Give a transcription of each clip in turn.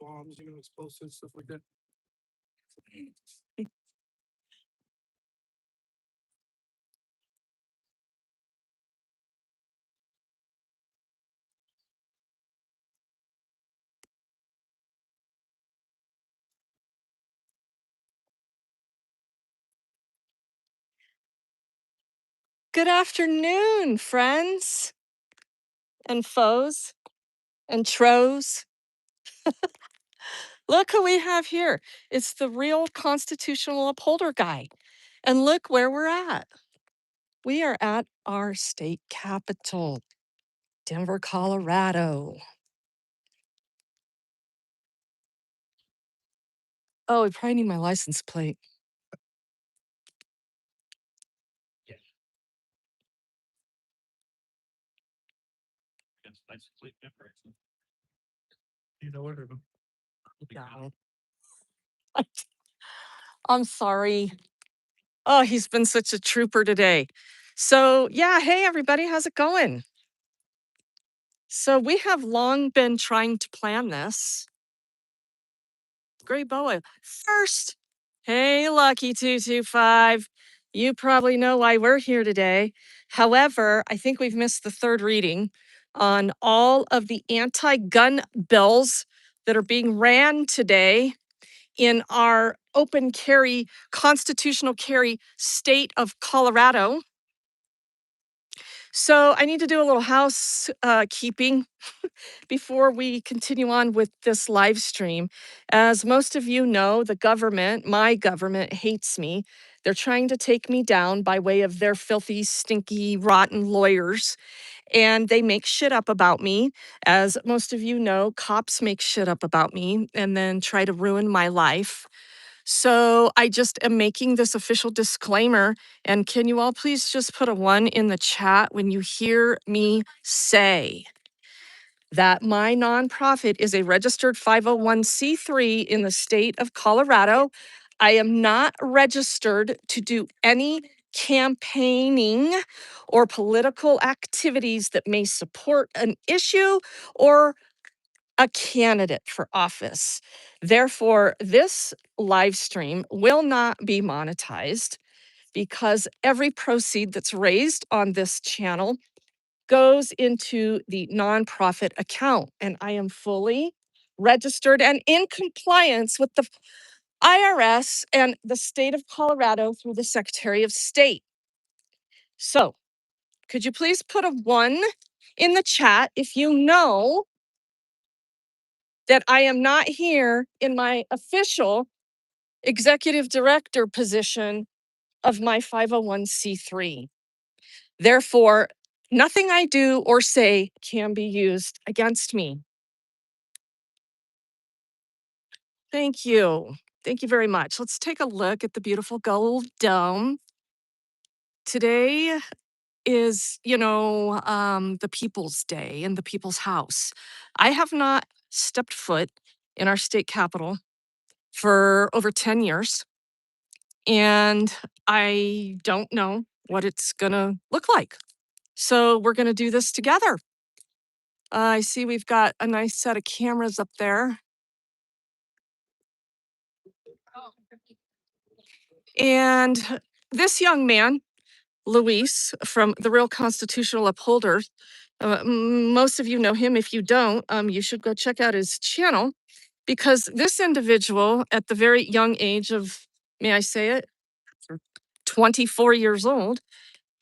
bombs, explosives, stuff like that. Good afternoon, friends and foes and tros. Look who we have here. It's the real constitutional upholder guy. And look where we're at. We are at our state capital, Denver, Colorado. Oh, I probably need my license plate. You know what? Yeah. I'm sorry. Oh, he's been such a trooper today. So, yeah, hey, everybody, how's it going? So, we have long been trying to plan this. Great boa. First, hey, Lucky 225. You probably know why we're here today. However, I think we've missed the third reading on all of the anti gun bills that are being ran today in our open carry, constitutional carry state of Colorado. So I need to do a little housekeeping before we continue on with this live stream. As most of you know, the government, my government, hates me. They're trying to take me down by way of their filthy, stinky, rotten lawyers. And they make shit up about me. As most of you know, cops make shit up about me and then try to ruin my life. So I just am making this official disclaimer. And can you all please just put a 1 in the chat when you hear me say that my nonprofit is a registered 501c3 in the state of Colorado. I am not registered to do any campaigning or political activities that may support an issue or a candidate for office. Therefore, this live stream will not be monetized because every proceed that's raised on this channel goes into the nonprofit account. And I am fully registered and in compliance with the IRS and the state of Colorado through the Secretary of State. So, could you please put a 1 in the chat if you know that I am not here in my official executive director position of my 501c3. Therefore, nothing I do or say can be used against me. Thank you. Thank you very much. Let's take a look at the beautiful gold dome. Today is, the People's Day in the People's House. I have not stepped foot in our state capitol for over 10 years, and I don't know what it's gonna look like. So we're gonna do this together. I see we've got a nice set of cameras up there. And this young man, Luis, from the Real Constitutional Upholders, most of you know him. If you don't, you should go check out his channel because this individual, at the very young age of, may I say it, 24 years old,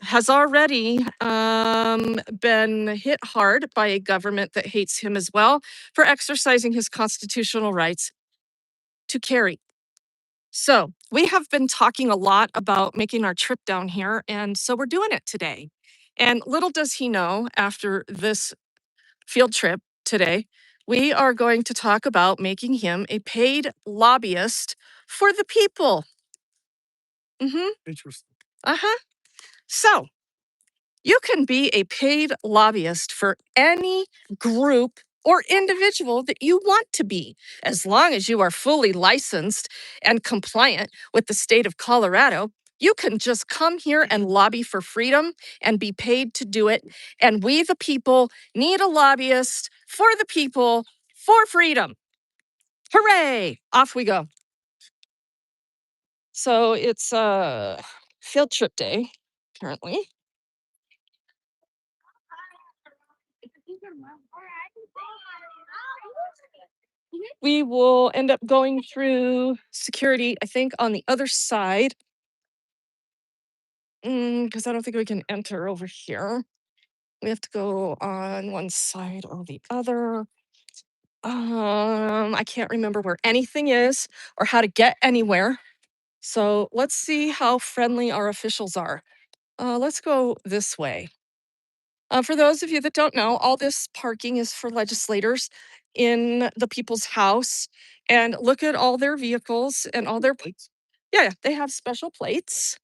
has already been hit hard by a government that hates him as well for exercising his constitutional rights to carry. So we have been talking a lot about making our trip down here, and so we're doing it today. And little does he know, after this field trip today, we are going to talk about making him a paid lobbyist for the people. Interesting. So you can be a paid lobbyist for any group or individual that you want to be, as long as you are fully licensed and compliant with the state of Colorado. You can just come here and lobby for freedom and be paid to do it. And we, the people, need a lobbyist for the people for freedom. Hooray! Off we go. So it's field trip day, apparently. We will end up going through security, I think, on the other side. Because I don't think we can enter over here. We have to go on one side or the other. I can't remember where anything is or how to get anywhere. So let's see how friendly our officials are. Let's go this way. For those of you that don't know, all this parking is for legislators in the people's house. And look at all their vehicles and all their plates. Yeah, they have special plates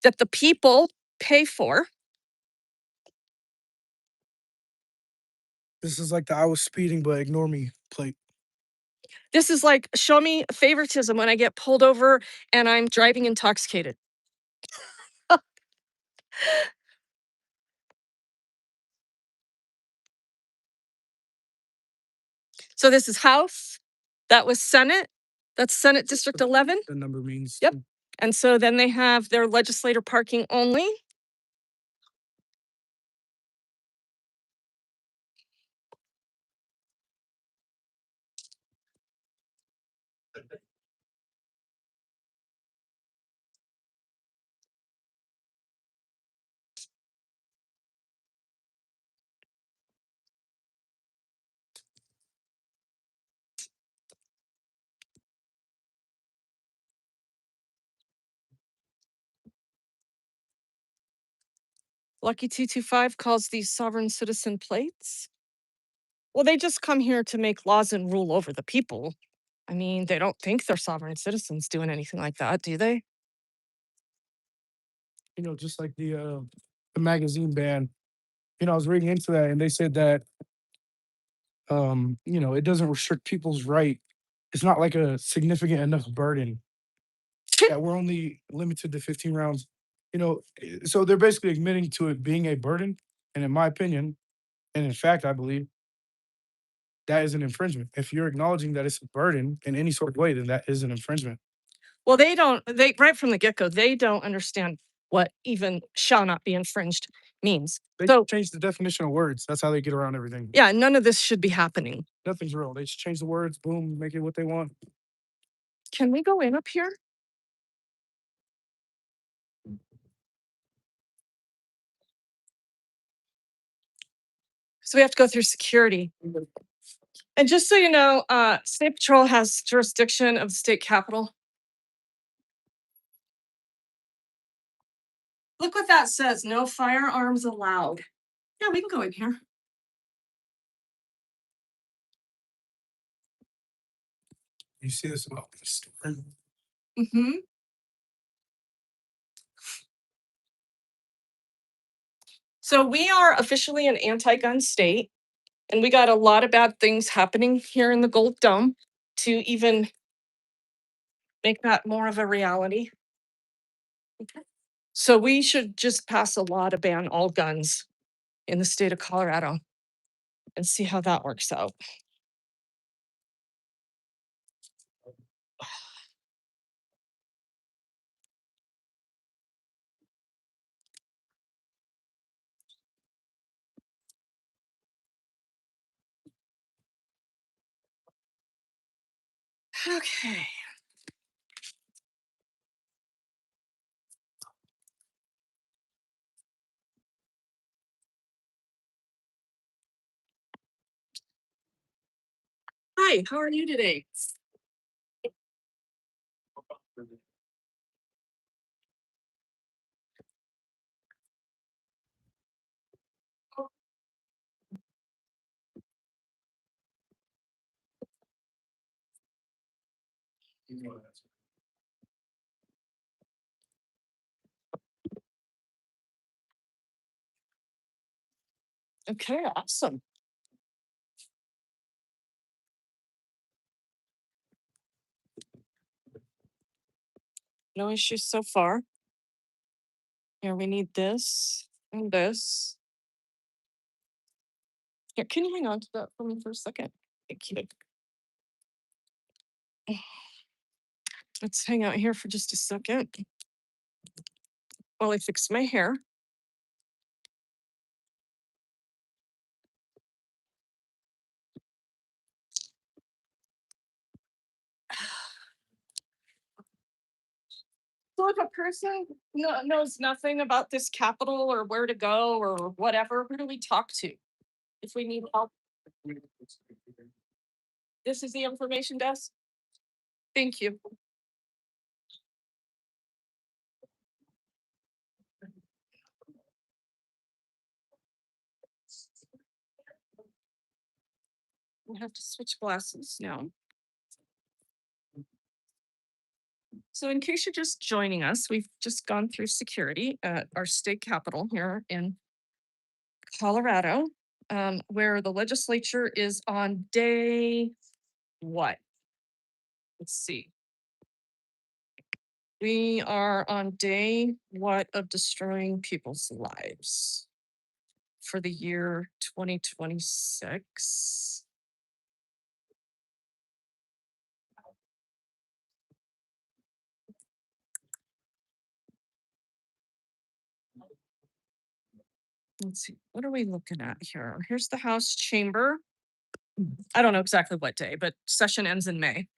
that the people pay for. This is like the I was speeding, but ignore me plate. This is like show me favoritism when I get pulled over and I'm driving intoxicated. So this is House. That was Senate. That's Senate District 11. The number means. Yep. And so then they have their legislator parking only. Lucky 225 calls these sovereign citizen plates. Well, they just come here to make laws and rule over the people. I mean, they don't think they're sovereign citizens doing anything like that, do they? You know, just like the magazine ban. You know, I was reading into that, and they said that you know, it doesn't restrict people's right. It's not like a significant enough burden that we're only limited to 15 rounds. You know, so they're basically admitting to it being a burden. And in my opinion, and in fact, I believe that is an infringement. If you're acknowledging that it's a burden in any sort of way, then that is an infringement. Well, they right from the get-go, they don't understand what even shall not be infringed means. They So change the definition of words. That's how they get around everything. yeah, none of this should be happening. Nothing's real. They just change the words, boom, make it what they want. Can we go in up here? So we have to go through security. And just so you know, State Patrol has jurisdiction of the state capitol. Look what that says, no firearms allowed. Yeah, we can go in here. You see this about this store? Mm-hmm. So we are officially an anti-gun state, and we got a lot of bad things happening here in the Gold Dome to even make that more of a reality. So we should just pass a law to ban all guns in the state of Colorado and see how that works out. Okay. Hi, how are you today? Okay, awesome. No issues so far. Here, we need this and this. Here, can you hang on to that for me for a second? Thank you. Let's hang out here for just a second while I fix my hair. So if a person knows nothing about this capital or where to go or whatever, who do we talk to if we need help? This is the information desk. Thank you. I have to switch glasses now. So in case you're just joining us, we've just gone through security at our state capitol here in Colorado, where the legislature is on day what? Let's see. We are on day what of destroying people's lives for the year 2026. Let's see, what are we looking at here? Here's the House chamber. I don't know exactly what day, but session ends in May.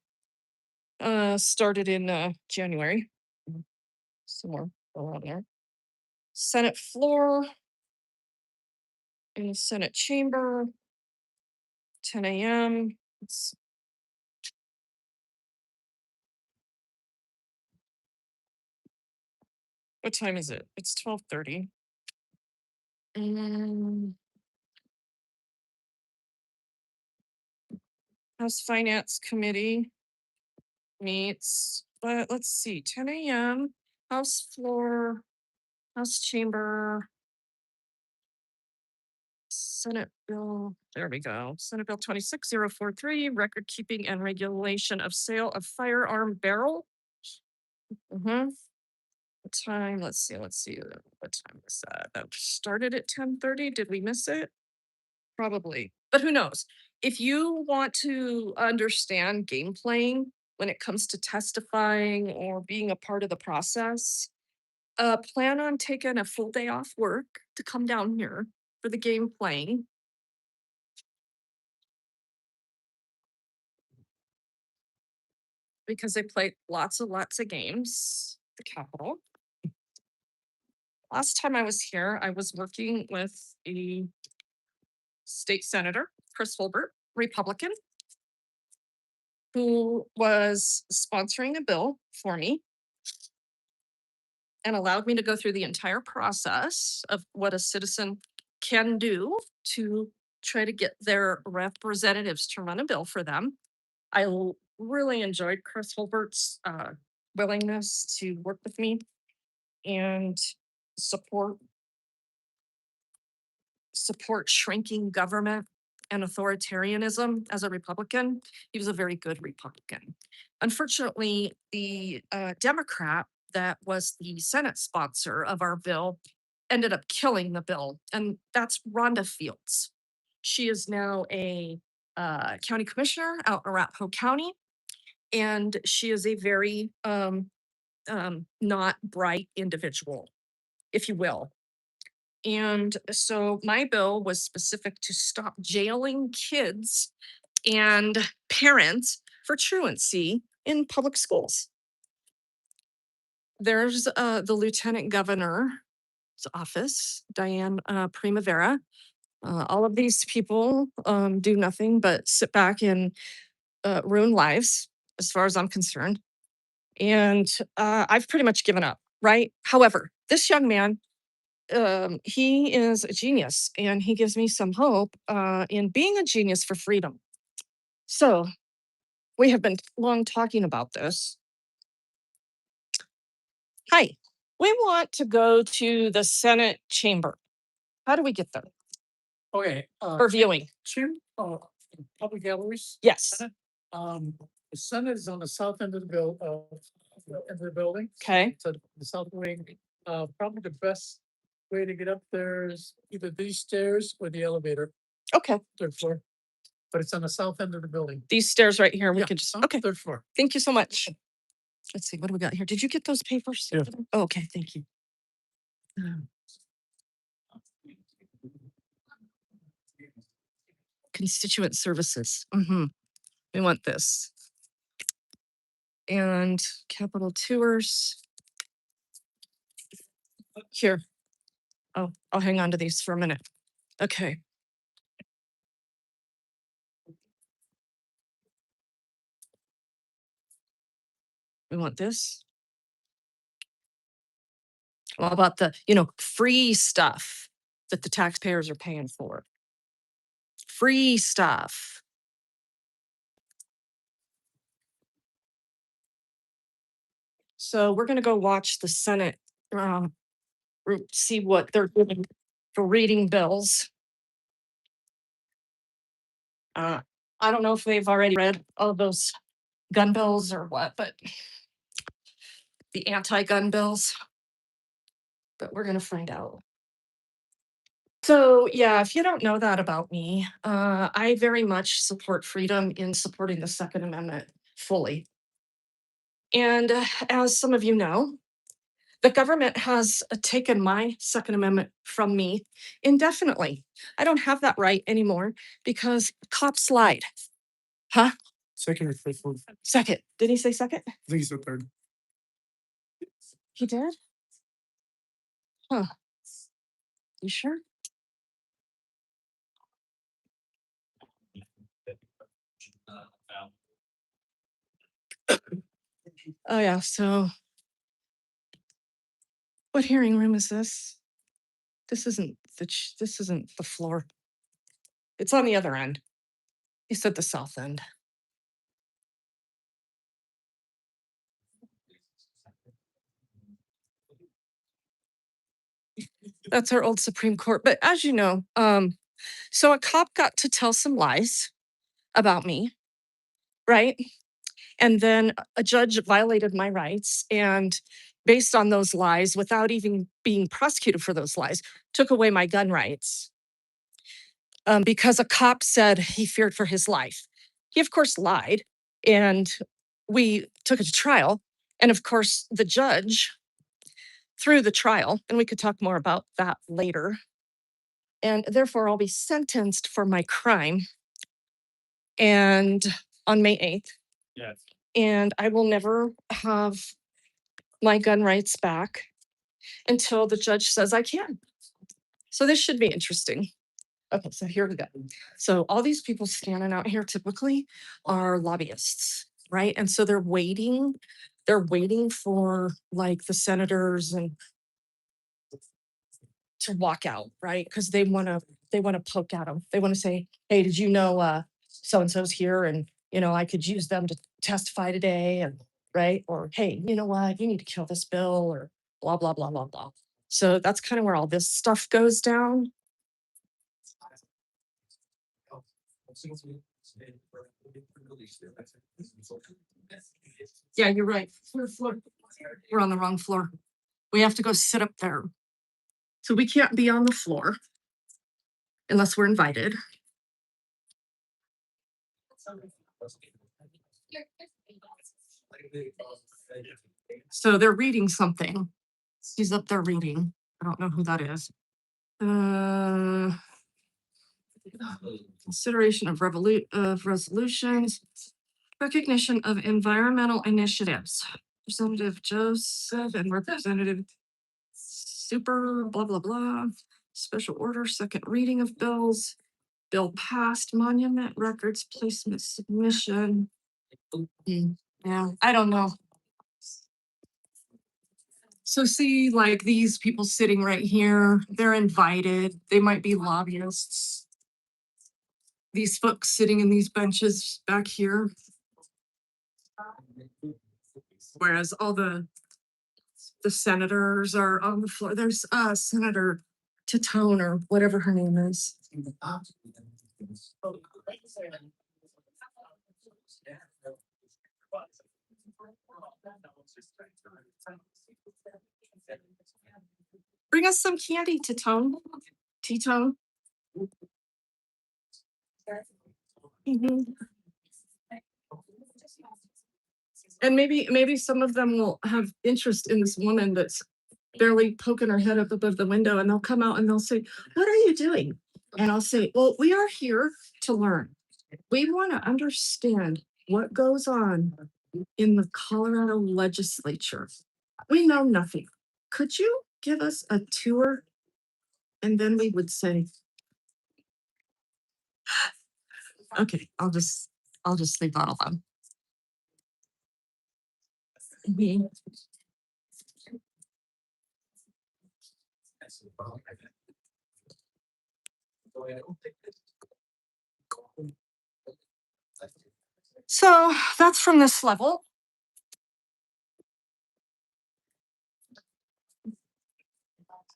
Started in January. Somewhere around there. Senate floor. In the Senate chamber. 10 a.m. What time is it? It's 12:30. House Finance Committee meets, but let's see, 10 a.m. House floor, House chamber. Senate Bill, there we go. Senate Bill 26043, record keeping and regulation of sale of firearm barrel. What time? Let's see. What time was that? That started at 10:30. Did we miss it? Probably, but who knows? If you want to understand game playing when it comes to testifying or being a part of the process, plan on taking a full day off work to come down here for the game playing. Because they play lots and lots of games, the Capitol. Last time I was here, I was working with a state senator, Chris Holbert, Republican, who was sponsoring a bill for me and allowed me to go through the entire process of what a citizen can do to try to get their representatives to run a bill for them. Really enjoyed Chris Holbert's willingness to work with me and support shrinking government and authoritarianism as a Republican. He was a very good Republican. Unfortunately, the Democrat that was the Senate sponsor of our bill ended up killing the bill, and that's Rhonda Fields. She is now a county commissioner out in Arapahoe County, and she is a very not bright individual, if you will. And so my bill was specific to stop jailing kids and parents for truancy in public schools. There's the lieutenant governor's office, Diane Primavera. All of these people do nothing but sit back and ruin lives, as far as I'm concerned. And I've pretty much given up, right? However, this young man, he is a genius and he gives me some hope in being a genius for freedom. So we have been long talking about this. Hi, we want to go to the Senate chamber. How do we get there? Okay. For viewing? Public galleries. Yes. The Senate is on the south end of the building. Okay. So the south wing, probably the best way to get up there is either these stairs or the elevator, Okay. third floor. But it's on the south end of the building. These stairs right here, we Yeah, could just, on the okay. Third floor. Thank you so much. Let's see, what do we got here? Did you get those papers? Yeah. Oh, okay, thank you. Constituent services. We want this. And capital tours. Here. Oh, I'll hang on to these for a minute. Okay. We want this. Well, about the, free stuff that the taxpayers are paying for. Free stuff. So we're going to go watch the Senate, see what they're doing for reading bills. I don't know if they've already read all those gun bills or what, but the anti-gun bills. But we're going to find out. So, yeah, if you don't know that about me, I very much support freedom in supporting the Second Amendment fully. And as some of you know, the government has taken my Second Amendment from me indefinitely. I don't have that right anymore because cops lied. Huh? Second or fifth one. Second. Did he say second? I think he said third. He did? Huh. You sure? Oh, yeah. So, what hearing room is this? This isn't this isn't the floor. It's on the other end. He said the south end. That's our old Supreme Court. But as you know, so a cop got to tell some lies about me, right? And then a judge violated my rights and based on those lies, without even being prosecuted for those lies, took away my gun rights. Because a cop said he feared for his life. He, of course, lied, and we took it to trial. And of course, the judge threw the trial, and we could talk more about that later. And therefore, I'll be sentenced for my crime. And on May 8th. Yes. And I will never have my gun rights back until the judge says I can. So this should be interesting. Okay, so here we go. So all these people standing out here typically are lobbyists, right? And so they're waiting for like the senators and to walk out, right? Because they want to poke at them. They want to say, hey, did you know so and so's here and I could use them to testify today, and right? Or hey, you know what, you need to kill this bill, or blah blah blah blah blah. So that's kind of where all this stuff goes down. Yeah, you're right. Floor. We're on the wrong floor. We have to go sit up there. So we can't be on the floor unless we're invited. So they're reading something. He's up there reading. I don't know who that is. Consideration of resolutions, recognition of environmental initiatives. Representative Joseph and Representative Super blah blah blah. Special order, second reading of bills. Bill passed, monument records placement submission. Yeah, I don't know. So see, like these people sitting right here, they're invited. They might be lobbyists. These folks sitting in these benches back here. Whereas all the senators are on the floor. There's Senator Titone or whatever her name is. Bring us some candy, Titone. Titone. And maybe some of them will have interest in this woman that's barely poking her head up above the window, and they'll come out and they'll say, "What are you doing?" And I'll say, "Well, we are here to learn. We want to understand what goes on in the Colorado legislature. We know nothing. Could you give us a tour?" And then we would say, "Okay, I'll just leave that alone." Mhm. So that's from this level.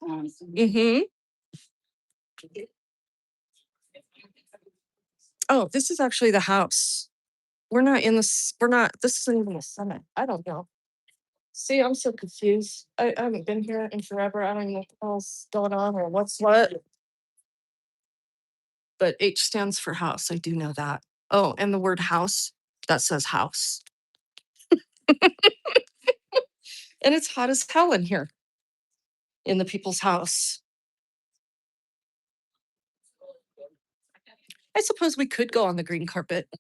Hmm. Oh, this is actually the house. We're not, this isn't even the Senate. I don't know. See, I'm so confused. I haven't been here in forever. I don't even know what else going on or what's what. But H stands for house. I do know that. Oh, and the word house, that says house. And it's hot as hell in here in the people's house. I suppose we could go on the green carpet.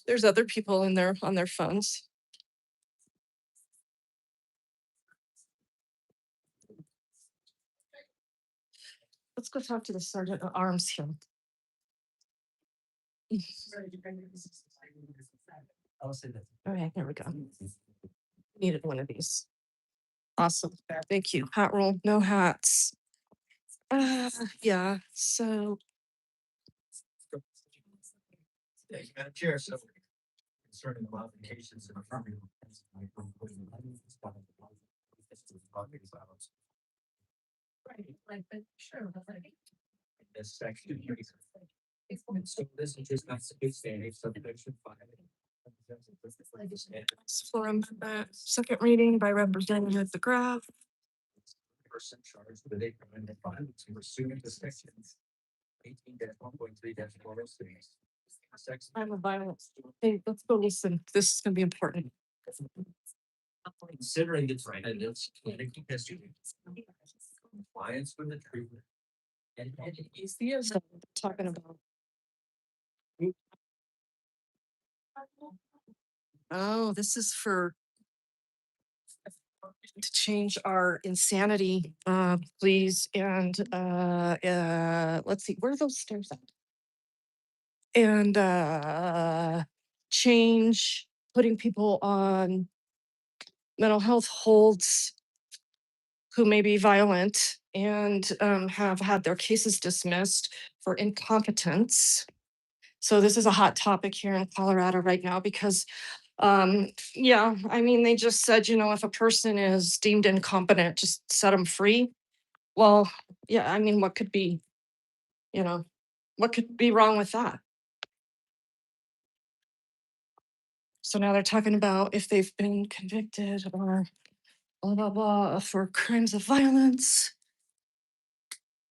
There's other people in there on their phones. Let's go talk to the sergeant at arms here. Okay, here we go. Needed one of these. Awesome. Thank you. Hat roll, no hats. Yeah, so Yeah, Madam Chair, so concerning the modifications in affirmative. This section here. So this is just not standing subsection 5. for amendment, second reading by Representative DeGraff. Person charged with a crime of violence pursuant to sections 18-1.3-406. Sex. I'm a violence. Hey, let's go listen. This is gonna be important. Considering its defendant's clinical history. Compliance with the treatment. And He's the other talking about. Oh, this is for to change our insanity, please. And let's see, where are those stairs at? And change putting people on mental health holds who may be violent and have had their cases dismissed for incompetence. So this is a hot topic here in Colorado right now because yeah, I mean, they just said, if a person is deemed incompetent, just set them free. Well, yeah, I mean, you know, what could be wrong with that? So now they're talking about if they've been convicted or blah, blah, blah for crimes of violence.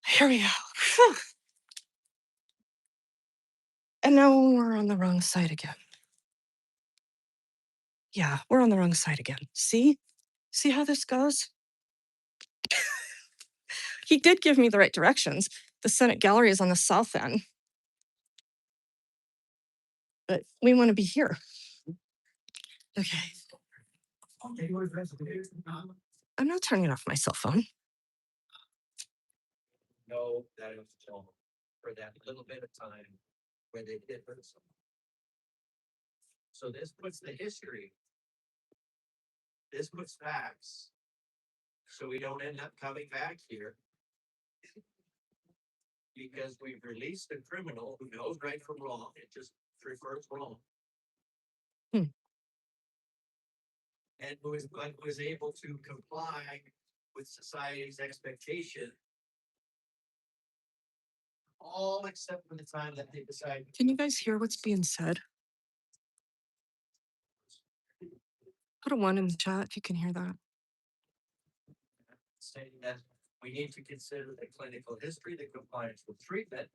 Here we go. Phew. And now we're on the wrong side again. Yeah, we're on the wrong side again. See? See how this goes? He did give me the right directions. The Senate gallery is on the south end. But we want to be here. Okay. I'm not turning off my cell phone. know that it was told for that little bit of time where they did hurt someone. So this puts the history. This puts facts. So we don't end up coming back here. Because we've released a criminal who knows right from wrong, it just prefers wrong. Hmm. And was able to comply with society's expectation. All except for the time that they decide. Can you guys hear what's being said? Put a 1 in the chat if you can hear that. Saying that we need to consider the clinical history, the compliance with treatment,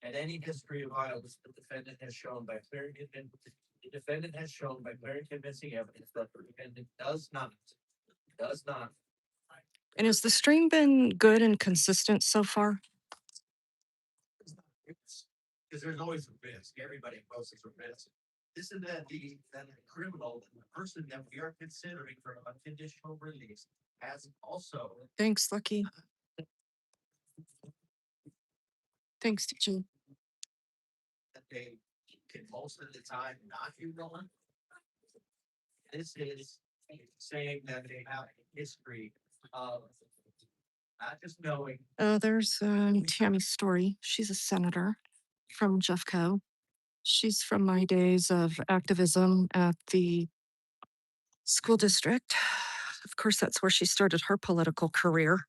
and any history of violence the defendant has shown by clear and The defendant has shown by clear and convincing evidence that the defendant does not. And has the stream been good and consistent so far? Because there's always a risk. Everybody poses a risk. This is that the criminal, the person that we are considering for unconditional release has also. Thanks, Lucky. Thanks, teacher. That they can most of the time not be willing. This is saying that they have a history of not just knowing. There's Tammy Story. She's a senator from Jeffco. She's from my days of activism at the school district. Of course, that's where she started her political career.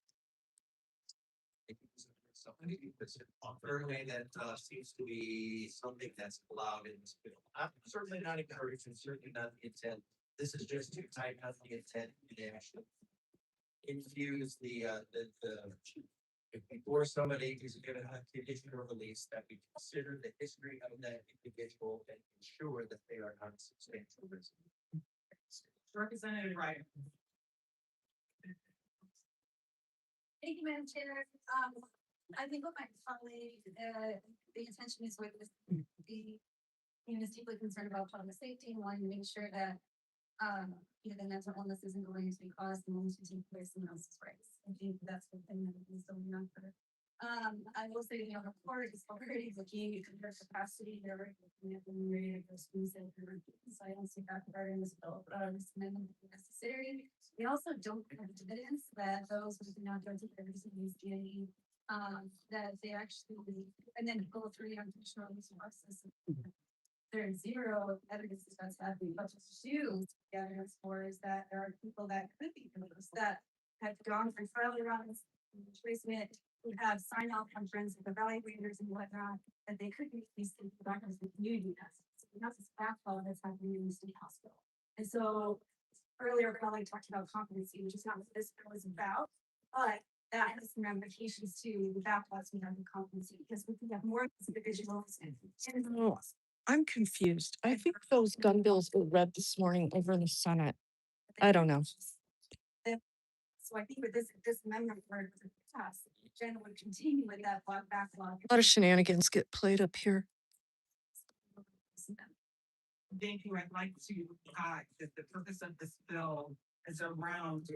Certainly that seems to be something that's allowed in this bill. I'm certainly not encouraged and certainly not the intent. This is just to type out the intent and actually infuse before somebody is given a conditional release that we consider the history of that individual and ensure that they are not substantial risk. Representative Wright. Thank you, Madam Chair. I think what my colleague, the intention is with this, the team is deeply concerned about public safety and wanting to make sure that, the mental illness isn't going to be caused and going to take place in else's rights. I think that's the thing that is going on for. I will say, the report is already looking at their capacity, they're looking at the myriad of schools that are, so I don't see that part in this bill, but this amendment is necessary. We also don't have evidence that those who do not go to the use GNE, that they actually, and then go through the unconditional release process. There's zero evidence that that's happening, but what do the evidence for is that there are people that could be released that have gone through trial runs, tracement, who have signed off on friends with evaluators and whatnot, that they could be released to the doctors and community. So that's this backlog that's happening in the state hospital. And so earlier, Kelly talked about competency, which is not what this bill is about, but that has some ramifications to the backlogs we have in competency, because we can have more individuals and I'm confused. I think those gun bills were read this morning over in the Senate. I don't know. So I think with this amendment, where it's passed, Jen would continue with that backlog. A lot of shenanigans get played up here. Thank you. I'd like to add that the purpose of this bill is around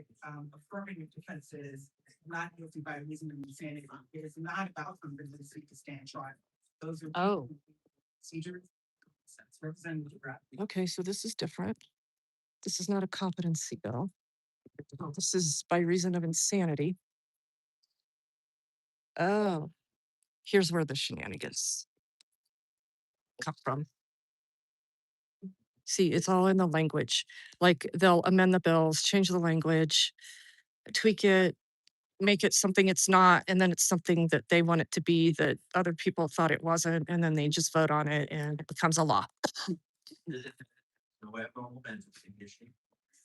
affirmative defenses, not guilty by reason of insanity. It is not about competency to stand trial. Those are procedures. Representative Pratt. Okay, so this is different. This is not a competency bill. This is by reason of insanity. Oh, here's where the shenanigans come from. See, it's all in the language. Like they'll amend the bills, change the language, tweak it, make it something it's not, and then it's something that they want it to be that other people thought it wasn't, and then they just vote on it and it becomes a law. No abnormal mental condition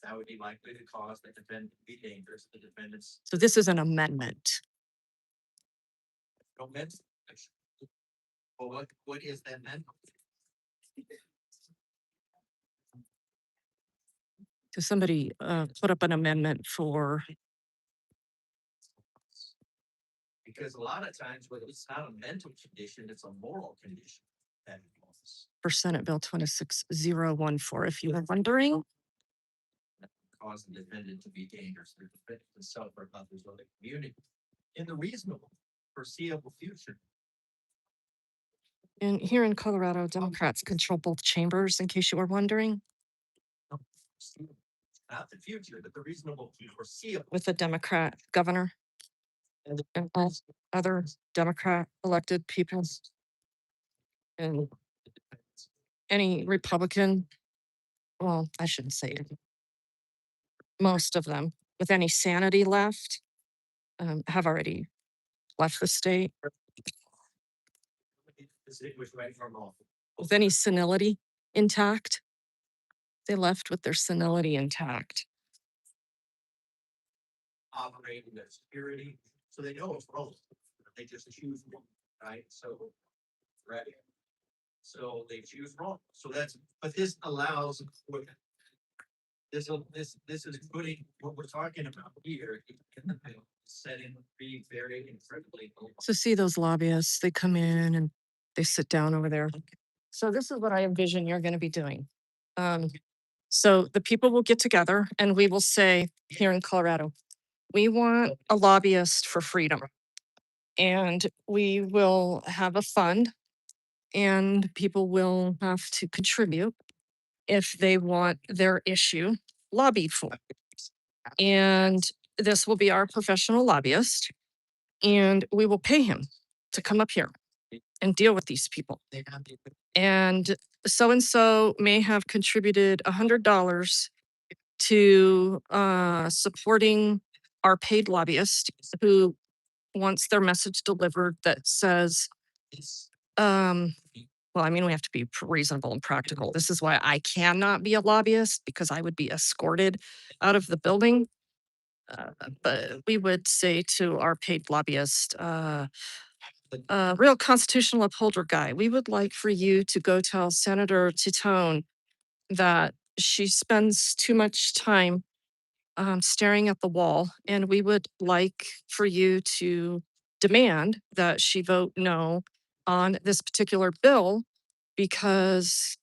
that would be likely to cause the defendant to be dangerous to the defendant's. So this is an amendment. No mental condition. Well, what is that mental? So somebody put up an amendment for, Because a lot of times, when it's not a mental condition, it's a moral condition that it causes. for Senate Bill 26014, if you were wondering. Cause the defendant to be dangerous to the defendant, himself or others or the community in the reasonable foreseeable future. And here in Colorado, Democrats control both chambers, in case you were wondering, Not the future, but the reasonable foreseeable. with the Democrat governor and all other Democrat elected people. And any Republican, well, I shouldn't say it. Most of them with any sanity left have already left the state. Distinguish right from wrong. With any senility intact, they left with their senility intact. Operating their security, so they know it's wrong. They just choose one, right? So, right. So they choose wrong. So but this allows for this is putting what we're talking about here in the bill, setting being very incredibly low. So see those lobbyists, they come in and they sit down over there. So this is what I envision you're going to be doing. So the people will get together and we will say here in Colorado, we want a lobbyist for freedom. And we will have a fund and people will have to contribute if they want their issue lobbied for. And this will be our professional lobbyist and we will pay him to come up here and deal with these people. And so may have contributed $100 to supporting our paid lobbyist who wants their message delivered that says, well, I mean, we have to be reasonable and practical. This is why I cannot be a lobbyist because I would be escorted out of the building. But we would say to our paid lobbyist, real constitutional upholder guy, we would like for you to go tell Senator Titone that she spends too much time staring at the wall, and we would like for you to demand that she vote no on this particular bill because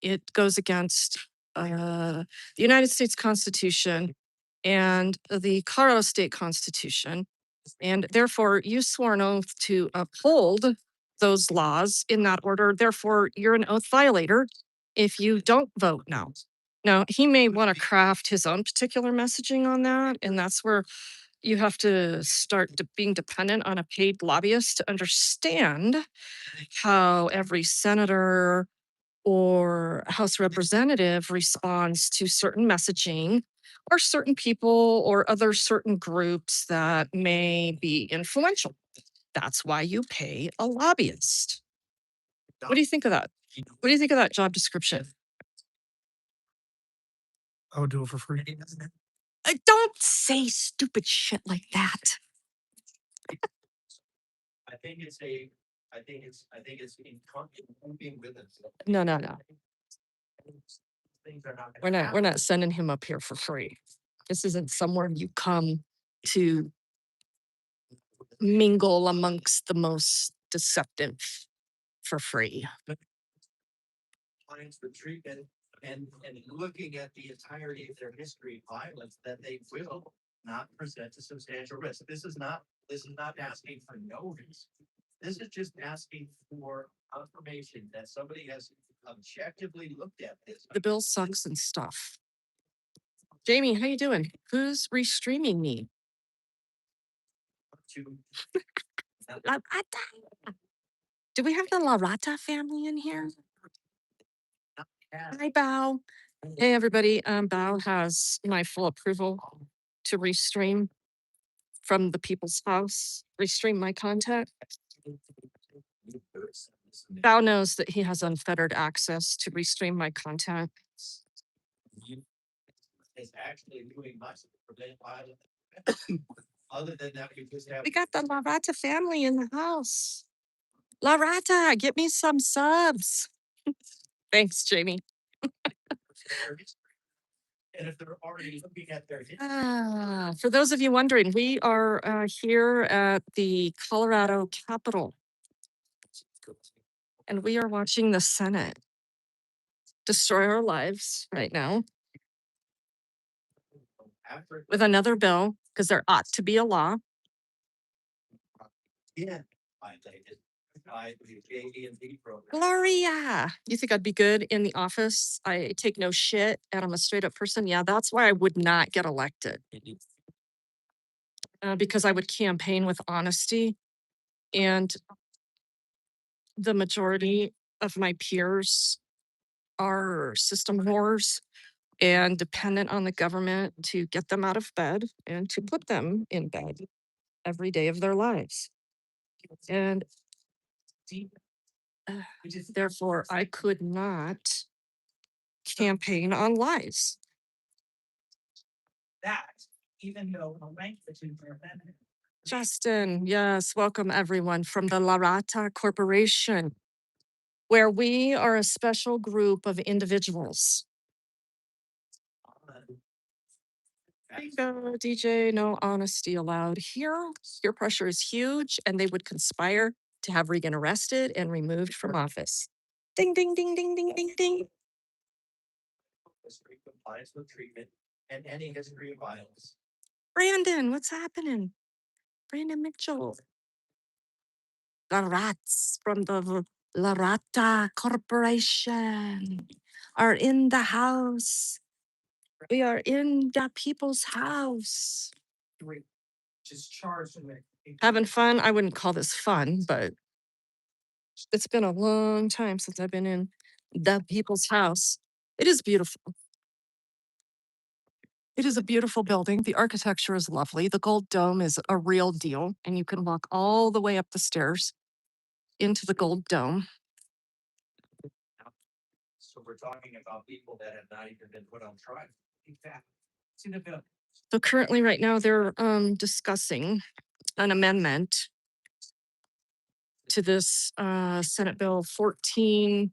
it goes against the United States Constitution and the Colorado State Constitution. And therefore, you swore an oath to uphold those laws in that order. Therefore, you're an oath violator if you don't vote no. Now, he may want to craft his own particular messaging on that. And that's where you have to start being dependent on a paid lobbyist to understand how every senator or House representative responds to certain messaging or certain people or other certain groups that may be influential. That's why you pay a lobbyist. What do you think of that? What do you think of that job description? I would do it for free. Don't say stupid shit like that. I think it's in keeping with it. No. Things are not. We're not sending him up here for free. This isn't somewhere you come to mingle amongst the most deceptive for free. Clients for treatment and looking at the entirety of their history of violence, that they will not present a substantial risk. This is not asking for no risk. This is just asking for confirmation that somebody has objectively looked at this. The bill sucks and stuff. Jamie, how you doing? Who's restreaming me? To La Rata. Do we have the La Rata family in here? Hi, Bao. Hey, everybody. Bao has my full approval to restream from the People's House, restream my content. Bao knows that he has unfettered access to restream my content. is actually doing much to prevent violence. Other than that, we just have. We got the La Rata family in the house. La Rata, get me some subs. Thanks, Jamie. And if they're already looking at their history. For those of you wondering, we are here at the Colorado Capitol, and we are watching the Senate destroy our lives right now with another bill, because there ought to be a law. Yeah. By the AD&D program. Gloria, you think I'd be good in the office? I take no shit and I'm a straight up person. Yeah, that's why I would not get elected. Because I would campaign with honesty, and the majority of my peers are system whores and dependent on the government to get them out of bed and to put them in bed every day of their lives. And therefore, I could not campaign on lies. That, even though the language is feminine. Justin, yes, welcome everyone from the La Rata Corporation. where we are a special group of individuals. Bingo, DJ, no honesty allowed here. Peer pressure is huge, and they would conspire to have Regan arrested and removed from office. Ding, ding, ding, ding, ding, ding, ding. History compliance with treatment and any history of violence. Brandon, what's happening? Brandon Mitchell. The rats from the La Rata Corporation are in the house. We are in the people's house. Just charged with. Having fun. I wouldn't call this fun, but it's been a long time since I've been in the people's house. It is beautiful. It is a beautiful building. The architecture is lovely. The gold dome is a real deal, and you can walk all the way up the stairs into the gold dome. So we're talking about people that have not even been put on trial. Exactly. See the bill. So currently, right now, they're discussing an amendment to this Senate Bill 14.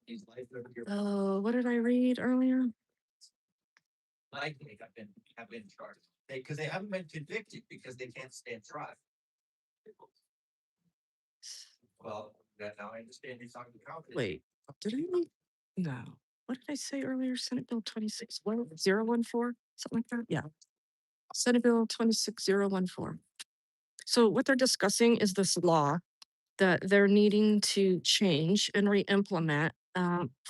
These life here, What did I read earlier? likely have been charged. Because they haven't been convicted because they can't stand trial. Well, that now I understand he's talking confidence. Wait, did I read? No. What did I say earlier? Senate Bill 26014? Something like that? Yeah. Senate Bill 26014. So what they're discussing is this law that they're needing to change and re-implement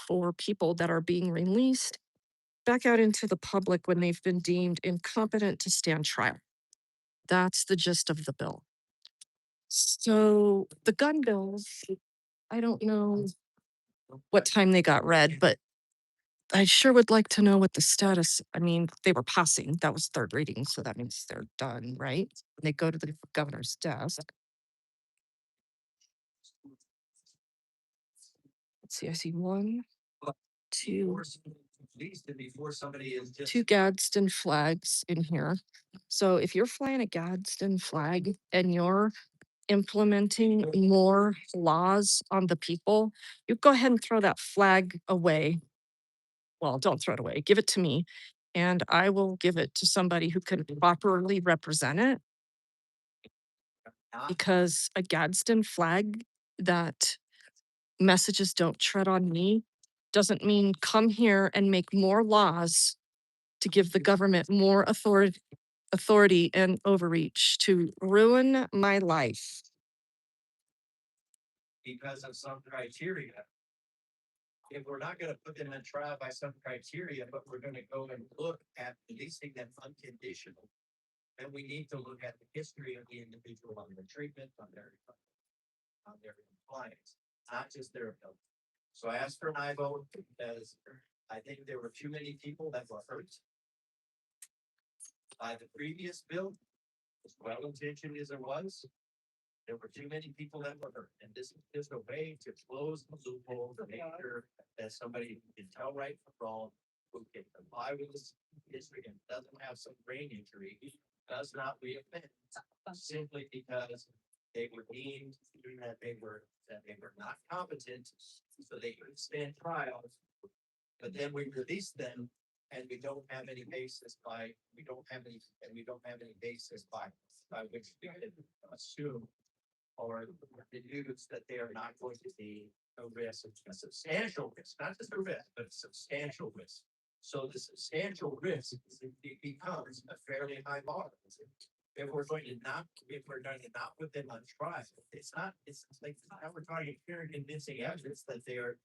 for people that are being released back out into the public when they've been deemed incompetent to stand trial. That's the gist of the bill. So the gun bills, I don't know what time they got read, but I sure would like to know what the status. I mean, they were passing. That was third reading, so that means they're done, right? They go to the governor's desk. Let's see, I see one, two, Before somebody is just. two Gadsden flags in here. So if you're flying a Gadsden flag and you're implementing more laws on the people, you go ahead and throw that flag away. Well, don't throw it away. Give it to me, and I will give it to somebody who can properly represent it. Because a Gadsden flag that messages don't tread on me doesn't mean come here and make more laws to give the government more authority and overreach to ruin my life. Because of some criteria. If we're not gonna put them in trial by some criteria, but we're gonna go and look at releasing them unconditional. Then we need to look at the history of the individual on their treatment, on their compliance, not just their ability. So I asked for an aye vote because I think there were too many people that were hurt by the previous bill, as well intentioned as it was. There were too many people that were hurt, and this is just a way to close the loophole to make sure that somebody can tell right from wrong, who can comply with this history and doesn't have some brain injury, does not reoffend simply because they were deemed that they were not competent, so they could stand trial. But then we release them, and we don't have any basis by which we can assume or deduce that they are not going to be a risk, a substantial risk, not just a risk, but a substantial risk. So the substantial risk becomes a fairly high bar. If we're going to not put them on trial, it's like now we're talking clear and convincing evidence that they are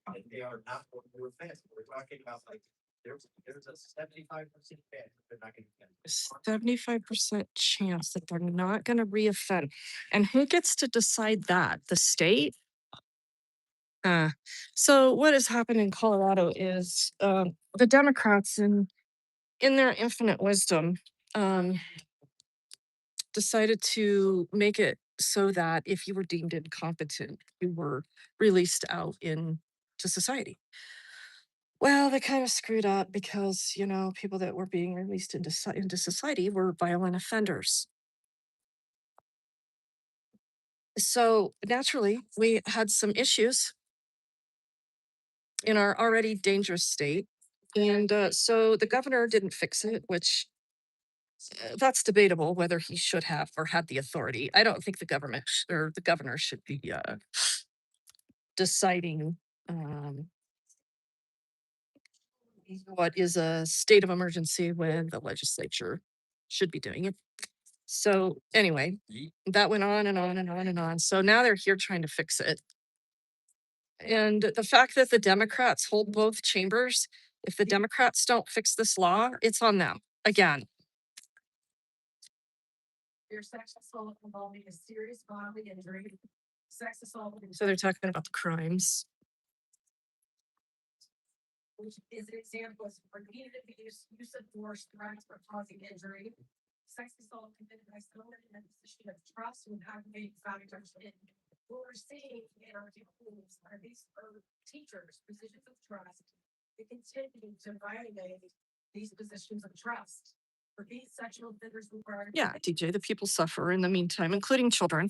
not going to offend. We're talking about like there's a 75% chance they're not going to offend. 75% chance that they're not going to reoffend. And who gets to decide that? The state? So what has happened in Colorado is the Democrats, in their infinite wisdom, decided to make it so that if you were deemed incompetent, you were released out into society. Well, they kind of screwed up because, people that were being released into society were violent offenders. So naturally, we had some issues in our already dangerous state. And so the governor didn't fix it, which that's debatable whether he should have or had the authority. I don't think the government or the governor should be deciding what is a state of emergency when the legislature should be doing it. So anyway, that went on and on and on and on. So now they're here trying to fix it. And the fact that the Democrats hold both chambers, if the Democrats don't fix this law, it's on them again. Your sex assault involving a serious bodily injury, sex assault. So they're talking about the crimes. Which is an example of repeated abuse, use of force, threats, or causing injury. Sex assault committed by someone in a position of trust and aggravating factors. And what we're seeing in our schools are these teachers, positions of trust, they continue to violate these positions of trust. For these sexual offenders required. Yeah, DJ, the people suffer in the meantime, including children.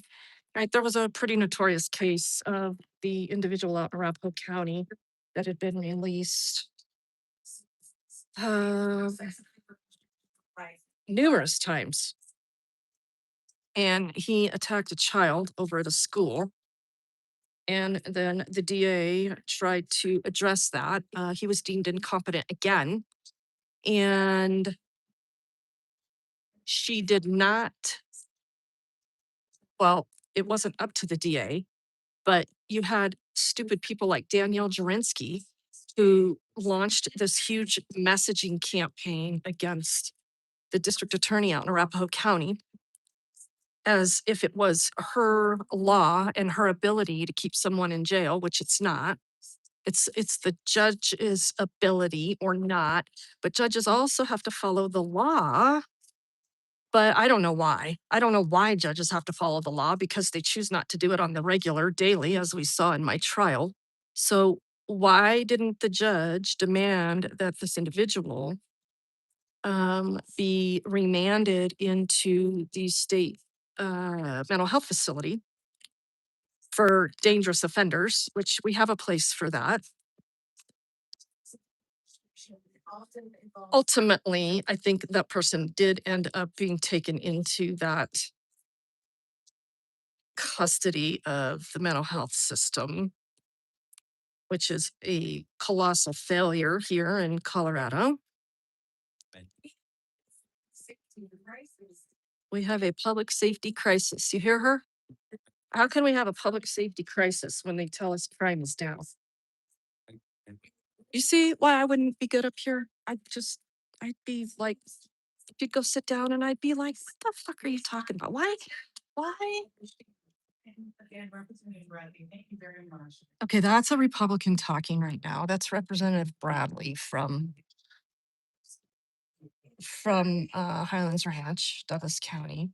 Right, there was a pretty notorious case of the individual out in Arapahoe County that had been released Right. numerous times. And he attacked a child over at a school. And then the DA tried to address that. He was deemed incompetent again. And she did not, well, it wasn't up to the DA, but you had stupid people like Danielle Jurinsky who launched this huge messaging campaign against the district attorney out in Arapahoe County as if it was her law and her ability to keep someone in jail, which it's not. It's the judge's ability or not, but judges also have to follow the law. But I don't know why. I don't know why judges have to follow the law because they choose not to do it on the regular daily, as we saw in my trial. So why didn't the judge demand that this individual be remanded into the state mental health facility for dangerous offenders, which we have a place for that? Ultimately, I think that person did end up being taken into that custody of the mental health system, which is a colossal failure here in Colorado. We have a public safety crisis. You hear her? How can we have a public safety crisis when they tell us crime is down? You see why I wouldn't be good up here? I'd be like, you'd go sit down and I'd be like, what the fuck are you talking about? Why? Again, Representative Bradley, thank you very much. Okay, that's a Republican talking right now. That's Representative Bradley from Highlands Ranch, Douglas County.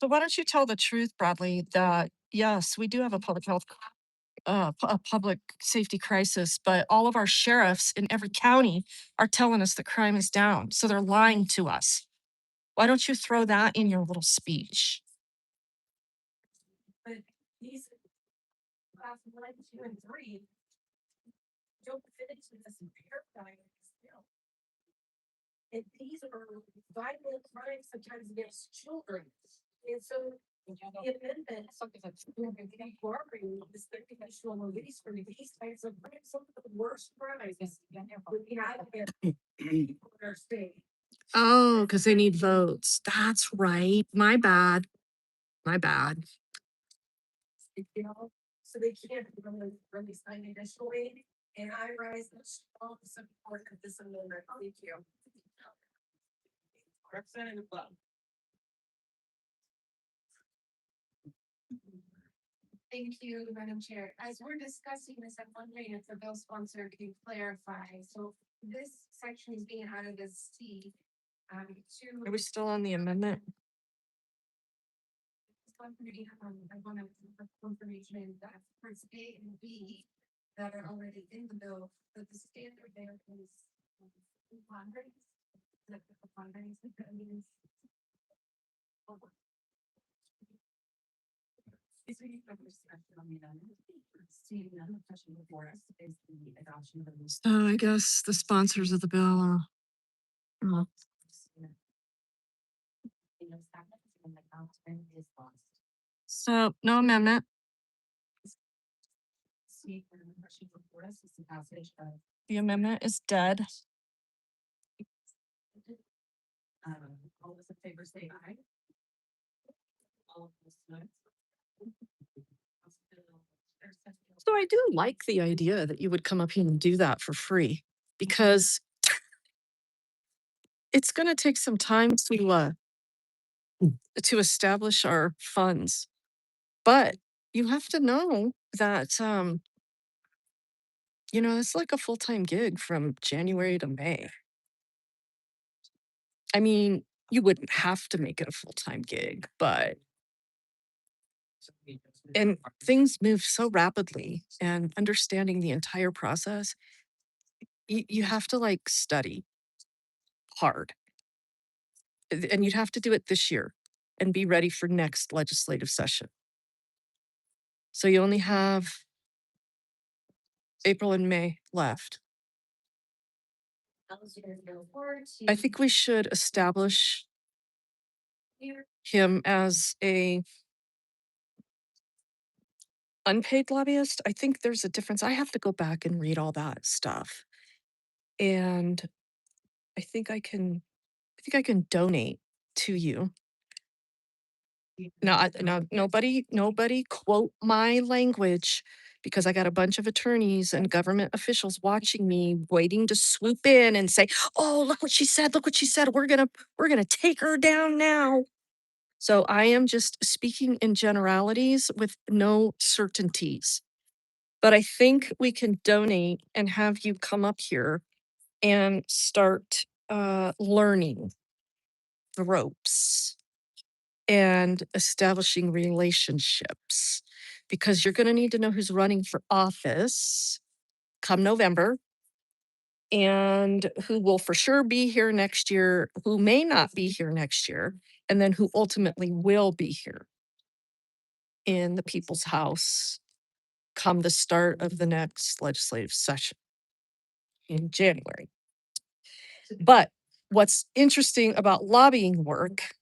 So why don't you tell the truth, Bradley, that yes, we do have a public health, a public safety crisis, but all of our sheriffs in every county are telling us that crime is down. So they're lying to us. Why don't you throw that in your little speech? But these class 1, 2, and 3 don't fit into this paradigm still. And these are violent crimes sometimes against children. And so the amendment, something that's incorporating this conditional release for these types of crimes, some of the worst crimes we have in our state. Oh, because they need votes. That's right. My bad. You know, so they can't really sign additional aid. And I rise in strong support of this amendment. Thank you. Representative Love. Thank you, Madam Chair. As we're discussing this, I'm wondering if the bill sponsor can clarify. So this section is being added as C. Are we still on the amendment? I want to confirmation that parts A and B that are already in the bill, but the standard there is preponderance. The preponderance that means. Is there any further discussion on the amendment? Seeing none, the question before us is the adoption of the. So I guess the sponsors of the bill are. So no amendment. See, the question before us is the passage of, The amendment is dead. all those in favor say aye. All opposed, no. So I do like the idea that you would come up here and do that for free because it's going to take some time to establish our funds. But you have to know that it's like a full-time gig from January to May. I mean, you wouldn't have to make it a full-time gig, but and things move so rapidly and understanding the entire process, you have to like study hard. And you'd have to do it this year and be ready for next legislative session. So you only have April and May left. I think we should establish him as a unpaid lobbyist. I think there's a difference. I have to go back and read all that stuff. And I think I can donate to you. Now, nobody quote my language because I got a bunch of attorneys and government officials watching me, waiting to swoop in and say, "Oh, look what she said! Look what she said! We're gonna take her down now." So I am just speaking in generalities with no certainties. But I think we can donate and have you come up here and start learning the ropes and establishing relationships because you're going to need to know who's running for office come November and who will for sure be here next year, who may not be here next year, and then who ultimately will be here in the people's house come the start of the next legislative session in January. But what's interesting about lobbying work,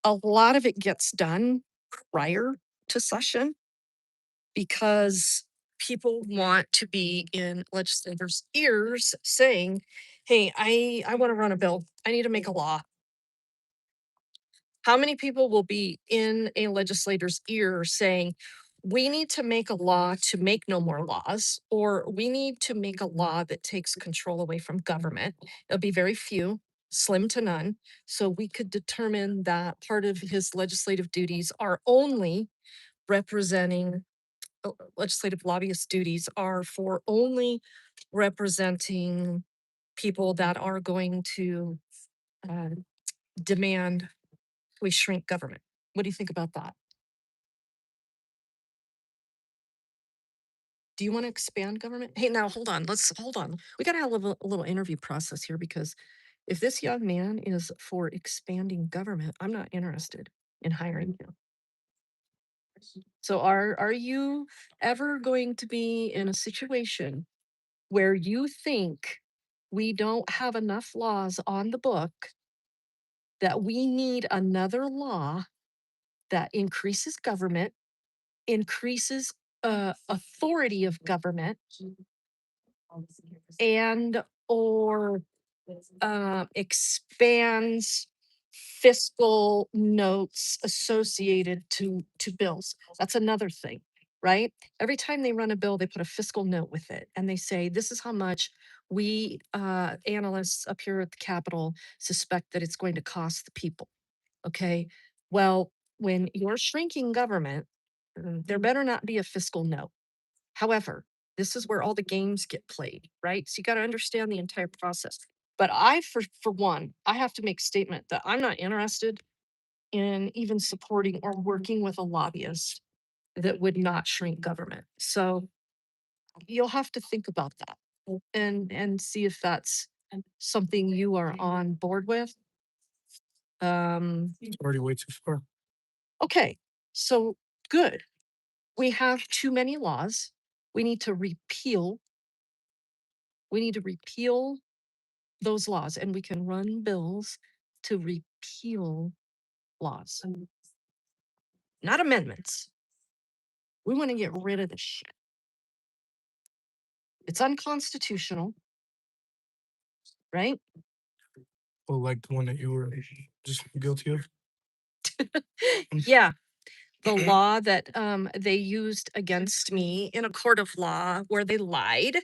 a lot of it gets done prior to session because people want to be in legislators' ears saying, "Hey, I want to run a bill. I need to make a law." How many people will be in a legislator's ear saying, "We need to make a law to make no more laws," or "We need to make a law that takes control away from government"? It'll be very few, slim to none. So we could determine that part of his legislative duties are only representing legislative lobbyist duties are for only representing people that are going to uh, demand we shrink government. What do you think about that? Do you want to expand government? Hey, now hold on. Let's hold on. We got to have a little interview process here because if this young man is for expanding government, I'm not interested in hiring him. So are you ever going to be in a situation where you think we don't have enough laws on the book that we need another law that increases government, increases authority of government, and or expands fiscal notes associated to bills? That's another thing, right? Every time they run a bill, they put a fiscal note with it and they say, "This is how much we analysts up here at the Capitol suspect that it's going to cost the people." Okay. Well, when you're shrinking government, there better not be a fiscal note. However, this is where all the games get played, right? So you got to understand the entire process. But for one, I have to make a statement that I'm not interested in even supporting or working with a lobbyist that would not shrink government. So you'll have to think about that and see if that's something you are on board with. It's already way too far. Okay, so good. We have too many laws. We need to repeal. We need to repeal those laws, and we can run bills to repeal laws, not amendments. We want to get rid of this shit. It's unconstitutional, right? Well, like the one that you were just guilty of. Yeah. The law that they used against me in a court of law where they lied.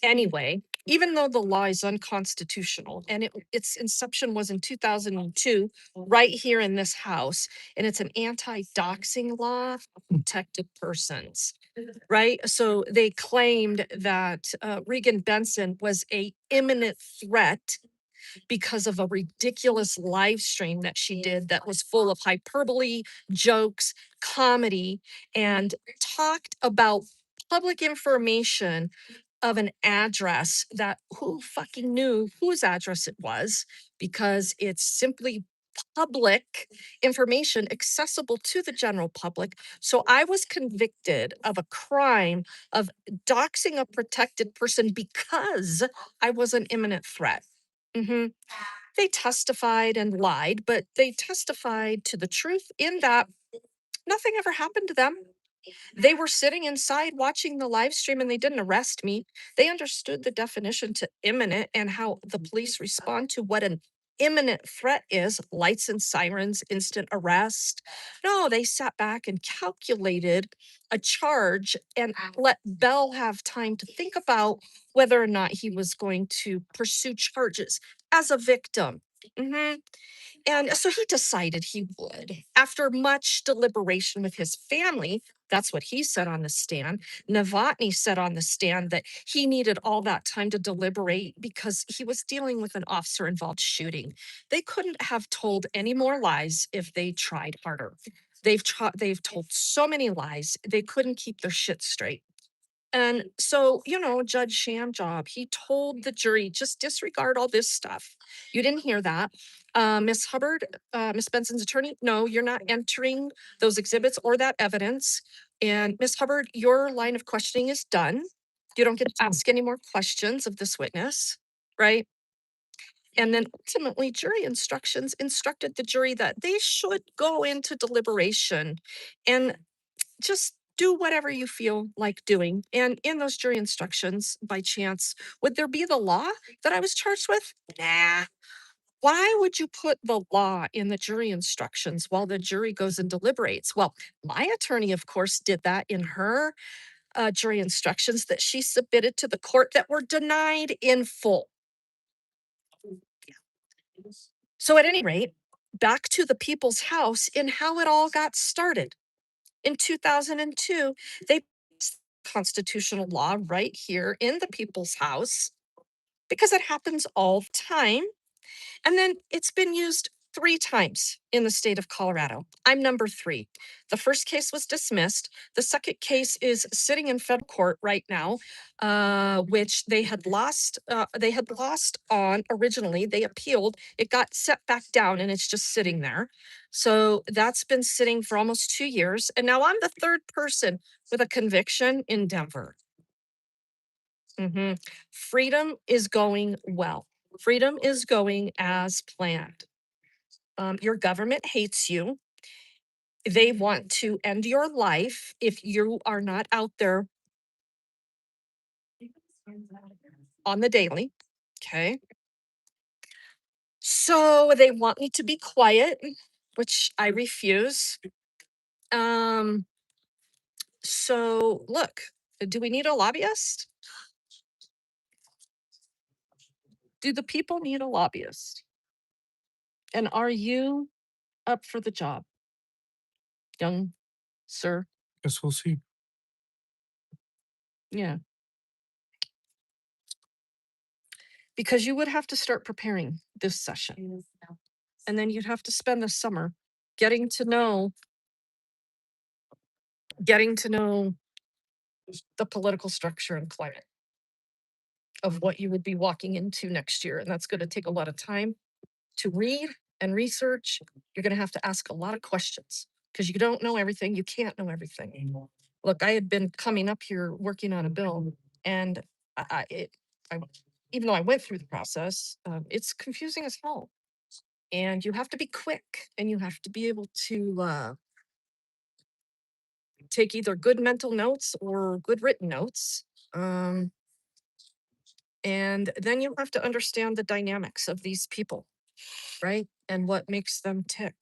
Anyway, even though the law is unconstitutional and its inception was in 2002, right here in this house, and it's an anti-doxing law for protected persons, right? So they claimed that Regan Benson was a imminent threat because of a ridiculous live stream that she did that was full of hyperbole, jokes, comedy, and talked about public information of an address that who fucking knew whose address it was, because it's simply public information accessible to the general public. So I was convicted of a crime of doxing a protected person because I was an imminent threat. Mhm. They testified and lied, but they testified to the truth in that nothing ever happened to them. They were sitting inside watching the live stream and they didn't arrest me. They understood the definition to imminent and how the police respond to what an imminent threat is: lights and sirens, instant arrest. No, they sat back and calculated a charge and let Bell have time to think about whether or not he was going to pursue charges as a victim. Mhm. And so he decided he would. After much deliberation with his family, that's what he said on the stand. Novotny said on the stand that he needed all that time to deliberate because he was dealing with an officer involved shooting. They couldn't have told any more lies if they tried harder. They've told so many lies, they couldn't keep their shit straight. And so, Judge Shamjob, he told the jury, just disregard all this stuff. You didn't hear that. Miss Hubbard, Miss Benson's attorney, no, you're not entering those exhibits or that evidence. And Miss Hubbard, your line of questioning is done. You don't get to ask any more questions of this witness, right? And then ultimately, jury instructions instructed the jury that they should go into deliberation and just do whatever you feel like doing. And in those jury instructions, by chance, would there be the law that I was charged with? Nah. Why would you put the law in the jury instructions while the jury goes and deliberates? Well, my attorney, of course, did that in her jury instructions that she submitted to the court that were denied in full. So, at any rate, back to the people's house and how it all got started. In 2002, they passed constitutional law right here in the people's house because it happens all the time. And then it's been used 3 times in the state of Colorado. I'm number 3. The first case was dismissed. The second case is sitting in federal court right now, which they had lost. They had lost on originally. They appealed. It got set back down, and it's just sitting there. So that's been sitting for almost 2 years, and now I'm the third person with a conviction in Denver. Mhm. Freedom is going well. Freedom is going as planned. Your government hates you. They want to end your life if you are not out there on the daily. Okay. So they want me to be quiet, which I refuse. Um, so look, do we need a lobbyist? Do the people need a lobbyist? And are you up for the job, young sir? Guess we'll see. Yeah. Because you would have to start preparing this session. And then you'd have to spend the summer getting to know the political structure and climate of what you would be walking into next year. And that's going to take a lot of time to read and research. You're going to have to ask a lot of questions because you don't know everything. You can't know everything. Look, I had been coming up here working on a bill, and I even though I went through the process, it's confusing as hell. And you have to be quick, and you have to be able to take either good mental notes or good written notes. And then you have to understand the dynamics of these people, right? And what makes them tick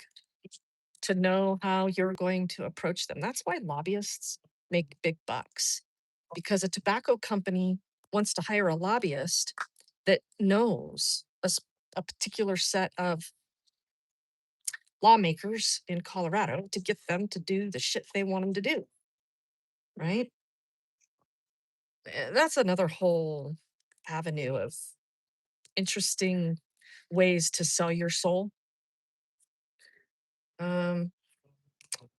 to know how you're going to approach them. That's why lobbyists make big bucks, because a tobacco company wants to hire a lobbyist that knows a particular set of lawmakers in Colorado to get them to do the shit they want them to do, right? That's another whole avenue of interesting ways to sell your soul. Um,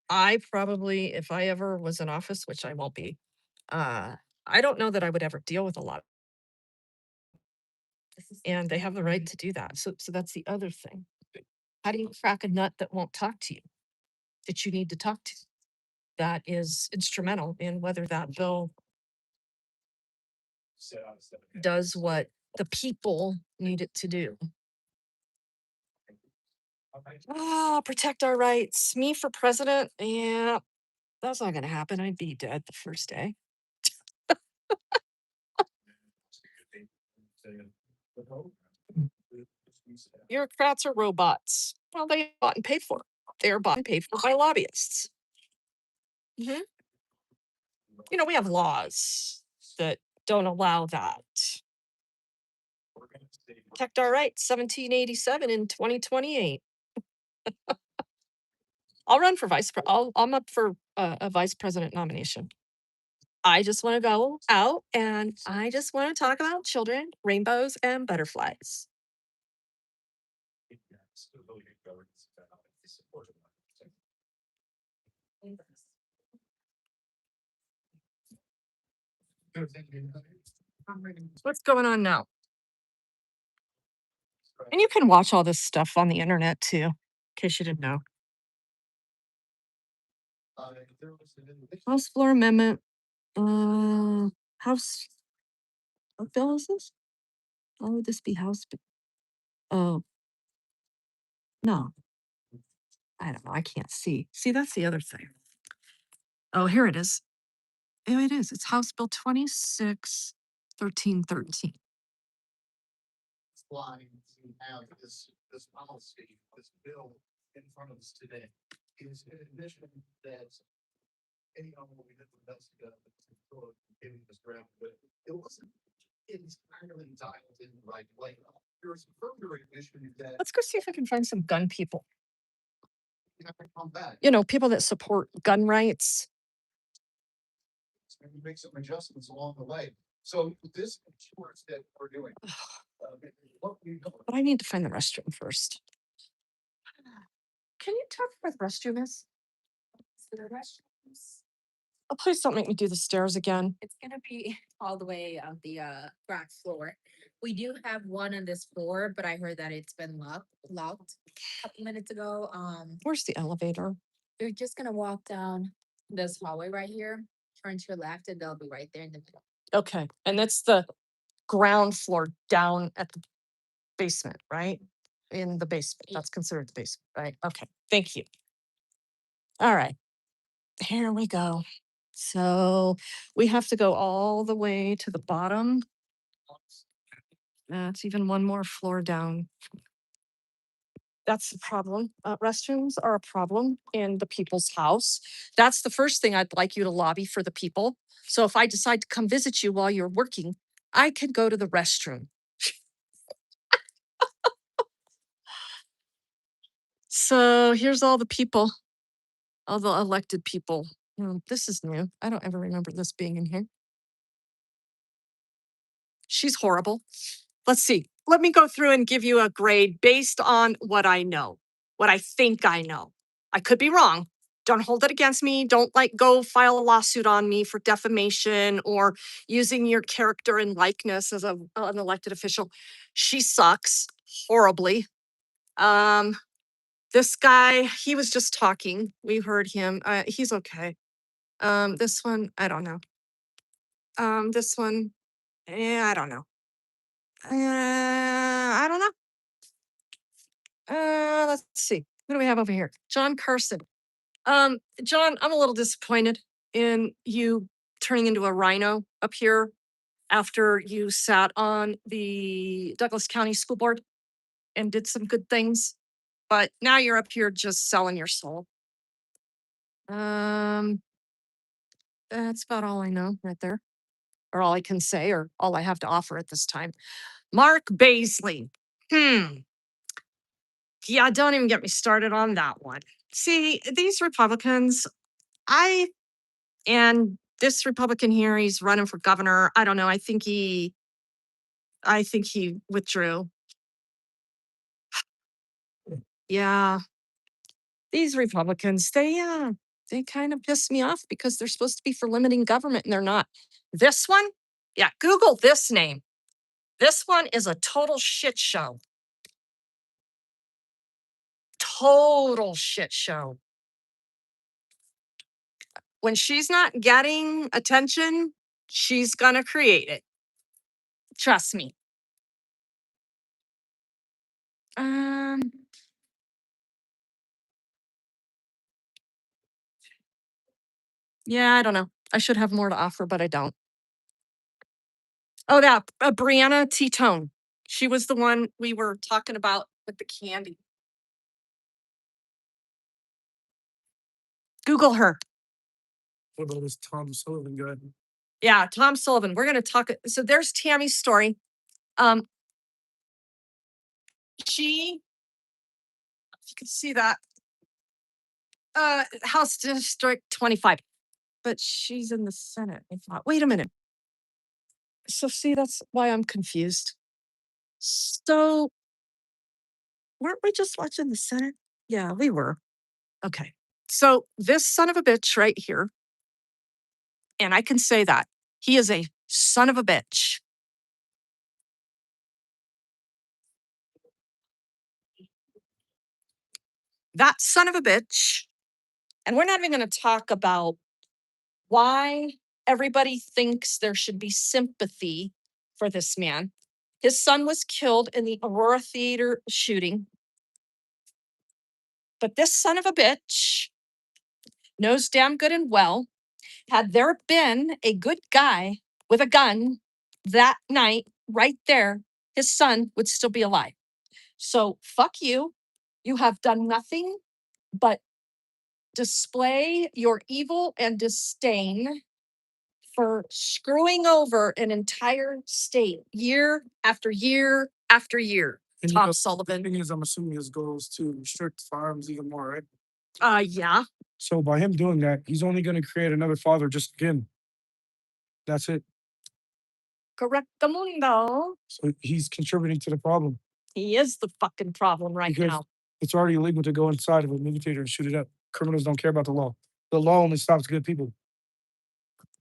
I probably, if I ever was in office, which I won't be, I don't know that I would ever deal with a lot. And they have the right to do that. So that's the other thing. How do you crack a nut that won't talk to you, that you need to talk to? That is instrumental in whether that bill does what the people need it to do. Protect our rights. Me for president? Yeah, that's not going to happen. I'd be dead the first day. Bureaucrats are robots. Well, they bought and paid for. They're bought and paid for by lobbyists. Mhm. You know, we have laws that don't allow that. Protect our rights, 1787 in 2028. I'll run for I'm up for a vice president nomination. I just want to go out and I just want to talk about children, rainbows, and butterflies. What's going on now? And you can watch all this stuff on the internet too, in case you didn't know. House floor amendment. House. What bill is this? Why would this be House? Oh, no. I don't know. I can't see. See, that's the other thing. Oh, here it is. Oh, it is. It's House Bill 261313. Why we have this policy, this bill in front of us today is in addition that any of what we did with us giving this draft, but it wasn't entirely dialed in the right way. There's further issue that Let's go see if I can find some gun people. we have to come back You know, people that support gun rights. and make some adjustments along the way. So this ensures that we're doing. What we But I need to find the restroom first. Can you tell me where the restroom is? So the restrooms, Oh, please don't make me do the stairs again. it's gonna be all the way on the ground floor. We do have one on this floor, but I heard that it's been locked a couple minutes ago. Where's the elevator? You're just gonna walk down this hallway right here, turn to your left, and they'll be right there in the middle. Okay. And that's the ground floor down at the basement, right? In the basement. Yeah. That's considered the basement, right? Okay. Thank you. All right. Here we go. So we have to go all the way to the bottom. That's even one more floor down. That's the problem. Restrooms are a problem in the people's house. That's the first thing I'd like you to lobby for the people. So if I decide to come visit you while you're working, I can go to the restroom. So here's all the people, all the elected people. This is new. I don't ever remember this being in here. She's horrible. Let's see. Let me go through and give you a grade based on what I know, what I think I know. I could be wrong. Don't hold it against me. Don't go file a lawsuit on me for defamation or using your character and likeness as an elected official. She sucks horribly. This guy, he was just talking. We heard him. He's okay. This one, I don't know. This one, I don't know. I don't know. Let's see. What do we have over here? John Carson. John, I'm a little disappointed in you turning into a rhino up here after you sat on the Douglas County School Board and did some good things. But now you're up here just selling your soul. That's about all I know right there, or all I can say, or all I have to offer at this time. Mark Baisley. Yeah, don't even get me started on that one. See, these Republicans, and this Republican here, he's running for governor. I don't know. I think he withdrew. Yeah. These Republicans, they kind of piss me off because they're supposed to be for limiting government and they're not. This one, yeah, Google this name. This one is a total shit show. Total shit show. When she's not getting attention, she's gonna create it. Trust me. Yeah, I don't know. I should have more to offer, but I don't. Oh, that Brianna T-Tone. She was the one we were talking about with the candy. Google her. What about this Tom Sullivan guy? Yeah, Tom Sullivan. We're gonna talk. So there's Tammy's story. She, if you can see that, House District 25, but she's in the Senate. I thought, wait a minute. So see, that's why I'm confused. So weren't we just watching the Senate? Yeah, we were. Okay. So this son of a bitch right here, and I can say that he is a son of a bitch. That son of a bitch. And we're not even going to talk about why everybody thinks there should be sympathy for this man. His son was killed in the Aurora Theater shooting. But this son of a bitch knows damn good and well, had there been a good guy with a gun that night right there, his son would still be alive. So fuck you. You have done nothing but display your evil and disdain for screwing an entire state year after year after year. And Tom the Sullivan. thing is, I'm assuming his goal is to restrict firearms even more, right? Yeah. So by him doing that, he's only going to create another father just again. That's it. Correcto mundo. So he's contributing to the problem He is the fucking problem right because now. it's already illegal to go inside of a movie theater and shoot it up. Criminals don't care about the law. The law only stops good people.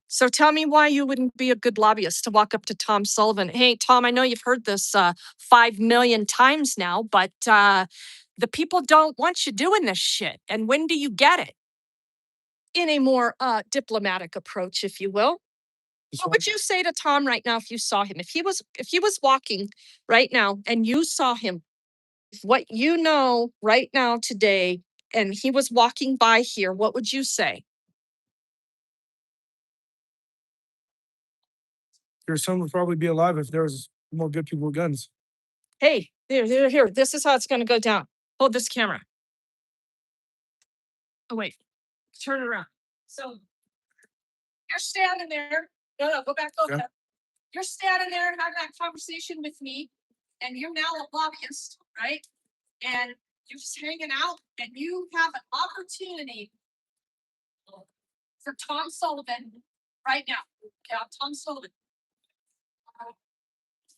So tell me why you wouldn't be a good lobbyist to walk up to Tom Sullivan. Hey, Tom, I know you've heard this 5 million times now, but the people don't want you doing this shit. And when do you get it? In a more diplomatic approach, if you will. This What one- would you say to Tom right now if you saw him? If he was walking right now and you saw him, what you know right now today, and he was walking by here, what would you say? Your son would probably be alive if there was more good people with guns. Hey, here. This is how it's going to go down. Hold this camera. Oh, wait. Turn it around. So you're standing there. No, go back. Go Okay. back. You're standing there and having that conversation with me, and you're now a lobbyist, right? And you're just hanging out, and you have an opportunity for Tom Sullivan right now. Okay, Tom Sullivan.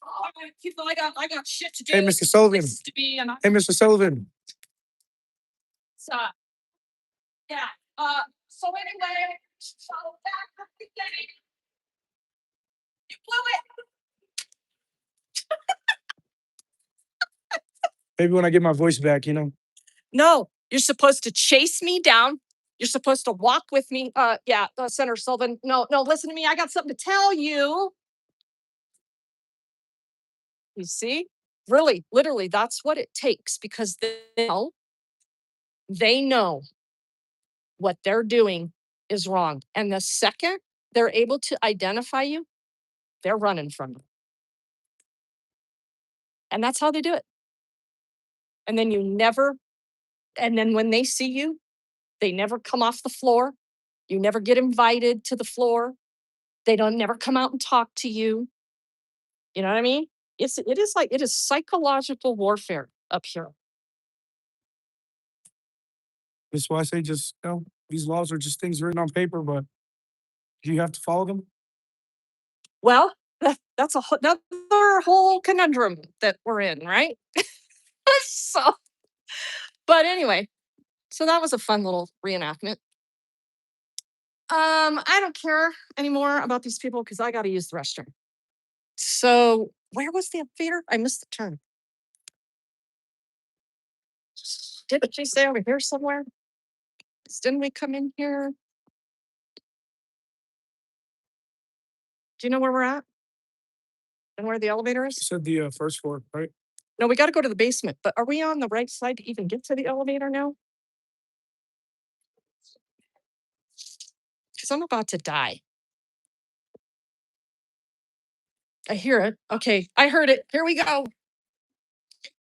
All right, people, I got shit to do. Hey, Mr. Sullivan. places to be, and Hey, Mr. Sullivan. so, yeah. So anyway, so back at the beginning, you blew it. Maybe when I get my voice back, No, you're supposed to chase me down You're supposed to walk with me. Yeah, Senator Sullivan. No, listen to me. I got something to tell you. You see? Really, literally, that's what it takes because they know what they're doing is wrong. And the second they're able to identify you, they're running from you. And that's how they do it. And then and then when they see you, they never come off the floor. You never get invited to the floor. They don't never come out and talk to you. You know what I mean? It is psychological warfare up here. That's why I say just, these laws are just things written on paper, but you have to follow them. Well, that's another whole conundrum that we're in, right? So, but anyway, so that was a fun little reenactment. I don't care anymore about these people because I got to use the restroom. So, where was the elevator? I missed the turn. Didn't she say over here somewhere? Didn't we come in here? Do you know where we're at? And where the elevator You is? said the first floor, right? No, we got to go to the basement, but are we on the right side to even get to the elevator now? Because I'm about to die. I hear it. Okay, I heard it. Here we go.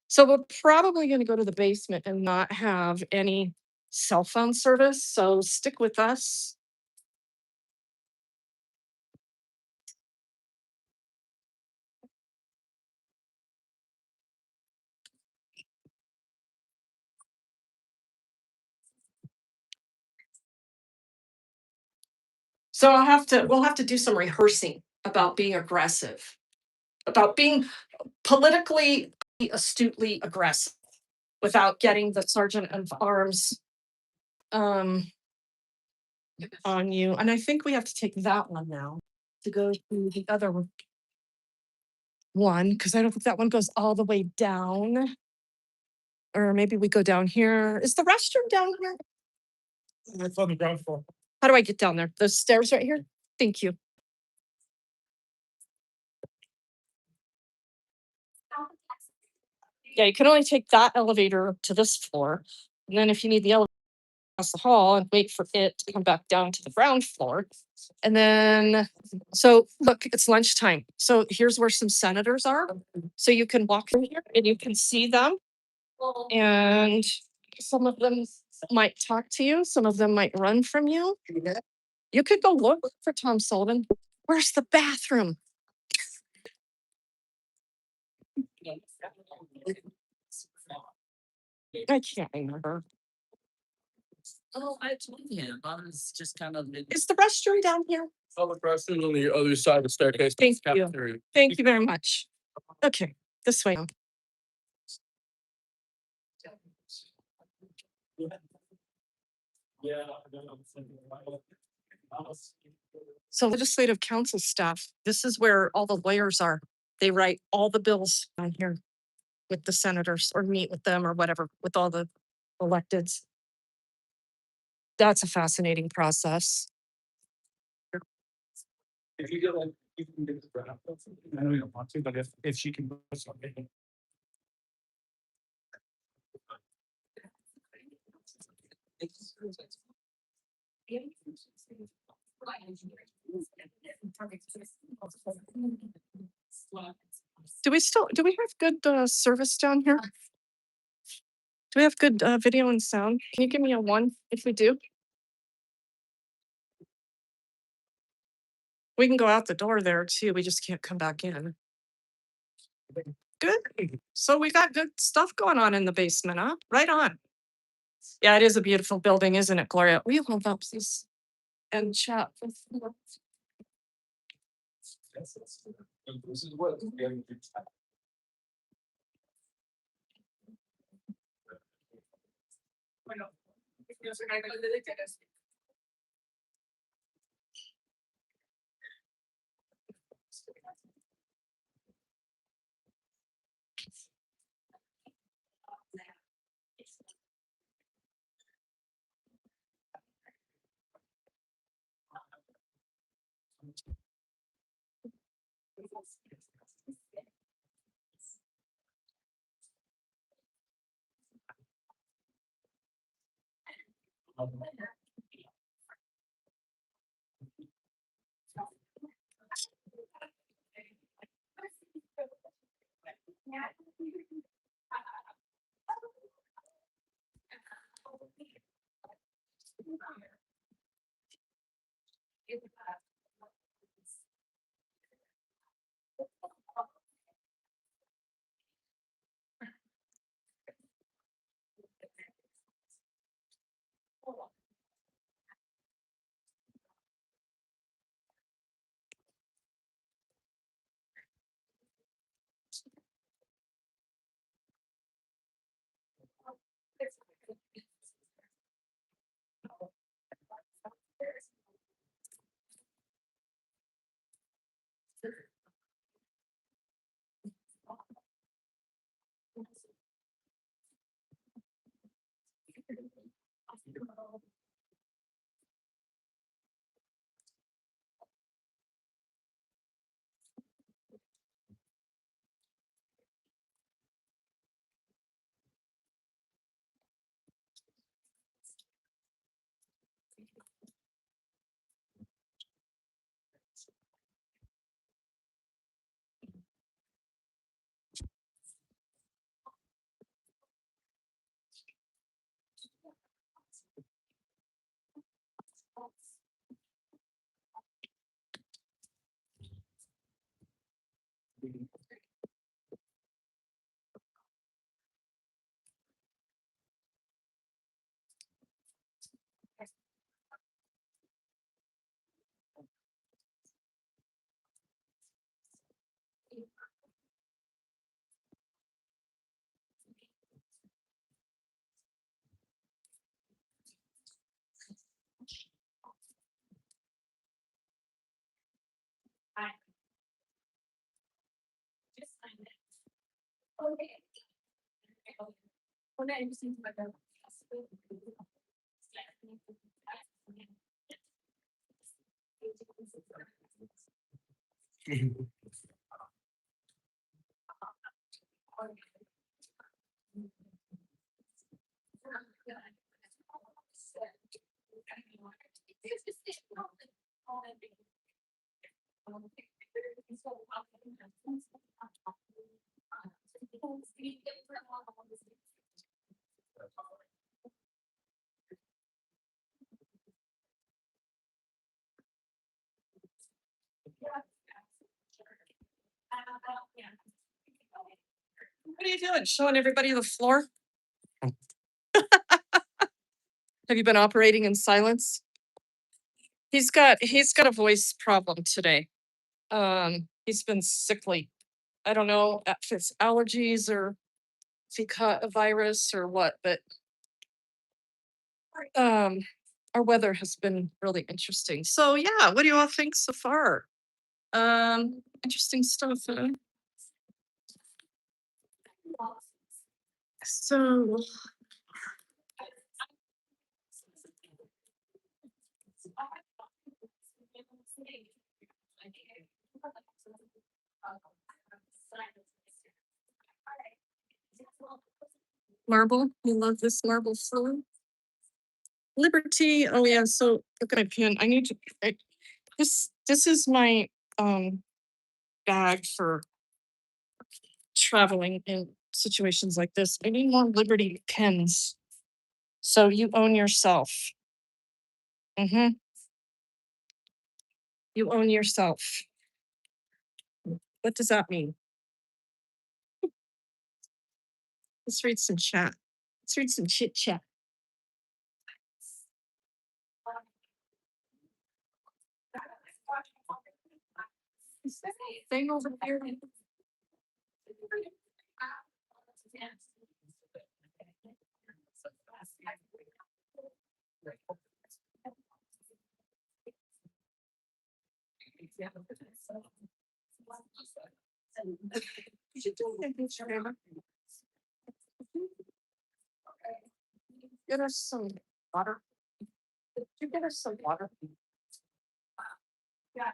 So we're probably going to go to the basement and not have any cell phone service. So stick with us. So we'll have to do some rehearsing about being aggressive, about being politically astutely aggressive without getting the sergeant of arms on you. And I think we have to take that one now to go to the other one because I don't think that one goes all the way down. Or maybe we go down here. Is the restroom down here? It's on the ground floor. How do I get down there? The stairs right here? Thank you. Yeah, you can only take that elevator to this floor. And then if you need the elevator across the hall and wait for it to come back down to the ground floor. And then, so look, it's lunchtime. So here's where some senators are. So you can walk in here and you can see them. And some of them might talk to you. Some of them might run from you. You could go look for Tom Sullivan. Where's the bathroom? I can't remember. Oh, I told him, I was just kind of. Is the restroom down here? Public restroom on the other side of the staircase. Thank you. Thank you very much. Okay, this way. Yeah. So legislative council staff, this is where all the lawyers are. They write all the bills on here with the senators or meet with them or whatever, with all the electeds. That's a fascinating process. If you get like, you can get the draft. I know you don't want to, but if she can put something. Do we have good service down here? Do we have good video and sound? Can you give me a 1 if we do? We can go out the door there too. We just can't come back in. Good. So we got good stuff going on in the basement, huh? Right on. Yeah, it is a beautiful building, isn't it, Gloria? Will you hold up, please? And chat with This is what. What are you doing? Showing everybody the floor? Have you been operating in silence? He's got a voice problem today. He's been sickly. I don't know if it's allergies or if he caught a virus or what, but um our weather has been really interesting. So yeah, what do you all think so far? Interesting stuff, huh? So marble, you love this marble floor? Liberty, oh yeah, so look at my pen. I need to this is my bag for traveling in situations like this. I need more Liberty pens. So you own yourself. Mm-hmm. You own yourself. What does that mean? Let's read some chat. Let's read some chit chat. Thing over here. Get us some water. Did you get us some water? Yeah.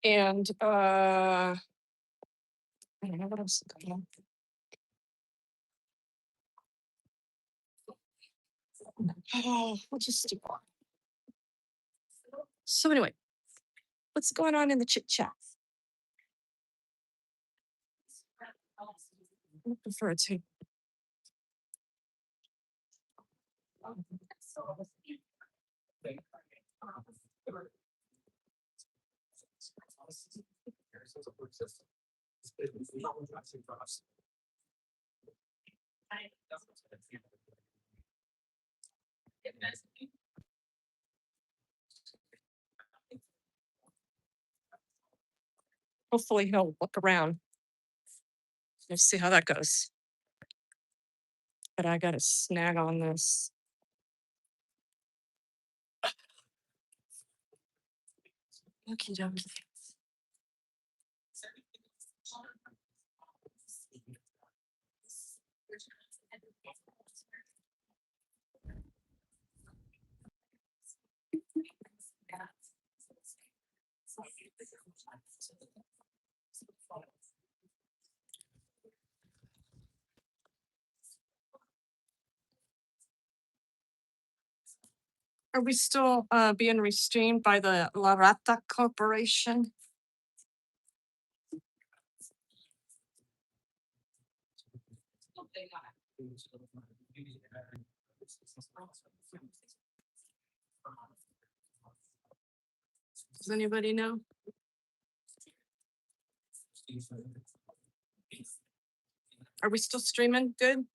And I don't know what else is going on. Oh, we'll just do one. So anyway, what's going on in the chit chat? I prefer a table. Hopefully he'll look around. Let's see how that goes. But I got to snag on this. Okie dokie. Are we still being restrained by the La Rata Corporation? Does anybody know? Are we still streaming? Good.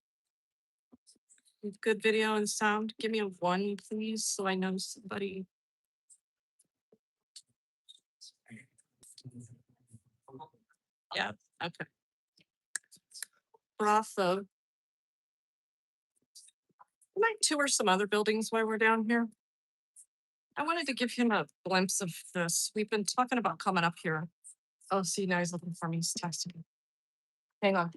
Good video and sound. Give me a 1, please, so I know somebody. Yeah, okay. Bravo. I might tour some other buildings while we're down here. I wanted to give him a glimpse of this. We've been talking about coming up here. Oh, see, now he's looking for me. He's texting me. Hang on.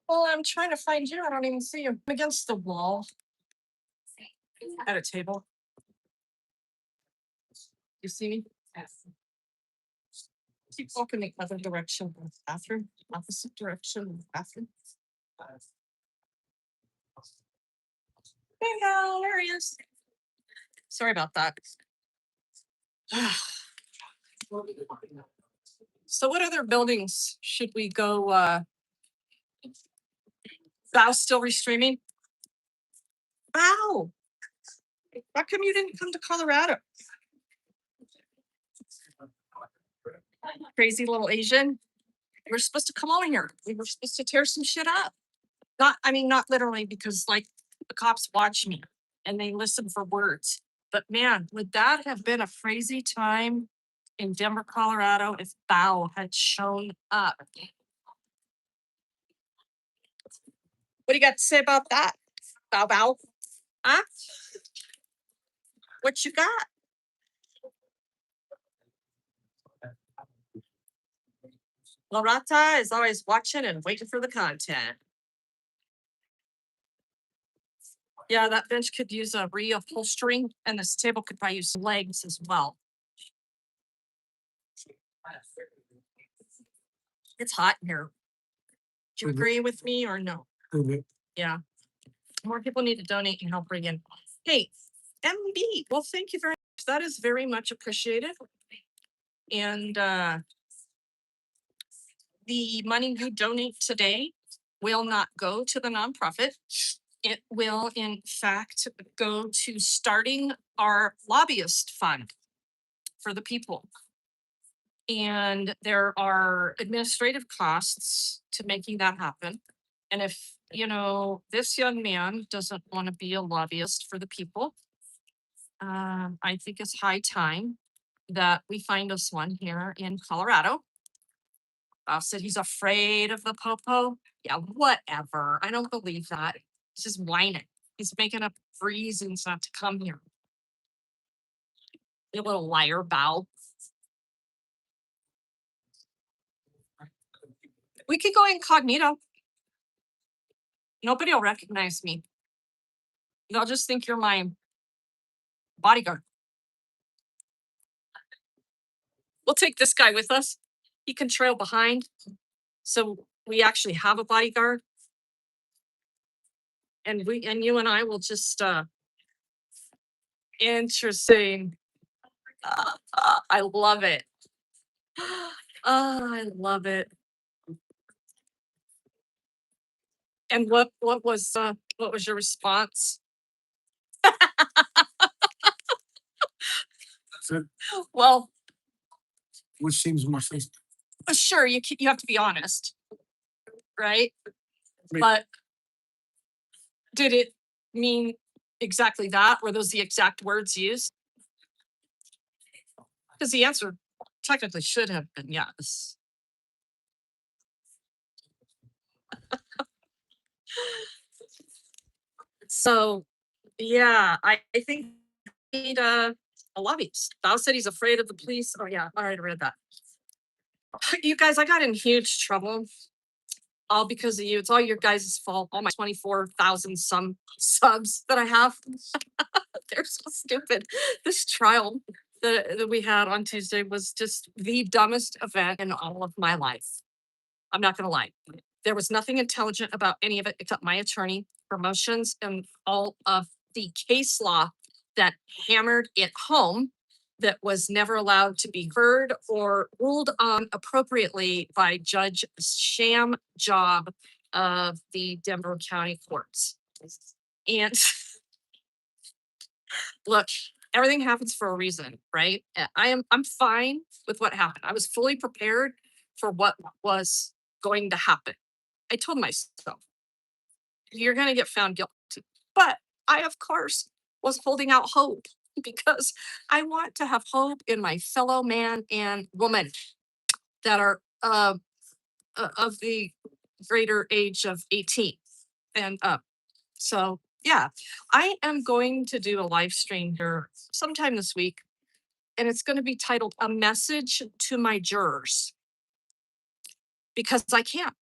Well, I'm trying to find you. I don't even see you. I'm against the wall at a table. You see me? Yes. Keep walking the other direction of the bathroom, opposite direction of the bathroom. There you go. There he is. Sorry about that. So what other buildings should we go? Val's still restreaming? Wow. How come you didn't come to Colorado? Crazy little Asian. We're supposed to come over here. We were supposed to tear some shit up. Not literally, because like the cops watch me and they listen for words. But man, would that have been a crazy time in Denver, Colorado if Bao had shown up? What do you got to say about that? Bao? Huh? What you got? La Rata is always watching and waiting for the content. Yeah, that bench could use a reupholstering, and this table could probably use some legs as well. It's hot in here. Do you agree with me or no? Yeah. More people need to donate and help bring in. Hey, MB, well, thank you very much. That is very much appreciated. And the money you donate today will not go to the nonprofit. It will, in fact, go to starting our lobbyist fund for the people. And there are administrative costs to making that happen. And if, this young man doesn't want to be a lobbyist for the people, I think it's high time that we find us one here in Colorado. Said he's afraid of the popo. Yeah, whatever. I don't believe that. He's just whining. He's making up reasons not to come here. You little liar, Bao. We could go incognito. Nobody will recognize me. They'll just think you're my bodyguard. We'll take this guy with us. He can trail behind. So we actually have a bodyguard. And you and I will just interesting. I love it. Oh, I love it. And what was your response? So, Well, which seems more sensible? sure, you have to be honest, right? Right. But did it mean exactly that? Were those the exact words used? Because the answer technically should have been yes. So, yeah, I think we need a lobbyist. Bao said he's afraid of the police. Oh yeah, all right, I read that. You guys, I got in huge trouble. All because of you. It's all your guys' fault. All my 24,000 some subs that I have. They're so stupid. This trial that we had on Tuesday was just the dumbest event in all of my life. I'm not gonna lie. There was nothing intelligent about any of it except my attorney, promotions, and all of the case law that hammered it home that was never allowed to be heard or ruled on appropriately by Judge Sham Job of the Denver County Courts. And look, everything happens for a reason, right? I'm fine with what happened. I was fully prepared for what was going to happen. I told myself, you're going to get found guilty. But I, of course, was holding out hope because I want to have hope in my fellow man and woman that are of the greater age of 18 and up. So, yeah, I am going to do a live stream here sometime this week, and it's going to be titled A Message to My Jurors because I can't.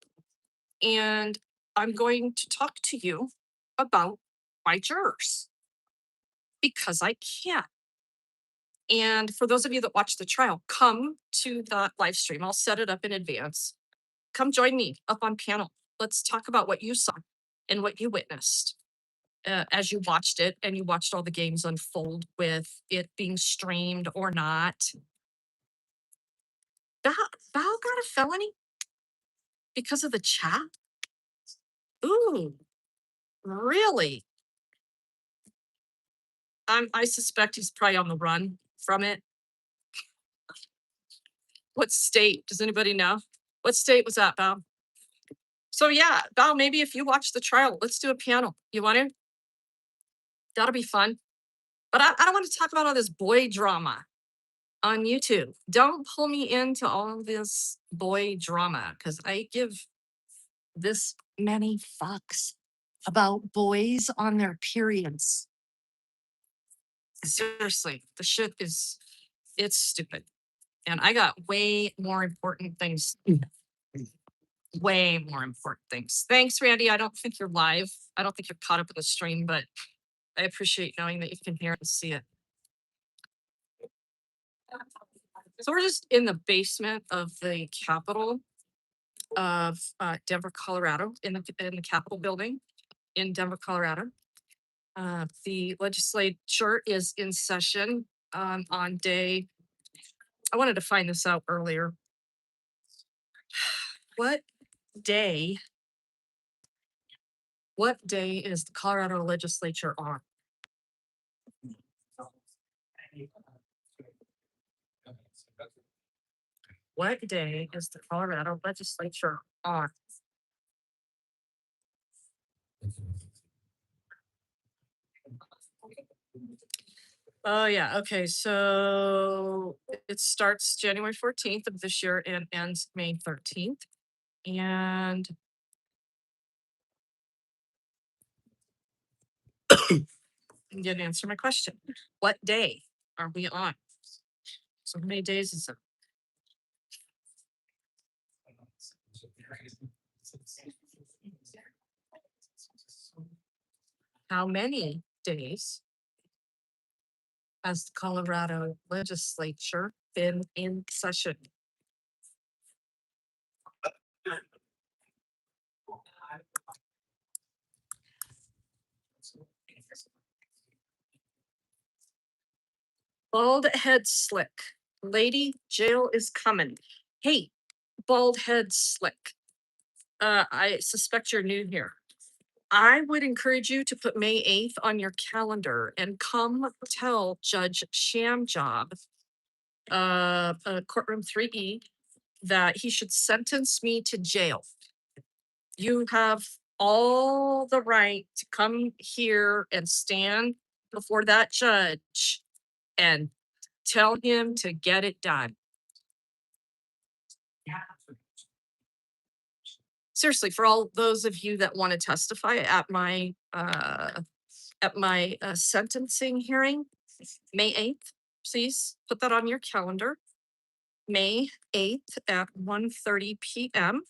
And I'm going to talk to you about my jurors because I can't. And for those of you that watch the trial, come to the live stream. I'll set it up in advance. Come join me up on panel. Let's talk about what you saw and what you witnessed as you watched it and you watched all the games unfold with it being streamed or not. Bao got a felony because of the chat? Ooh, really? I suspect he's probably on the run from it. What state? Does anybody know? What state was that, Bao? So yeah, Bao, maybe if you watch the trial, let's do a panel. You want to? That'll be fun. But I don't want to talk about all this boy drama on YouTube. Don't pull me into all this boy drama because I give this many fucks about boys on their periods. Seriously, the shit is, it's stupid. And I got way more important things. Way more important things. Thanks, Randy. I don't think you're live. I don't think you're caught up in the stream, but I appreciate knowing that you can hear and see it. So we're just in the basement of the Capitol of Denver, Colorado, in the Capitol building in Denver, Colorado. The legislature is in session on day. I wanted to find this out earlier. What day is the Colorado legislature on? What day is the Colorado legislature on? Oh, yeah, okay, so it starts January 14th of this year and ends May 13th. And you didn't answer my question. What day are we on? So how many days is it? How many days has the Colorado legislature been in session? Bald head slick. Lady, jail is coming. Hey, bald head slick. I suspect you're new here. I would encourage you to put May 8th on your calendar and come tell Judge Shamjob, courtroom 3E, that he should sentence me to jail. You have all the right to come here and stand before that judge and tell him to get it done. Seriously, for all those of you that want to testify at my sentencing hearing, May 8th, please put that on your calendar. May 8th at 1:30 p.m.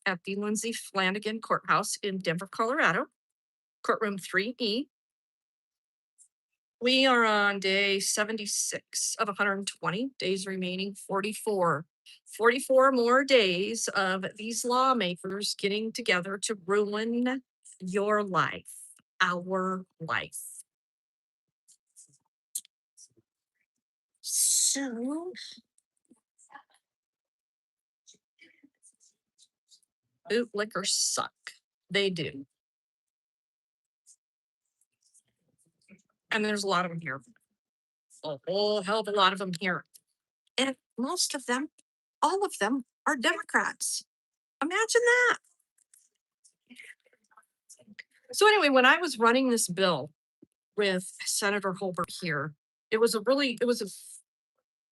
at the Lindsay Flanagan Courthouse in Denver, Colorado, courtroom 3E. We are on day 76 of 120 days remaining, 44 more days of these lawmakers getting together to ruin your life, our life. So, bootlickers suck. They do. And there's a lot of them here. A whole hell of a lot of them here. And most of them, all of them, are Democrats. Imagine that. So anyway, when I was running this bill with Senator Holbert here, it was a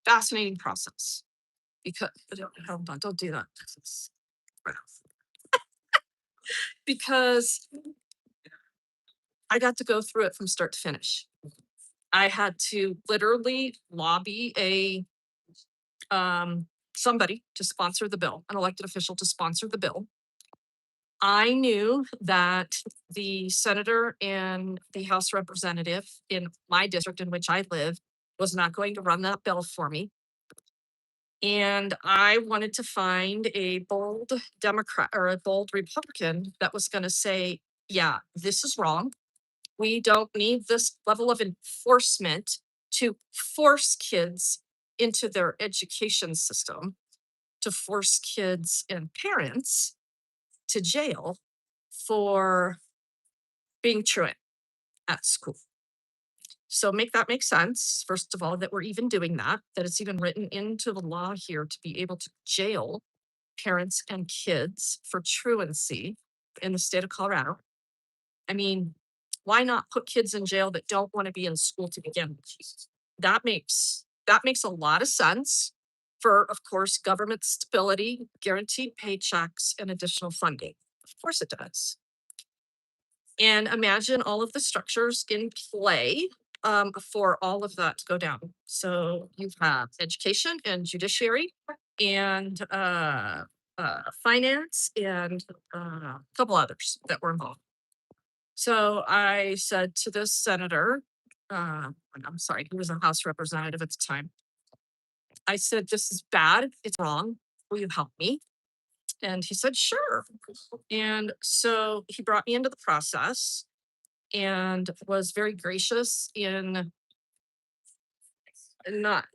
fascinating process because hold on, don't do that. Because I got to go through it from start to finish. I had to literally lobby somebody to sponsor the bill, an elected official to sponsor the bill. I knew that the senator and the House representative in my district in which I live was not going to run that bill for me. And I wanted to find a bold Democrat or a bold Republican that was going to say, yeah, this is wrong. We don't need this level of enforcement to force kids into their education system, to force kids and parents to jail for being truant at school. So make that make sense. First of all, that we're even doing that it's even written into the law here to be able to jail parents and kids for truancy in the state of Colorado. I mean, why not put kids in jail that don't want to be in school to begin with? That makes a lot of sense for, of course, government stability, guaranteed paychecks, and additional funding. Of course it does. And imagine all of the structures in play for all of that to go down. So you have education and judiciary and finance and a couple others that were involved. So I said to this senator, I'm sorry, he was a House representative at the time. I said, this is bad. It's wrong. Will you help me? And he said, sure. And so he brought me into the process and was very gracious in not.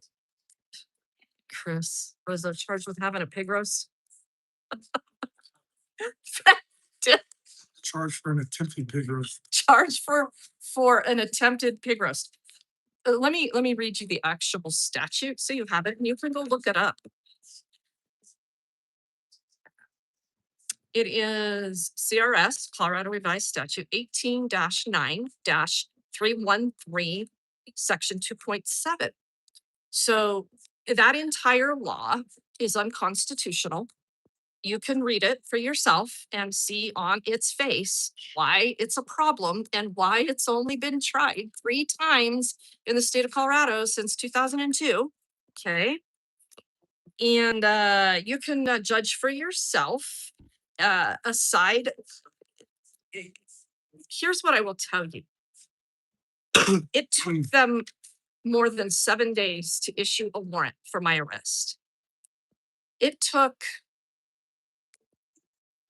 Chris was charged with having a pig roast. Charged for an attempted pig roast. Charged for an attempted pig roast. Let me read you the actual statute so you have it and you can go look it up. It is CRS, Colorado Revised Statute 18-9-313 section 2.7. So that entire law is unconstitutional. You can read it for yourself and see on its face why it's a problem and why it's only been tried 3 times in the state of Colorado since 2002. Okay. And you can judge for yourself. Aside, here's what I will tell you. It took them more than 7 days to issue a warrant for my arrest. It took,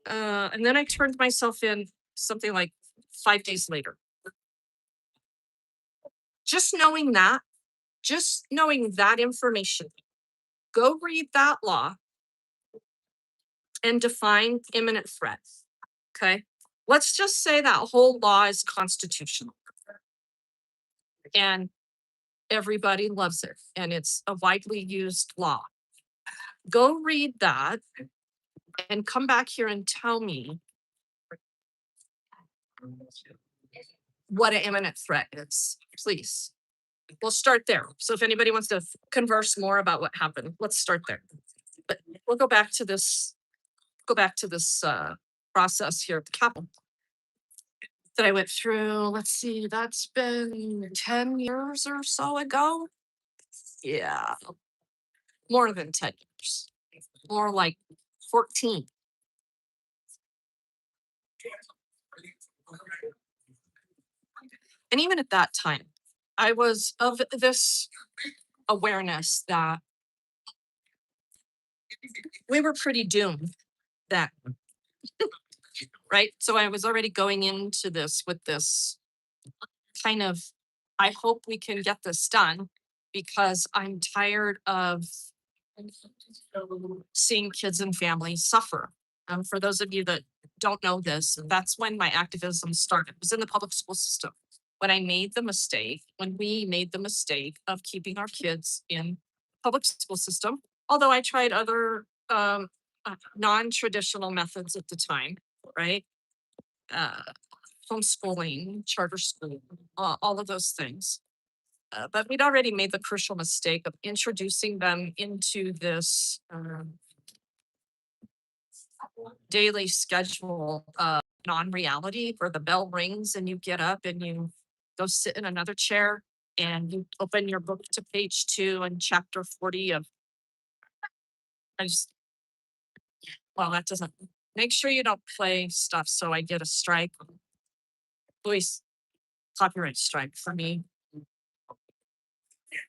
and then I turned myself in something like 5 days later. Just knowing that information, go read that law and define imminent threat. Okay. Let's just say that whole law is constitutional and everybody loves it and it's a widely used law. Go read that and come back here and tell me what an imminent threat is, please. We'll start there. So if anybody wants to converse more about what happened, let's start there. But we'll go back to this process here at the Capitol that I went through. Let's see, that's been 10 years or so ago. Yeah, more than 10 years, more like 14. And even at that time, I was of this awareness that we were pretty doomed that, right? So I was already going into this with this kind of, I hope we can get this done because I'm tired of seeing kids and families suffer. For those of you that don't know this, that's when my activism started. It was in the public school system. When we made the mistake of keeping our kids in public school system, although I tried other non-traditional methods at the time, right? Homeschooling, charter school, all of those things. But we'd already made the crucial mistake of introducing them into this daily schedule of non-reality where the bell rings and you get up and you go sit in another chair and you open your book to page 2 and chapter 40 of, that doesn't, make sure you don't play stuff so I get a strike. Please, copyright strike for me.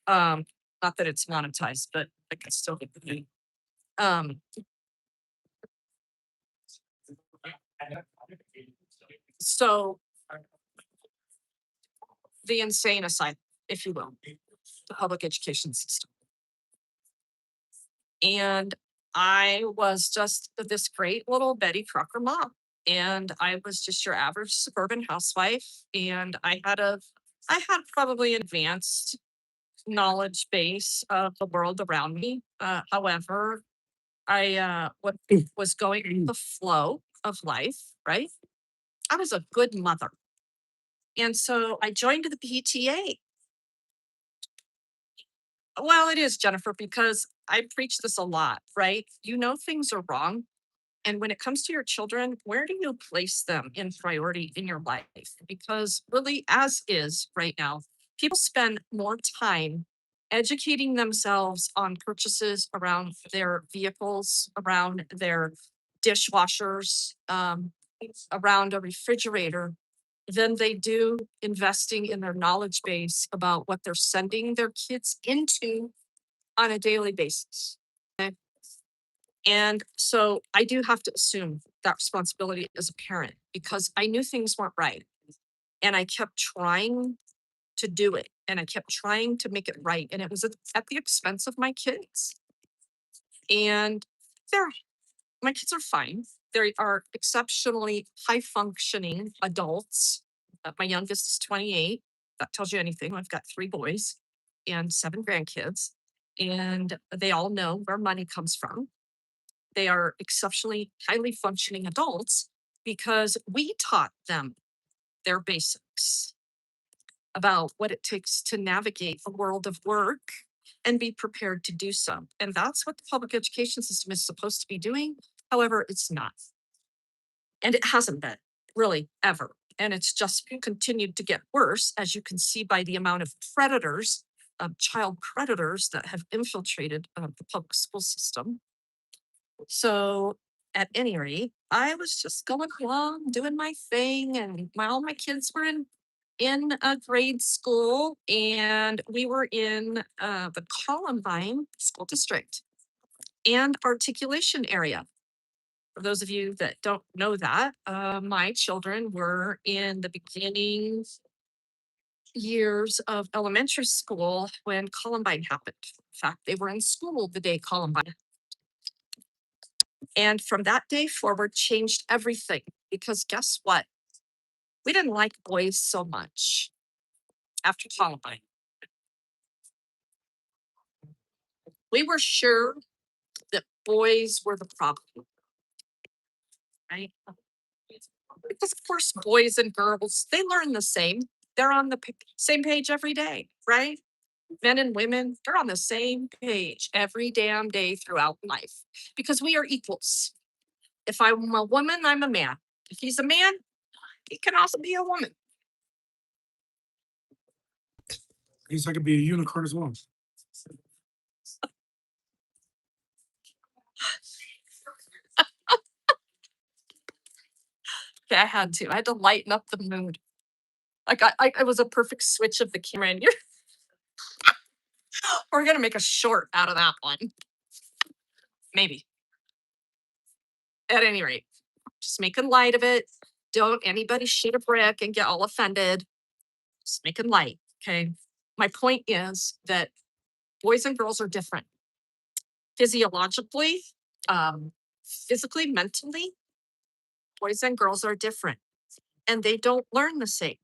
Not that it's monetized, but I can still get the money. So the insane asylum, if you will, the public education system. And I was just this great little Betty Crocker mom. And I was just your average suburban housewife. And I had probably an advanced knowledge base of the world around me. However, I was going with the flow of life, right? I was a good mother. And so I joined the PTA. Well, it is, Jennifer, because I preach this a lot, right? You know, things are wrong. And when it comes to your children, where do you place them in priority in your life? Because really, as is right now, people spend more time educating themselves on purchases around their vehicles, around their dishwashers, around a refrigerator, than they do investing in their knowledge base about what they're sending their kids into on a daily basis. Okay? And so I do have to assume that responsibility as a parent because I knew things weren't right. And I kept trying to do it and I kept trying to make it right. And it was at the expense of my kids. And my kids are fine. They are exceptionally high functioning adults. My youngest is 28. That tells you anything. I've got 3 boys and 7 grandkids, and they all know where money comes from. They are exceptionally highly functioning adults because we taught them their basics. about what it takes to navigate a world of work and be prepared to do so. And that's what the public education system is supposed to be doing. However, it's not. And it hasn't been really ever. And it's just continued to get worse, as you can see by the amount of predators, child predators that have infiltrated the public school system. So at any rate, I was just going along doing my thing, and all my kids were in a grade school, and we were in the Columbine School District and articulation area. For those of you that don't know that, my children were in the beginning years of elementary school when Columbine happened. In fact, they were in school the day Columbine. And from that day forward, changed everything, because guess what? We didn't like boys so much after Columbine. We were sure that boys were the problem, right? Because of course, boys and girls, they learn the same. They're on the same page every day, right? Men and women, they're on the same page every damn day throughout life, because we are equals. If I'm a woman, I'm a man. If he's a man, he can also be a woman. I guess I could be a unicorn as well. Okay, I had to lighten up the mood. Like I was a perfect switch of the camera, and we're gonna make a short out of that one. Maybe. At any rate, just making light of it. Don't anybody shoot a brick and get all offended. Just making light. Okay. My point is that boys and girls are different. Physiologically, physically, mentally, boys and girls are different, and they don't learn the same.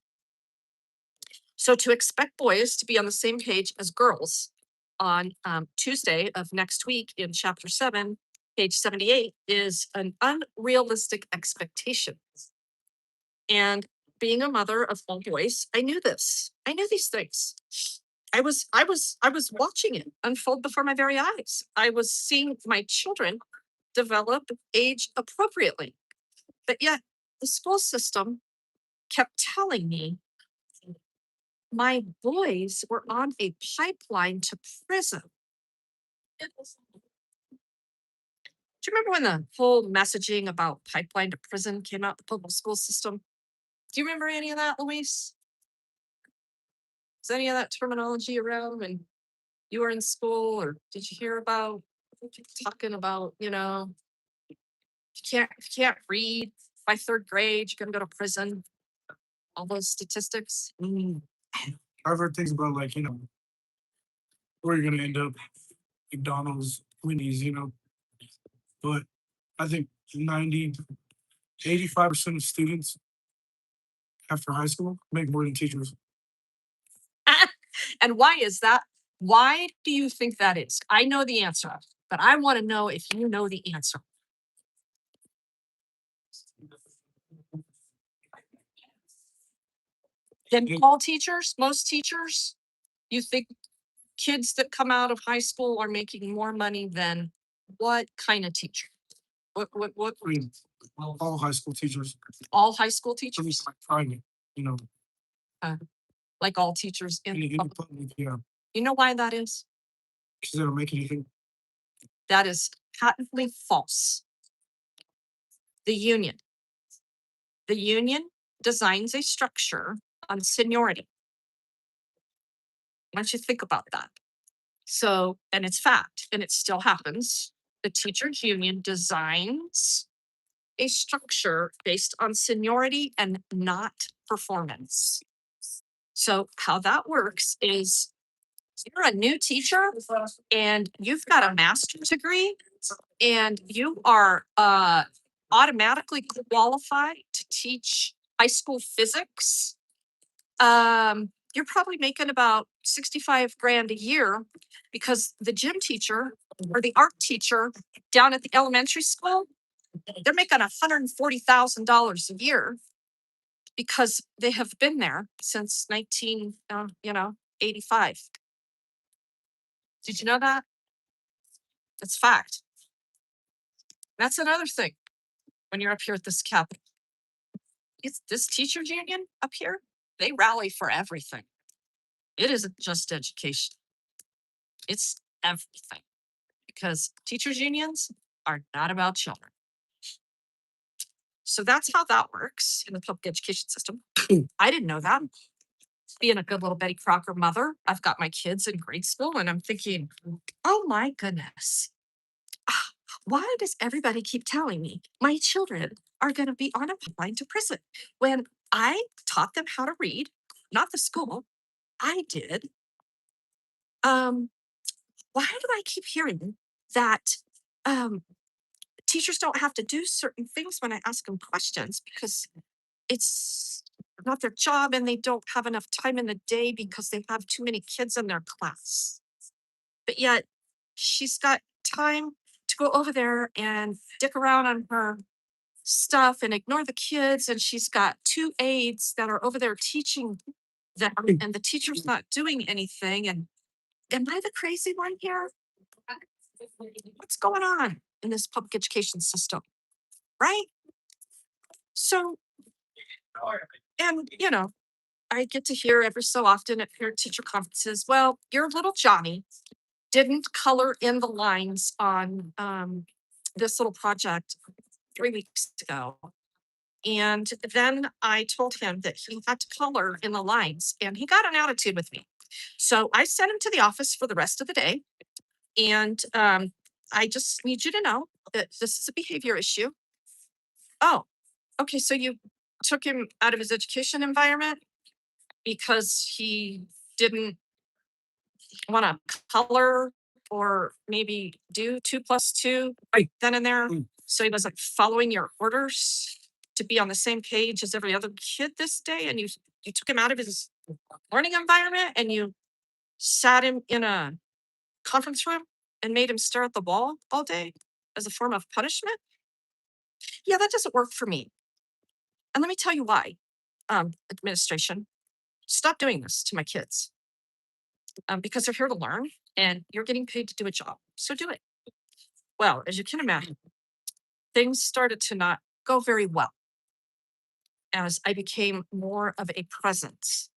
So to expect boys to be on the same page as girls on Tuesday of next week in chapter 7, page 78, is an unrealistic expectation. And being a mother of all boys, I knew this. I knew these things. I was watching it unfold before my very eyes. I was seeing my children develop age appropriately. But yet the school system kept telling me my boys were on a pipeline to prison. Do you remember when the whole messaging about pipeline to prison came out the public school system? Do you remember any of that, Luis? Is any of that terminology around when you were in school, or did you hear about talking about, if you can't read by third grade, you're gonna go to prison? All those statistics. I've heard things about where you're gonna end up, McDonald's, Wendy's, but I think 85% of students after high school make more than teachers. And why is that? Why do you think that is? I know the answer, but I want to know if you know the answer. Then all teachers, most teachers, you think kids that come out of high school are making more money than what kind of teacher? What? I mean, all high school teachers, All high school at least teachers? like private, Like all teachers in any public. public, yeah, You know why that is? because they don't make anything. That is patently false. The union designs a structure on seniority. Why don't you think about that? So, and it's fact, and it still happens. The teachers union designs a structure based on seniority and not performance. So how that works is, you're a new teacher and you've got a master's degree and you are automatically qualified to teach high school physics. You're probably making about 65 grand a year, because the gym teacher or the art teacher down at the elementary school, they're making $140,000 a year. because they have been there since 85. Did you know that? It's fact. That's another thing when you're up here at this Capitol. It's this teachers union up here, they rally for everything. It isn't just education. It's everything. Because teachers unions are not about children. So that's how that works in the public education system. I didn't know that. Being a good little Betty Crocker mother, I've got my kids in grade school and I'm thinking, oh my goodness. Why does everybody keep telling me my children are going to be on a pipeline to prison when I taught them how to read? Not the school, I did. Why do I keep hearing that teachers don't have to do certain things when I ask them questions because it's not their job and they don't have enough time in the day because they have too many kids in their class? But yet she's got time to go over there and dick around on her stuff and ignore the kids. And she's got 2 aides that are over there teaching them, and the teacher's not doing anything. And am I the crazy one here? What's going on in this public education system? Right? So, and I get to hear every so often at parent teacher conferences, well, your little Johnny didn't color in the lines on this little project 3 weeks ago. And then I told him that he had to color in the lines and he got an attitude with me. So I sent him to the office for the rest of the day. And I just need you to know that this is a behavior issue. Oh, okay. So you took him out of his education environment because he didn't want to color or maybe do 2+2 right then and there. So he wasn't following your orders to be on the same page as every other kid this day. And you took him out of his learning environment and you sat him in a conference room and made him stare at the wall all day as a form of punishment. Yeah, that doesn't work for me. And let me tell you why. Administration, stop doing this to my kids. Because they're here to learn and you're getting paid to do a job. So do it. Well, as you can imagine, things started to not go very well as I became more of a presence.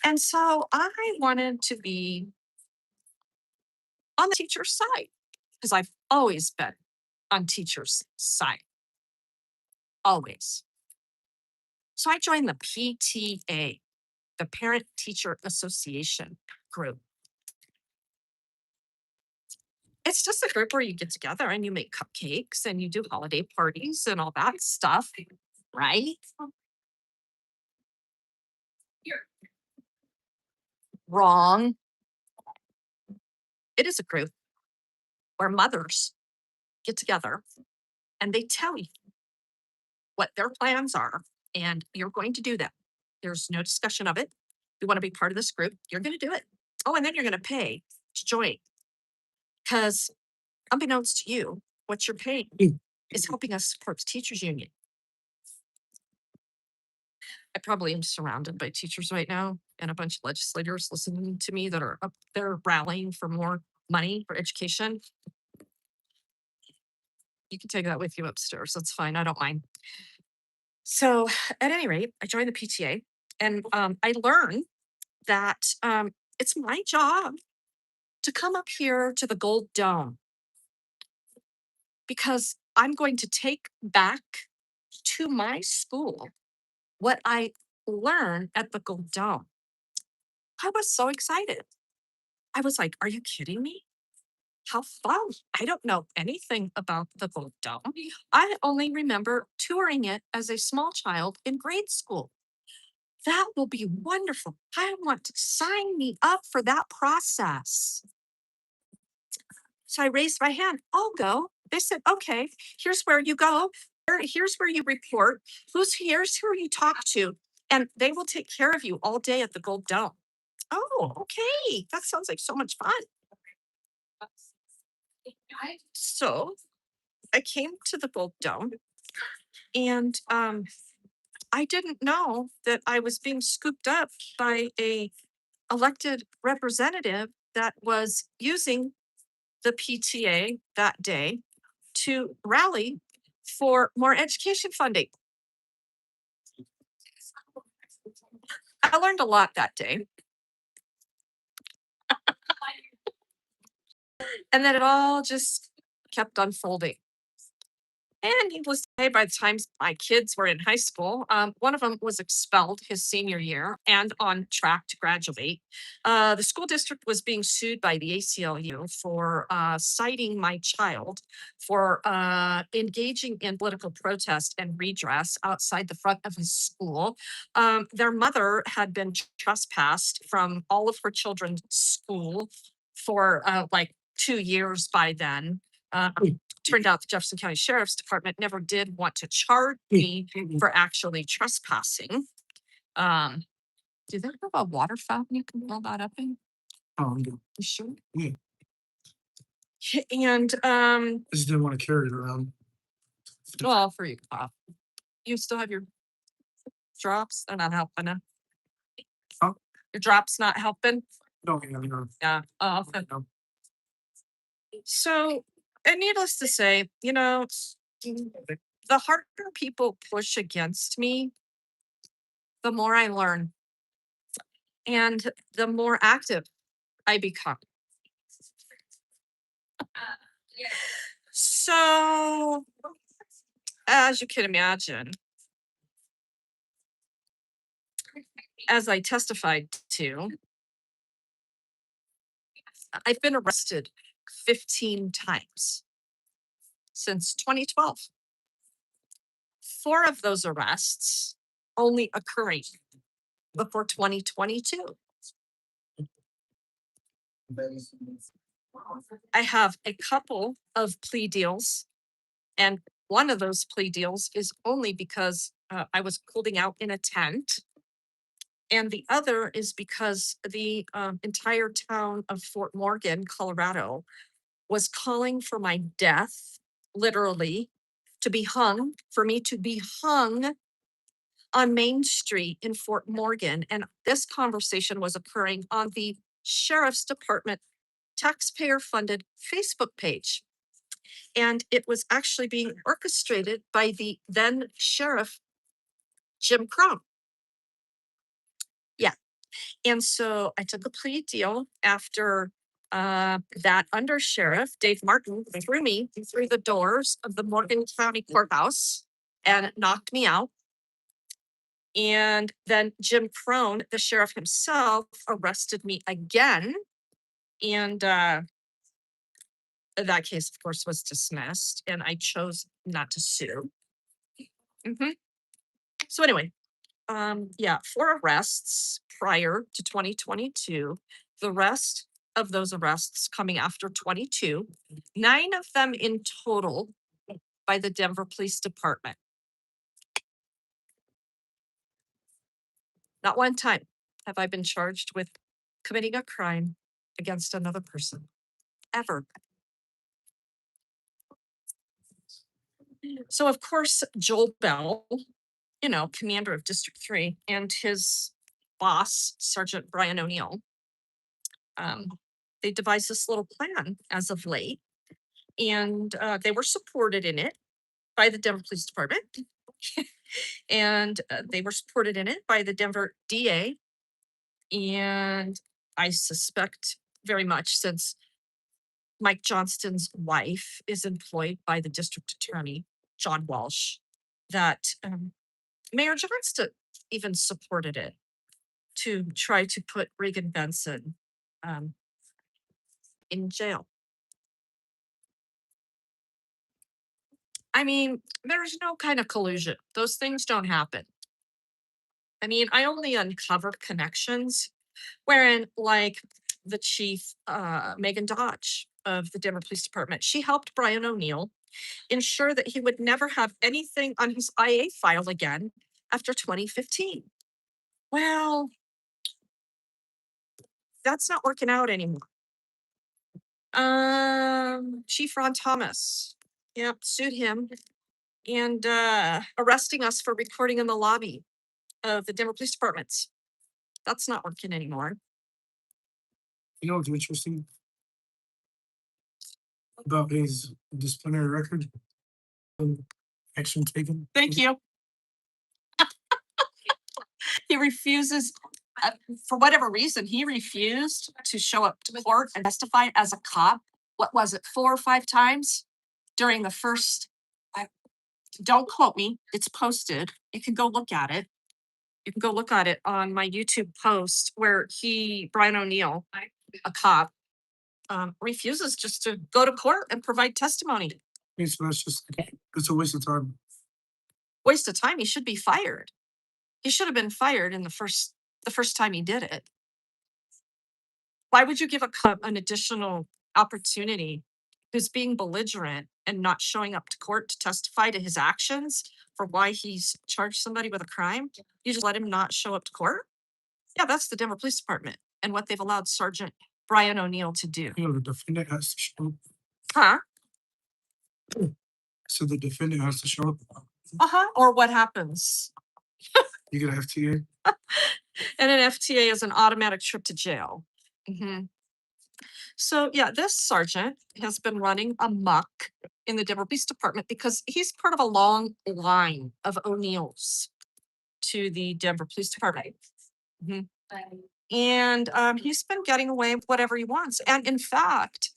And so I wanted to be on the teacher's side because I've always been on teacher's side. Always. So I joined the PTA, the Parent Teacher Association group. It's just a group where you get together and you make cupcakes and you do holiday parties and all that stuff, right? Wrong. It is a group where mothers get together and they tell you what their plans are and you're going to do them. There's no discussion of it. You want to be part of this group, you're going to do it. Oh, and then you're going to pay to join because unbeknownst to you, what you're paying is helping us support the teachers union. I probably am surrounded by teachers right now and a bunch of legislators listening to me that are up there rallying for more money for education. You can take that with you upstairs. That's fine. I don't mind. So at any rate, I joined the PTA and I learned that it's my job to come up here to the Gold Dome because I'm going to take back to my school what I learned at the Gold Dome. I was so excited. I was like, are you kidding me? How fun. I don't know anything about the Gold Dome. I only remember touring it as a small child in grade school. That will be wonderful. I want to sign me up for that process. So I raised my hand. I'll go. They said, okay, here's where you go. Here's where you report. Here's who you talk to. And they will take care of you all day at the Gold Dome. Oh, okay. That sounds like so much fun. So I came to the Gold Dome and I didn't know that I was being scooped up by a elected representative that was using the PTA that day to rally for more education funding. I learned a lot that day. And then it all just kept unfolding. And needless to say, by the time my kids were in high school, one of them was expelled his senior year and on track to graduate. The school district was being sued by the ACLU for citing my child for engaging in political protest and redress outside the front of his school. Their mother had been trespassed from all of her children's school for like 2 years by then. Turned out the Jefferson County Sheriff's Department never did want to charge me for actually trespassing. Do they have a water fountain you can fill that up in? You sure? Yeah. And I just didn't want to carry it around. well, for you, you still have your drops? They're not helping. Huh? Your drops not helping? No, yeah. Yeah. Oh, okay. No. So, and needless to say, the harder people push against me, the more I learn and the more active I become. So, as you can imagine, as I testified to, I've been arrested 15 times since 2012. 4 of those arrests only occurring before 2022. I have a couple of plea deals, and one of those plea deals is only because I was holding out in a tent. And the other is because the entire town of Fort Morgan, Colorado, was calling for my death, literally, to be hung, for me to be hung on Main Street in Fort Morgan. And this conversation was occurring on the Sheriff's Department taxpayer funded Facebook page. And it was actually being orchestrated by the then sheriff, Jim Crone. Yeah. And so I took a plea deal after that under sheriff, Dave Martin, threw me through the doors of the Morgan County Courthouse and knocked me out. And then Jim Crone, the sheriff himself, arrested me again. And that case, of course, was dismissed, and I chose not to sue. So anyway, 4 arrests prior to 2022. The rest of those arrests coming after 22, 9 of them in total by the Denver Police Department. Not one time have I been charged with committing a crime against another person, ever. So of course, Joel Bell, commander of District 3, and his boss, Sergeant Brian O'Neill, they devised this little plan as of late, and they were supported in it by the Denver Police Department, and they were supported in it by the Denver DA, and I suspect very much, since Mike Johnston's wife is employed by the district attorney, John Walsh, that Mayor Johnston even supported it to try to put Reagan Benson in jail. I mean, there's no kind of collusion. Those things don't happen. I mean, I only uncovered connections wherein, like, the chief, Megan Dodge of the Denver Police Department, she helped Brian O'Neill ensure that he would never have anything on his IA file again after 2015. Well, that's not working out anymore. Chief Ron Thomas, yep, sued him and arresting us for recording in the lobby of the Denver Police Departments. That's not working anymore. You know what's interesting about his disciplinary record? Action taken. Thank you. He refuses, for whatever reason, he refused to show up to court and testify as a cop. What was it, 4 or 5 times during the first? Don't quote me. It's posted. You can go look at it. You can go look at it on my YouTube post where Brian O'Neill, a cop, refuses just to go to court and provide testimony. So that's just, it's a waste of time. Waste of time. He should be fired. He should have been fired in the first time he did it. Why would you give a cop an additional opportunity who's being belligerent and not showing up to court to testify to his actions for why he's charged somebody with a crime? You just let him not show up to court? Yeah, that's the Denver Police Department and what they've allowed Sergeant Brian O'Neill to do. You know, the defendant has to show up. Huh? So the defendant has to show up. Or what happens? You get an FTA. And an FTA is an automatic trip to jail. So yeah, this sergeant has been running amok in the Denver Police Department because he's part of a long line of O'Neills to the Denver Police Department. And he's been getting away with whatever he wants. And in fact,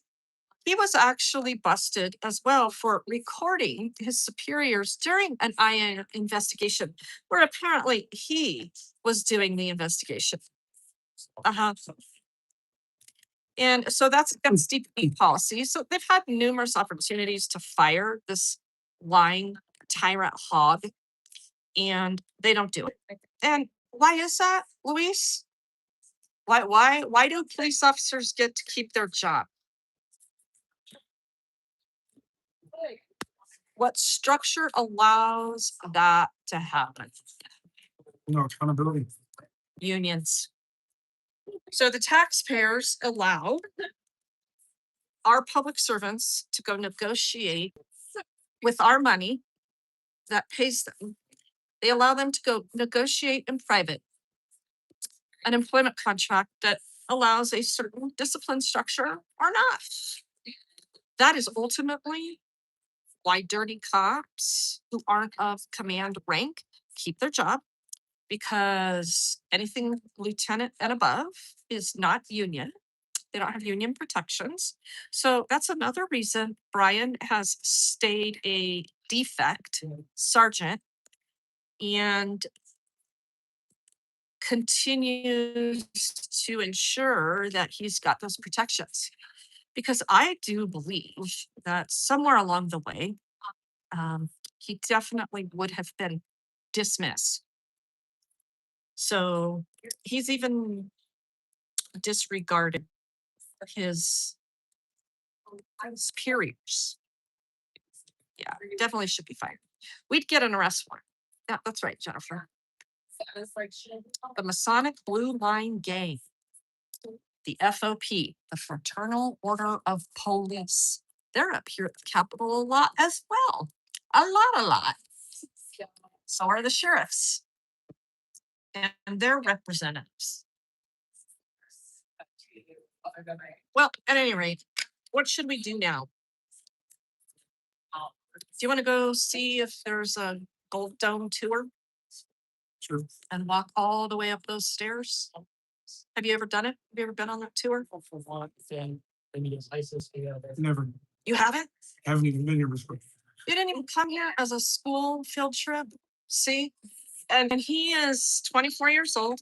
he was actually busted as well for recording his superiors during an IA investigation where apparently he was doing the investigation. And so that's against DPP policy. So they've had numerous opportunities to fire this lying tyrant hog, and they don't do it. And why is that, Luis? Why do police officers get to keep their job? What structure allows that to happen? No accountability. Unions. So the taxpayers allow our public servants to go negotiate with our money that pays them. They allow them to go negotiate in private an employment contract that allows a certain discipline structure or not. That is ultimately why dirty cops who aren't of command rank keep their job, because anything lieutenant and above is not union. They don't have union protections. So that's another reason Brian has stayed a defect sergeant and continues to ensure that he's got those protections. Because I do believe that somewhere along the way, he definitely would have been dismissed. So he's even disregarded his superiors. Yeah, definitely should be fired. We'd get an arrest warrant. Yeah, that's right, Jennifer. The Masonic Blue Line Gang, the FOP, the Fraternal Order of Police. They're up here at the Capitol a lot as well. A lot. So are the sheriffs and their representatives. Well, at any rate, what should we do now? Do you want to go see if there's a Gold Dome tour? Sure. And walk all the way up those stairs? Have you ever done it? Have you ever been on that tour? Never. You haven't? Haven't even been here before. You didn't even come here as a school field trip? See? And he is 24 years old.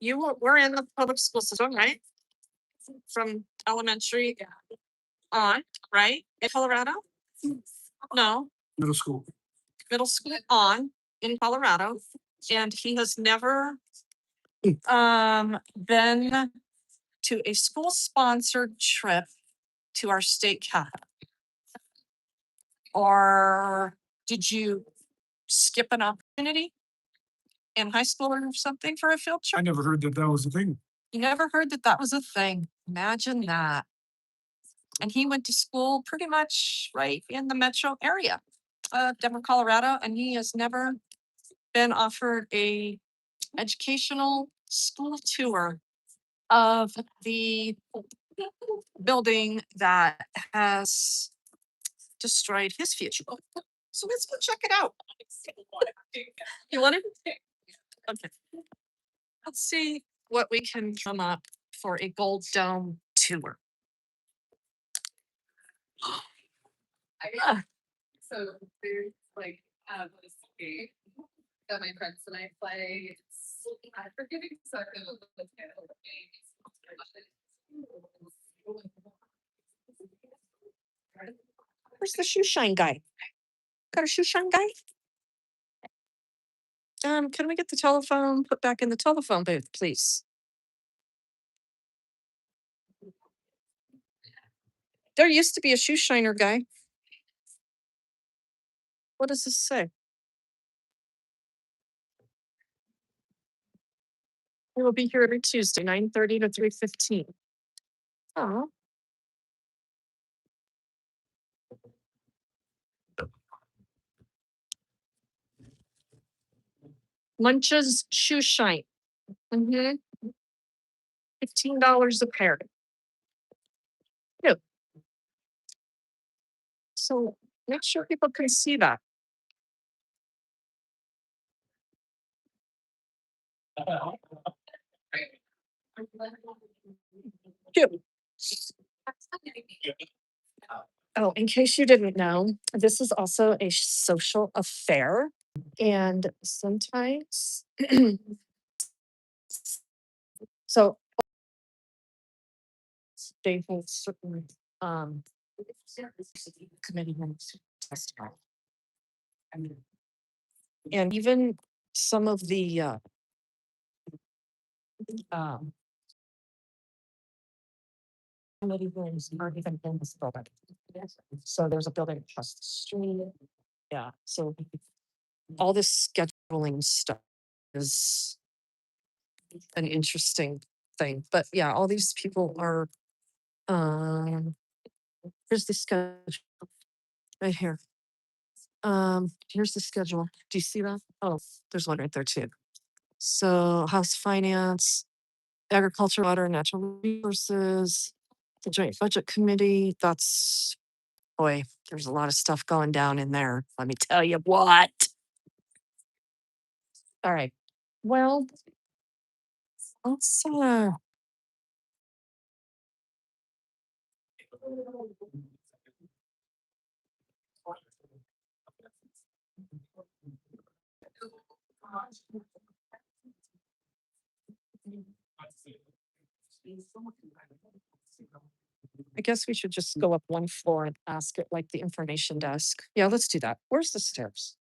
We're in the public school system, right? From elementary on, right? In Colorado? No, Middle school. middle school on in Colorado. And he has never been to a school sponsored trip to our state capital. Or did you skip an opportunity in high school or something for a field I trip? never heard that that was a thing. You never heard that was a thing. Imagine that. And he went to school pretty much right in the metro area. Denver, Colorado, and he has never been offered a educational school tour of the building that has destroyed his future. So let's go check it out. You want to? Okay. Let's see what we can drum up for a Gold Dome tour. So there's like this game that my friends and I play. It's forgiving sucker of the Where's the shoe shine guy? Got a shoe shine guy? Can we get the telephone put back in the telephone booth, please? There used to be a shoe shiner guy. What does this say? We will be here every Tuesday, 9:30 to 3:15. Oh. Lunches, shoe shine. Mm-hmm. $15 a pair. Yep. So make sure people can see that. Yep. Oh, in case you didn't know, this is also a social affair. And sometimes, so they hold certain committee members to testify. And even some of the um committee rooms aren't even in this building. So there's a building across the street. Yeah, so all this scheduling stuff is an interesting thing. But yeah, all these people are here's the schedule right here. Here's the schedule. Do you see that? Oh, there's one right there too. So House Finance, Agriculture, Water, Natural Resources, the Joint Budget Committee. That's, boy, there's a lot of stuff going down in there. Let me tell you what. All right. Well, let's I guess we should just go up one floor and ask it like the information desk. Yeah, let's do that. Where's the stairs?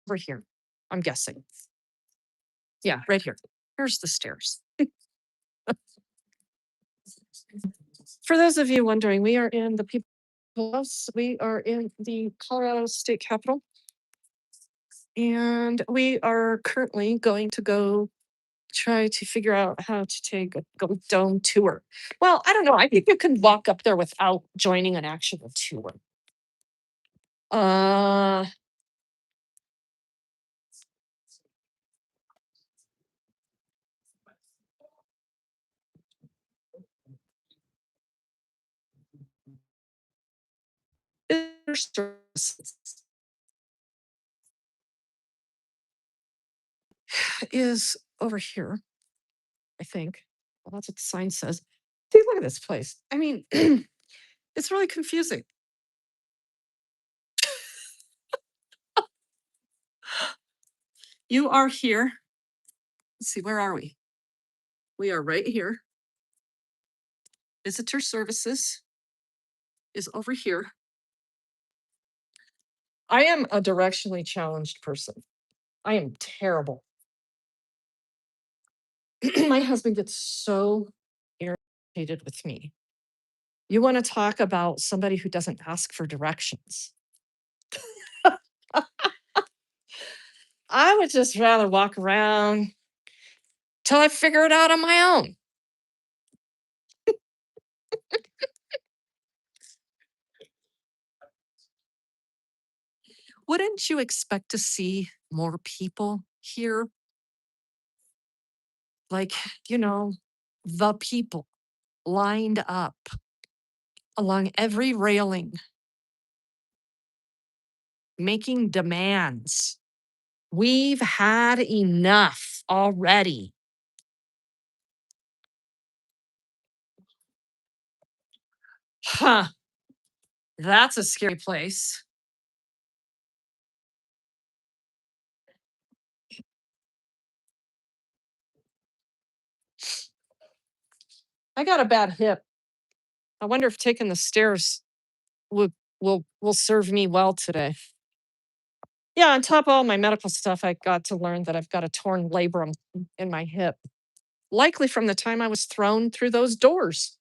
Over here, I'm guessing. Yeah, right here. Here's the stairs. For those of you wondering, we are in the People's House. We are in the Colorado State Capitol. And we are currently going to go try to figure out how to take a Gold Dome tour. Well, I don't know. I think you can walk up there without joining an actual tour. Is over here, I think. Well, that's what the sign says. See, look at this place. I mean, it's really confusing. You are here. Let's see, where are we? We are right here. Visitor services is over here. I am a directionally challenged person. I am terrible. My husband gets so irritated with me. You want to talk about somebody who doesn't ask for directions? I would just rather walk around till I figure it out on my own. wouldn't you expect to see more people here? Like, you know, the people lined up along every railing, making demands. We've had enough already. Huh. That's a scary place. I got a bad hip. I wonder if taking the stairs will serve me well today. Yeah, on top of all my medical stuff, I got to learn that I've got a torn labrum in my hip, likely from the time I was thrown through those doors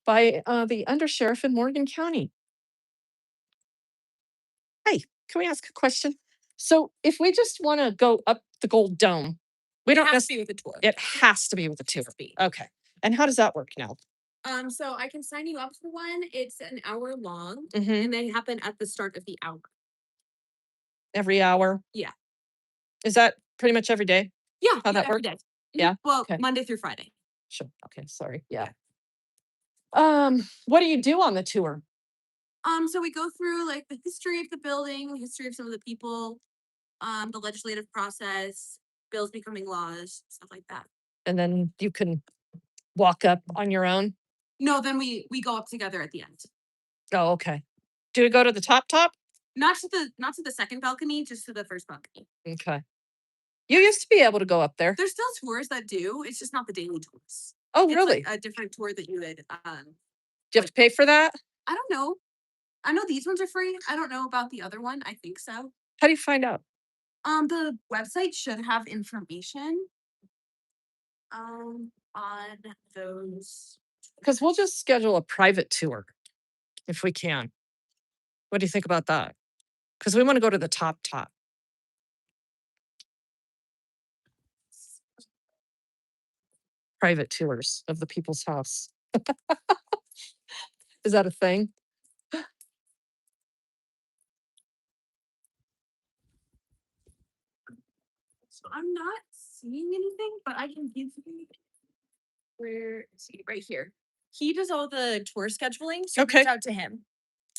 by the undersheriff in Morgan County. Hey, can we ask a question? So, if we just want to go up the Gold Dome, we don't Has to necessarily. be with a tour. It has to be with a tour. be. Okay. And how does that work now? So I can sign you up for one. It's an hour long Hmm. and they happen at the start of the hour. Every hour? Yeah. Is that pretty much every day? Yeah. How that every work? day. Mhm. Yeah, Well, okay. Monday through Friday. Sure. Okay. Sorry. Yeah. What do you do on the tour? So we go through like the history of the building, the history of some of the people, the legislative process, bills becoming laws, stuff like that. And then you can walk up on your own? No, then we go up together at the end. Oh, okay. Do we go to the top? Not to the second balcony, just to the first balcony. Okay. You used to be able to go up there. There's still tours that do. It's just not the daily tours. Oh, It's really? like a different tour that you would Do you have to pay for that? I don't know. I know these ones are free. I don't know about the other one. I think so. How do you find out? The website should have information on those. Because we'll just schedule a private tour if we can. What do you think about that? Because we want to go to the top. Private tours of the people's house. Is that a thing? So I'm not seeing anything, but I can give you where see right here. He does all the tour scheduling, so Okay. reach out to him.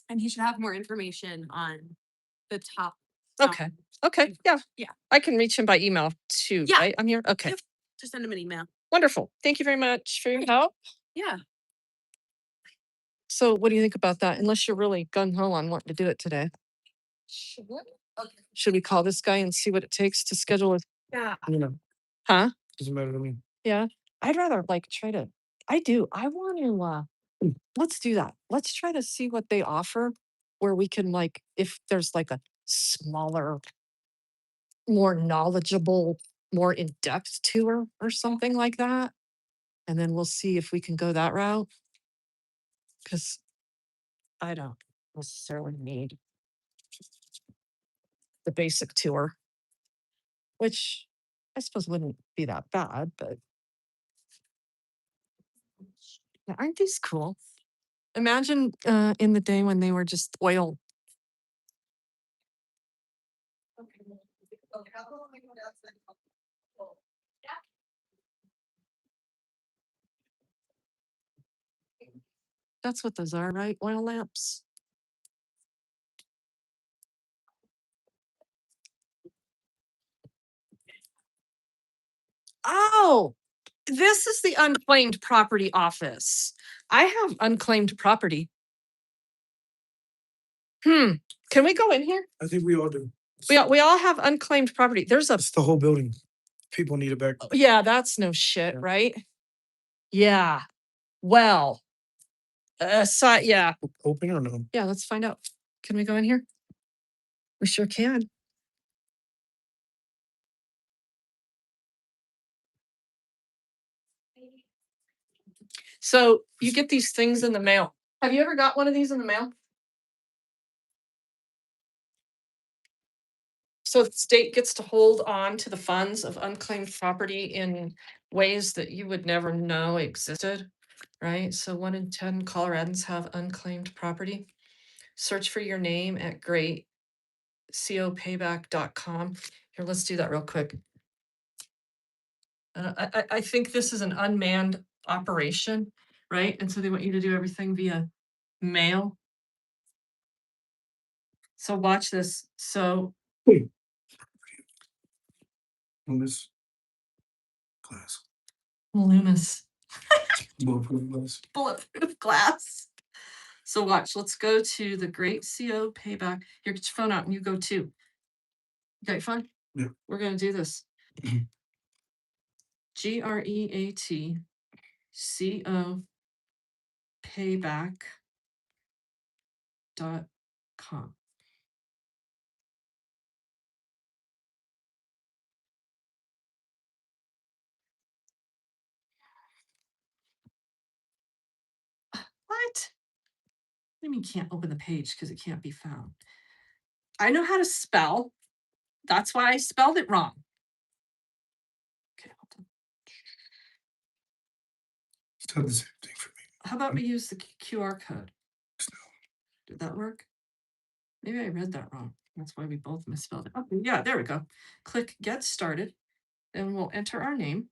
And he should have more information on the top. Okay. Okay. Yeah. Yeah. I can reach him by email too, Yeah. right? I'm here. Okay. Yep. Just send him an email. Wonderful. Thank you very much for your help. Yeah. So what do you think about that? Unless you're really gung ho on wanting to do it today. Sure. Okay. Should we call this guy and see what it takes to schedule it? Yeah. You know, Huh? doesn't matter to me. Yeah. I'd rather like try to I want to let's do that. Let's try to see what they offer where we can like if there's like a smaller, more knowledgeable, more in-depth tour or something like that. And then we'll see if we can go that route. Because I don't necessarily need the basic tour, which I suppose wouldn't be that bad, but yeah, aren't these cool? Imagine in the day when they were just oil. That's what those are, right? Oil lamps. Oh, this is the unclaimed property office. I have unclaimed property. Can we go in here? I think we all do. We all have unclaimed property. There's a It's the whole building. People need it back. yeah, that's no shit, Yeah. right? Yeah. Well, yeah. Open or no? Yeah, let's find out. Can we go in here? We sure can. So you get these things in the mail. Have you ever got one of these in the mail? So the state gets to hold on to the funds of unclaimed property in ways that you would never know existed, right? So 1 in 10 Coloradans have unclaimed property. Search for your name at Great copayback.com. Here, let's do that real quick. I think this is an unmanned operation, right? And so they want you to do everything via mail. So watch this. So On this glass, Loomis, bulletproof glass. bulletproof glass. So watch, let's go to the Great CO Payback. Here, get your phone out and you go too. You got your phone? Yeah. We're gonna do this. Mhm. GREATCO payback.com. What? What do you mean can't open the page because it can't be found? I know how to spell. That's why I spelled it wrong. Okay, hold on. It's done the same thing for me. How about we use the QR code? Did that work? Maybe I read that wrong. That's why we both misspelled it. Okay, yeah, there we go. Click Get Started, and we'll enter our name.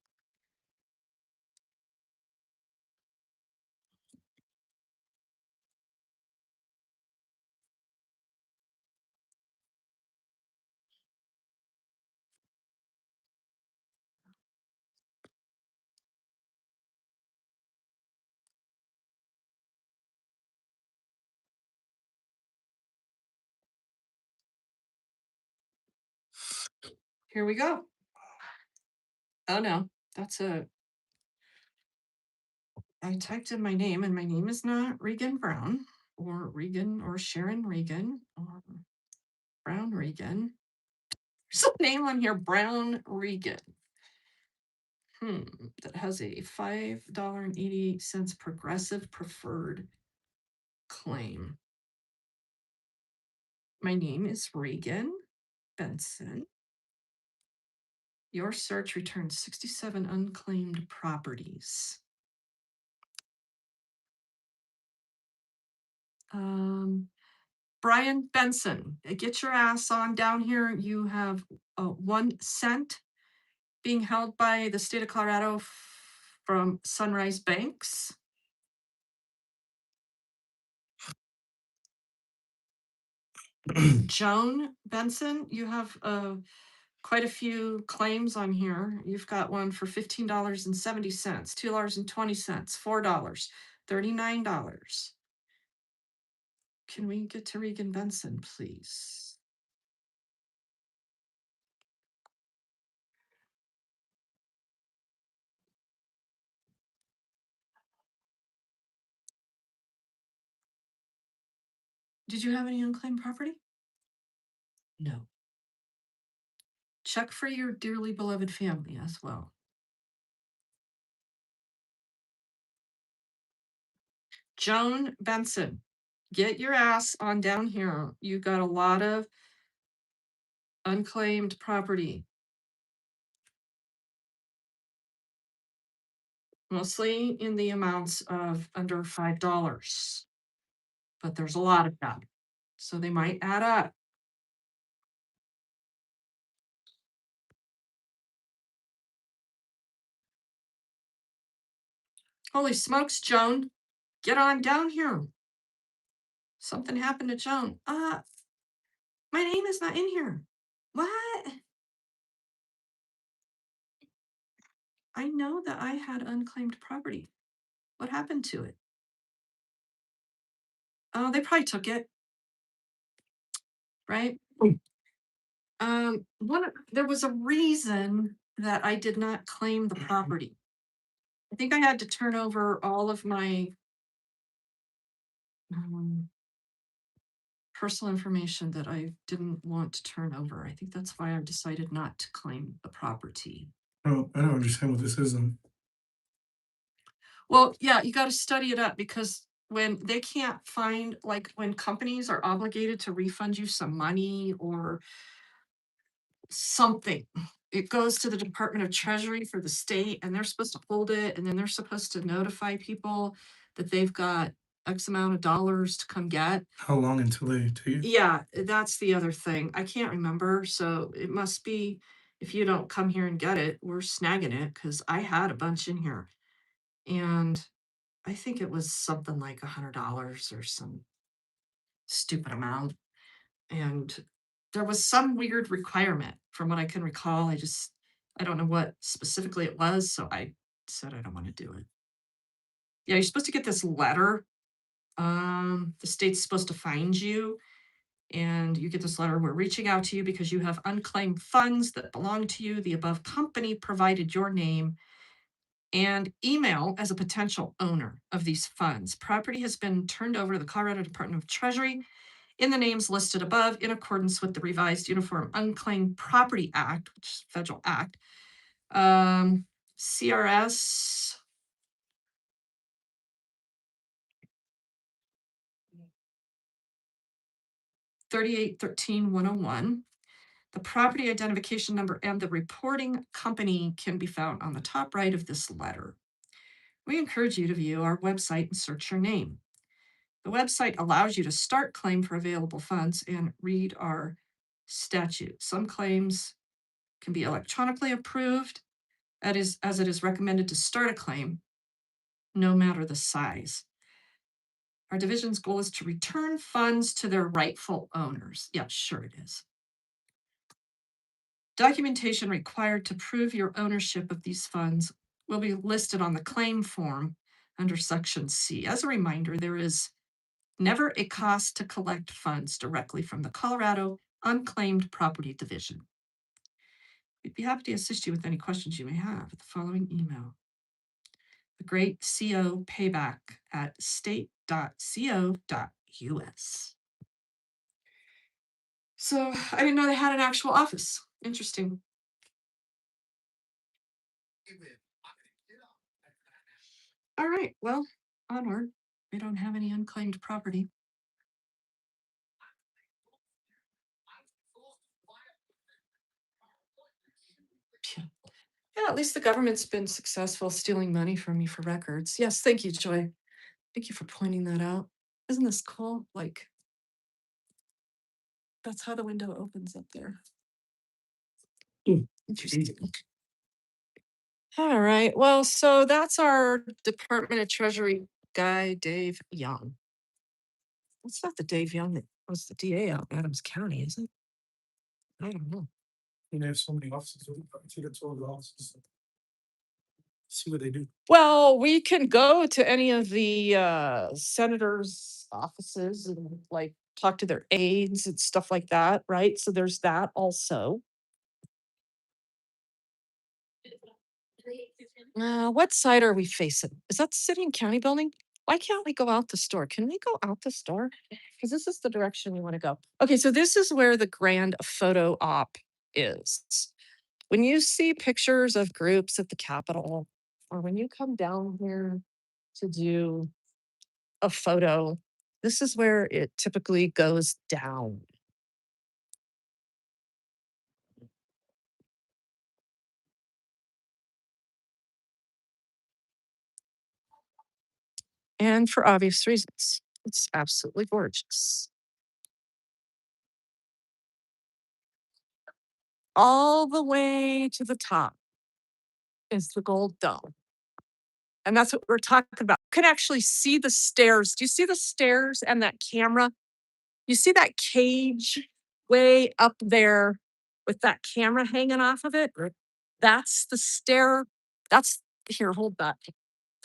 Here we go. Oh no, that's I typed in my name and my name is not Regan Brown or Regan or Sharon Regan or Brown Regan. There's a name on here, Brown Regan. That has a $5.88 progressive preferred claim. My name is Regan Benson. Your search returns 67 unclaimed properties. Brian Benson, get your ass on down here. You have 1 cent being held by the state of Colorado from Sunrise Banks. Joan Benson, you have quite a few claims on here. You've got one for $15.70, $2.20, $4, $39. Can we get to Regan Benson, please? Did you have any unclaimed property? No. Check for your dearly beloved family as well. Joan Benson, get your ass on down here. You got a lot of unclaimed property. Mostly in the amounts of under $5. But there's a lot of them. So they might add up. Holy smokes, Joan. Get on down here. Something happened to Joan. My name is not in here. What? I know that I had unclaimed property. What happened to it? Oh, they probably took it. Right? There was a reason that I did not claim the property. I think I had to turn over all of my personal information that I didn't want to turn over. I think that's why I decided not to claim the property. Oh, I don't understand what this is. Well, yeah, you got to study it up because when they can't find, like when companies are obligated to refund you some money or something, it goes to the Department of Treasury for the state and they're supposed to hold it and then they're supposed to notify people that they've got X amount of dollars to come get. How long until they take it? Yeah, that's the other thing. I can't remember, so it must be if you don't come here and get it, we're snagging it because I had a bunch in here. And I think it was something like $100 or some stupid amount. And there was some weird requirement from what I can recall. I don't know what specifically it was, so I said I don't want to do it. Yeah, you're supposed to get this letter. The state's supposed to find you, and you get this letter. We're reaching out to you because you have unclaimed funds that belong to you. The above company provided your name and email as a potential owner of these funds. Property has been turned over to the Colorado Department of Treasury in the names listed above in accordance with the revised Uniform Unclaimed Property Act, which is a federal act. CRS 3813-101. The property identification number and the reporting company can be found on the top right of this letter. We encourage you to view our website and search your name. The website allows you to start claim for available funds and read our statute. Some claims can be electronically approved, as it is recommended to start a claim, no matter the size. Our division's goal is to return funds to their rightful owners. Yeah, sure it is. Documentation required to prove your ownership of these funds will be listed on the claim form under Section C. As a reminder, there is never a cost to collect funds directly from the Colorado Unclaimed Property Division. We'd be happy to assist you with any questions you may have at the following email. The Great CO Payback at state.co.us. So I didn't know they had an actual office. Interesting. All right, well, onward. We don't have any unclaimed property. Phew. Yeah, at least the government's been successful stealing money from me for records. Yes, thank you, Joy. Thank you for pointing that out. Isn't this cool? Like, that's how the window opens up there. Interesting. All right. Well, so that's our Department of Treasury guy, Dave Young. It's not the Dave Young that was the DA out in Adams County, is it? I don't know. You know, have so many offices. We probably take a tour of the offices. See what they do. Well, we can go to any of the senators' offices and like talk to their aides and stuff like that, right? So there's that also. What side are we facing? Is that the city and county building? Why can't we go out the store? Can we go out the store? Because this is the direction we want to go. Okay, so this is where the grand photo op is. When you see pictures of groups at the Capitol, or when you come down here to do a photo, this is where it typically goes down. And for obvious reasons, it's absolutely gorgeous. All the way to the top is the gold dome. And that's what we're talking about. You can actually see the stairs. Do you see the stairs and that camera? You see that cage way up there with that camera hanging off of it? That's the stair. That's here, hold that.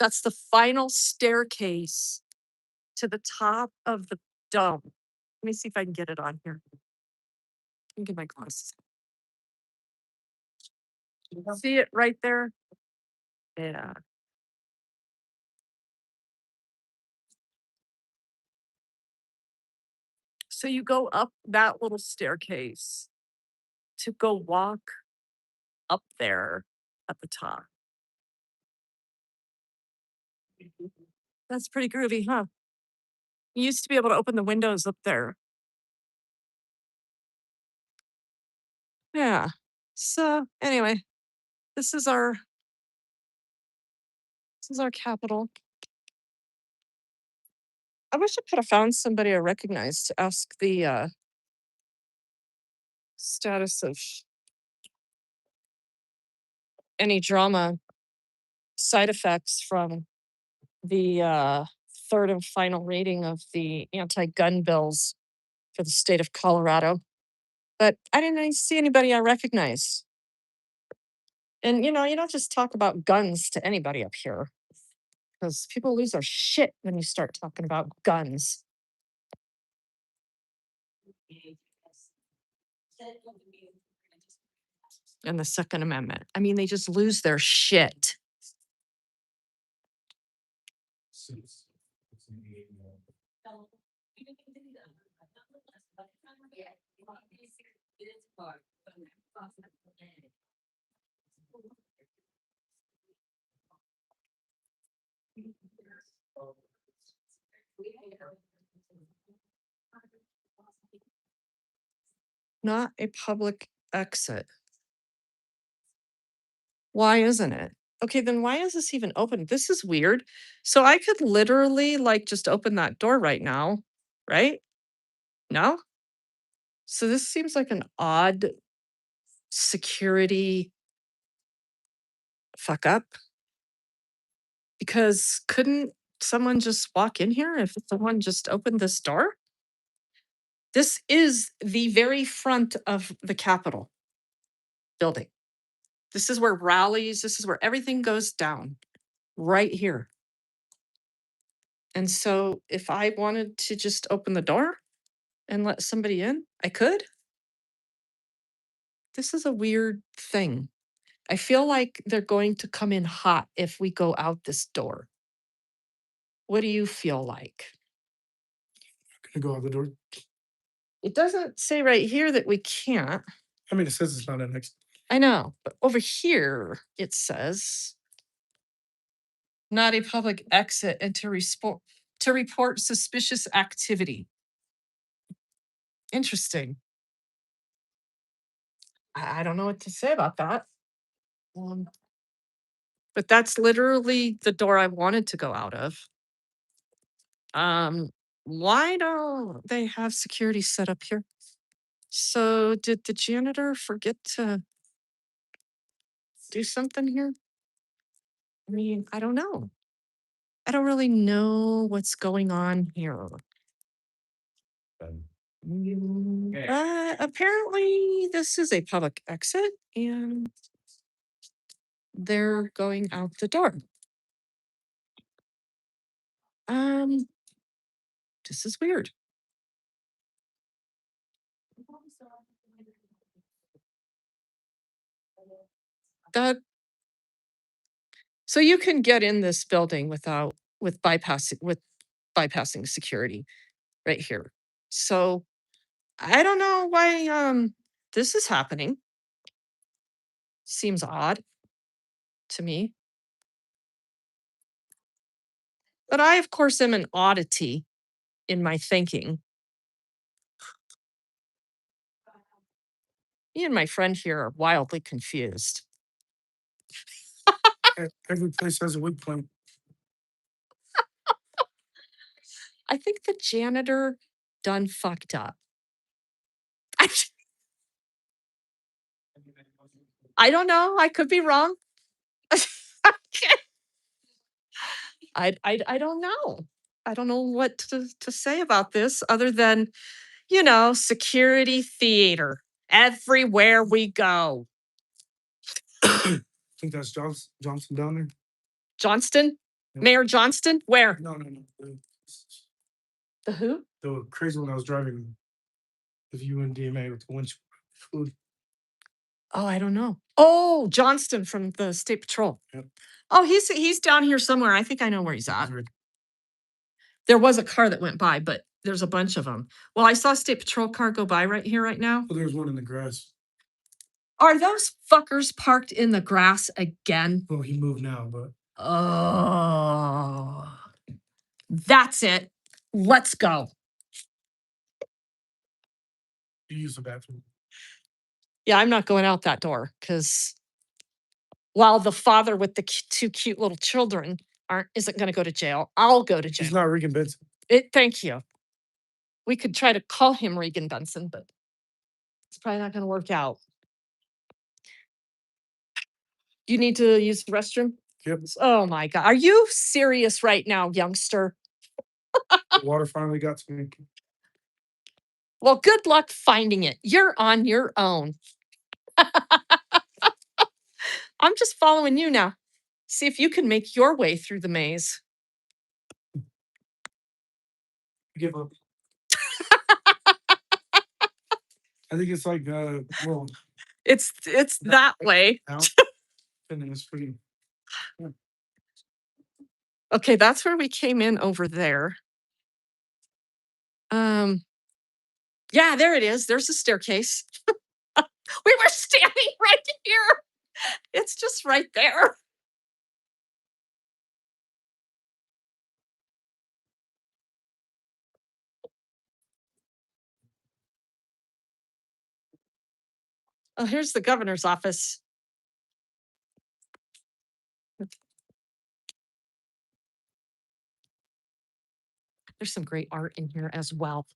That's the final staircase to the top of the dome. Let me see if I can get it on here. Let me get my glasses. See it right there? Yeah. So you go up that little staircase to go walk up there at the top. That's pretty groovy, huh? You used to be able to open the windows up there. Yeah. So anyway, this is our Capitol. I wish I could have found somebody I recognized to ask the status of any drama side effects from the third and final reading of the anti-gun bills for the state of Colorado. But I didn't see anybody I recognize. And you don't just talk about guns to anybody up here because people lose their shit when you start talking about guns. And the Second Amendment. I mean, they just lose their shit. Not a public exit. Why isn't it? Okay, then why is this even open? This is weird. So I could literally like just open that door right now, right? No? So this seems like an odd security fuck up. Because couldn't someone just walk in here if someone just opened this door? This is the very front of the Capitol building. This is where rallies, this is where everything goes down, right here. And so if I wanted to just open the door and let somebody in, I could. This is a weird thing. I feel like they're going to come in hot if we go out this door. What do you feel like? Gonna go out the door. It doesn't say right here that we can't. I mean, it says it's not an exit. I know, but over here it says not a public exit and to report suspicious activity. Interesting. I don't know what to say about that. But that's literally the door I wanted to go out of. Why don't they have security set up here? So did the janitor forget to do something here? I mean, I don't know. I don't really know what's going on here. Apparently this is a public exit and they're going out the door. This is weird. That so you can get in this building with bypassing security right here. So I don't know why this is happening. Seems odd to me. But I, of course, am an oddity in my thinking. Me and my friend here are wildly confused. Every place has a weak point. I think the janitor done fucked up. I don't know. I could be wrong. I don't know. I don't know what to say about this other than, security theater everywhere we go. I think that's Johnson down there. Johnston? Yeah. Mayor Johnston? Where? No. The who? The crazy one I was driving with you and DMA with the winch food. Oh, I don't know. Oh, Johnston from the State Patrol. Yep. Oh, he's down here somewhere. I think I know where he's at. There was a car that went by, but there's a bunch of them. Well, I saw a State Patrol car go by right here, right now. Well, there's one in the grass. Are those fuckers parked in the grass again? Well, he moved now, but Oh, that's it. Let's go. you use the bathroom. Yeah, I'm not going out that door because while the father with the two cute little children isn't going to go to jail, I'll go to jail. He's not Regan Benson. Thank you. We could try to call him Regan Benson, but it's probably not gonna work out. You need to use the restroom? Yep. Oh my god. Are you serious right now, youngster? The water finally got to me. Well, good luck finding it. You're on your own. I'm just following you now. See if you can make your way through the maze. Give up. I think it's like well, It's that way. now, and then it's pretty. Okay, that's where we came in over there. Yeah, there it is. There's a staircase. We were standing right here. It's just right there. Oh, here's the governor's office. There's some great art in here as well.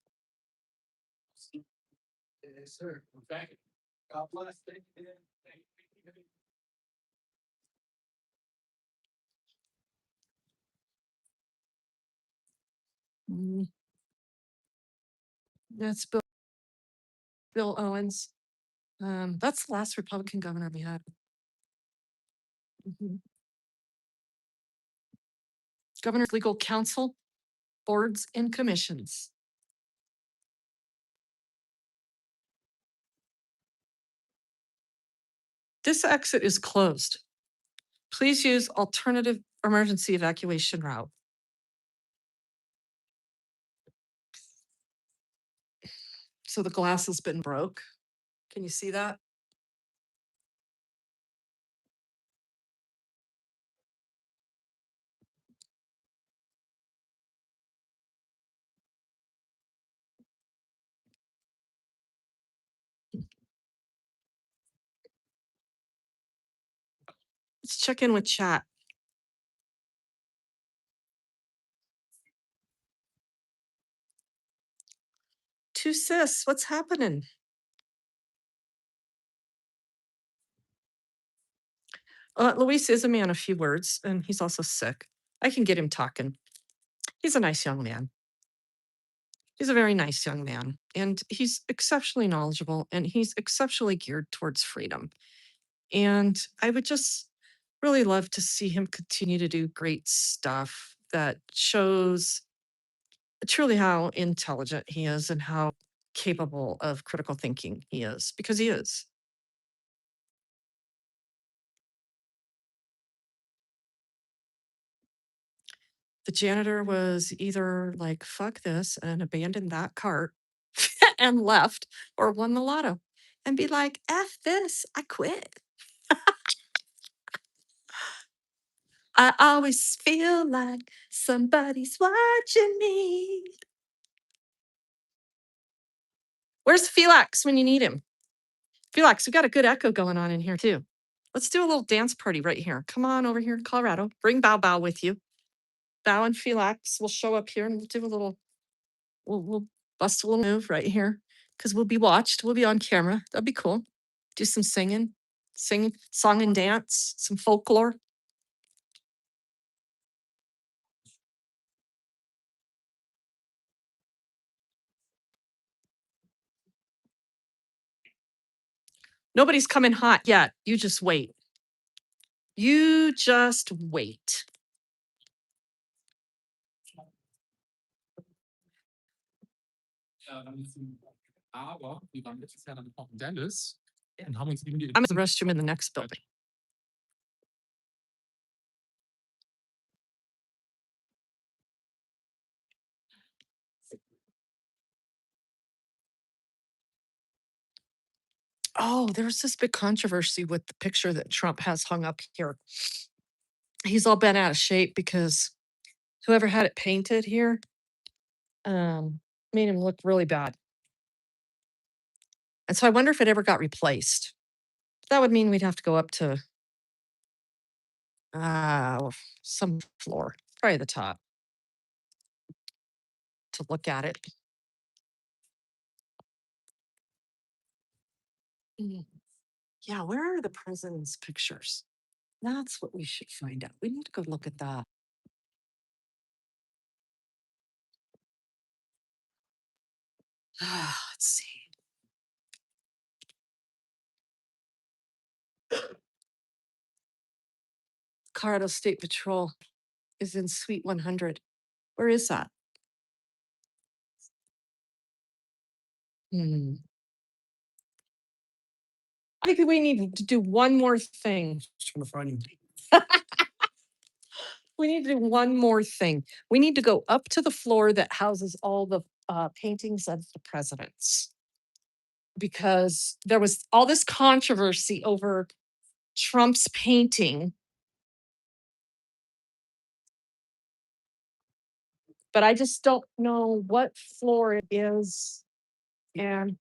Yes, sir. Thank you. God bless. Thank you. Thank you. Mm, That's Bill Owens. That's the last Republican governor we had. Mhm. Governor's legal counsel, boards and commissions. This exit is closed. Please use alternative emergency evacuation route. So the glass has been broke. Can you see that? Let's check in with chat. Two sis, what's happening? Luis is a man of few words, and he's also sick. I can get him talking. He's a nice young man. He's a very nice young man, and he's exceptionally knowledgeable, and he's exceptionally geared towards freedom. And I would just really love to see him continue to do great stuff that shows truly how intelligent he is and how capable of critical thinking he is, because he is. The janitor was either like, fuck this and abandoned that cart and left, or won the lotto and be like, F this, I quit. I always feel like somebody's watching me. Where's Felix when you need him? Felix, we got a good echo going on in here too. Let's do a little dance party right here. Come on over here in Colorado. Bring Bow Bow with you. Bow and Felix will show up here and we'll do a little, we'll bust a little move right here because we'll be watched. We'll be on camera. That'd be cool. Do some singing, sing song and dance, some folklore. Nobody's coming hot yet. You just wait. You just wait. Aber wir waren letztes Jahr dann auch in Dallas und haben uns irgendwie I'm in the restroom in the next building. Oh, there's this big controversy with the picture that Trump has hung up here. He's all bent out of shape because whoever had it painted here made him look really bad. And so I wonder if it ever got replaced. That would mean we'd have to go up to some floor, probably the top. to look at it. Mm. Yeah, where are the president's pictures? That's what we should find out. We need to go look at that. Let's see. Colorado State Patrol is in Suite 100. Where is that? Hmm. I think we need to do one more thing. Just trying to find you. We need to do one more thing. We need to go up to the floor that houses all the paintings of the presidents. Because there was all this controversy over Trump's painting. But I just don't know what floor it is. And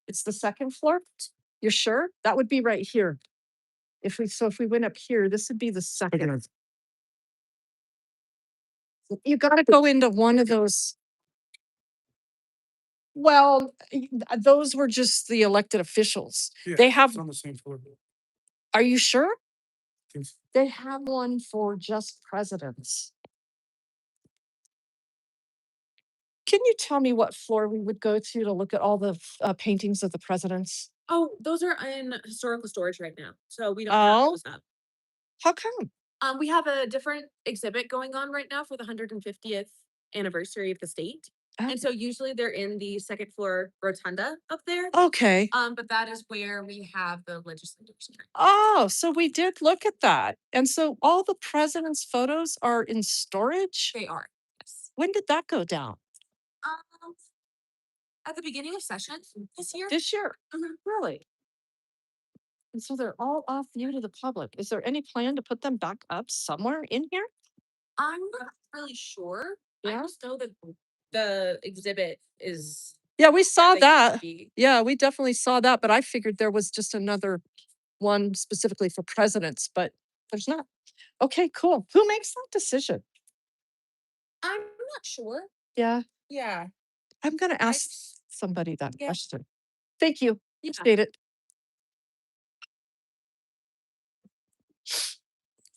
it's the second floor? You're sure? That would be right here. If we went up here, this would be the second. You gotta go into one of those. Well, those were just the elected officials. Yeah, They have, it's on the same floor. are you sure? Think so. They have one for just presidents. Can you tell me what floor we would go to look at all the paintings of the presidents? Oh, those are in historical storage right now, so we don't Oh. have those up. How come? We have a different exhibit going on right now for the 150th anniversary of the state. Oh. And so usually they're in the second floor rotunda up there. Okay. But that is where we have the legislators. Oh, so we did look at that. And so all the president's photos are in storage? They are. Yes. When did that go down? At the beginning of session this year. This year? Mhm. Really? And so they're all off view to the public. Is there any plan to put them back up somewhere in here? I'm not really sure. Yeah. I just know that the exhibit is. Yeah, we saw they can that. be- Yeah, we definitely saw that, but I figured there was just another one specifically for presidents, but there's not. Okay, cool. Who makes that decision? I'm not sure. Yeah, Yeah. I'm gonna ask somebody that Yeah. question. Thank you. Yeah. Appreciate it.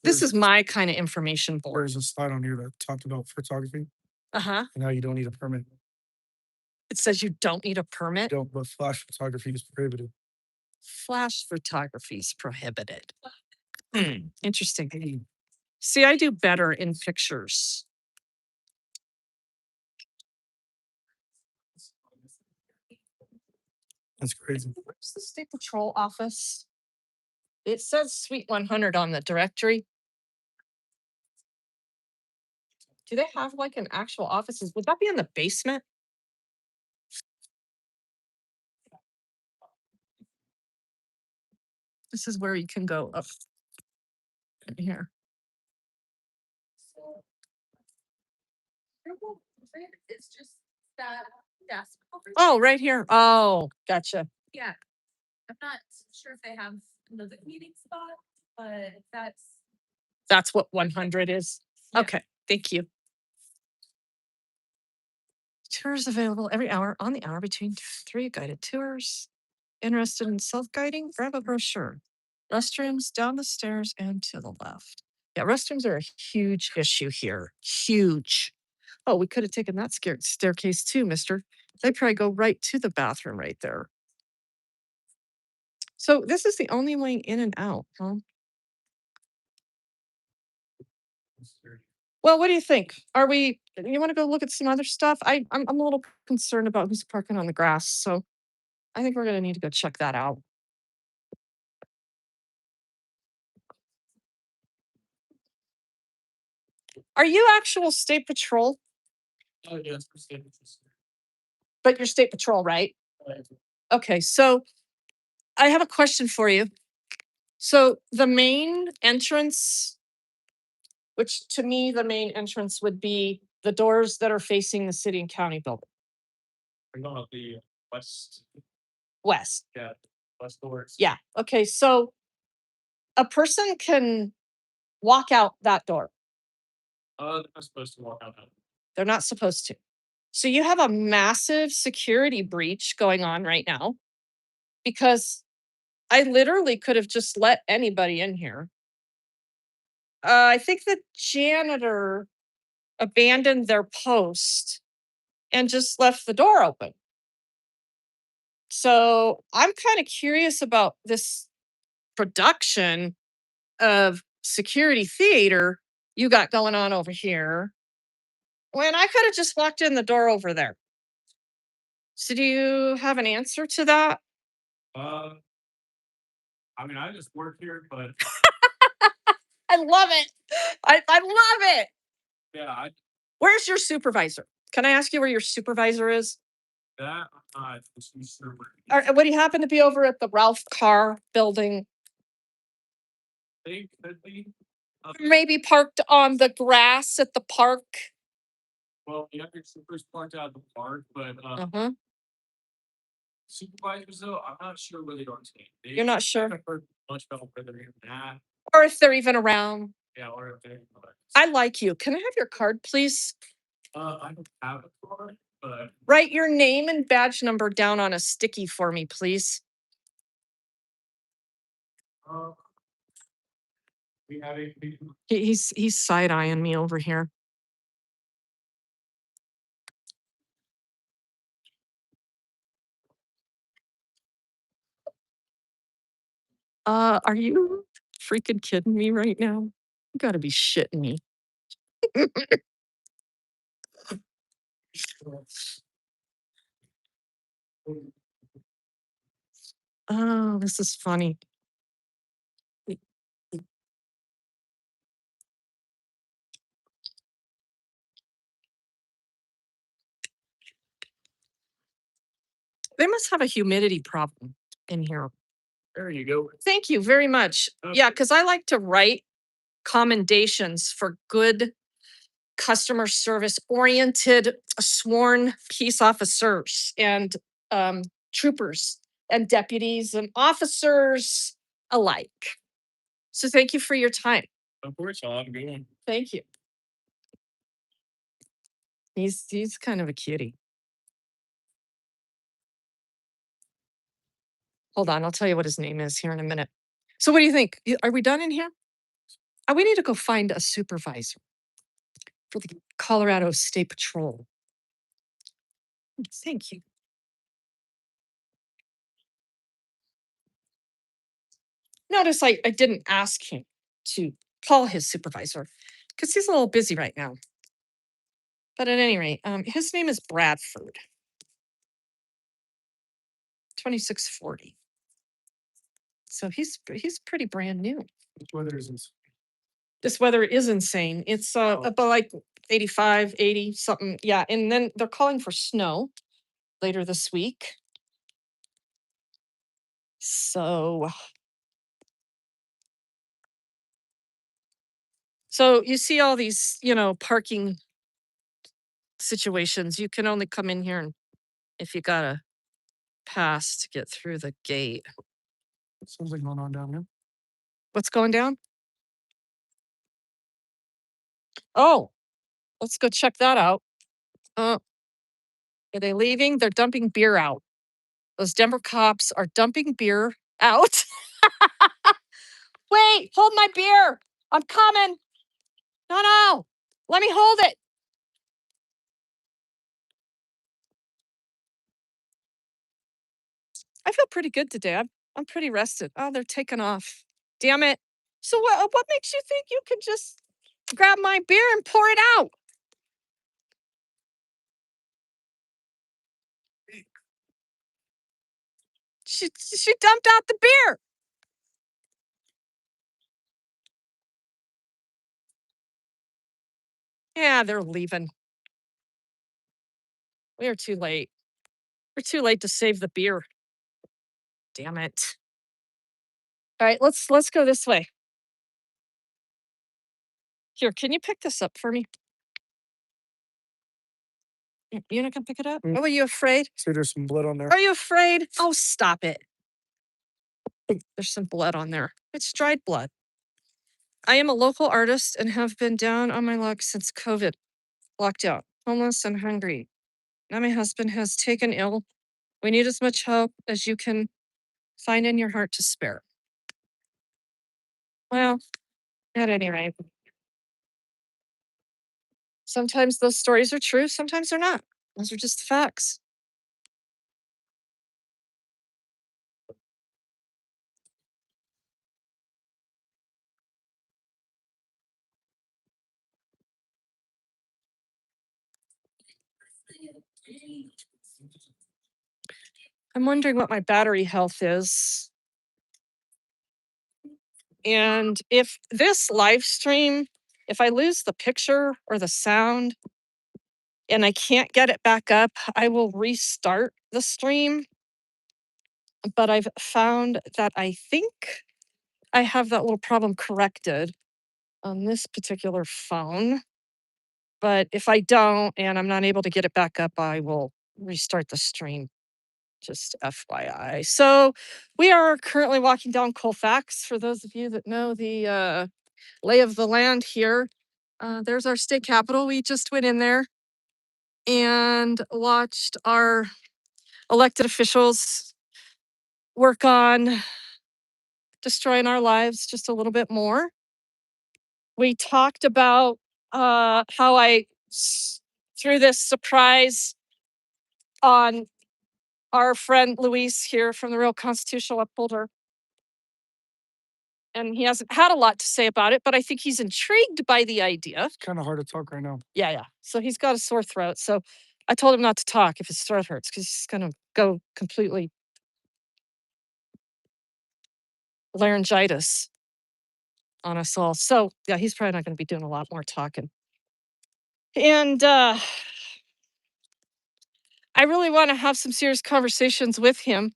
This is my kind of information board. There's a slide on here that talked about photography Uh-huh. and how you don't need a permit. It says you don't need a permit. Don't, but flash photography is prohibited. Flash photography is prohibited. Interesting. See, I do better in pictures. That's crazy. Where's the state patrol office? It says Suite 100 on the directory. Do they have like an actual office? Would that be in the basement? This is where you can go up in here. It's just that desk. Oh, right here. Oh, gotcha. Yeah. I'm not sure if they have another meeting spot, but That's what 100 is. Yeah. Okay, thank you. Tours available every hour on the hour between 3 guided tours. Interested in self-guiding? Grab a brochure. Restrooms down the stairs and to the left. Yeah, restrooms are a huge issue here. Huge. Oh, we could have taken that staircase too, mister. They probably go right to the bathroom right there. So this is the only way in and out, huh? Well, what do you think? You want to go look at some other stuff? I'm a little concerned about who's parking on the grass, so I think we're gonna need to go check that out. Are you actual state patrol? Oh, yes, for state interest. But you're state patrol, right? Right. Okay, so I have a question for you. So the main entrance, which to me, the main entrance would be the doors that are facing the city and county building, We're going up the west, west. west doors. Yeah, okay, so a person can walk out that door. They're not supposed to walk out that. They're not supposed to. So you have a massive security breach going on right now because I literally could have just let anybody in here. I think the janitor abandoned their post and just left the door open. So I'm kind of curious about this production of security theater you got going on over here when I could have just walked in the door over there. So do you have an answer to that? Uh, I mean, I just work here, but I love it. I love it. yeah, Where's your supervisor? Can I ask you where your supervisor is? I'm not too sure where Would he happen to be over at the Ralph Carr building? they could be. Maybe parked on the grass at the park? Well, the other supers parked out at the park, but Uh-huh. supervisors though, I'm not sure where they are today. You're not sure? haven't heard much about where they're even at. Or if they're even around. Yeah, or if they. I like you. Can I have your card, please? I don't have a card, but Write your name and badge number down on a sticky for me, please. uh, we have a. He's side-eyeing me over here. Are you freaking kidding me right now? You gotta be shitting me. Oh, this is funny. They must have a humidity problem in here. There you go. Thank you very much. Yeah, Okay. because I like to write commendations for good customer service oriented sworn peace officers and troopers and deputies and officers alike. So thank you for your time. Of course, I'll have a good one. Thank you. He's kind of a cutie. Hold on, I'll tell you what his name is here in a minute. So what do you think? Are we done in here? We need to go find a supervisor for the Colorado State Patrol. Thank you. Notice I didn't ask him to call his supervisor because he's a little busy right now. But at any rate, his name is Bradford. 2640. So he's pretty brand new. Which weather is this? This weather is insane. It's about like 85, 80 something. Yeah, and then they're calling for snow later this week. So you see all these, parking situations. You can only come in here and if you got a pass to get through the gate. Something going on down here. What's going down? Oh, let's go check that out. Are they leaving? They're dumping beer out. Those Denver cops are dumping beer out. Wait, hold my beer. I'm coming. No. Let me hold it. I feel pretty good today. I'm pretty rested. Oh, they're taking off. Damn it. So what makes you think you can just grab my beer and pour it out? She dumped out the beer. Yeah, they're leaving. We are too late. We're too late to save the beer. Damn it. All right, let's go this way. Here, can you pick this up for me? You're not gonna pick it up? Mm. Oh, are you afraid? See, there's some blood on there. Are you afraid? Oh, stop it. There's some blood on there. It's dried blood. I am a local artist and have been down on my luck since COVID lockdown. homeless and hungry. Now my husband has taken ill. We need as much help as you can find in your heart to spare. Well, at any rate, sometimes those stories are true, sometimes they're not. Those are just the facts. I'm wondering what my battery health is. And if this live stream, if I lose the picture or the sound and I can't get it back up, I will restart the stream. But I've found that I think I have that little problem corrected on this particular phone. But if I don't and I'm not able to get it back up, I will restart the stream. Just FYI. So we are currently walking down Colfax. For those of you that know the lay of the land here, there's our state capitol. We just went in there and watched our elected officials work on destroying our lives just a little bit more. We talked about how I threw this surprise on our friend Luis here from the Real Constitutional Upholder. And he hasn't had a lot to say about it, but I think he's intrigued by the idea. It's kind of hard to talk right now. Yeah. So he's got a sore throat. So I told him not to talk if his throat hurts because he's going to go completely laryngitis on us all. So yeah, he's probably not going to be doing a lot more talking. And I really want to have some serious conversations with him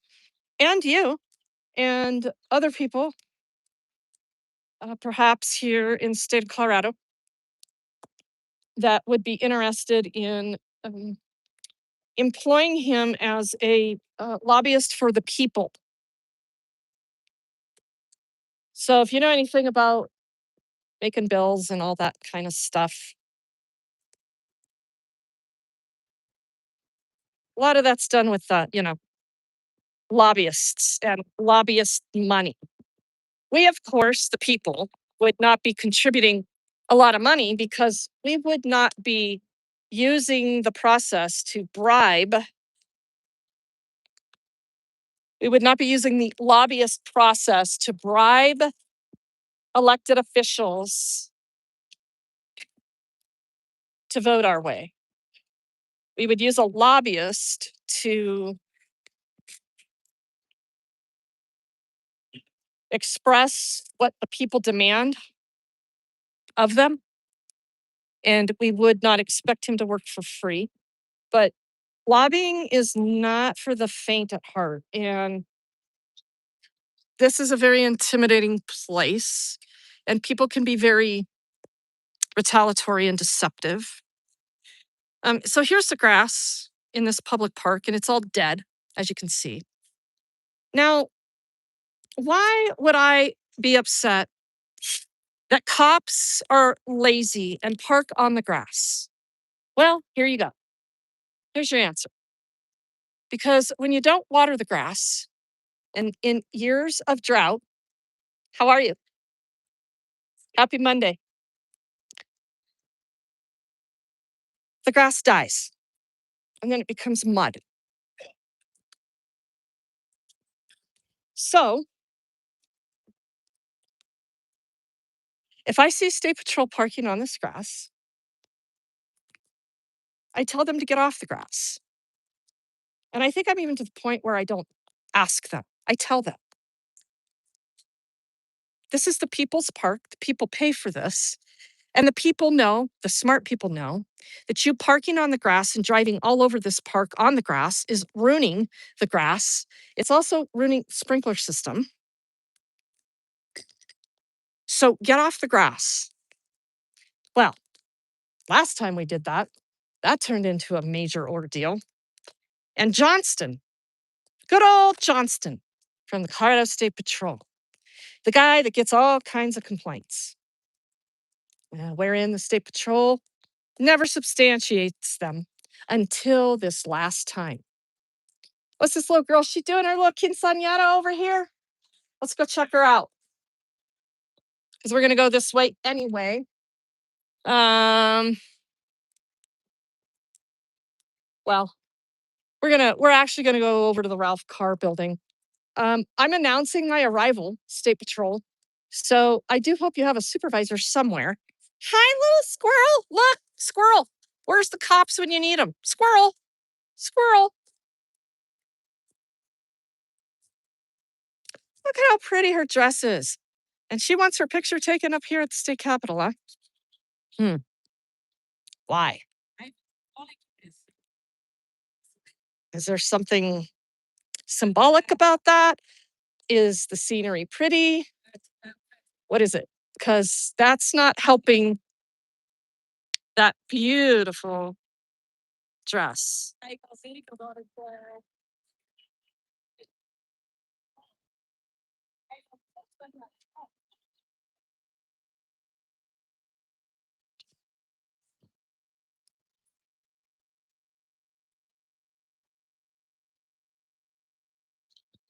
and you and other people, perhaps here in the state of Colorado, that would be interested in employing him as a lobbyist for the people. So if you know anything about making bills and all that kind of stuff, a lot of that's done with, lobbyists and lobbyist money. We, of course, the people, would not be contributing a lot of money because we would not be using the process to bribe. We would not be using the lobbyist process to bribe elected officials to vote our way. We would use a lobbyist to express what the people demand of them. And we would not expect him to work for free. But lobbying is not for the faint at heart. And this is a very intimidating place. And people can be very retaliatory and deceptive. So here's the grass in this public park, and it's all dead, as you can see. Now, why would I be upset that cops are lazy and park on the grass? Well, here you go. Here's your answer. Because when you don't water the grass, and in years of drought, how are you? Happy Monday. The grass dies, and then it becomes mud. So, if I see State Patrol parking on this grass, I tell them to get off the grass. And I think I'm even to the point where I don't ask them. I tell them. This is the people's park. The people pay for this. And the people know, the smart people know, that you parking on the grass and driving all over this park on the grass is ruining the grass. It's also ruining the sprinkler system. So get off the grass. Well, last time we did that, that turned into a major ordeal. And Johnston, good old Johnston from the Colorado State Patrol, the guy that gets all kinds of complaints, wherein the State Patrol never substantiates them until this last time. What's this little girl? She doing her little quinceañera over here? Let's go check her out. Because we're gonna go this way anyway. Well, we're actually gonna go over to the Ralph Carr building. I'm announcing my arrival, State Patrol. So I do hope you have a supervisor somewhere. Hi, little squirrel. Look, squirrel. Where's the cops when you need them? Squirrel. Squirrel. Look at how pretty her dress is. And she wants her picture taken up here at the state capitol, huh? Why? Is there something symbolic about that? Is the scenery pretty? What is it? Because that's not helping that beautiful dress.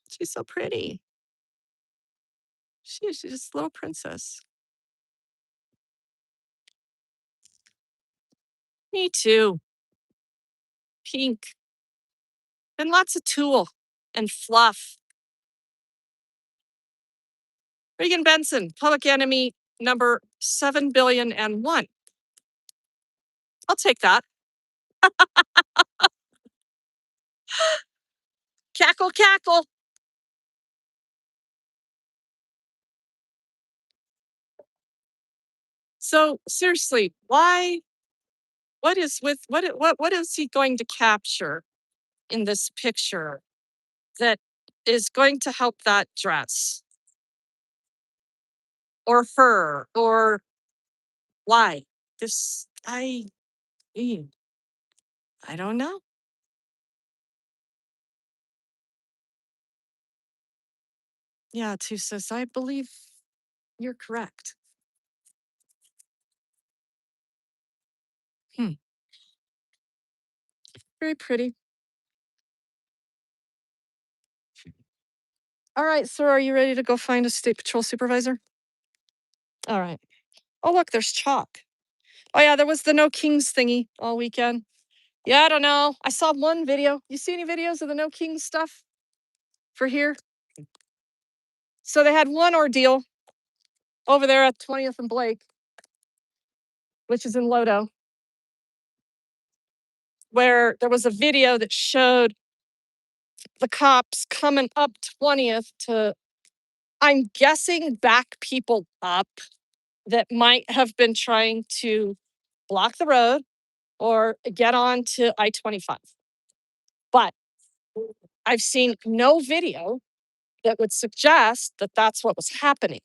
She's so pretty. She's just a little princess. Me too. Pink. And lots of tulle and fluff. Regan Benson, Public Enemy number 7,000,000,001. I'll take that. Cackle, cackle. So seriously, why? What is with what is he going to capture in this picture that is going to help that dress or her or why? This I don't know. Yeah, two says I believe you're correct. Very pretty. All right, sir, are you ready to go find a state patrol supervisor? All right. Oh, look, there's chalk. Oh, yeah, there was the No Kings thingy all weekend. Yeah, I don't know. I saw one video. You see any videos of the No Kings stuff for here? So they had one ordeal over there at 20th and Blake, which is in Lodo, where there was a video that showed the cops coming up 20th to, I'm guessing, back people up that might have been trying to block the road or get on to I-25. But I've seen no video that would suggest that that's what was happening.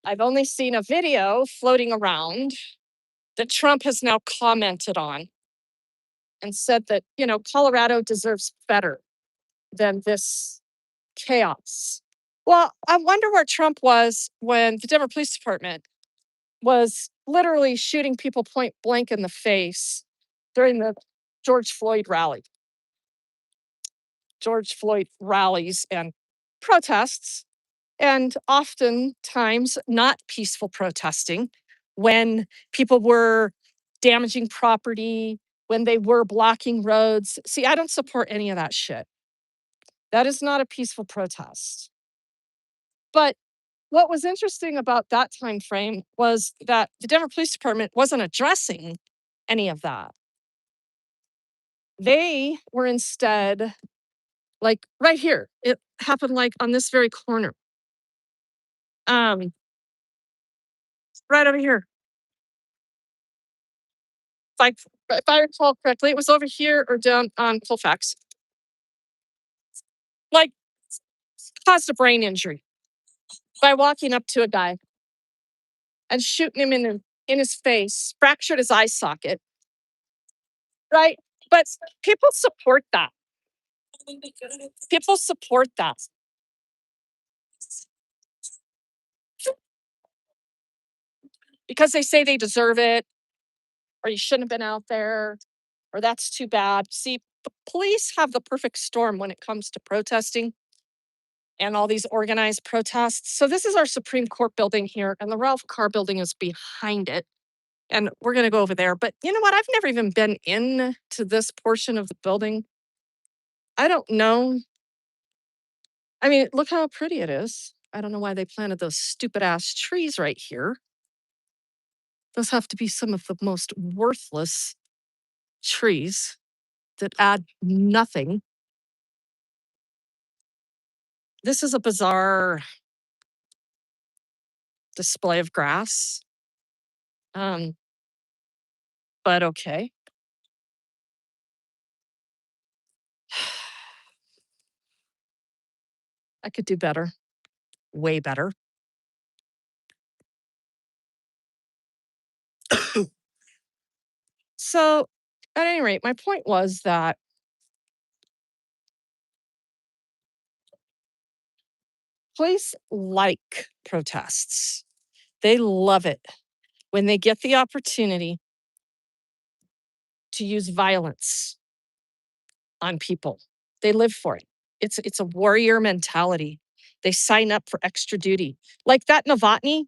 I've only seen a video floating around that Trump has now commented on and said that, Colorado deserves better than this chaos. Well, I wonder where Trump was when the Denver Police Department was literally shooting people point blank in the face during the George Floyd rallies and protests, and oftentimes not peaceful protesting when people were damaging property, when they were blocking roads. See, I don't support any of that shit. That is not a peaceful protest. But what was interesting about that time frame was that the Denver Police Department wasn't addressing any of that. They were instead like right here. It happened like on this very corner. Right over here. If I recall correctly, it was over here or down on Colfax. Like caused a brain injury by walking up to a guy and shooting him in his face, fractured his eye socket. Right? But people support that. People support that. because they say they deserve it, or you shouldn't have been out there, or that's too bad. See, the police have the perfect storm when it comes to protesting and all these organized protests. So this is our Supreme Court building here, and the Ralph Carr building is behind it. And we're gonna go over there. But you know what? I've never even been in to this portion of the building. I don't know. I mean, look how pretty it is. I don't know why they planted those stupid ass trees right here. Those have to be some of the most worthless trees that add nothing. This is a bizarre display of grass. Um, but okay. I could do better, way better. So, at any rate, my point was that police like protests. They love it when they get the opportunity to use violence on people. They live for it. It's a warrior mentality. They sign up for extra duty. Like that Novotny,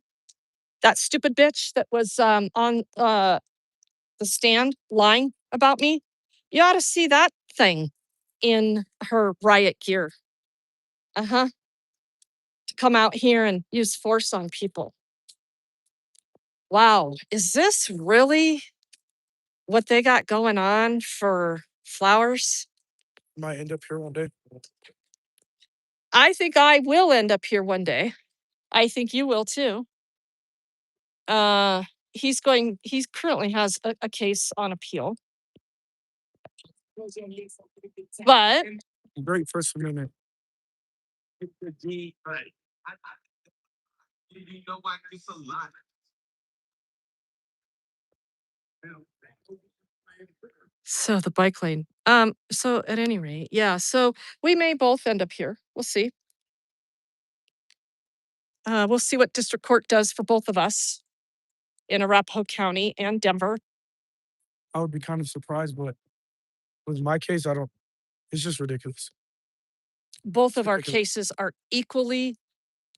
that stupid bitch that was on the stand lying about me. You ought to see that thing in her riot gear. Uh-huh. To come out here and use force on people. Wow, is this really what they got going on for Flowers? Might end up here one day. I think I will end up here one day. I think you will too. He currently has a case on appeal. But Great First Amendment. You know what? It's a lot. so the bike lane. So at any rate, yeah. So we may both end up here. We'll see. We'll see what district court does for both of us in Arapahoe County and Denver. I would be kind of surprised, but with my case, I don't. It's just ridiculous. Both of our ridiculous. cases are equally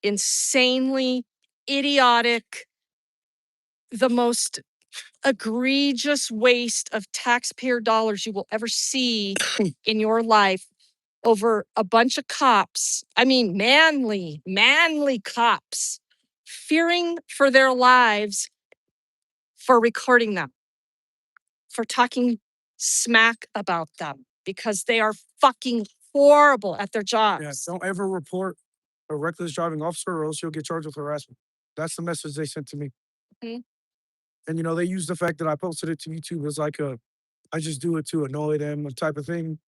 insanely idiotic, the most egregious waste of taxpayer dollars you will ever see in your life over a bunch of cops. I mean, manly cops fearing for their lives for recording them, for talking smack about them because they are fucking horrible at their jobs. Yeah, don't ever report a reckless driving officer or else you'll get charged with harassment. That's the message they sent to me. Mhm. And they use the fact that I posted it to YouTube as like I just do it to annoy them type of thing.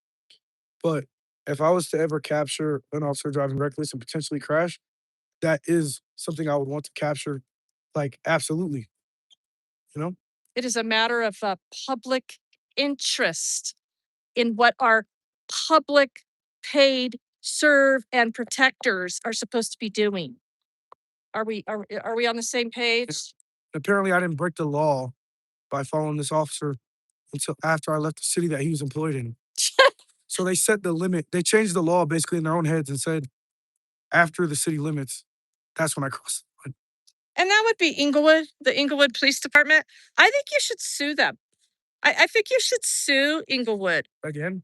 But if I was to ever capture an officer driving reckless and potentially crash, that is something I would want to capture, like absolutely. It is a matter of public interest in what our public paid serve and protectors are supposed to be doing. Are we on the same page? Apparently, I didn't break the law by following this officer until after I left the city that he was employed in. So they set the limit. They changed the law basically in their own heads and said, after the city limits, that's when I crossed the line. And that would be Inglewood, the Inglewood Police Department. I think you should sue them. I think you should sue Inglewood. Again?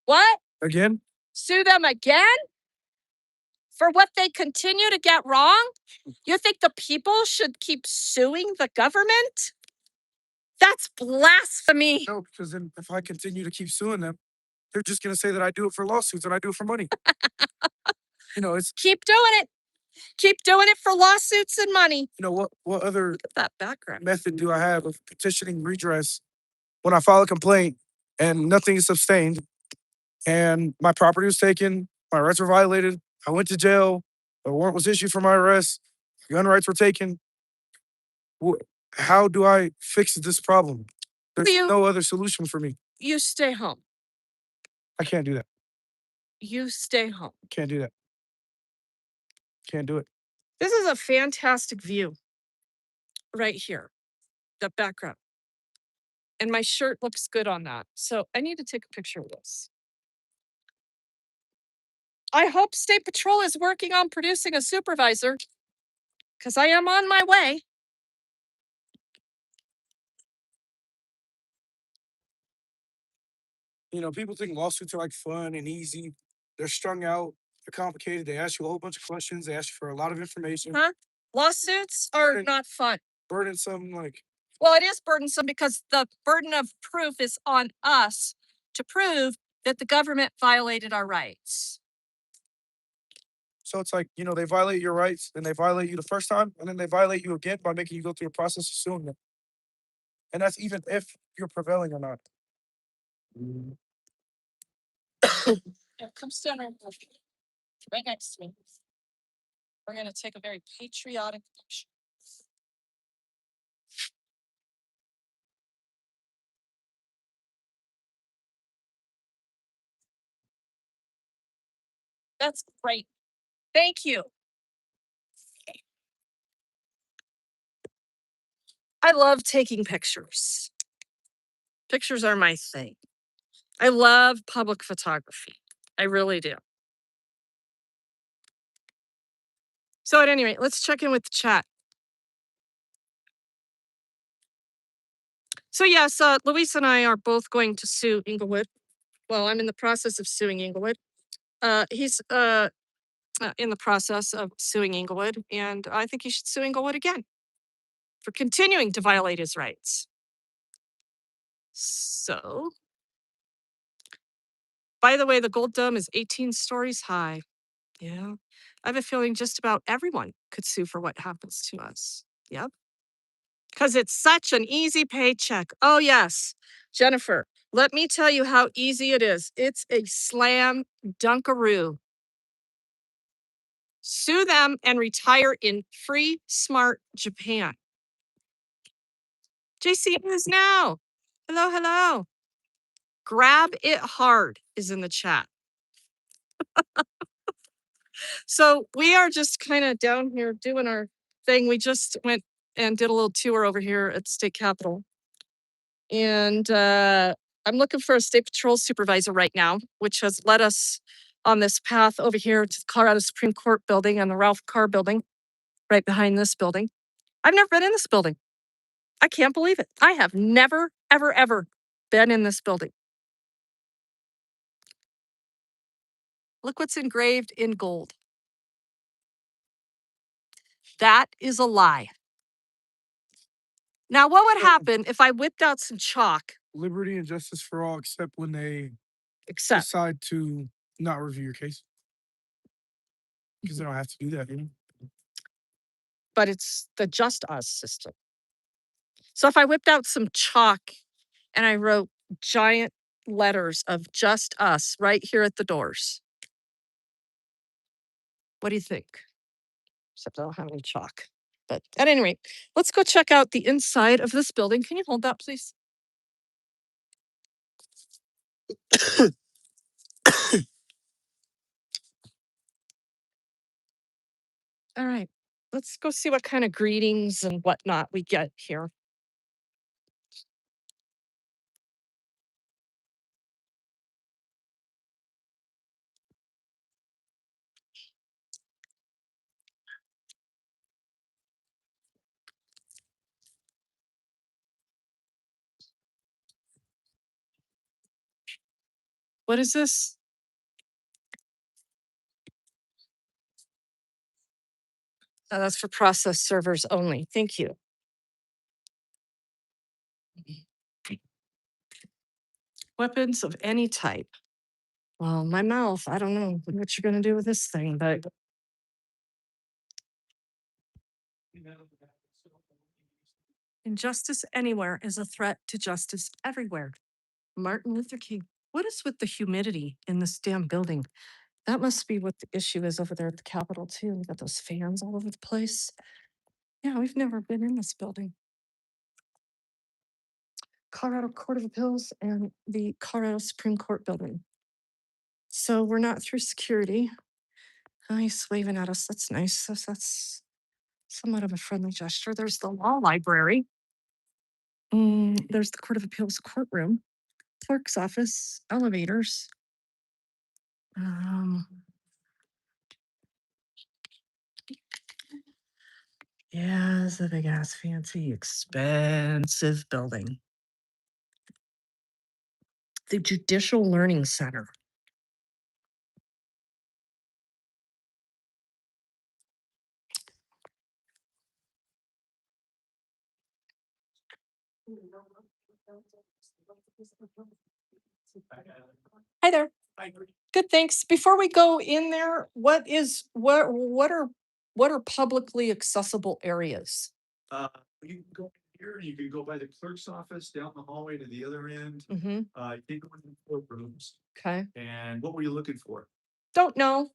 What? Again? Sue them again? For what they continue to get wrong? You think the people should keep suing the government? That's blasphemy. No, because then if I continue to keep suing them, they're just going to say that I do it for lawsuits and I do it for money. It's, Keep doing it. Keep doing it for lawsuits and money. what other Look at that background. method do I have of petitioning redress when I file a complaint and nothing is sustained and my property was taken, my rights were violated, I went to jail, a warrant was issued for my arrest, gun rights were taken. How do I fix this problem? There's no other solution for me. You stay home. I can't do that. You stay home. Can't do that. Can't do it. This is a fantastic view. right here, the background. And my shirt looks good on that. So I need to take a picture of this. I hope State Patrol is working on producing a supervisor because I am on my way. You know, people think lawsuits are like fun and easy. They're strung out, they're complicated. They ask you a whole bunch of questions, they ask you for a lot of information. Huh? Lawsuits are Right. not fun. Burdensome, like, Well, it is burdensome because the burden of proof is on us to prove that the government violated our rights. so it's like, you know, they violate your rights and they violate you the first time, and then they violate you again by making you go through a process of suing them. And that's even if you're prevailing or not. Yeah, come stand right next to me. We're going to take a very patriotic picture. That's great. Thank you. I love taking pictures. Pictures are my thing. I love public photography. I really do. So at any rate, let's check in with the chat. So yes, Luis and I are both going to sue Inglewood. Well, I'm in the process of suing Inglewood. He's in the process of suing Inglewood, and I think he should sue Inglewood again for continuing to violate his rights. So, by the way, the Gold Dome is 18 stories high. Yeah, I have a feeling just about everyone could sue for what happens to us. Yep. Because it's such an easy paycheck. Oh, yes. Jennifer, let me tell you how easy it is. It's a slam dunkaroo. Sue them and retire in free, smart Japan. JC News Now. Hello, hello. Grab it hard is in the chat. So we are just kind of down here doing our thing. We just went and did a little tour over here at the state capitol. And I'm looking for a state patrol supervisor right now, which has led us on this path over here to the Colorado Supreme Court building and the Ralph Carr building right behind this building. I've never been in this building. I can't believe it. I have never, ever, ever been in this building. Look what's engraved in gold. That is a lie. Now, what would happen if I whipped out some chalk? Liberty and justice for all, except when they Except, decide to not review your case. Because they don't have to do that, you know? but it's the just us system. So if I whipped out some chalk and I wrote giant letters of just us right here at the doors, what do you think? Except I don't have any chalk. But at any rate, let's go check out the inside of this building. Can you hold that, please? All right, let's go see what kind of greetings and whatnot we get here. What is this? Oh, that's for process servers only. Thank you. Weapons of any type. Well, my mouth, I don't know what you're going to do with this thing, but injustice anywhere is a threat to justice everywhere. Martin Luther King. What is with the humidity in this damn building? That must be what the issue is over there at the Capitol, too. We got those fans all over the place. Yeah, we've never been in this building. Colorado Court of Appeals and the Colorado Supreme Court building. So we're not through security. Oh, he's waving at us. That's nice. That's somewhat of a friendly gesture. There's the law library. There's the Court of Appeals courtroom, clerk's office, elevators. Yeah, it's a big ass, fancy, expensive building. The Judicial Learning Center. Hi there. Good, thanks. Before we go in there, what are publicly accessible areas? You can go here, you can go by the clerk's office, down the hallway to the other end. Mm-hmm. You can go in the courtrooms. Okay. And what were you looking for? Don't know.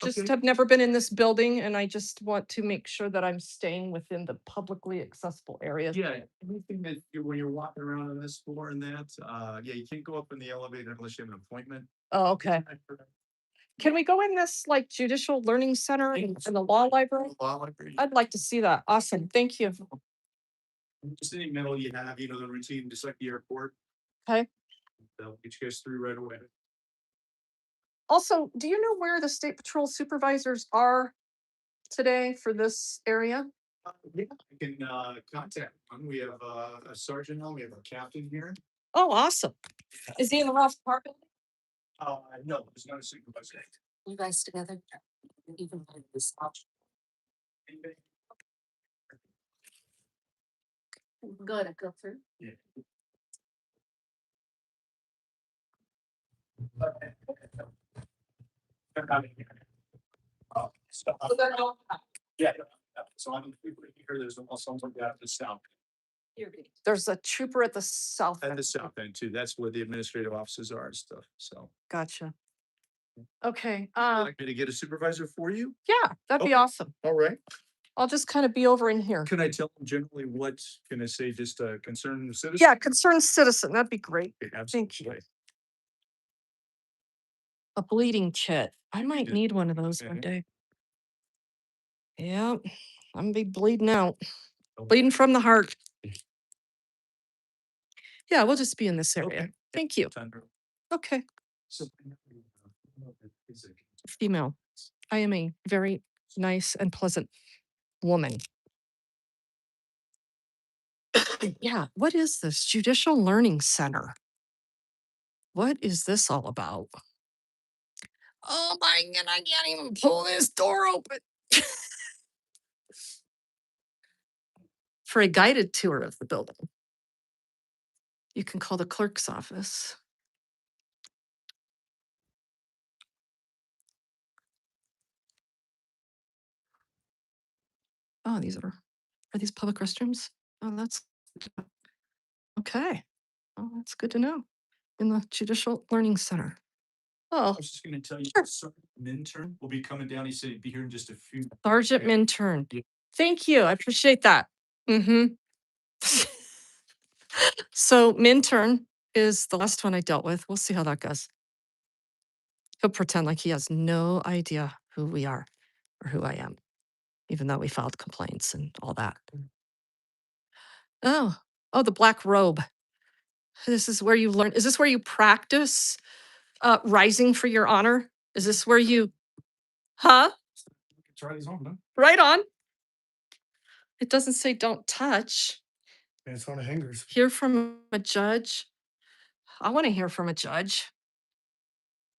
Just Okay. have never been in this building and I just want to make sure that I'm staying within the publicly accessible areas. Yeah, anything that when you're walking around on this floor and that, yeah, you can't go up in the elevator unless you have an appointment. Oh, okay. Can we go in this like Judicial Learning Center in the law library? Law library. I'd like to see that. Awesome. Thank you. Just any metal you have, the routine, just like the airport. Okay. They'll get you guys through right away. Also, do you know where the state patrol supervisors are today for this area? Yeah, you can contact one. We have a sergeant now, we have a captain here. Oh, awesome. Is he in the Ross Park building? No, there's not a supervisor. You guys together? Even like this option. Good, go through. Yeah. Yeah. So I'm here, there's also something at the south. There's a trooper at the south. At end. the south end too, that's where the administrative offices are and stuff, so. Gotcha. Okay. Like me to get a supervisor for you? Yeah, that'd be awesome. All right. I'll just kind of be over in here. Can I tell them generally what, can I say just a concerned citizen? Yeah, concerned citizen. That'd be great. Okay, Thank you. absolutely. A bleeding kit. I might Yeah. need one of those one Mhm. day. Yeah, I'm gonna be bleeding out. Oh. Bleeding from the heart. Yeah, we'll just be in this area. Okay. Thank you. Tundra. Okay. So. Female. I am a very nice and pleasant woman. Yeah, what is this? Judicial Learning Center. What is this all about? Oh my God, I can't even pull this door open. For a guided tour of the building, you can call the clerk's office. Oh, are these public restrooms? Oh, that's okay. Oh, that's good to know. In the Judicial Learning Center. I Oh, was just gonna tell you, Sure. Sergeant Minturn will be coming down. He said he'd be here in just a few. Sergeant Okay. Minturn. Yeah. Thank you. I appreciate that. Mm-hmm. So Minturn is the last one I dealt with. We'll see how that goes. He'll pretend like he has no idea who we are or who I am, even though we filed complaints and all that. Oh, the black robe. This is where you learn. Is this where you practice rising for your honor? Is this where you, huh? Try these on, man. Right on. It doesn't say don't touch. And it's on the hangers. Hear from a judge. I want to hear from a judge.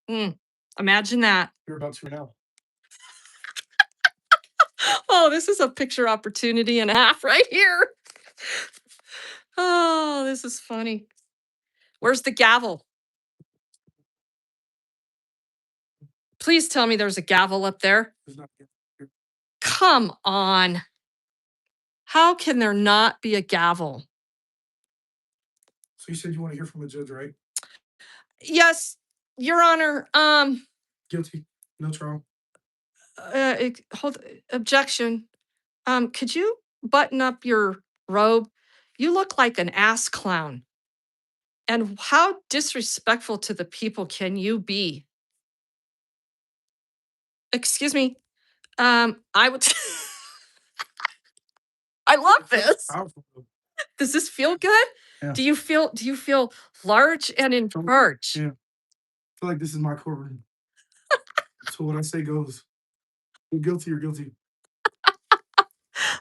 Imagine that. You're about to now. Oh, this is a picture opportunity and a half right here. Oh, this is funny. Where's the gavel? Please tell me there's a gavel up there. There's not. Come on. How can there not be a gavel? So you said you want to hear from a judge, right? Yes, Your Honor. Guilty. No trial. Objection. Could you button up your robe? You look like an ass clown. And how disrespectful to the people can you be? Excuse me. I would I love this. Powerful. Does this feel good? Yeah. Do you feel large and in charge? Yeah. I feel like this is my courtroom. So what I say goes. You're guilty, you're guilty.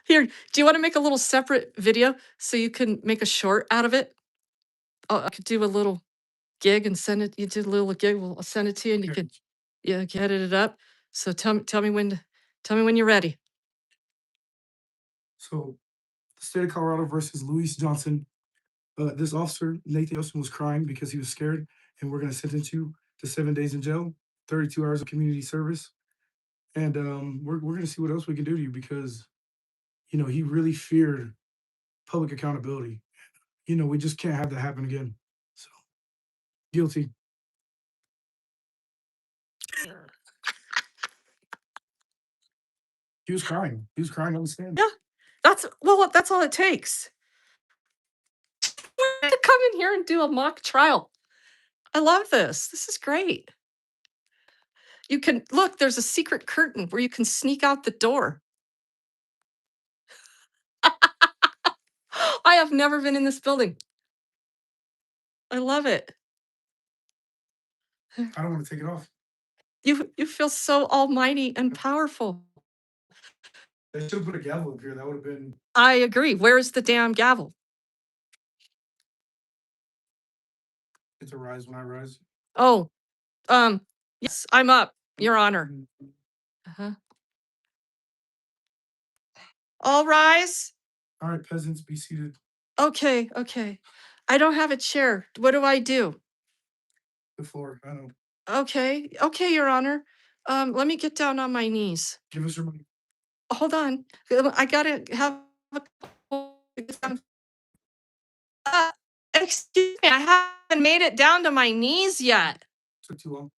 Here, do you want to make a little separate video so you can make a short out of it? Oh, I could do a little gig and send it. You did a little gig. I'll send it to you, and you Okay. can, yeah, edit it up. So tell me when you're ready. So the state of Colorado versus Luis Johnson. This officer, Nathan Wilson, was crying because he was scared, and we're gonna sentence you to 7 days in jail, 32 hours of community service. And we're gonna see what else we can do to you because he really feared public accountability. We just can't have that happen again. So guilty. He was crying. He was crying on the stand. Yeah, that's all it takes. To come in here and do a mock trial. I love this. This is great. You can look, there's a secret curtain where you can sneak out the door. I have never been in this building. I love it. I don't want to take it off. You feel so almighty and powerful. They should have put a gavel up here. That would have been. I agree. Where's the damn gavel? It's a rise when I rise. Oh, yes, I'm up, Your Honor. Uh-huh. All rise. All right, peasants, be seated. Okay. I don't have a chair. What do I do? The floor. I know. Okay, Your Honor. Let me get down on my knees. Give us your money. Hold on. I gotta have excuse me, I haven't made it down to my knees yet. Took too long.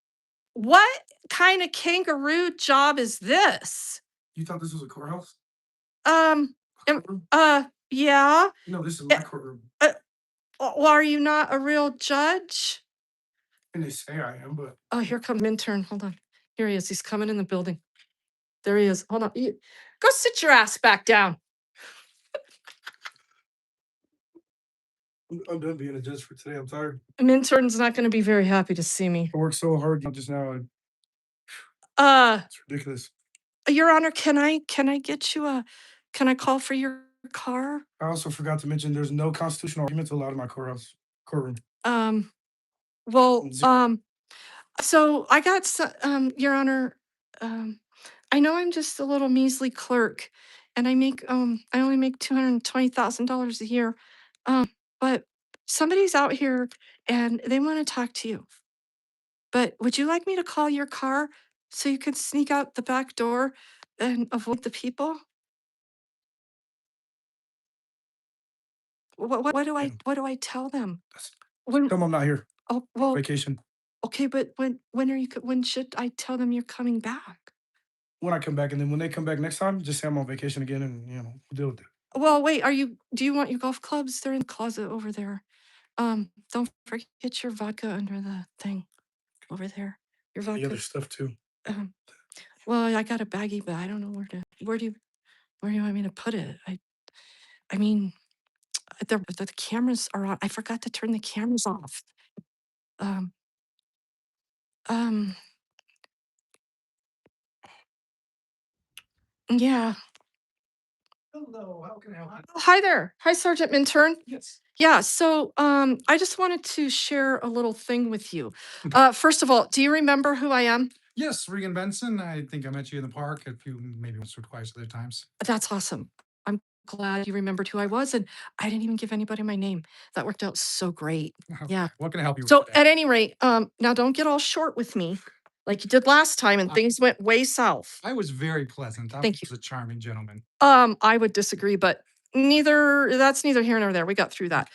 What kind of kangaroo job is this? You thought this was a courthouse? Em- Courtroom? Yeah. No, this is my courtroom. Well, are you not a real judge? And they say I am, but Oh, here comes Minturn. Hold on. Here he is. He's coming in the building. There he is. Hold on. Go sit your ass back down. I'm done being a judge for today. I'm tired. Minturn's not going to be very happy to see me. I worked so hard just now. It's ridiculous. Your Honor, can I get you can I call for your car? I also forgot to mention there's no constitutional arguments allowed in my courtroom. Well, so I got Your Honor, I know I'm just a little measly clerk, and I only make $220,000 a year. But somebody's out here and they want to talk to you. But would you like me to call your car so you can sneak out the back door and avoid the people? What do Yeah. what do I tell them? That's- When Tell them I'm not here. oh well Vacation. okay, but when should I tell them you're coming back? When I come back, and then when they come back next time, just say I'm on vacation again, and we'll deal with it. Well, wait, do you want your golf clubs? They're in the closet over there. Don't forget your vodka under the thing over there. Your The vodka. other stuff too. Um, well, I got a baggie, but I don't know where do you want me to put it? I mean, the cameras are on. I forgot to turn the cameras off. Um, um, yeah. Hello, how can I help you? Oh, hi there. Hi, Sergeant Minturn. Yes. Yeah, so I just wanted to share a little thing with you. First of all, do you remember who I am? Yes, Regan Benson. I think I met you in the park a few, maybe once or twice other times. That's awesome. I'm glad you remembered who I was, and I didn't even give anybody my name. That worked out so great. Yeah. What can I help you So with today? at any rate, now don't get all short with me like you did last time and things went way south. I was very pleasant. I Thank was a charming gentleman. I would disagree, but that's neither here nor there. We got through that.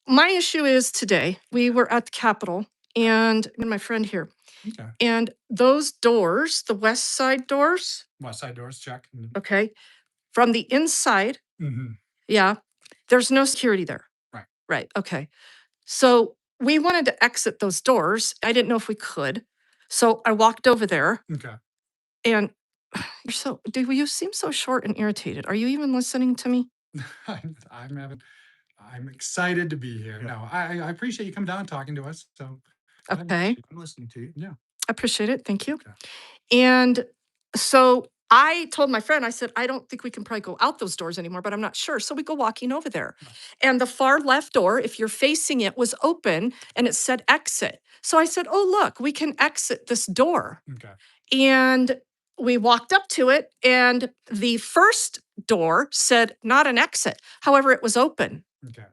My issue is today we were at the Capitol and my friend here, Okay. and those doors, the west side doors, West side doors, check. okay, from the inside, Mm-hmm. yeah, there's no security there. Right. Right. Okay. So we wanted to exit those doors. I didn't know if we could. So I walked over there Okay. and You seem so short and irritated. Are you even listening to me? I'm excited to be here. No, I appreciate you coming down and talking to us. So Okay. I'm listening to you. Yeah. I appreciate it. Thank you. Okay. And so I told my friend, I said, I don't think we can probably go out those doors anymore, but I'm not sure. So we go walking over there. And the far left door, if you're facing it, was open and it said exit. So I said, oh, look, we can exit this door. Okay. And we walked up to it, and the first door said not an exit. However, it was open. Okay.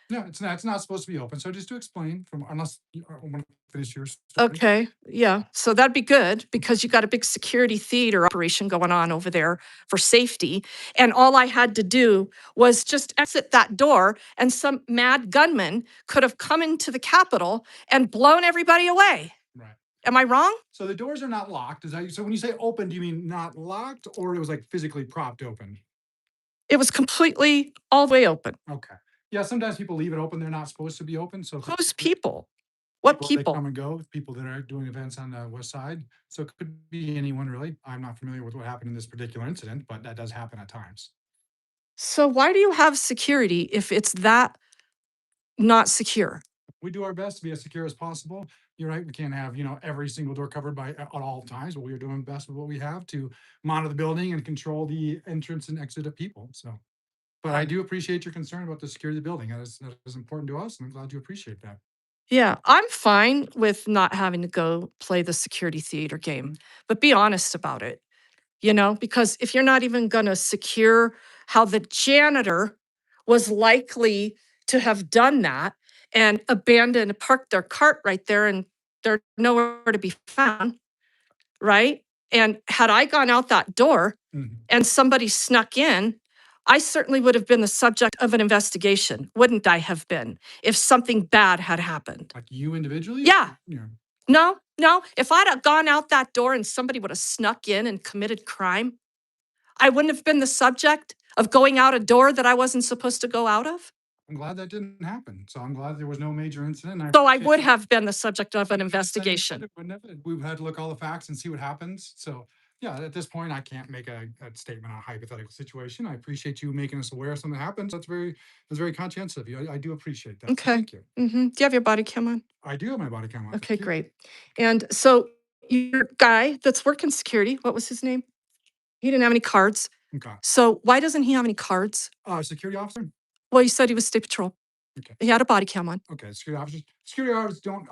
No, it's not supposed to be open. So just to explain from, unless you want to finish your story. Okay, yeah. So that'd be good because you got a big security theater operation going on over there for safety. And all I had to do was just exit that door, and some mad gunman could have come into the Capitol and blown everybody away. Right. Am I wrong? So the doors are not locked. So when you say open, do you mean not locked, or it was like physically propped open? It was completely all the way open. Okay. Yeah, sometimes people leave it open. They're not supposed to be open. So Who's people? What they people? come and go, people that are doing events on the west side. So it could be anyone really. I'm not familiar with what happened in this particular incident, but that does happen at times. So why do you have security if it's that not secure? We do our best to be as secure as possible. You're right. We can't have, every single door covered at all times, but we are doing best with what we have to monitor the building and control the entrance and exit of people. So, but I do appreciate your concern about the security of the building. That is important to us, and I'm glad you appreciate that. Yeah, I'm fine with not having to go play the security theater game, but be honest about it, because if you're not even going to secure how the janitor was likely to have done that and parked their cart right there and they're nowhere to be found, right? And had I gone out that door Mhm. and somebody snuck in, I certainly would have been the subject of an investigation, wouldn't I have been, if something bad had happened? Like you individually? Yeah. Yeah. No. If I'd have gone out that door and somebody would have snuck in and committed crime, I wouldn't have been the subject of going out a door that I wasn't supposed to go out of. I'm glad that didn't happen. So I'm glad there was no major incident. So I would have been the subject of an investigation. We've had to look all the facts and see what happens. So yeah, at this point, I can't make a statement on a hypothetical situation. I appreciate you making us aware of something happens. That's very conscientious of you. I do appreciate that. So Okay. thank you. Do you have your body cam on? I do have my body camera on. Okay, Thank you. great. And so your guy that's working security, what was his name? He didn't have any cards. Okay. So why doesn't he have any cards? Security officer. Well, you said he was state patrol. Okay. He had a body cam on. Okay. Security officers don't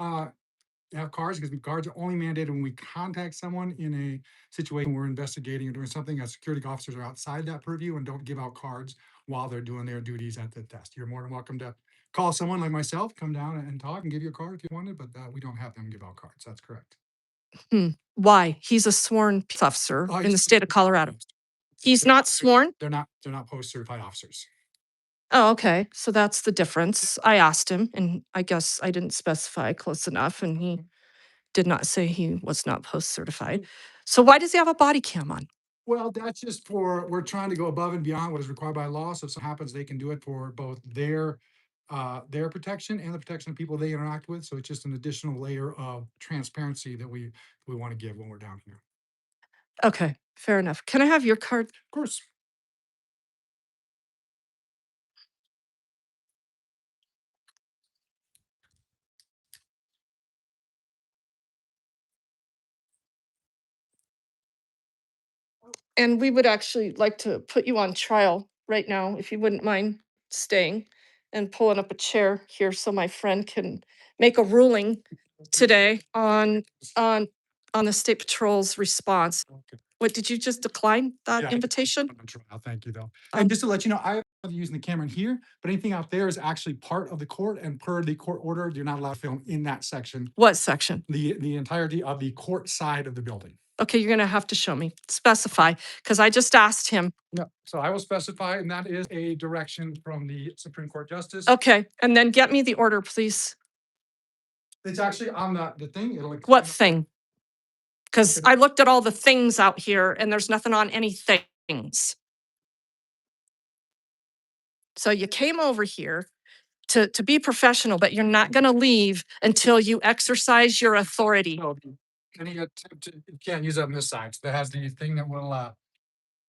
have cards because cards are only mandated when we contact someone in a situation we're investigating or doing something. As security officers are outside that purview and don't give out cards while they're doing their duties at the desk. You're more than welcome to call someone like myself, come down and talk and give you a card if you wanted, but we don't have them give out cards. That's correct. Why? He's a sworn peace officer in the he's- state of Colorado. He's not sworn? They're not post certified officers. Oh, okay. So that's the difference. I asked him, and I guess I didn't specify close enough, and he did not say he was not post certified. So why does he have a body cam on? Well, that's just we're trying to go above and beyond what is required by law. So if something happens, they can do it for both their protection and the protection of people they interact with. So it's just an additional layer of transparency that we want to give when we're down here. Okay, fair enough. Can I have your card? Of course. And we would actually like to put you on trial right now, if you wouldn't mind staying and pulling up a chair here so my friend can make a ruling today on the state patrol's response. Okay. What, did you just decline that Yeah. invitation? On trial. Thank you, though. And just to let you know, I am using the camera in here, but anything out there is actually part of the court. And per the court order, you're not allowed to film in that section. What section? The entirety of the court side of the building. Okay, you're gonna have to show me, specify, because I just asked him. No, so I will specify, and that is a direction from the Supreme Court Justice. Okay, and then get me the order, please. It's actually on the thing. What thing? Because Okay. I looked at all the things out here and there's nothing on any things. So you came over here to be professional, but you're not gonna leave until you exercise your authority. So any attempt to, you can't use it on this side. So that has the thing that will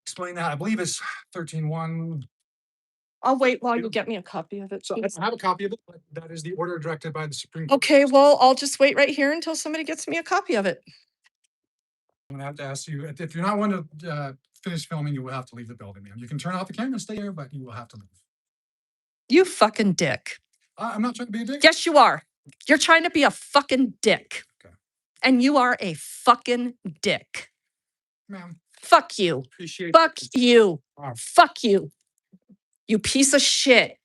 explain that. I believe it's 13.1. I'll wait while you get me a copy of it. So I please. don't have a copy of it, but that is the order directed by the Supreme Court. Okay, well, I'll just wait right here until somebody gets me a copy of it. I'm gonna have to ask you, if you're not one to finish filming, you will have to leave the building, ma'am. You can turn off the camera and stay here, but you will have to leave. You fucking dick. I'm not trying to be a dick. Yes, you are. You're trying to be a fucking dick. Okay. And you are a fucking dick. Ma'am, Fuck you. appreciate. Fuck you. Wow. Fuck you. You piece of shit.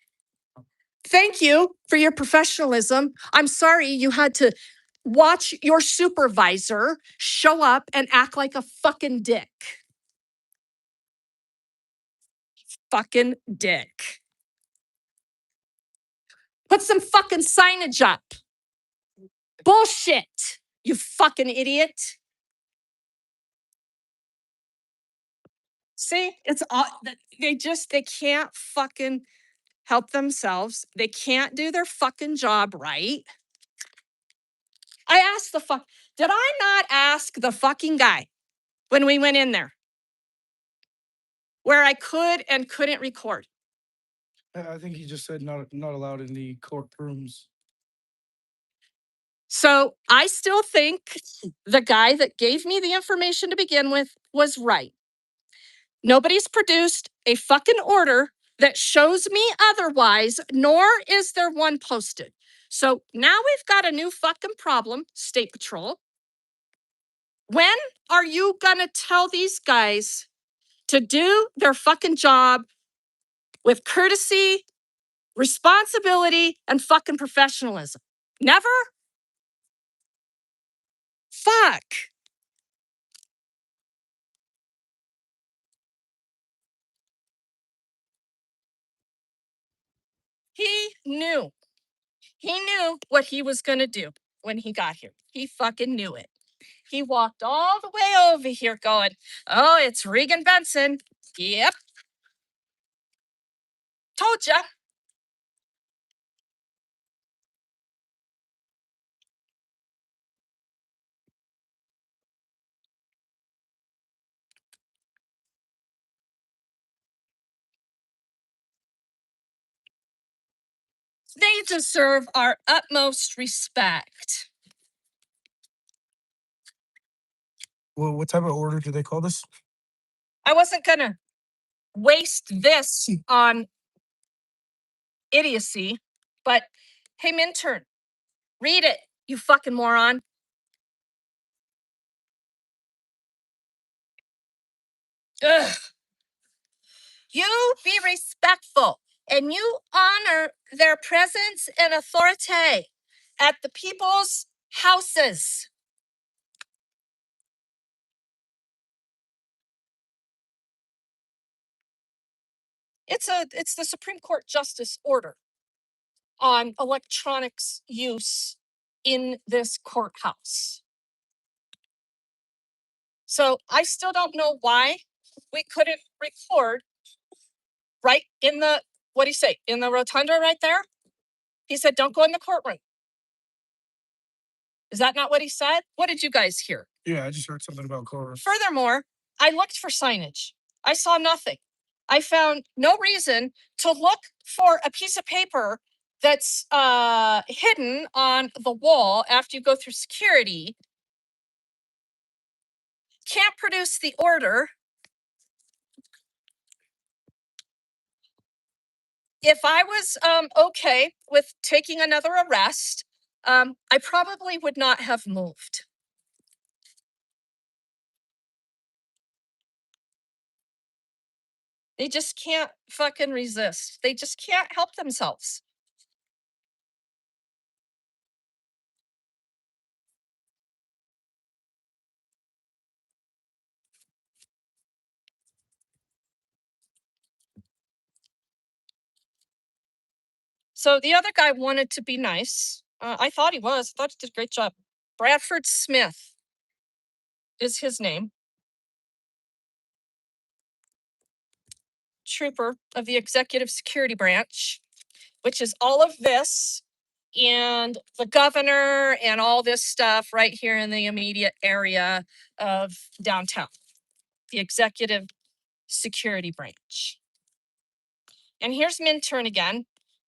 Thank you for your professionalism. I'm sorry you had to watch your supervisor show up and act like a fucking dick. Fucking dick. Put some fucking signage up. Bullshit. You fucking idiot. See, it's all they can't fucking help themselves. They can't do their fucking job right. I asked did I not ask the fucking guy when we went in there where I could and couldn't record? I think he just said not allowed in the courtrooms. So I still think the guy that gave me the information to begin with was right. Nobody's produced a fucking order that shows me otherwise, nor is there one posted. So now we've got a new fucking problem, State Patrol. When are you gonna tell these guys to do their fucking job with courtesy, responsibility, and fucking professionalism? Never? Fuck. He knew. He knew what he was going to do when he got here. He fucking knew it. He walked all the way over here going, oh, it's Regan Benson. Yep. Told ya. They deserve our utmost respect. Well, what type of order do they call this? I wasn't going to waste this on idiocy, but hey, Minturn, read it, you fucking moron. Ugh. You be respectful and you honor their presence and authority at the people's houses. It's the Supreme Court Justice order on electronics use in this courthouse. So I still don't know why we couldn't record right in the, what do you say, in the rotunda right there? He said, don't go in the courtroom. Is that not what he said? What did you guys hear? Yeah, I just heard something about courtrooms. Furthermore, I looked for signage. I saw nothing. I found no reason to look for a piece of paper that's hidden on the wall after you go through security. Can't produce the order. If I was okay with taking another arrest, I probably would not have moved. They just can't fucking resist. They just can't help themselves. So the other guy wanted to be nice. I thought he was. I thought he did a great job. Bradford Smith is his name. Trooper of the Executive Security Branch, which is all of this and the governor and all this stuff right here in the immediate area of downtown, the executive security branch. And here's Minturn again,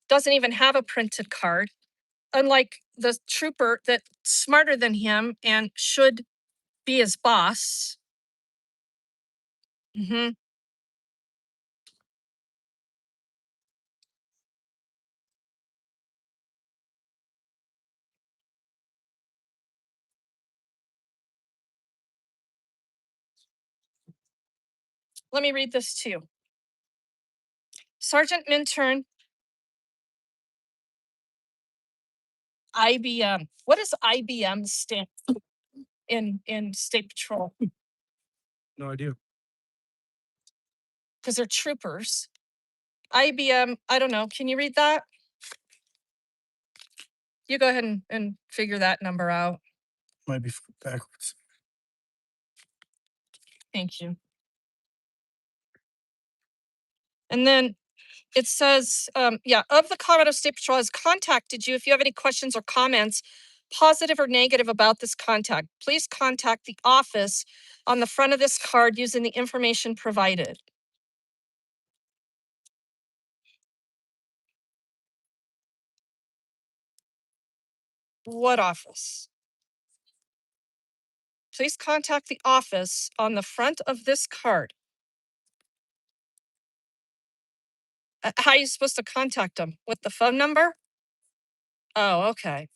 doesn't even have a printed card, unlike the trooper that's smarter than him and should be his boss. Mm-hmm. Let me read this to you. Sergeant Minturn, IBM. What does IBM stand in State Patrol? No idea. Because they're troopers. IBM, I don't know. Can you read that? You go ahead and figure that number out. Might be backwards. Thank you. And then it says, of the Colorado State Patrol has contacted you. If you have any questions or comments, positive or negative about this contact, please contact the office on the front of this card using the information provided. What office? Please contact the office on the front of this card. How are you supposed to contact them? With the phone number? Oh, okay.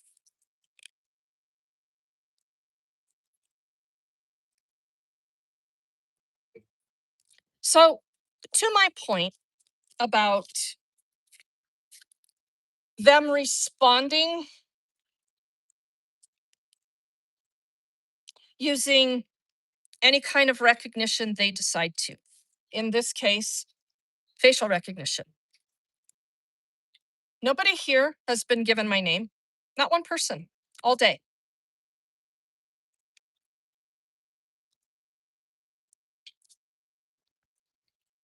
So, to my point about them responding using any kind of recognition they decide to. In this case, facial recognition. Nobody here has been given my name, not one person, all day.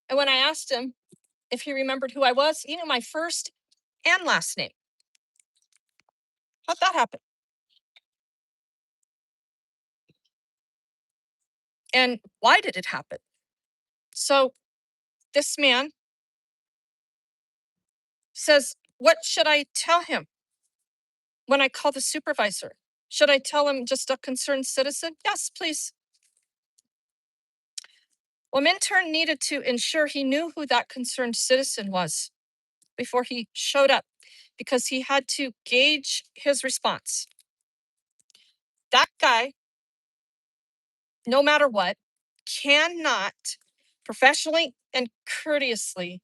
And when I asked him if he remembered who I was, he knew my first and last name. How'd that happen? And why did it happen? So this man says, what should I tell him when I call the supervisor? Should I tell him just a concerned citizen? Yes, please. Well, Minturn needed to ensure he knew who that concerned citizen was before he showed up, because he had to gauge his response. That guy, no matter what, cannot professionally and courteously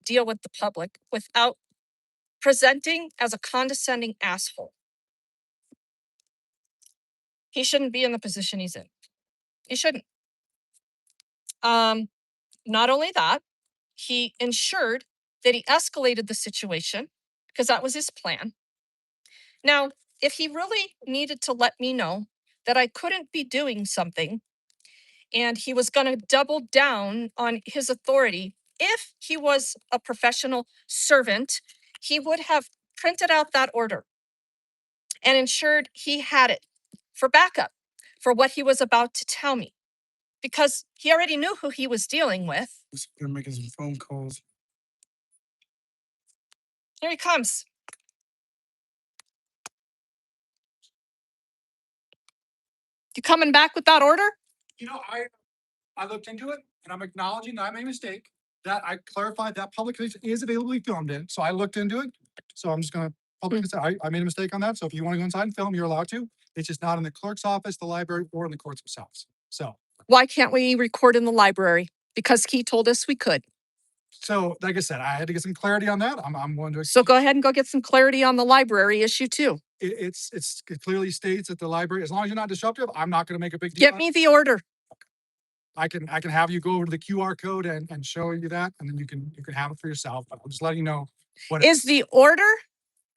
deal with the public without presenting as a condescending asshole. He shouldn't be in the position he's in. He shouldn't. Not only that, he ensured that he escalated the situation because that was his plan. Now, if he really needed to let me know that I couldn't be doing something and he was going to double down on his authority, if he was a professional servant, he would have printed out that order and ensured he had it for backup for what he was about to tell me, because he already knew who he was dealing with. They're making some phone calls. Here he comes. You coming back with that order? You know, I looked into it and I'm acknowledging that I made a mistake, that I clarified that public is availably filmed in. So I looked into it. So I'm just gonna publicly say I made a mistake on that. So if you want to go inside and film, you're allowed to. It's just not in the clerk's office, the library, or in the courts themselves. So Why can't we record in the library? Because he told us we could. So, like I said, I had to get some clarity on that. I'm going to. So go ahead and go get some clarity on the library issue too. It clearly states that the library, as long as you're not disruptive, I'm not going to make a big deal. Get me the order. I can have you go over to the QR code and show you that, and then you can have it for yourself. But I'm just letting you know what Is the order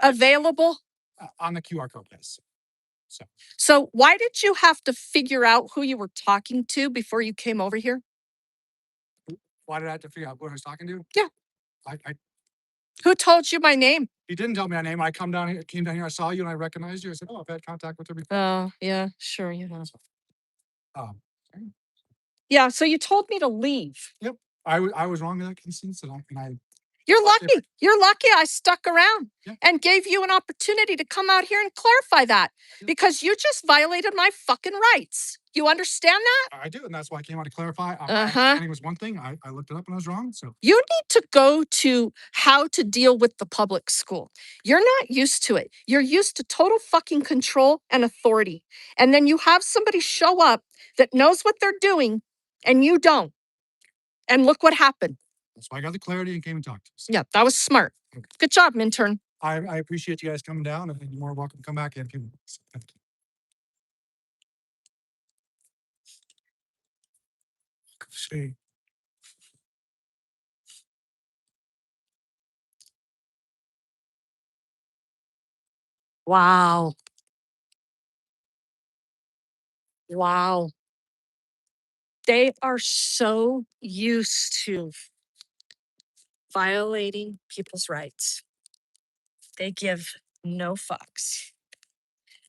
available? On the QR code. Yes. So why did you have to figure out who you were talking to before you came over here? Why did I have to figure out what I was talking to? Yeah. I Who told you my name? He didn't tell me my name. I came down here, I saw you and I recognized you. I said, oh, I've had contact with her before. Oh, yeah, sure you have. Um, Yeah, so you told me to leave. Yep. I was wrong in that instance, and I You're But if- lucky. You're lucky I stuck around Yeah. and gave you an opportunity to come out here and clarify that Yeah. because you just violated my fucking rights. You understand that? I do, and that's why I came out to clarify. My Uh-huh. understanding was one thing. I looked it up and I was wrong. So You need to go to how to deal with the public school. You're not used to it. You're used to total fucking control and authority. And then you have somebody show up that knows what they're doing and you don't. And look what happened. that's why I got the clarity and came and talked to us. Yeah, that was smart. Good job, intern. I appreciate you guys coming down, and you're more welcome to come back in. Thank you. See, Wow. Wow. They are so used to violating people's rights. They give no fucks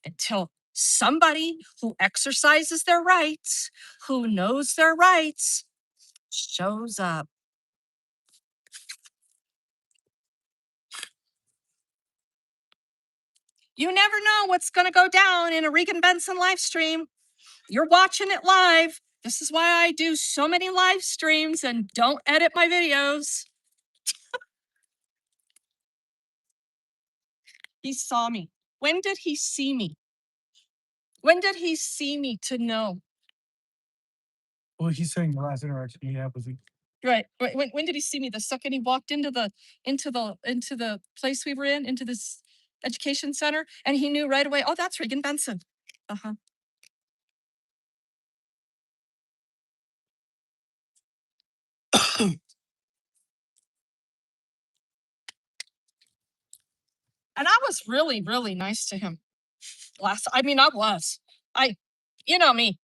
until somebody who exercises their rights, who knows their rights, shows up. You never know what's going to go down in a Regan Benson live stream. You're watching it live. This is why I do so many live streams and don't edit my videos. He saw me. When did he see me? When did he see me to know? well, he's saying the last interaction he had was Right. When did he see me? The second he walked into the place we were in, into this education center, and he knew right away, oh, that's Regan Benson. Uh-huh. And I was really, really nice to him. I was. You know me.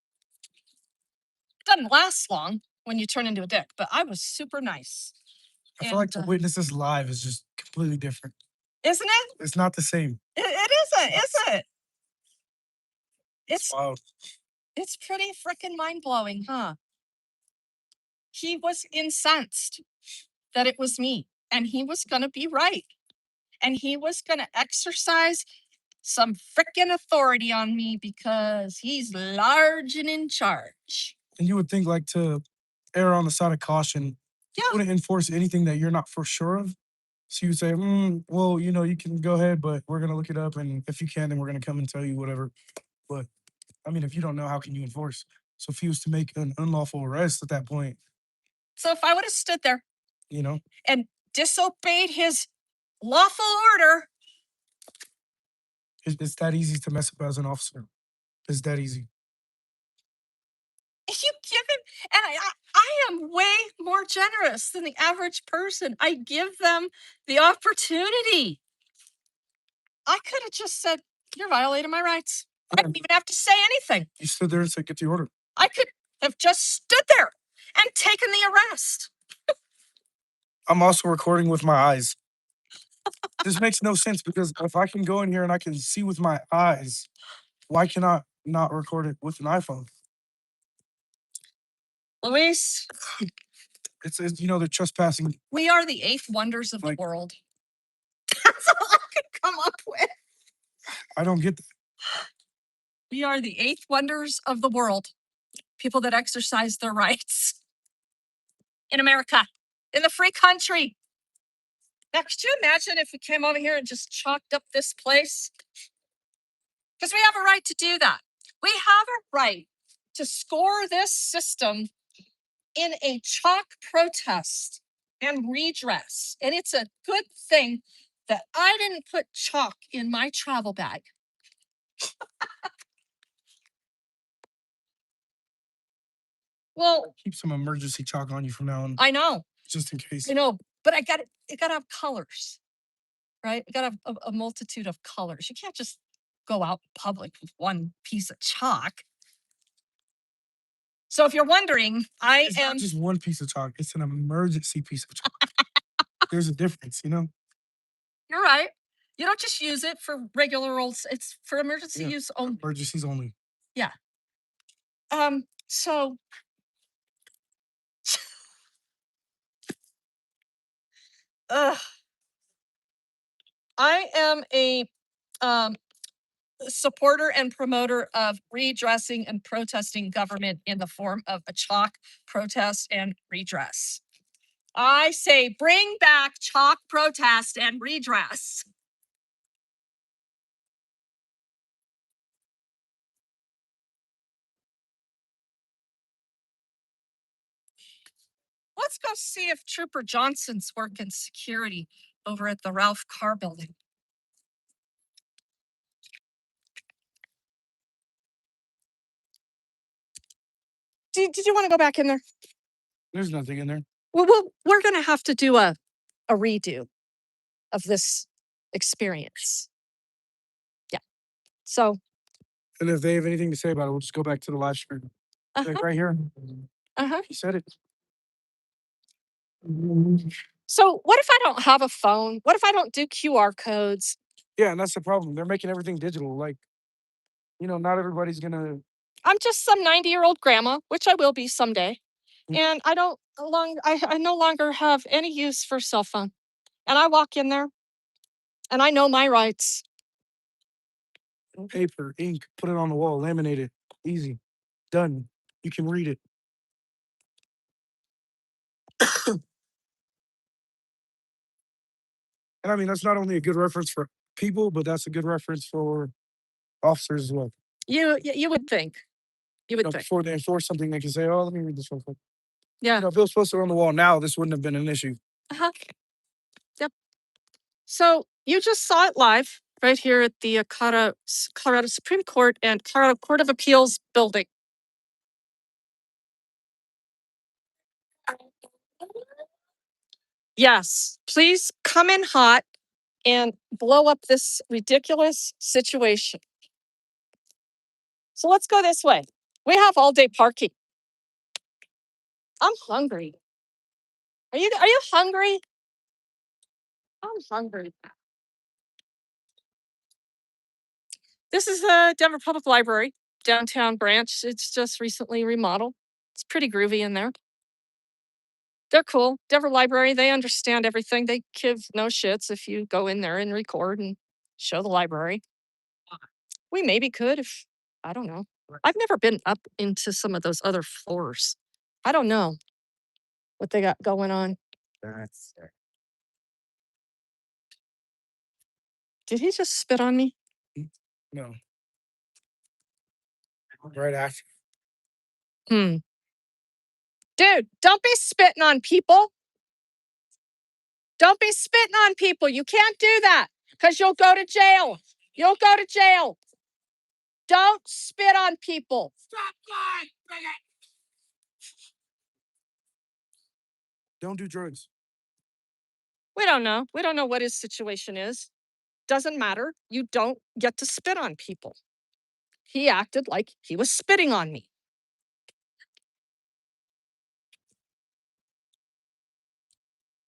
Doesn't last long when you turn into a dick, but I was super nice. I feel like to And, witness this live is just completely different. Isn't it? It's not the same. It isn't, is it? It's Wow. it's pretty freaking mind-blowing, huh? He was incensed that it was me, and he was gonna be right. And he was gonna exercise some freaking authority on me because he's large and in charge. And you would think like to err on the side of caution, you Yeah. wouldn't enforce anything that you're not for sure of. So you would say, well, you can go ahead, but we're gonna look it up, and if you can, then we're gonna come and tell you whatever. But I mean, if you don't know, how can you enforce? So if he was to make an unlawful arrest at that point, So if I would have stood there you know, and disobeyed his lawful order, it's that easy to mess up as an officer. It's that easy. you give him, and I am way more generous than the average person. I give them the opportunity. I could have just said, you're violating my rights. I didn't even have to say anything. You stood there and said, get the order. I could have just stood there and taken the arrest. I'm also recording with my eyes. This makes no sense because if I can go in here and I can see with my eyes, why can I not record it with an iPhone? Luis, It's they're trespassing. we are the eighth wonders of the Like- world. That's all I could come up with. I don't get that. We are the eighth wonders of the world. People that exercise their rights in America, in the free country. Now, could you imagine if we came over here and just chalked up this place? Because we have a right to do that. We have a right to score this system in a chalk protest and redress. And it's a good thing that I didn't put chalk in my travel bag. Well, Keep some emergency chalk on you from now on, I know. just in case. But it gotta have colors, right? It gotta have a multitude of colors. You can't just go out in public with one piece of chalk. So if you're wondering, It's not just one piece of chalk. It's an emergency piece of chalk. There's a difference, You're right. You don't just use it for regular old, it's for emergency Yeah. use only. Emergencies only. So ugh, I am a um supporter and promoter of redressing and protesting government in the form of a chalk protest and redress. I say bring back chalk protest and redress. Let's go see if Trooper Johnson's working security over at the Ralph Carr building. Did you want to go back in there? There's nothing in there. Well, we're going to have to do a redo of this experience. Yeah. So, And if they have anything to say about it, we'll just go back to the live stream. Like uh-huh, right here. uh-huh. He said it. So what if I don't have a phone? What if I don't do QR codes? Yeah, and that's the problem. They're making everything digital. Like, not everybody's gonna. I'm just some 90-year-old grandma, which I will be someday. Mm. And I no longer have any use for cell phone. And I walk in there and I know my rights. Paper, ink, put it on the wall, laminate it. Easy. Done. You can read it. And I mean, that's not only a good reference for people, but that's a good reference for officers as well. You would think. You would think. Before they enforce something, they can say, "Oh, let me read this real quick." Yeah. If it was posted on the wall now, this wouldn't have been an issue. Uh-huh. Yep. So you just saw it live right here at the Colorado Supreme Court and Colorado Court of Appeals building. Yes, please come in hot and blow up this ridiculous situation. So let's go this way. We have all day parking. I'm hungry. Are you hungry? I'm hungry. This is the Denver Public Library, downtown branch. It's just recently remodeled. It's pretty groovy in there. They're cool. Denver Library, they understand everything. They give no shits if you go in there and record and show the library. We maybe could if, I don't know. I've never been up into some of those other floors. I don't know what they got going on. Did he just spit on me? No. Right after. Dude, don't be spitting on people. Don't be spitting on people. You can't do that because you'll go to jail. You'll go to jail. Don't spit on people. Don't do drugs. We don't know. We don't know what his situation is. Doesn't matter. You don't get to spit on people. He acted like he was spitting on me.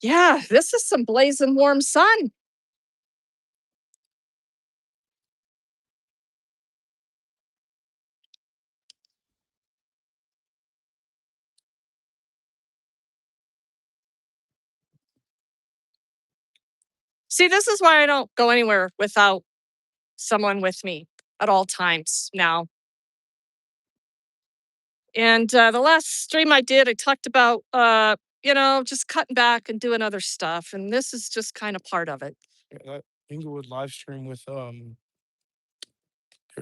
Yeah, this is some blazing warm sun. See, this is why I don't go anywhere without someone with me at all times now. And the last stream I did, I talked about, just cutting back and doing other stuff. And this is just kind of part of it. Yeah, that Inglewood live stream with they're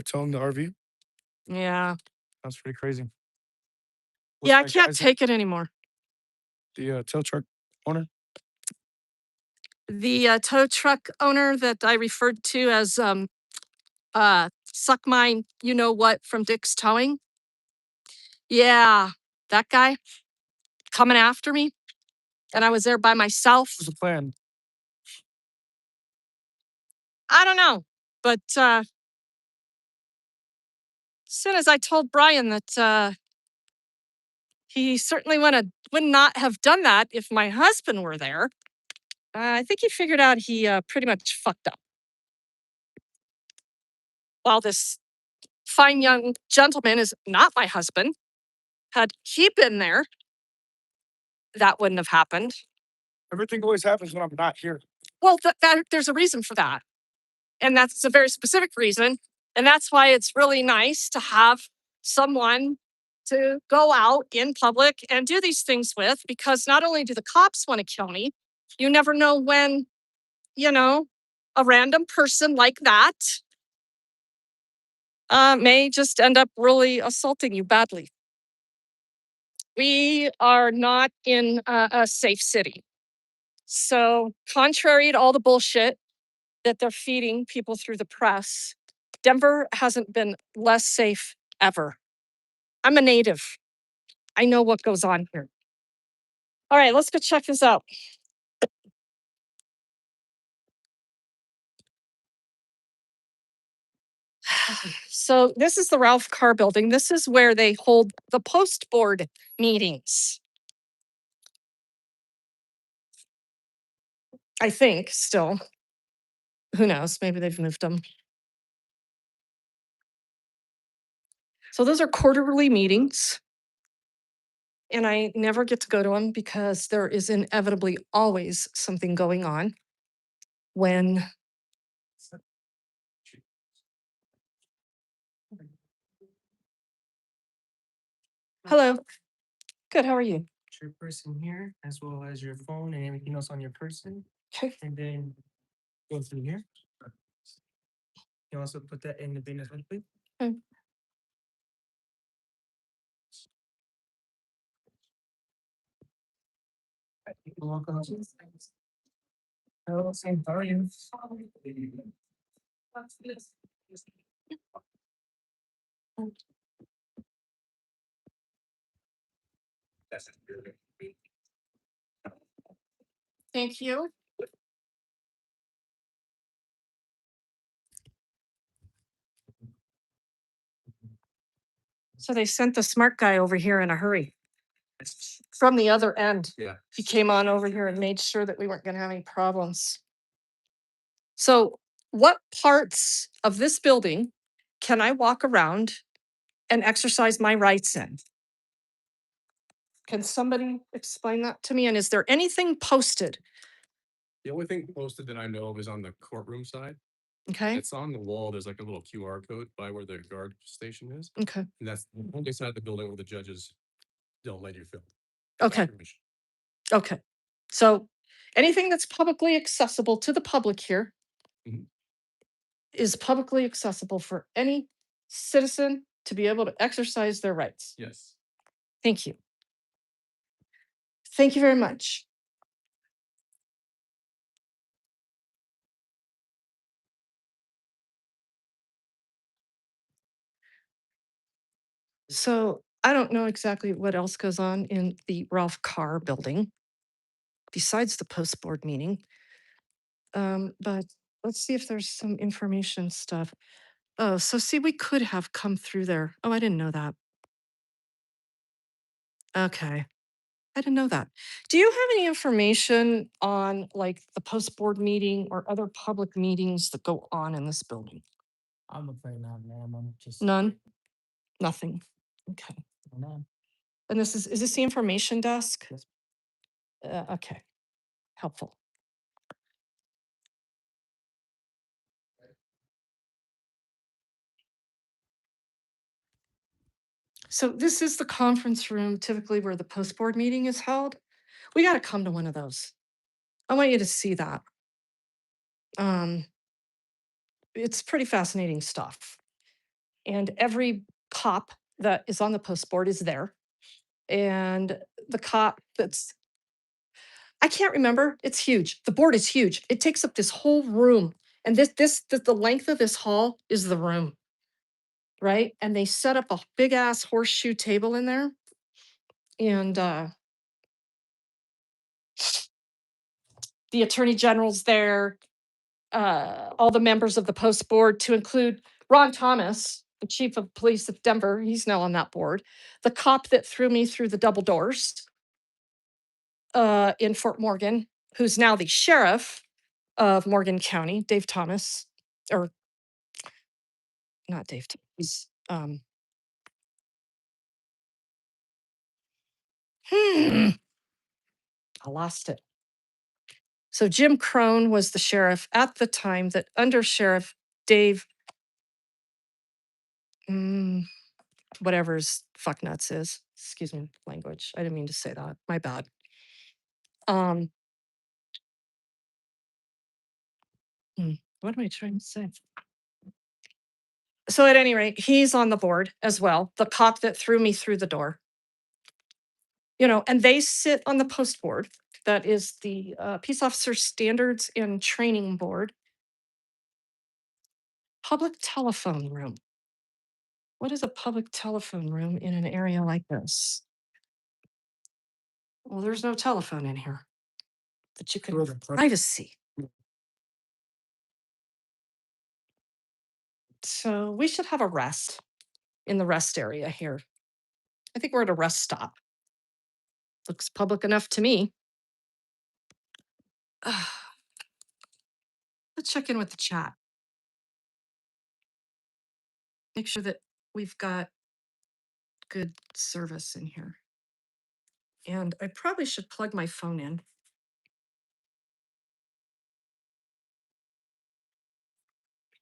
towing the RV. Yeah. That's pretty crazy. Yeah, I that can't guy's- take it anymore. The tow truck owner. The tow truck owner that I referred to as suck mine, you know what, from Dick's Towing. Yeah, that guy coming after me. And I was there by myself. What's the plan? I don't know. But as soon as I told Brian that he certainly would not have done that if my husband were there, I think he figured out he pretty much fucked up. while this fine young gentleman is not my husband, had he been there, that wouldn't have happened. Everything always happens when I'm not here. Well, there's a reason for that. And that's a very specific reason. And that's why it's really nice to have someone to go out in public and do these things with, because not only do the cops want to kill me, you never know when, a random person like that may just end up really assaulting you badly. We are not in a safe city. So, contrary to all the bullshit that they're feeding people through the press, Denver hasn't been less safe ever. I'm a native. I know what goes on here. All right, let's go check this out. So, this is the Ralph Carr building. This is where they hold the post board meetings. I think still. Who knows? Maybe they've moved them. So, those are quarterly meetings. And I never get to go to them because there is inevitably always something going on when hello. Good, how are you? Your person here, as well as your phone and everything else on your person, Okay. and then go through here. You also put that in the bin as well, please. You're welcome. Hello, Sam, how are you? Thank you. So they sent the smart guy over here in a hurry from the other end. Yeah. He came on over here and made sure that we weren't going to have any problems. So, what parts of this building can I walk around and exercise my rights in? Can somebody explain that to me? And is there anything posted? The only thing posted that I know of is on the courtroom side. Okay. It's on the wall. There's like a little QR code by where the guard station is. Okay. And that's the only side of the building where the judges don't let you film. Okay. Permission. Okay. So anything that's publicly accessible to the public here Mhm. is publicly accessible for any citizen to be able to exercise their rights. Yes. Thank you. Thank you very much. So I don't know exactly what else goes on in the Ralph Carr building besides the post board meeting. But let's see if there's some information stuff. Oh, so see, we could have come through there. Oh, I didn't know that. Okay. I didn't know that. Do you have any information on like the post board meeting or other public meetings that go on in this building? I'm afraid not, ma'am. I'm just. None? Nothing. Okay. None. And is this the information desk? Yes. Okay. Helpful. So this is the conference room typically where the post board meeting is held. We got to come to one of those. I want you to see that. It's pretty fascinating stuff. And every cop that is on the post board is there. And the cop I can't remember. It's huge. The board is huge. It takes up this whole room. And the length of this hall is the room. Right? And they set up a big ass horseshoe table in there. And the attorney general's there, all the members of the post board, to include Ron Thomas, the chief of police of Denver. He's now on that board. The cop that threw me through the double doors in Fort Morgan, who's now the sheriff of Morgan County, Dave Thomas, or not Dave Thomas. I lost it. So Jim Crone was the sheriff at the time that Under Sheriff Dave, whatever his fuck nuts is. Excuse me, language. I didn't mean to say that. My bad. What am I trying to say? So at any rate, he's on the board as well, the cop that threw me through the door. You know, and they sit on the post board. That is the Peace Officer Standards and Training Board. Public telephone room. What is a public telephone room in an area like this? Well, there's no telephone in here, but you can have privacy. So we should have a rest in the rest area here. I think we're at a rest stop. Looks public enough to me. Let's check in with the chat. Make sure that we've got good service in here. And I probably should plug my phone in.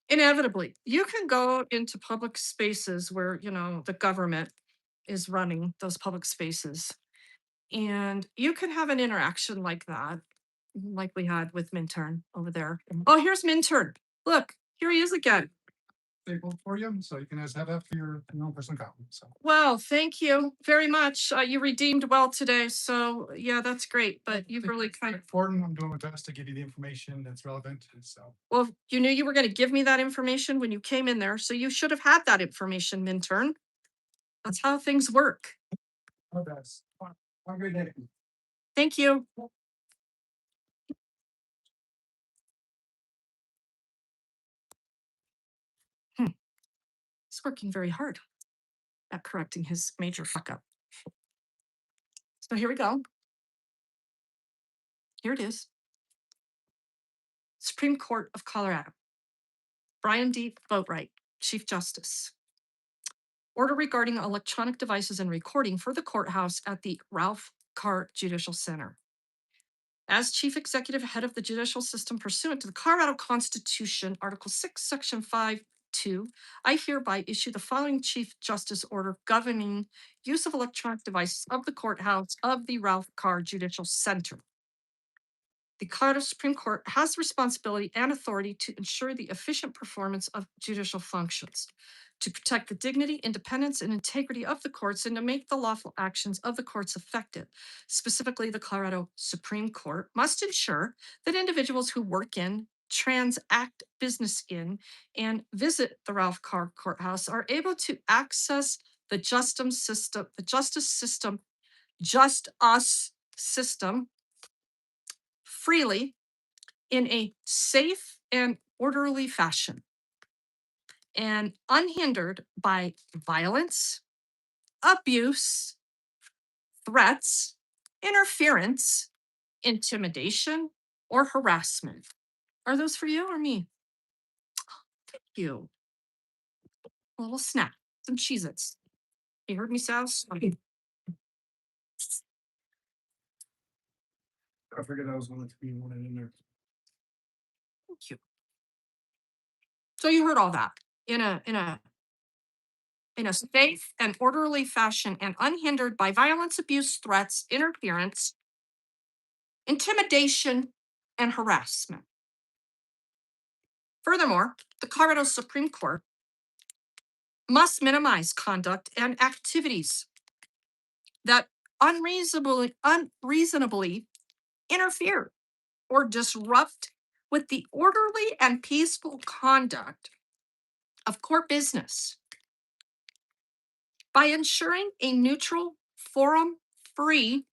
Inevitably, you can go into public spaces where, you know, the government is running those public spaces. And you can have an interaction like that, like we had with Minturn over there. Oh, here's Minturn. Look, here he is again. Thankful for you, so you can just have that for your personal copy. So. Well, thank you very much. You redeemed well today. So yeah, that's great. But you've really kind of important. I'm doing my best to give you the information that's relevant. So. Well, you knew you were going to give me that information when you came in there. So you should have had that information, Minturn. That's how things work. My best. Have a great day. Thank you. He's working very hard at correcting his major fuck up. So here we go. Here it is. Supreme Court of Colorado. Brian D. Boatwright, Chief Justice. Order regarding electronic devices and recording for the courthouse at the Ralph Carr Judicial Center. As Chief Executive Head of the judicial system pursuant to the Colorado Constitution, Article 6, Section 5(2), I hereby issue the following Chief Justice order governing use of electronic devices of the courthouse of the Ralph Carr Judicial Center. The Colorado Supreme Court has the responsibility and authority to ensure the efficient performance of judicial functions, to protect the dignity, independence, and integrity of the courts, and to make the lawful actions of the courts effective. Specifically, the Colorado Supreme Court must ensure that individuals who work in, transact business in, and visit the Ralph Carr Courthouse are able to access the justice system freely in a safe and orderly fashion and unhindered by violence, abuse, threats, interference, intimidation, or harassment. Are those for you or me? Thank you. A little snack, some Cheez-Its. You heard me, Sals? I figured I was going to be one in there. Thank you. So you heard all that in a safe and orderly fashion and unhindered by violence, abuse, threats, interference, intimidation, and harassment. Furthermore, the Colorado Supreme Court must minimize conduct and activities that unreasonably interfere or disrupt with the orderly and peaceful conduct of court business by ensuring a neutral forum free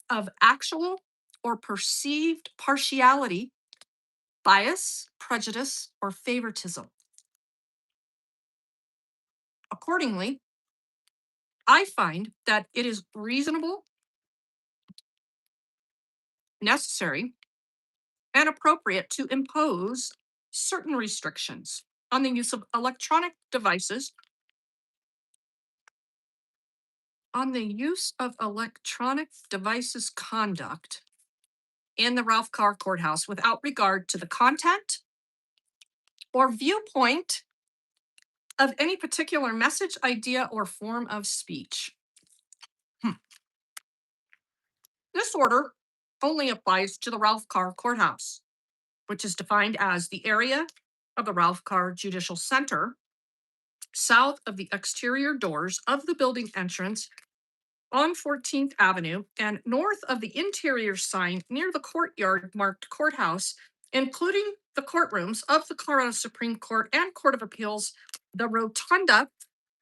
of actual or perceived partiality, bias, prejudice, or favoritism. Accordingly, I find that it is reasonable, necessary, and appropriate to impose certain restrictions on the use of electronic devices. On the use of electronic devices conduct in the Ralph Carr Courthouse without regard to the content or viewpoint of any particular message, idea, or form of speech. This order only applies to the Ralph Carr Courthouse, which is defined as the area of the Ralph Carr Judicial Center south of the exterior doors of the building entrance on 14th Avenue and north of the interior sign near the courtyard marked courthouse, including the courtrooms of the Colorado Supreme Court and Court of Appeals, the rotunda,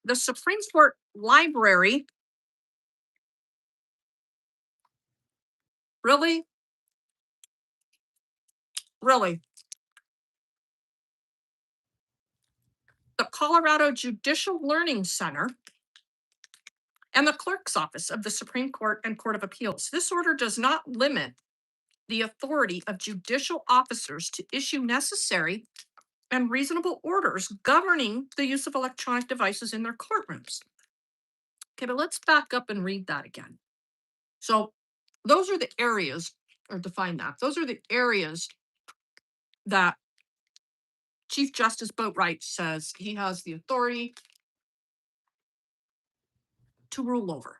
the Supreme Court library. Really? Really? The Colorado Judicial Learning Center and the clerk's office of the Supreme Court and Court of Appeals. This order does not limit the authority of judicial officers to issue necessary and reasonable orders governing the use of electronic devices in their courtrooms. Okay, but let's back up and read that again. So those are the areas, or define that. Those are the areas that Chief Justice Boatwright says he has the authority to rule over.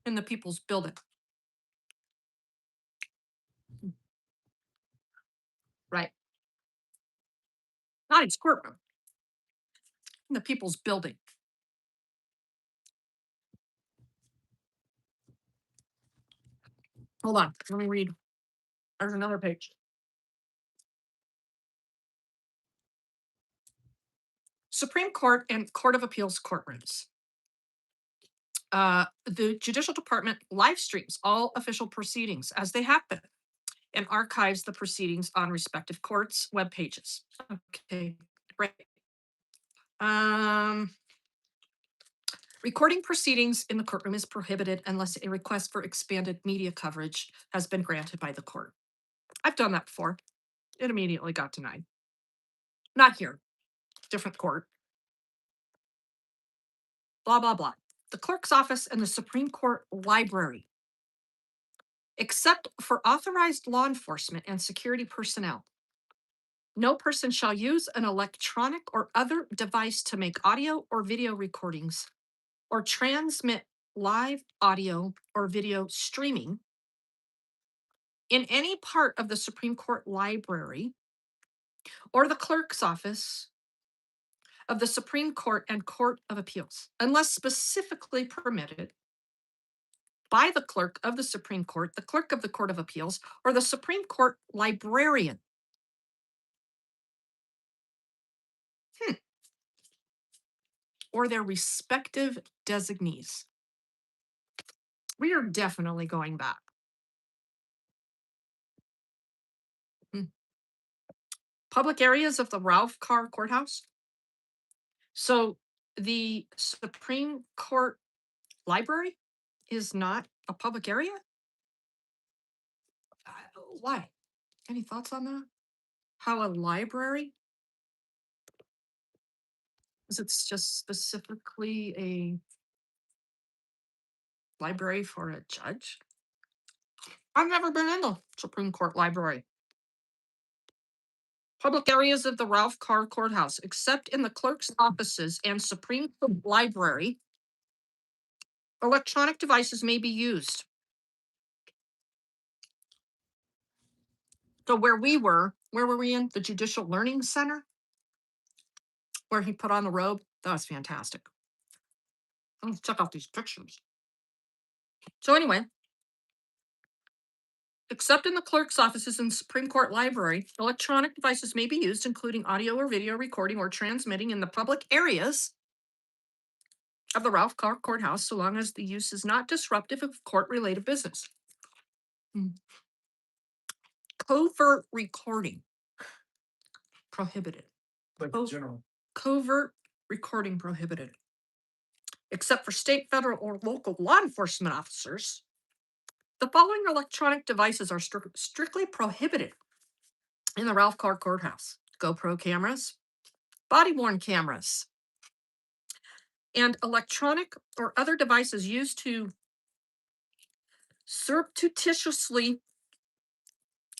In the people's building. Right. Not his courtroom. In the people's building. Hold on, let me read. There's another page. Supreme Court and Court of Appeals courtrooms. The Judicial Department live streams all official proceedings as they happen and archives the proceedings on respective courts' web pages. Okay, great. Recording proceedings in the courtroom is prohibited unless a request for expanded media coverage has been granted by the court. I've done that before. It immediately got denied. Not here, different court. Blah, blah, blah. The clerk's office and the Supreme Court library, except for authorized law enforcement and security personnel. No person shall use an electronic or other device to make audio or video recordings or transmit live audio or video streaming in any part of the Supreme Court library or the clerk's office of the Supreme Court and Court of Appeals, unless specifically permitted by the clerk of the Supreme Court, the clerk of the Court of Appeals, or the Supreme Court librarian. Or their respective designees. We are definitely going back. Public areas of the Ralph Carr Courthouse. So the Supreme Court library is not a public area? Why? Any thoughts on that? How a library? Is it just specifically a library for a judge? I've never been in the Supreme Court library. Public areas of the Ralph Carr Courthouse, except in the clerk's offices and Supreme Court library, electronic devices may be used. So where were we in? The Judicial Learning Center? Where he put on the robe? That was fantastic. Let's check out these pictures. So anyway, except in the clerk's offices and Supreme Court library, electronic devices may be used, including audio or video recording or transmitting in the public areas of the Ralph Carr Courthouse, so long as the use is not disruptive of court-related business. Covert recording prohibited. Like Oh. general. Covert recording prohibited, except for state, federal, or local law enforcement officers The following electronic devices are strictly prohibited in the Ralph Clark Courthouse: GoPro cameras, body-worn cameras, and electronic or other devices used to surreptitiously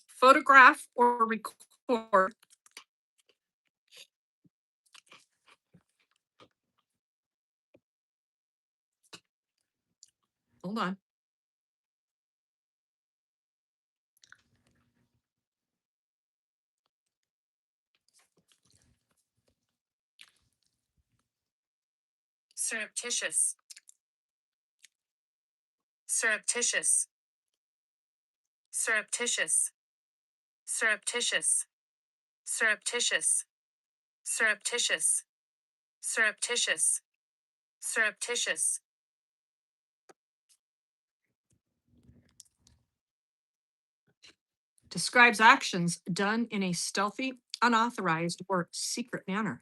photograph or record. Hold on. Surreptitious. Surreptitious. Surreptitious. Surreptitious. Surreptitious. Surreptitious. Surreptitious. Surreptitious. Describes actions done in a stealthy, unauthorized, or secret manner,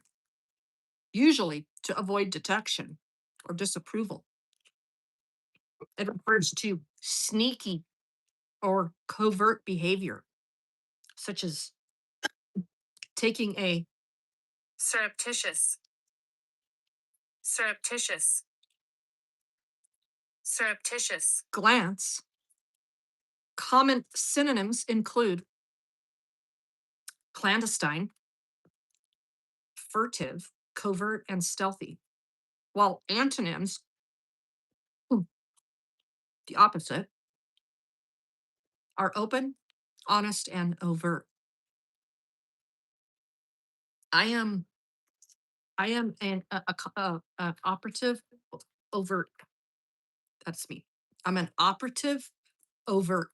usually to avoid detection or disapproval. It refers to sneaky or covert behavior, such as taking a surreptitious, surreptitious, surreptitious glance. Common synonyms include clandestine, furtive, covert, and stealthy, while antonyms, the opposite, are open, honest, and overt. I am an operative overt. That's me. I'm an operative overt.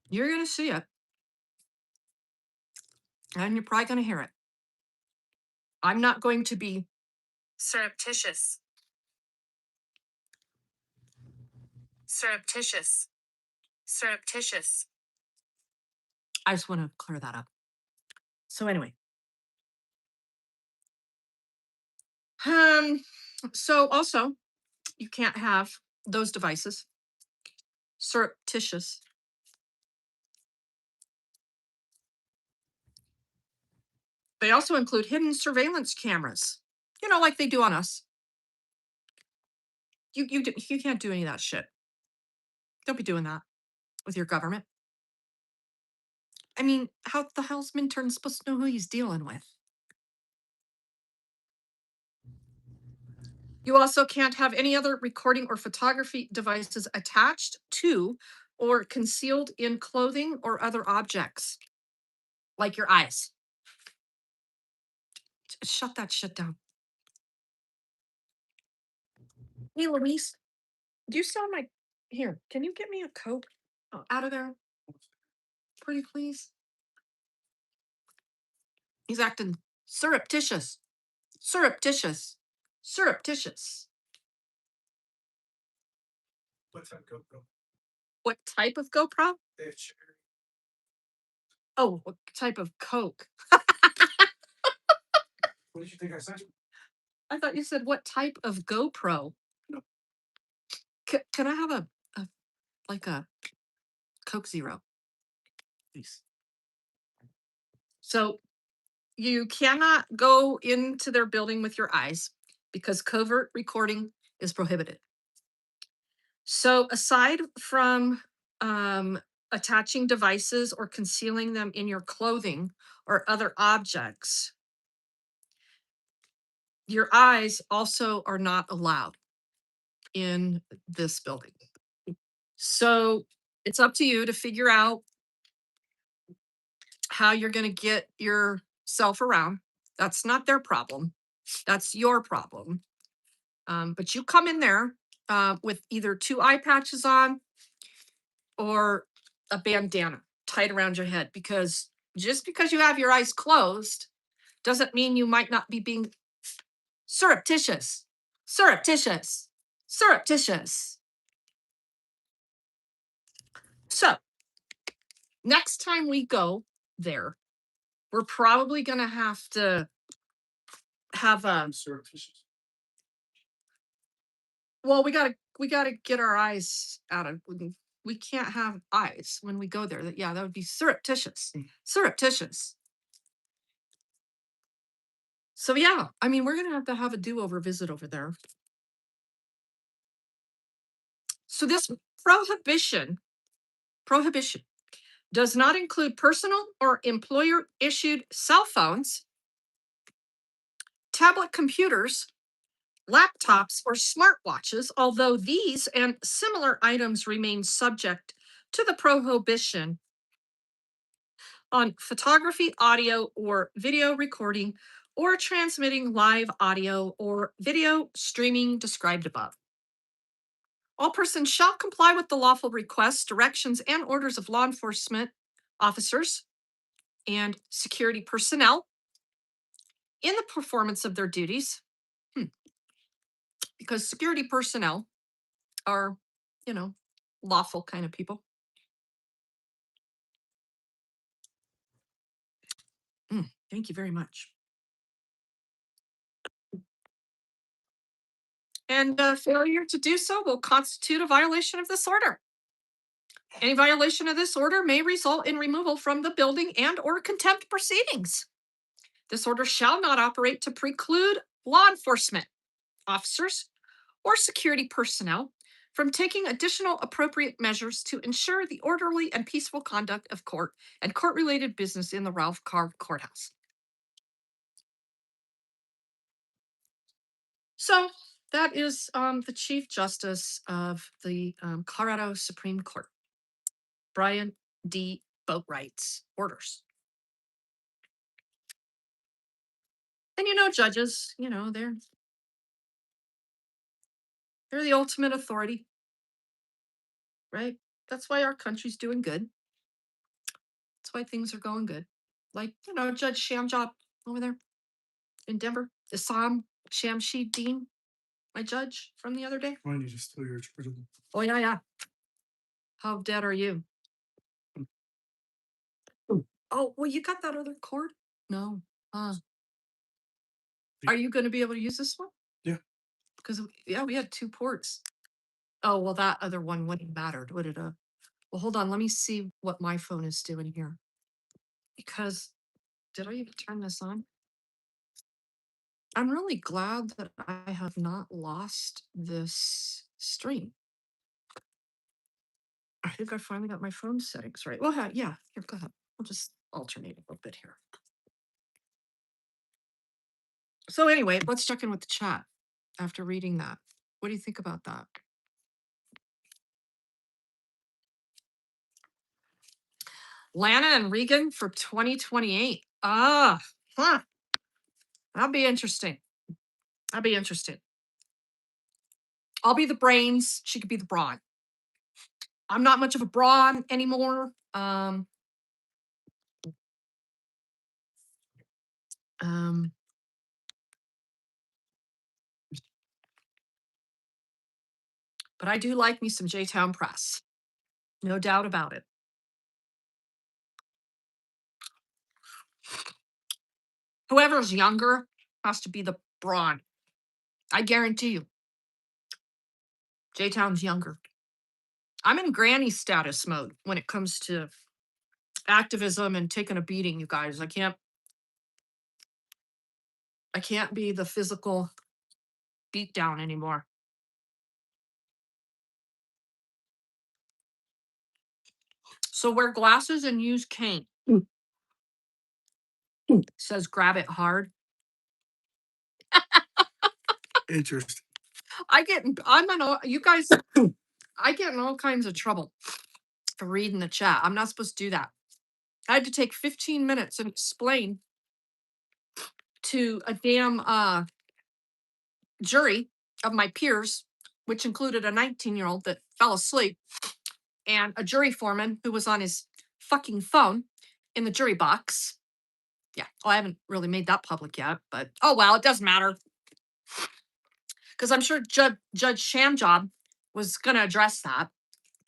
You're gonna see it, and you're probably gonna hear it. I'm not going to be surreptitious. Surreptitious. Surreptitious. I just want to clear that up. So anyway. So also you can't have those devices. Surreptitious. They also include hidden surveillance cameras, like they do on us. You can't do any of that shit. Don't be doing that with your government. I mean, how the hell's Minturn supposed to know who he's dealing with? You also can't have any other recording or photography devices attached to or concealed in clothing or other objects, like your eyes. Shut that shit down. Hey, Luis, do you sound like, here, can you get me a Coke? Oh, out of there. Pretty please. He's acting surreptitious. Surreptitious. Surreptitious. What's that GoPro? What type of GoPro? They have sugar. Oh, what type of Coke? What did you think I said? I thought you said what type of GoPro? No. Can I have a Coke Zero, please? So you cannot go into their building with your eyes because covert recording is prohibited. So aside from attaching devices or concealing them in your clothing or other objects, your eyes also are not allowed in this building. So it's up to you to figure out how you're going to get yourself around. That's not their problem. That's your problem. But you come in there with either 2 eye patches on or a bandana tied around your head, because just because you have your eyes closed doesn't mean you might not be being surreptitious. Surreptitious. Surreptitious. So next time we go there, we're probably going to have a Surreptitious. well, we got to we gotta get our eyes out of, we can't have eyes when we go there. Yeah, that would be surreptitious. Surreptitious. So yeah, I mean, we're gonna have a do-over visit over there. So this prohibition does not include personal or employer issued cell phones, tablet computers, laptops, or smartwatches, although these and similar items remain subject to the prohibition on photography, audio, or video recording, or transmitting live audio or video streaming described above. All persons shall comply with the lawful requests, directions, and orders of law enforcement officers and security personnel in the performance of their duties. Because security personnel are, lawful kind of people. Thank you very much. And failure to do so will constitute a violation of this order. Any violation of this order may result in removal from the building and or contempt proceedings. This order shall not operate to preclude law enforcement officers or security personnel from taking additional appropriate measures to ensure the orderly and peaceful conduct of court and court-related business in the Ralph Carr Courthouse. So that is the Chief Justice of the Colorado Supreme Court, Brian D. Boatwright's orders. And judges, they're the ultimate authority, right? That's why our country's doing good. That's why things are going good. Like, Judge Shamjob over there in Denver, Issam Shamsheed Dean, my judge from the other day. Why don't you just steal your original? Oh, yeah. How dead are you? Oh, well, you got that other cord? No. Are you going to be able to use this one? Yeah. Because, we had 2 ports. Oh, well, that other one wouldn't have mattered, would it? Well, hold on. Let me see what my phone is doing here. Because, did I even turn this on? I'm really glad that I have not lost this stream. I think I finally got my phone settings right. Well, yeah, here, go ahead. We'll just alternate a little bit here. So anyway, let's check in with the chat after reading that. What do you think about that? Lana and Regan for 2028. That'll be interesting. I'll be the brains. She could be the brawn. I'm not much of a brawn anymore. But I do like me some J-Town Press. No doubt about it. Whoever's younger has to be the brawn. I guarantee you. J-Town's younger. I'm in granny status mode when it comes to activism and taking a beating, you guys. I can't be the physical beatdown anymore. So wear glasses and use cane. Says grab it hard. Interesting. I get in all kinds of trouble for reading the chat. I'm not supposed to do that. I had to take 15 minutes and explain to a damn jury of my peers, which included a 19-year-old that fell asleep and a jury foreman who was on his fucking phone in the jury box. Yeah, I haven't really made that public yet, but oh well, it doesn't matter. Because I'm sure Judge Shamjob was going to address that.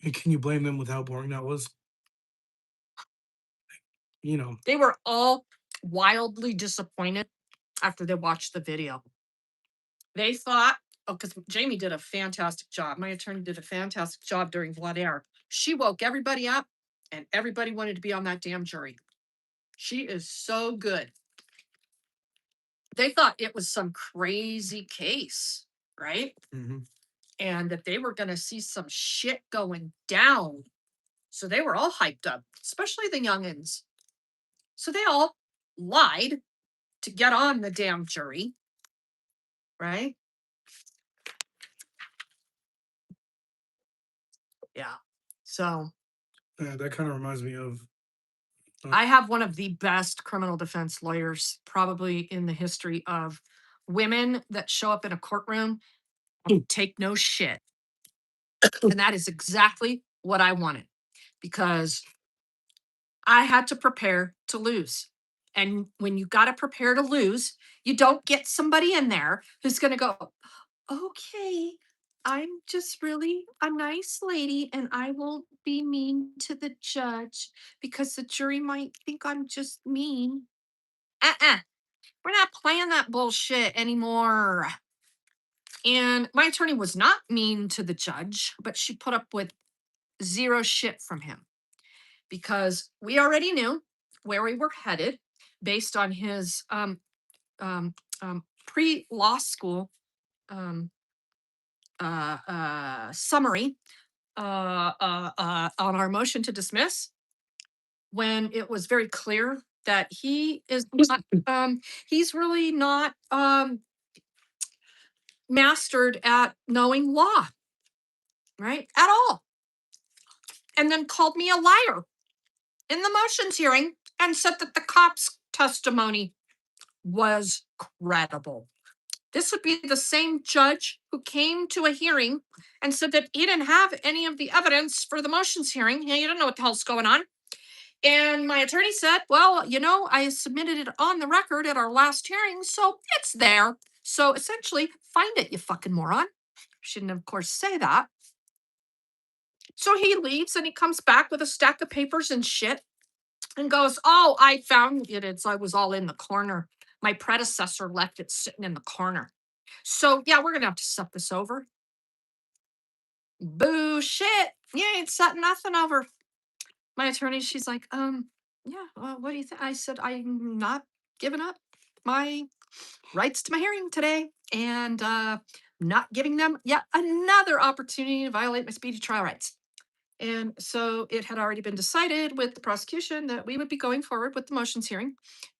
And can you blame them with how boring that was? They were all wildly disappointed after they watched the video. They thought oh, because Jamie did a fantastic job. My attorney did a fantastic job during voir dire. She woke everybody up and everybody wanted to be on that damn jury. She is so good. They thought it was some crazy case, right? Mhm. And that they were going to see some shit going down. So they were all hyped up, especially the youngins. So they all lied to get on the damn jury, right? Yeah. So Yeah, that kind of reminds me of I have one of the best criminal defense lawyers probably in the history of women that show up in a courtroom and take no shit. And that is exactly what I wanted because I had to prepare to lose. And when you got to prepare to lose, you don't get somebody in there who's going to go, okay, I'm just really a nice lady and I won't be mean to the judge because the jury might think I'm just mean. Uh-uh. We're not playing that bullshit anymore. And my attorney was not mean to the judge, but she put up with zero shit from him because we already knew where we were headed based on his pre-law school um, summary on our motion to dismiss when it was very clear that he is not, he's really not mastered at knowing law, right? At all. And then called me a liar in the motions hearing and said that the cop's testimony was credible. This would be the same judge who came to a hearing and said that he didn't have any of the evidence for the motions hearing. Yeah, you don't know what the hell's going on. And my attorney said, well, you know, I submitted it on the record at our last hearing, so it's there. So essentially, find it, you fucking moron. She didn't, of course, say that. So he leaves and he comes back with a stack of papers and shit and goes, oh, I found it. It's, I was all in the corner. My predecessor left it sitting in the corner. So yeah, we're gonna have to set this over. Bullshit. You ain't setting nothing over. My attorney, she's like, yeah, what do you think? I said, I'm not giving up my rights to my hearing today and not giving them yet another opportunity to violate my speedy trial rights. And so it had already been decided with the prosecution that we would be going forward with the motions hearing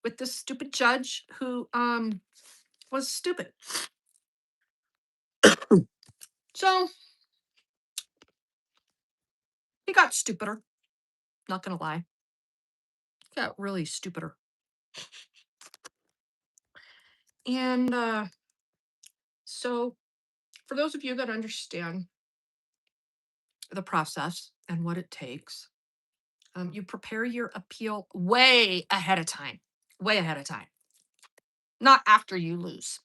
with this stupid judge who was stupid. So he got stupider, not gonna lie. Got really stupider. And so for those of you that understand the process and what it takes, you prepare your appeal way ahead of time, not after you lose.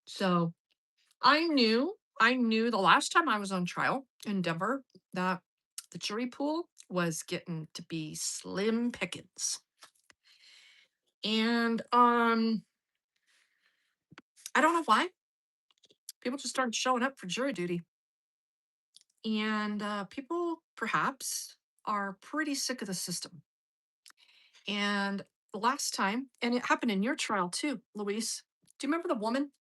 So I knew the last time I was on trial in Denver that the jury pool was getting to be slim pickings. And I don't know why. People just started showing up for jury duty. And people perhaps are pretty sick of the system. And the last time, and it happened in your trial too, Luis. Do you remember the woman?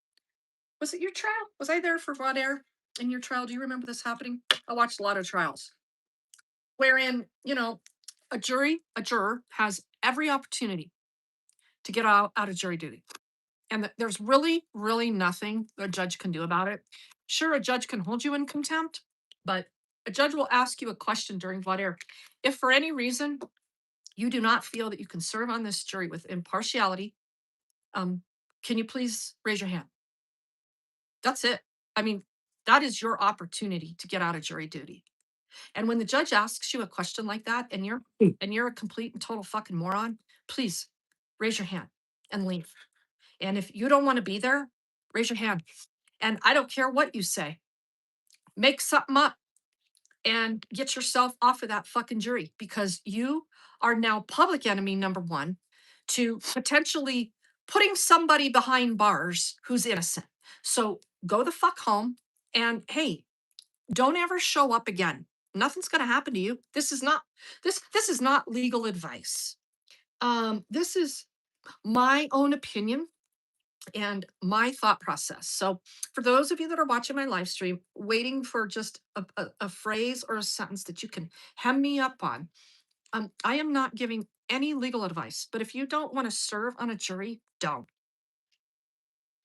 Was it your trial? Was I there for voir dire in your trial? Do you remember this happening? I watched a lot of trials wherein, you know, a juror has every opportunity to get out of jury duty. And there's really, really nothing a judge can do about it. Sure, a judge can hold you in contempt, but a judge will ask you a question during voir dire. If for any reason you do not feel that you can serve on this jury with impartiality, can you please raise your hand? That's it. I mean, that is your opportunity to get out of jury duty. And when the judge asks you a question like that and you're a complete and total fucking moron, please raise your hand and leave. And if you don't want to be there, raise your hand. And I don't care what you say. Make something up and get yourself off of that fucking jury because you are now public enemy number one to potentially putting somebody behind bars who's innocent. So go the fuck home, and hey, don't ever show up again. Nothing's going to happen to you. This is not legal advice. This is my own opinion and my thought process. So for those of you that are watching my live stream, waiting for just a phrase or a sentence that you can hem me up on, I am not giving any legal advice, but if you don't want to serve on a jury, don't.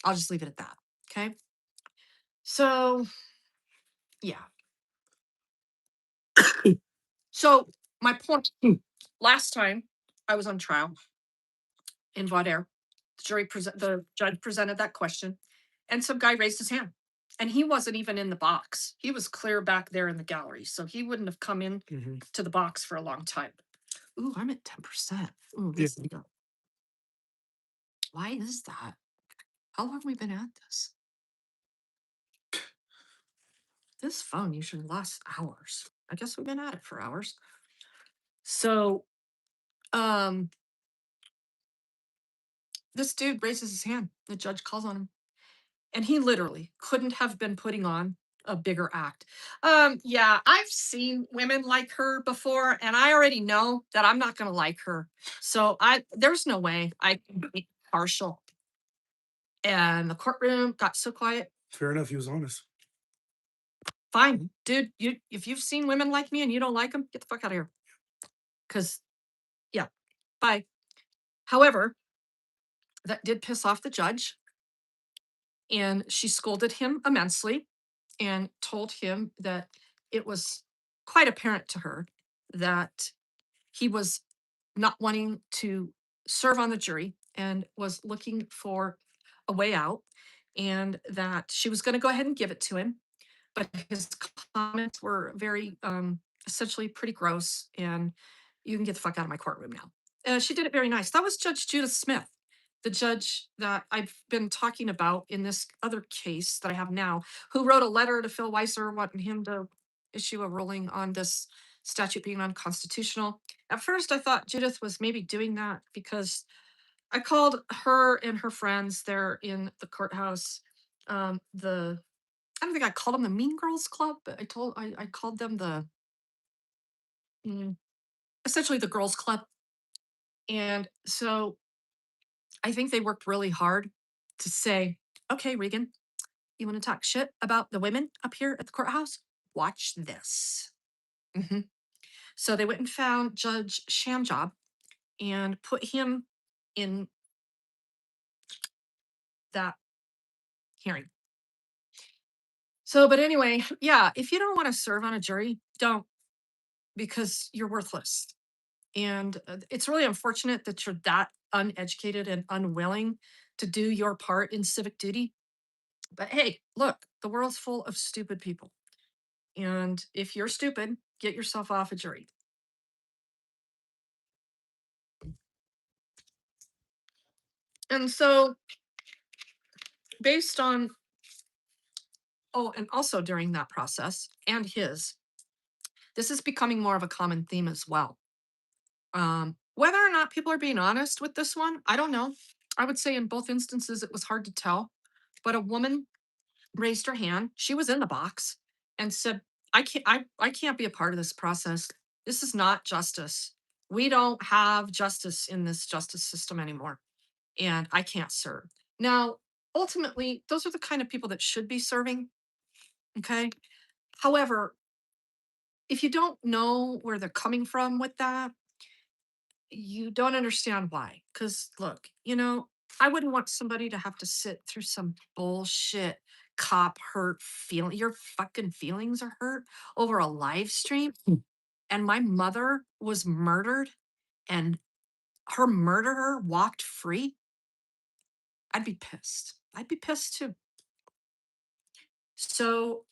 I'll just leave it at that. Okay. So yeah. So my point, last time I was on trial in voir dire, the judge presented that question, and some guy raised his hand. And he wasn't even in the box. He was clear back there in the gallery. So he wouldn't have come in to the box for a long time. Ooh, I'm at 10%. Ooh, this is good. Why is that? How long have we been at this? This phone usually lasts hours. I guess we've been at it for hours. So this dude raises his hand. The judge calls on him. And he literally couldn't have been putting on a bigger act. Yeah, I've seen women like her before, and I already know that I'm not gonna like her. So there's no way I can be partial. And the courtroom got so quiet. Fair enough. He was honest. Fine, dude. If you've seen women like me and you don't like them, get the fuck out of here. Cause yeah, bye. However, that did piss off the judge, and she scolded him immensely and told him that it was quite apparent to her that he was not wanting to serve on the jury and was looking for a way out, and that she was going to go ahead and give it to him. But his comments were very, essentially pretty gross, and you can get the fuck out of my courtroom now. She did it very nice. That was Judge Judith Smith, the judge that I've been talking about in this other case that I have now, who wrote a letter to Phil Weiser wanting him to issue a ruling on this statute being unconstitutional. At first, I thought Judith was maybe doing that because I called her and her friends there in the courthouse. The I don't think I called them the Mean Girls Club, but I called them the essentially the Girls Club. And so I think they worked really hard to say, okay, Regan, you want to talk shit about the women up here at the courthouse? Watch this. Mhm. So they went and found Judge Shamjob and put him in that hearing. So, but anyway, yeah, if you don't want to serve on a jury, don't, because you're worthless. And it's really unfortunate that you're that uneducated and unwilling to do your part in civic duty. But hey, look, the world's full of stupid people. And if you're stupid, get yourself off a jury. And so, based on, oh, and also during that process and this is becoming more of a common theme as well. Whether or not people are being honest with this one, I don't know. I would say in both instances, it was hard to tell. But a woman raised her hand. She was in the box and said, I can't be a part of this process. This is not justice. We don't have justice in this justice system anymore. And I can't serve. Now, ultimately, those are the kind of people that should be serving. Okay. However, if you don't know where they're coming from with that, you don't understand why. Because look, I wouldn't want somebody to have to sit through some bullshit cop hurt feeling. Your fucking feelings are hurt over a live stream. And my mother was murdered and her murderer walked free. I'd be pissed. I'd be pissed too. So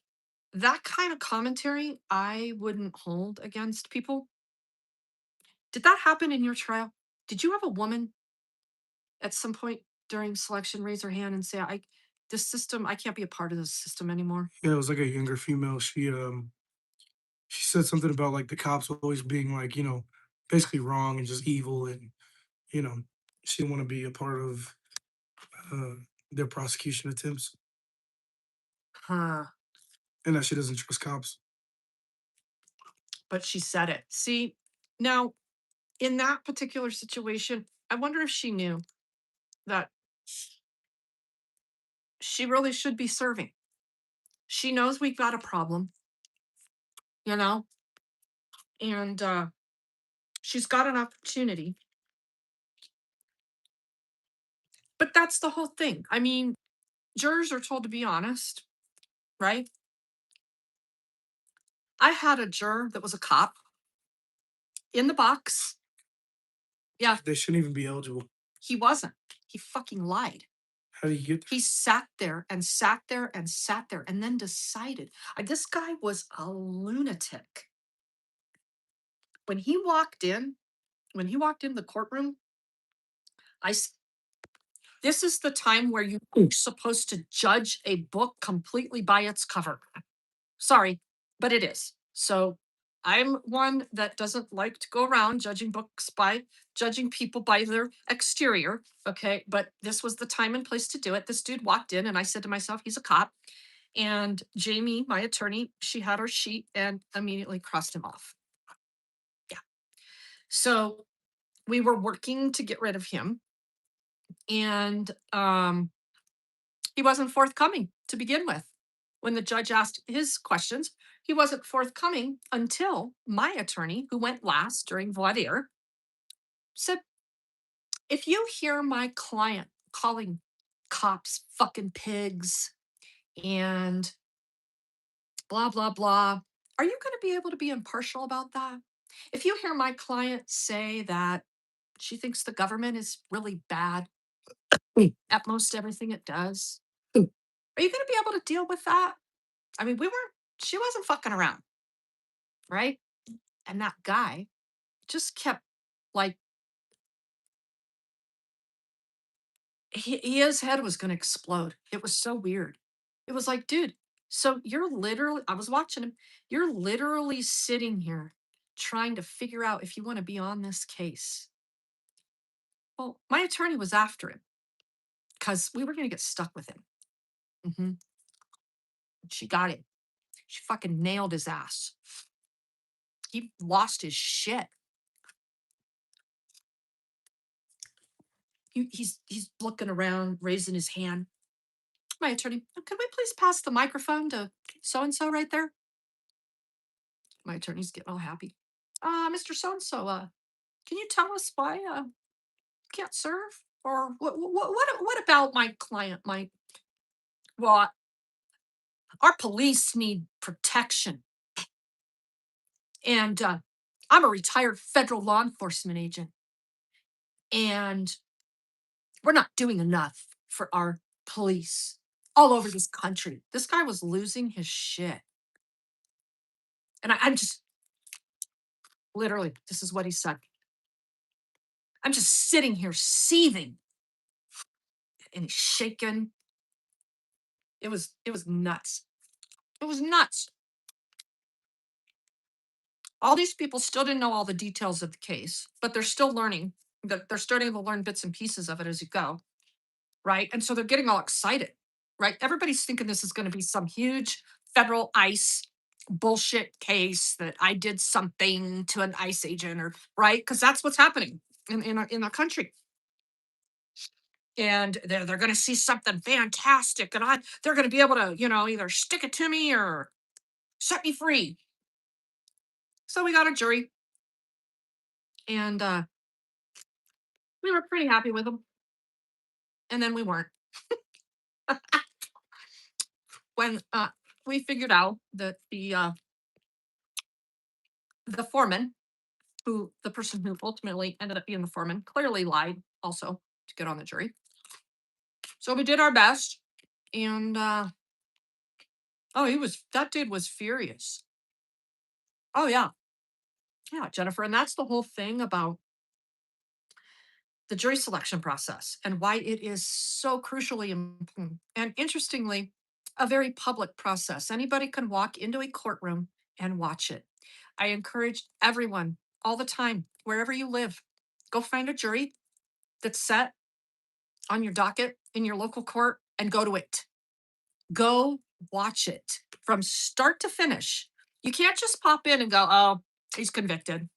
that kind of commentary I wouldn't hold against people. Did that happen in your trial? Did you have a woman at some point during selection raise her hand and say, this system, I can't be a part of this system anymore? Yeah, it was like a younger female. She said something about like the cops always being like, basically wrong and just evil, and you know, she didn't want to be a part of their prosecution attempts, Huh. and that she doesn't trust cops. But she said it. See, now in that particular situation, I wonder if she knew that she really should be serving. She knows we've got a problem, you know, and she's got an opportunity. But that's the whole thing. I mean, jurors are told to be honest, right? I had a juror that was a cop in the box. Yeah, They shouldn't even be eligible. he wasn't. He fucking lied. How do you get He sat there and sat there and sat there and then decided. This guy was a lunatic. When he walked in, the courtroom, this is the time where you're supposed to judge a book completely by its cover. Sorry, but it is. So I'm one that doesn't like to go around judging people by their exterior. Okay. But this was the time and place to do it. This dude walked in and I said to myself, he's a cop. And Jamie, my attorney, she had her sheet and immediately crossed him off. Yeah. So we were working to get rid of him. And he wasn't forthcoming to begin with. When the judge asked his questions, he wasn't forthcoming until my attorney, who went last during voir dire, said, if you hear my client calling cops fucking pigs and blah, blah, blah, are you going to be able to be impartial about that? If you hear my client say that she thinks the government is really bad at most everything it does, are you going to be able to deal with that? I mean, she wasn't fucking around, right? And that guy just kept like, his head was going to explode. It was so weird. It was like, dude, so I was watching him, you're literally sitting here trying to figure out if you want to be on this case. Well, my attorney was after him because we were going to get stuck with him. hmm She got him. She fucking nailed his ass. He lost his shit. He's looking around, raising his hand. My attorney, "Oh, could we please pass the microphone to so and so right there?" My attorney's getting all happy. Mr. So and so, can you tell us why can't serve? Or what about my client? Well, our police need protection. And I'm a retired federal law enforcement agent. And we're not doing enough for our police all over this country. This guy was losing his shit. And I'm just literally, this is what he said. I'm just sitting here seething and he's shaking. It was nuts. It was nuts. All these people still didn't know all the details of the case, but they're still learning. They're starting to learn bits and pieces of it as you go. Right. And so they're getting all excited. Right. Everybody's thinking this is going to be some huge federal ICE bullshit case that I did something to an ICE agent or right. Because that's what's happening in our country. And they're going to see something fantastic and they're going to be able to, either stick it to me or set me free. So we got a jury and we were pretty happy with them. And then we weren't. When we figured out that the foreman, the person who ultimately ended up being the foreman, clearly lied also to get on the jury. So we did our best. And that dude was furious. Oh yeah. Yeah, Jennifer. And that's the whole thing about the jury selection process and why it is so crucially important. And interestingly, a very public process. Anybody can walk into a courtroom and watch it. I encourage everyone all the time, wherever you live, go find a jury that's set on your docket in your local court and go to it. Go watch it from start to finish. You can't just pop in and go, oh, he's convicted.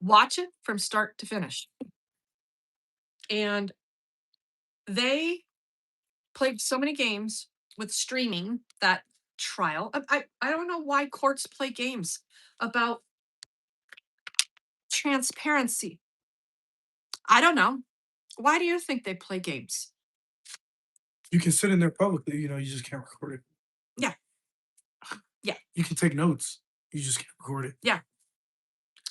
Watch it from start to finish. And they played so many games with streaming that trial. I don't know why courts play games about transparency. I don't know. Why do you think they play games? You can sit in there publicly, you know, you just can't record it. Yeah. Yeah. You can take notes, you just can't record it. Yeah.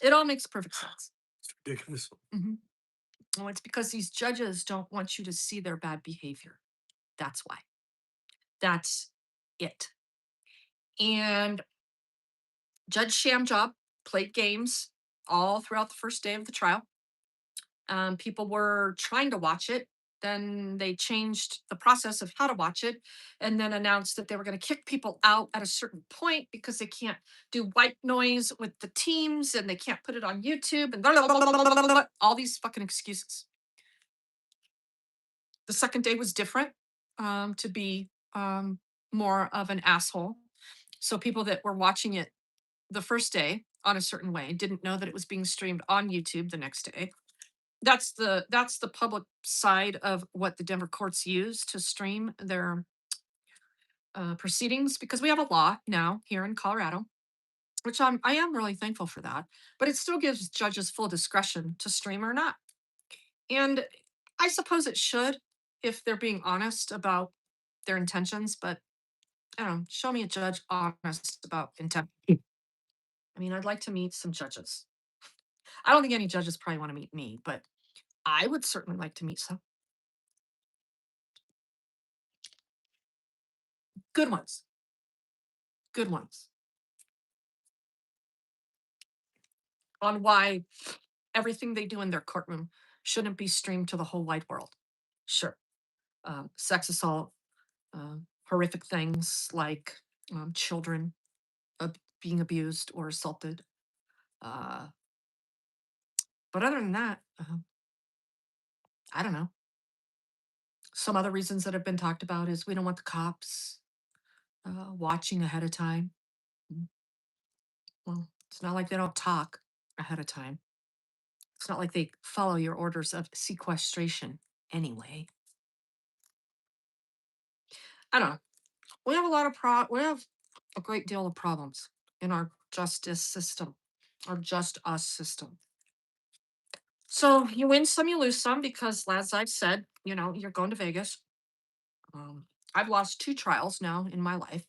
It all makes perfect sense. It's ridiculous. Well, it's because these judges don't want you to see their bad behavior. That's why. That's it. And Judge Shamjob played games all throughout the first day of the trial. People were trying to watch it. Then they changed the process of how to watch it and then announced that they were going to kick people out at a certain point because they can't do white noise with the teams and they can't put it on YouTube and blah, blah, blah, blah, blah, blah, all these fucking excuses. The second day was different, to be more of an asshole. So people that were watching it the first day on a certain way didn't know that it was being streamed on YouTube the next day. That's the public side of what the Denver courts use to stream their proceedings because we have a law now here in Colorado, which I am really thankful for that. But it still gives judges full discretion to stream or not, and I suppose it should if they're being honest about their intentions. But I don't know. Show me a judge honest about intent. I mean, I'd like to meet some judges. I don't think any judges probably want to meet me, but I would certainly like to meet some good ones. Good ones on why everything they do in their courtroom shouldn't be streamed to the whole wide world. Sure. Sex assault, horrific things like children being abused or assaulted. Uh, but other than that, I don't know. Some other reasons that have been talked about is we don't want the cops watching ahead of time. Mm, Well, it's not like they don't talk ahead of time. It's not like they follow your orders of sequestration anyway. I don't know. We have a lot of we have a great deal of problems in our justice system, our just us system. So you win some, you lose some, because as I've said, you're going to Vegas. I've lost two trials now in my life.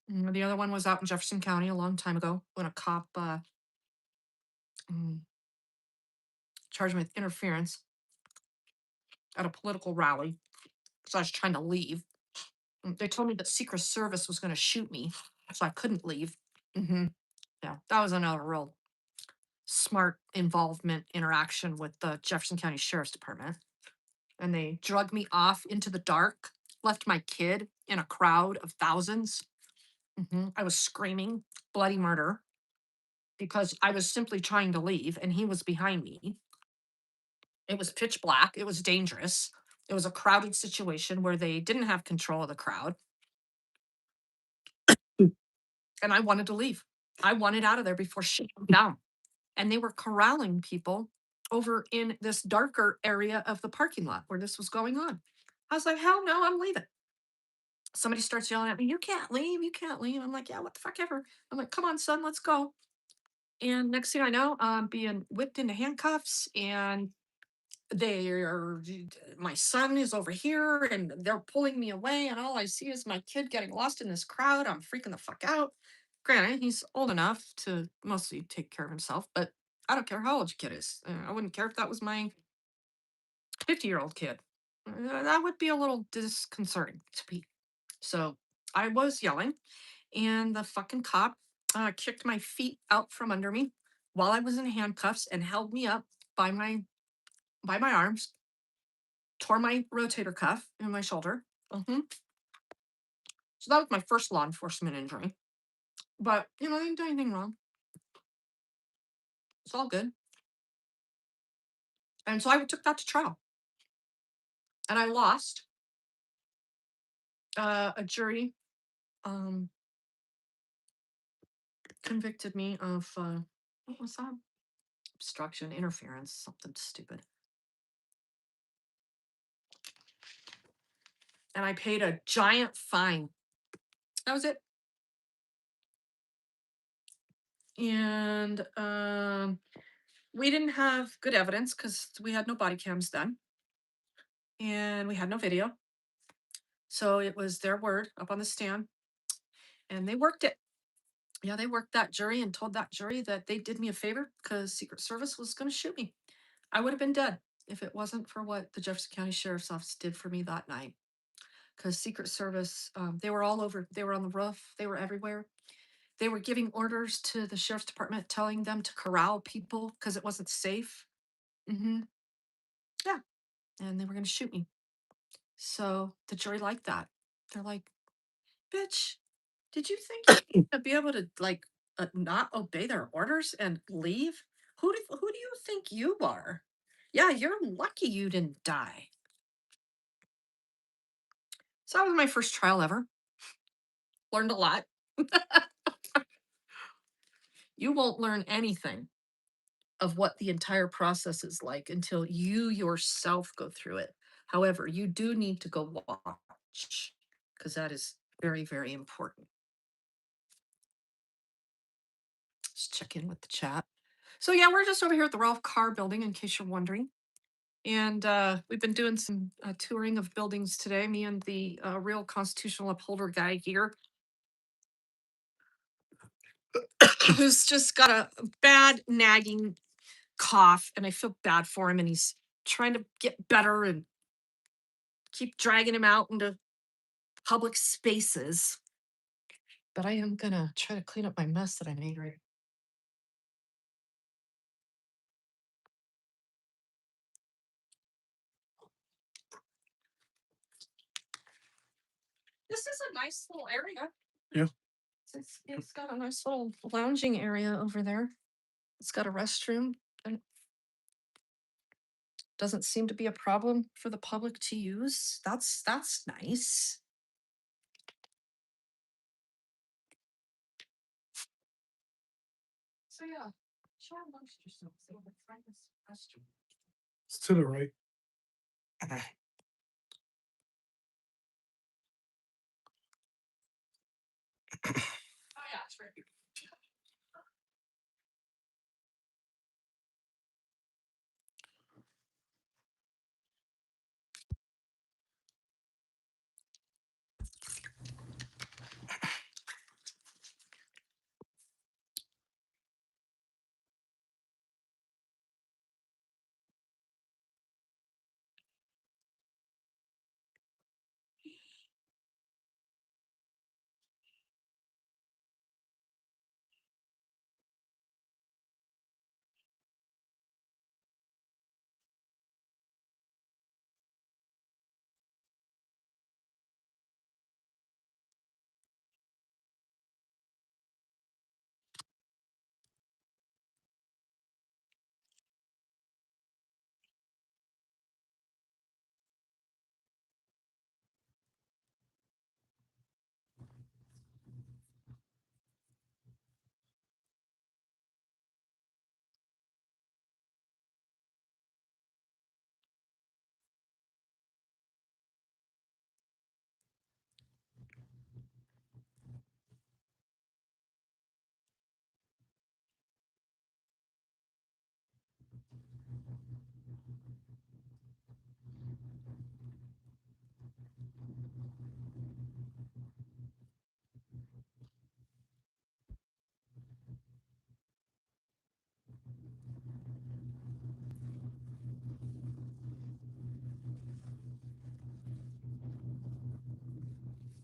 The other one was out in Jefferson County a long time ago when a cop mm, charged me with interference at a political rally because I was trying to leave. They told me that Secret Service was going to shoot me, so I couldn't leave. Yeah, that was another real smart involvement interaction with the Jefferson County Sheriff's Department. And they drug me off into the dark, left my kid in a crowd of thousands. I was screaming bloody murder because I was simply trying to leave and he was behind me. It was pitch black. It was dangerous. It was a crowded situation where they didn't have control of the crowd. And I wanted to leave. I wanted out of there before shit went down. And they were corralling people over in this darker area of the parking lot where this was going on. I was like, hell no, I'm leaving. Somebody starts yelling at me, you can't leave, you can't leave. I'm like, yeah, what the fuck ever. I'm like, come on, son, let's go. And next thing I know, I'm being whipped into handcuffs and my son is over here and they're pulling me away. And all I see is my kid getting lost in this crowd. I'm freaking the fuck out. Granted, he's old enough to mostly take care of himself, but I don't care how old your kid is. I wouldn't care if that was my 50-year-old kid. That would be a little disconcerting to me. So I was yelling, and the fucking cop kicked my feet out from under me while I was in handcuffs and held me up by my arms, tore my rotator cuff in my shoulder. So that was my first law enforcement injury. But I didn't do anything wrong. It's all good. And so I took that to trial. and I lost. A jury um, convicted me of what was that? Obstruction, interference, something stupid. And I paid a giant fine. That was it. And we didn't have good evidence because we had no body cams then. And we had no video. So it was their word up on the stand. And they worked it. Yeah, they worked that jury and told that jury that they did me a favor because Secret Service was going to shoot me. I would have been dead if it wasn't for what the Jefferson County Sheriff's Office did for me that night. Because Secret Service, they were all over. They were on the roof. They were everywhere. They were giving orders to the sheriff's department, telling them to corral people because it wasn't safe. Yeah, and they were going to shoot me. So the jury liked that. They're like, bitch, did you think you'd be able to like not obey their orders and leave? Who do you think you are? Yeah, you're lucky you didn't die. So that was my first trial ever. Learned a lot. You won't learn anything of what the entire process is like until you yourself go through it. However, you do need to go watch because that is very, very important. Just check in with the chat. So yeah, we're just over here at the Ralph Carr building in case you're wondering. And we've been doing some touring of buildings today, me and the real constitutional upholder guy here, who's just got a bad nagging cough. And I feel bad for him. And he's trying to get better and keep dragging him out into public spaces. But I am going to try to clean up my mess that I made right. This is a nice little area. Yeah. It's got a nice little lounging area over there. It's got a restroom. And doesn't seem to be a problem for the public to use. That's nice. So yeah, try amongst yourselves. See what's right in this restroom. It's to the right. Oh yeah, it's right here.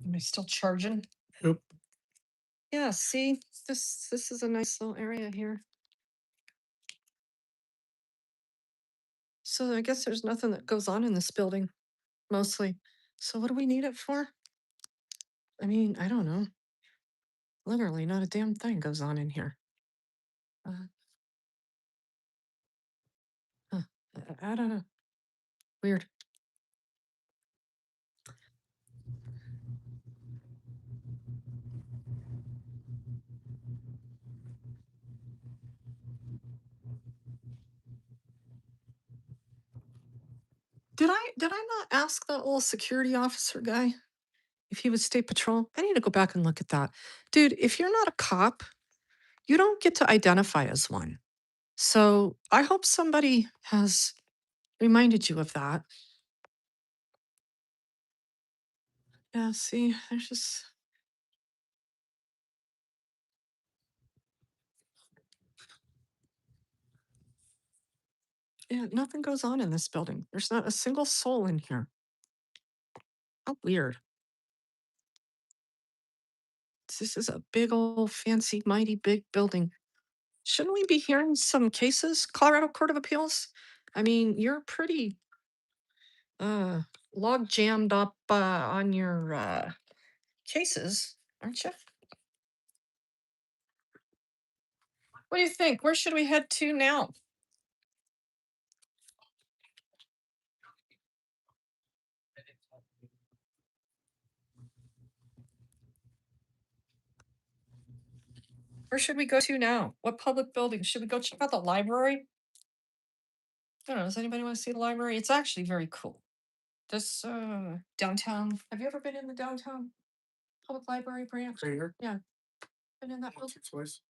Am I still charging? Yep. Yeah, see, this is a nice little area here. So I guess there's nothing that goes on in this building, mostly. So what do we need it for? I mean, I don't know. Literally, not a damn thing goes on in here. Uh, huh, I don't know. Weird. Did I not ask that little security officer guy if he was state patrol? I need to go back and look at that. Dude, if you're not a cop, you don't get to identify as one. So I hope somebody has reminded you of that. Yeah, see, there's just. Yeah, nothing goes on in this building. There's not a single soul in here. How weird. This is a big old fancy, mighty big building. Shouldn't we be hearing some cases, Colorado Court of Appeals? I mean, you're pretty log jammed up on your cases, aren't you? What do you think? Where should we head to now? Where should we go to now? What public building? Should we go check out the library? I don't know. Does anybody want to see the library? It's actually very cool. This downtown. Have you ever been in the downtown public library branch? Right here. Yeah. Been in that building? Once or twice.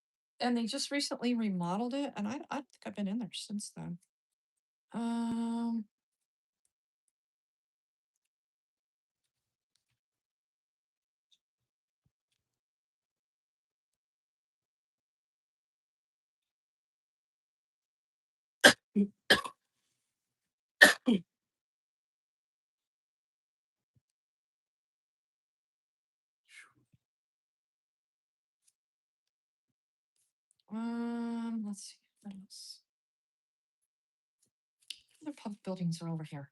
And they just recently remodeled it, and I think I've been in there since then. Um, let's see. What else? Other public buildings are over here.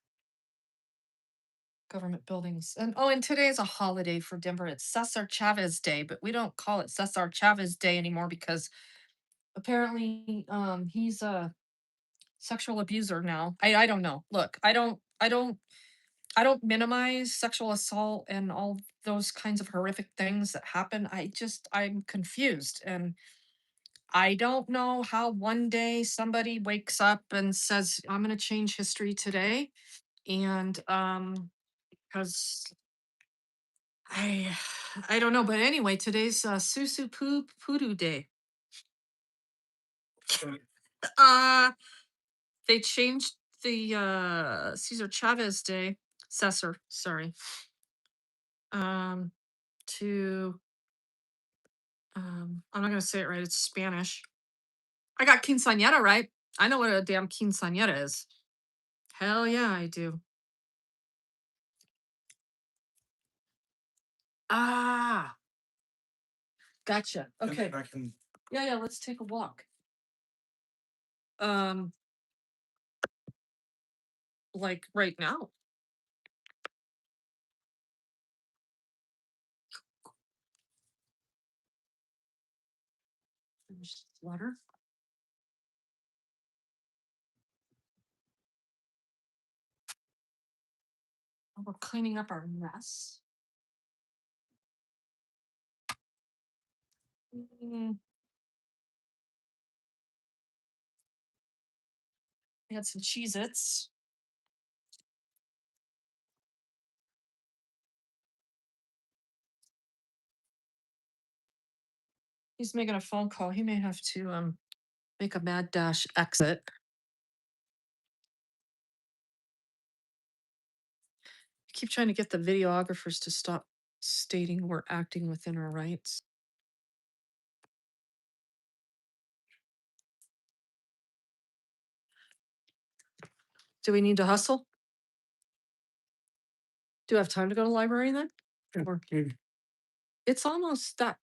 Government buildings. And oh, and today is a holiday for Denver. It's Cesar Chavez Day, but we don't call it Cesar Chavez Day anymore because apparently he's a sexual abuser now. I don't know. Look, I don't minimize sexual assault and all those kinds of horrific things that happen. I'm confused, and I don't know how one day somebody wakes up and says, I'm going to change history today. And because I I don't know, but anyway, today's Susu Poodoo Day. Uh they changed the Cesar Chavez Day, Cesar, sorry. To I'm not gonna say it right, it's Spanish. I got quinceañera right. I know what a damn quinceañera is. Hell yeah, I do. Ah, gotcha. And Okay. then I can. Yeah, let's take a walk. Um, like right now. Finish this letter. Oh, we're cleaning up our mess. We had some Cheez-Its. He's making a phone call. He may have to make a mad dash exit. I keep trying to get the videographers to stop stating we're acting within our rights. Do we need to hustle? Do I have time to go to the library then? Or Maybe. it's almost that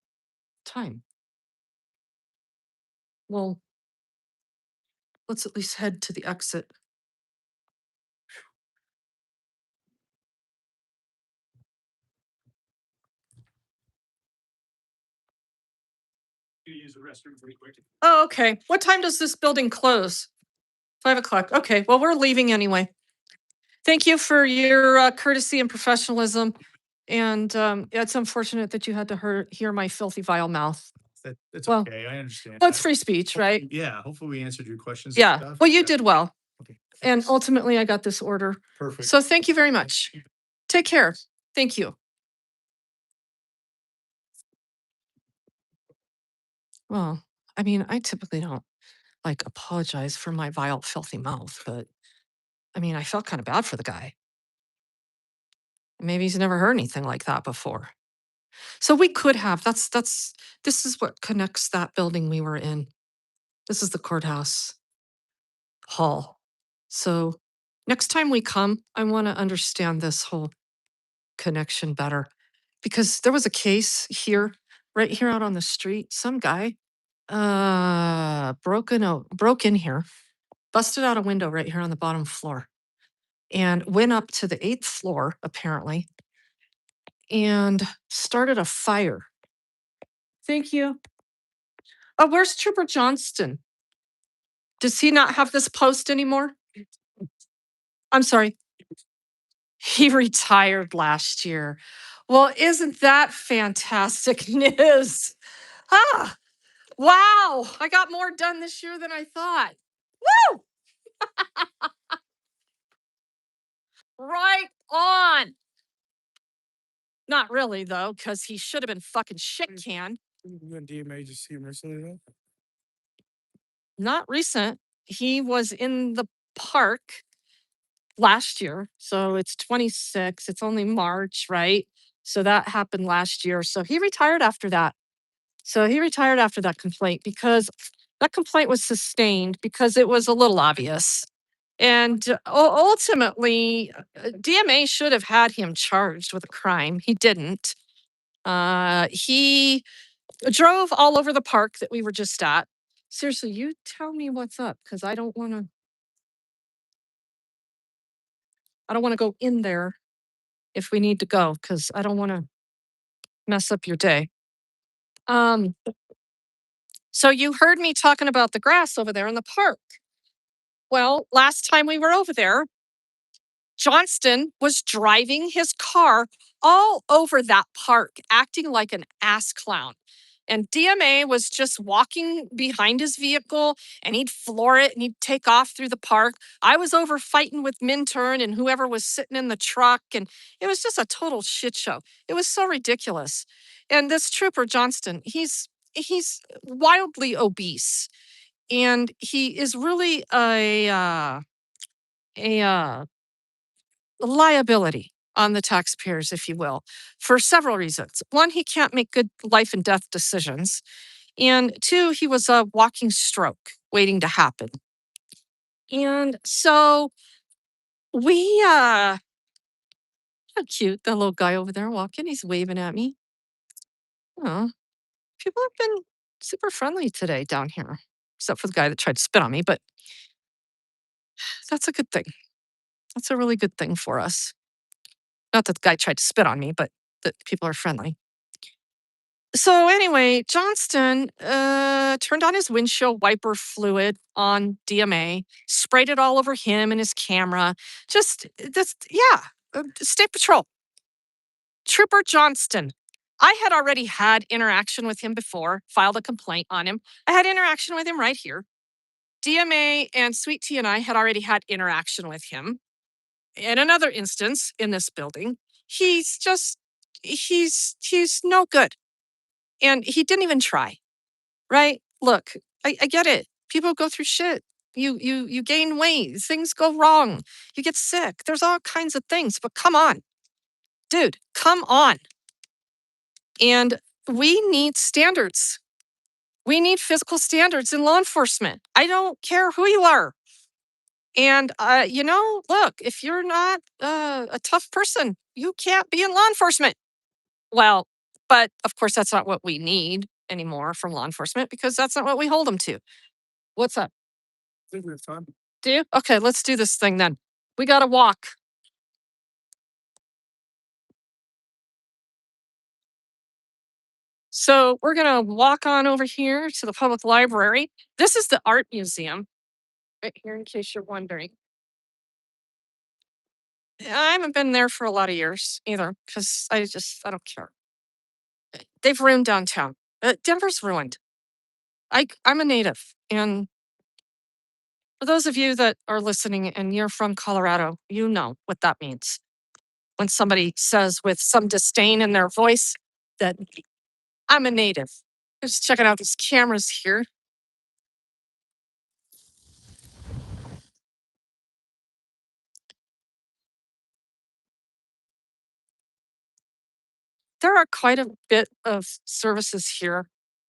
time. Well, let's at least head to the exit. You use the restroom pretty quick. Oh, okay. What time does this building close? 5 o'clock. Okay. Well, we're leaving anyway. Thank you for your courtesy and professionalism. And it's unfortunate that you had to hear my filthy, vile mouth. That's Well, okay. I understand. Well, it's free speech, right? Yeah, hopefully we answered your questions. and Yeah. stuff. Well, you did well. And ultimately, I got this order. Perfect. So thank you very much. Take care. Thank you. Well, I mean, I typically don't like apologize for my vile, filthy mouth, but I mean, I felt kind of bad for the guy. Maybe he's never heard anything like that before. So we could have, this is what connects that building we were in. This is the courthouse hall. So next time we come, I want to understand this whole connection better because there was a case here, right here out on the street. Some guy broke in here, busted out a window right here on the bottom floor, and went up to the 8th floor, apparently, and started a fire. Thank you. Oh, where's Trooper Johnston? Does he not have this post anymore? I'm sorry. He retired last year. Well, isn't that fantastic news? Ah, wow. I got more done this year than I thought. Woo! Right on. Not really, though, because he should have been fucking shit can. You and DMA just see him recently though? Not recent. He was in the park last year. So it's 26. It's only March, right? So that happened last year. So he retired after that. So he retired after that complaint because that complaint was sustained because it was a little obvious. And ultimately, DMA should have had him charged with a crime. He didn't. He drove all over the park that we were just at. Seriously, you tell me what's up because I don't want to go in there if we need to go because I don't want to mess up your day. Um, so you heard me talking about the grass over there in the park. Well, last time we were over there, Johnston was driving his car all over that park, acting like an ass clown. And DMA was just walking behind his vehicle and he'd floor it and he'd take off through the park. I was over fighting with Minturn and whoever was sitting in the truck. And it was just a total shit show. It was so ridiculous. And this trooper Johnston, he's wildly obese. And he is really a liability on the taxpayers, if you will, for several reasons. One, he can't make good life and death decisions. And two, he was a walking stroke waiting to happen. And so how cute, that little guy over there walking, he's waving at me. Oh, people have been super friendly today down here, except for the guy that tried to spit on me, but that's a good thing. That's a really good thing for us. Not that the guy tried to spit on me, but that people are friendly. So anyway, Johnston turned on his windshield wiper fluid on DMA, sprayed it all over him and his camera. State Patrol. Trooper Johnston. I had already had interaction with him before, filed a complaint on him. I had interaction with him right here. DMA and Sweet Tea and I had already had interaction with him. In another instance in this building, he's no good. And he didn't even try, right? Look, I get it. People go through shit. You gain weight. Things go wrong. You get sick. There's all kinds of things. But come on, dude, come on. And we need standards. We need physical standards in law enforcement. I don't care who you are. And look, if you're not a tough person, you can't be in law enforcement. Well, but of course, that's not what we need anymore from law enforcement because that's not what we hold them to. What's up? I think we have time. Do you? Okay, let's do this thing then. We got to walk. So we're going to walk on over here to the public library. This is the art museum right here, in case you're wondering. I haven't been there for a lot of years either because I don't care. They've ruined downtown. Denver's ruined. I'm a native and For those of you that are listening and you're from Colorado, you know what that means. When somebody says with some disdain in their voice that I'm a native. Just checking out these cameras here. There are quite a bit of services here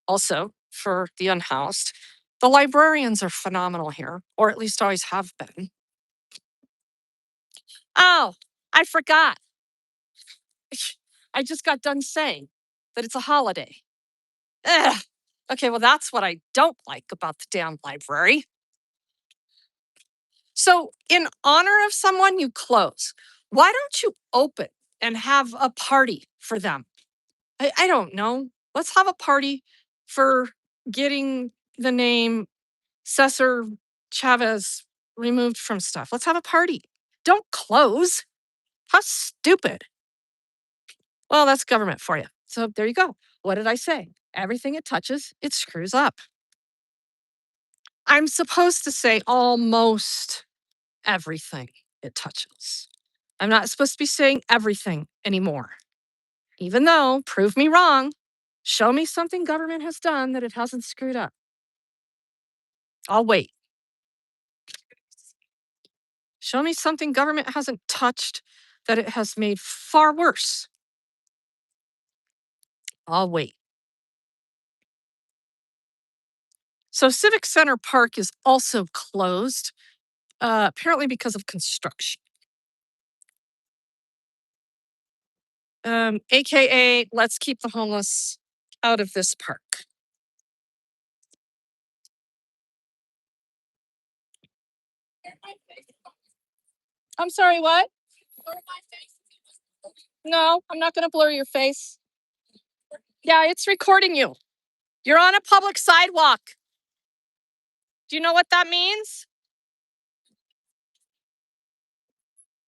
also for the unhoused. The librarians are phenomenal here, or at least always have been. Oh, I forgot. I just got done saying that it's a holiday. Ugh. Okay, well, that's what I don't like about the damn library. So, in honor of someone you close, why don't you open and have a party for them? I don't know. Let's have a party for getting the name Cesar Chavez removed from stuff. Let's have a party. Don't close. How stupid. Well, that's government for you. So there you go. What did I say? Everything it touches, it screws up. I'm supposed to say almost everything it touches. I'm not supposed to be saying everything anymore. Even though, prove me wrong, show me something government has done that it hasn't screwed up. I'll wait. Show me something government hasn't touched that it has made far worse. I'll wait. So Civic Center Park is also closed, apparently because of construction. AKA, let's keep the homeless out of this park. I'm sorry, what? No, I'm not going to blur your face. Yeah, it's recording you. You're on a public sidewalk. Do you know what that means?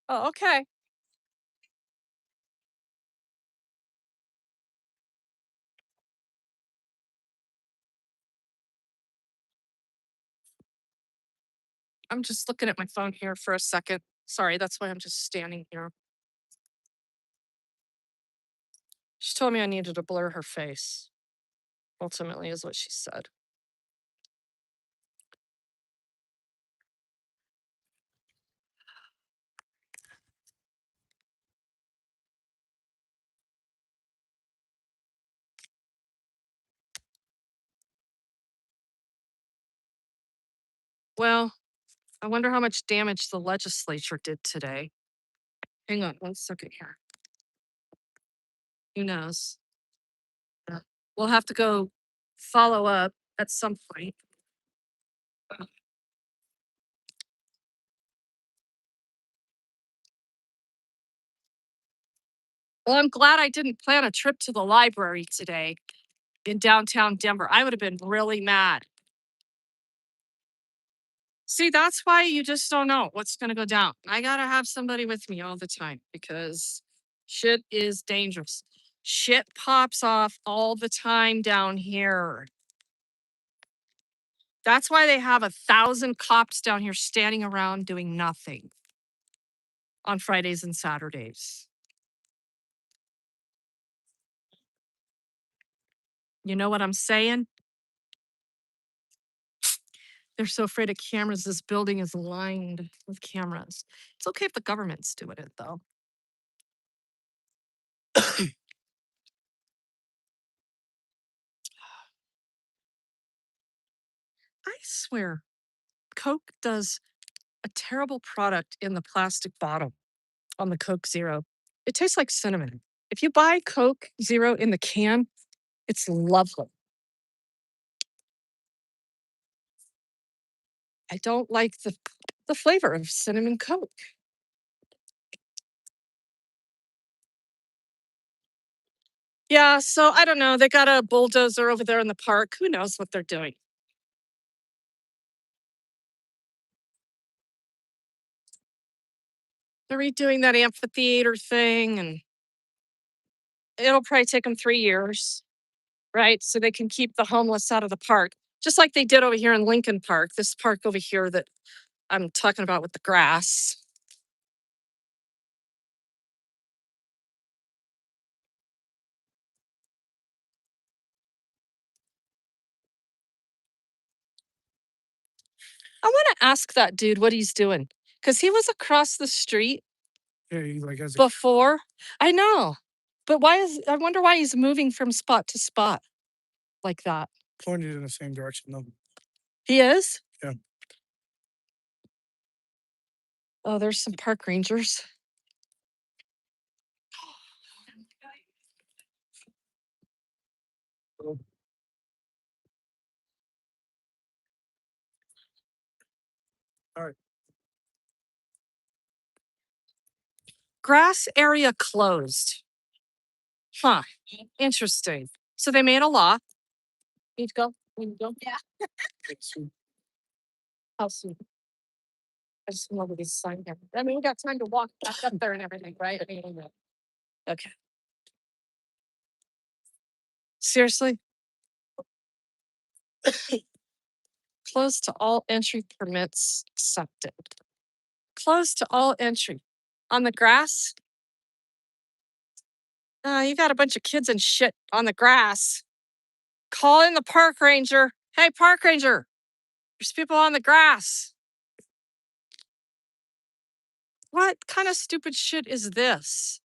Oh, okay. I'm just looking at my phone here for a second. Sorry, that's why I'm just standing here. She told me I needed to blur her face. Ultimately, is what she said. Well, I wonder how much damage the legislature did today. Hang on 1 second here. Who knows? We'll have to go follow up at some point. Well, I'm glad I didn't plan a trip to the library today in downtown Denver. I would have been really mad. See, that's why you just don't know what's going to go down. I got to have somebody with me all the time because shit is dangerous. Shit pops off all the time down here. That's why they have 1,000 cops down here standing around doing nothing on Fridays and Saturdays. You know what I'm saying? They're so afraid of cameras. This building is lined with cameras. It's okay if the government's doing it, though. I swear, Coke does a terrible product in the plastic bottle on the Coke Zero. It tastes like cinnamon. If you buy Coke Zero in the can, it's lovely. I don't like the flavor of cinnamon Coke. Yeah, so I don't know. They got a bulldozer over there in the park. Who knows what they're doing? They're redoing that amphitheater thing, and it'll probably take them 3 years, right? So they can keep the homeless out of the park. Just like they did over here in Lincoln Park, this park over here that I'm talking about with the grass. I want to ask that dude what he's doing because he was across the street Yeah, he like has a before. I know, but I wonder why he's moving from spot to spot like that. pointed in the same direction though. He is? Yeah. Oh, there's some park rangers. All right. Grass area closed. Huh. Interesting. So they made a law. Need to go? Need to go? Yeah. How soon? I just want to sign here. I mean, we got time to walk back up there and everything, right? Okay. Seriously? Closed to all entry permits accepted. Closed to all entry. On the grass? You got a bunch of kids and shit on the grass. Call in the park ranger. Hey, park ranger. There's people on the grass. What kind of stupid shit is this?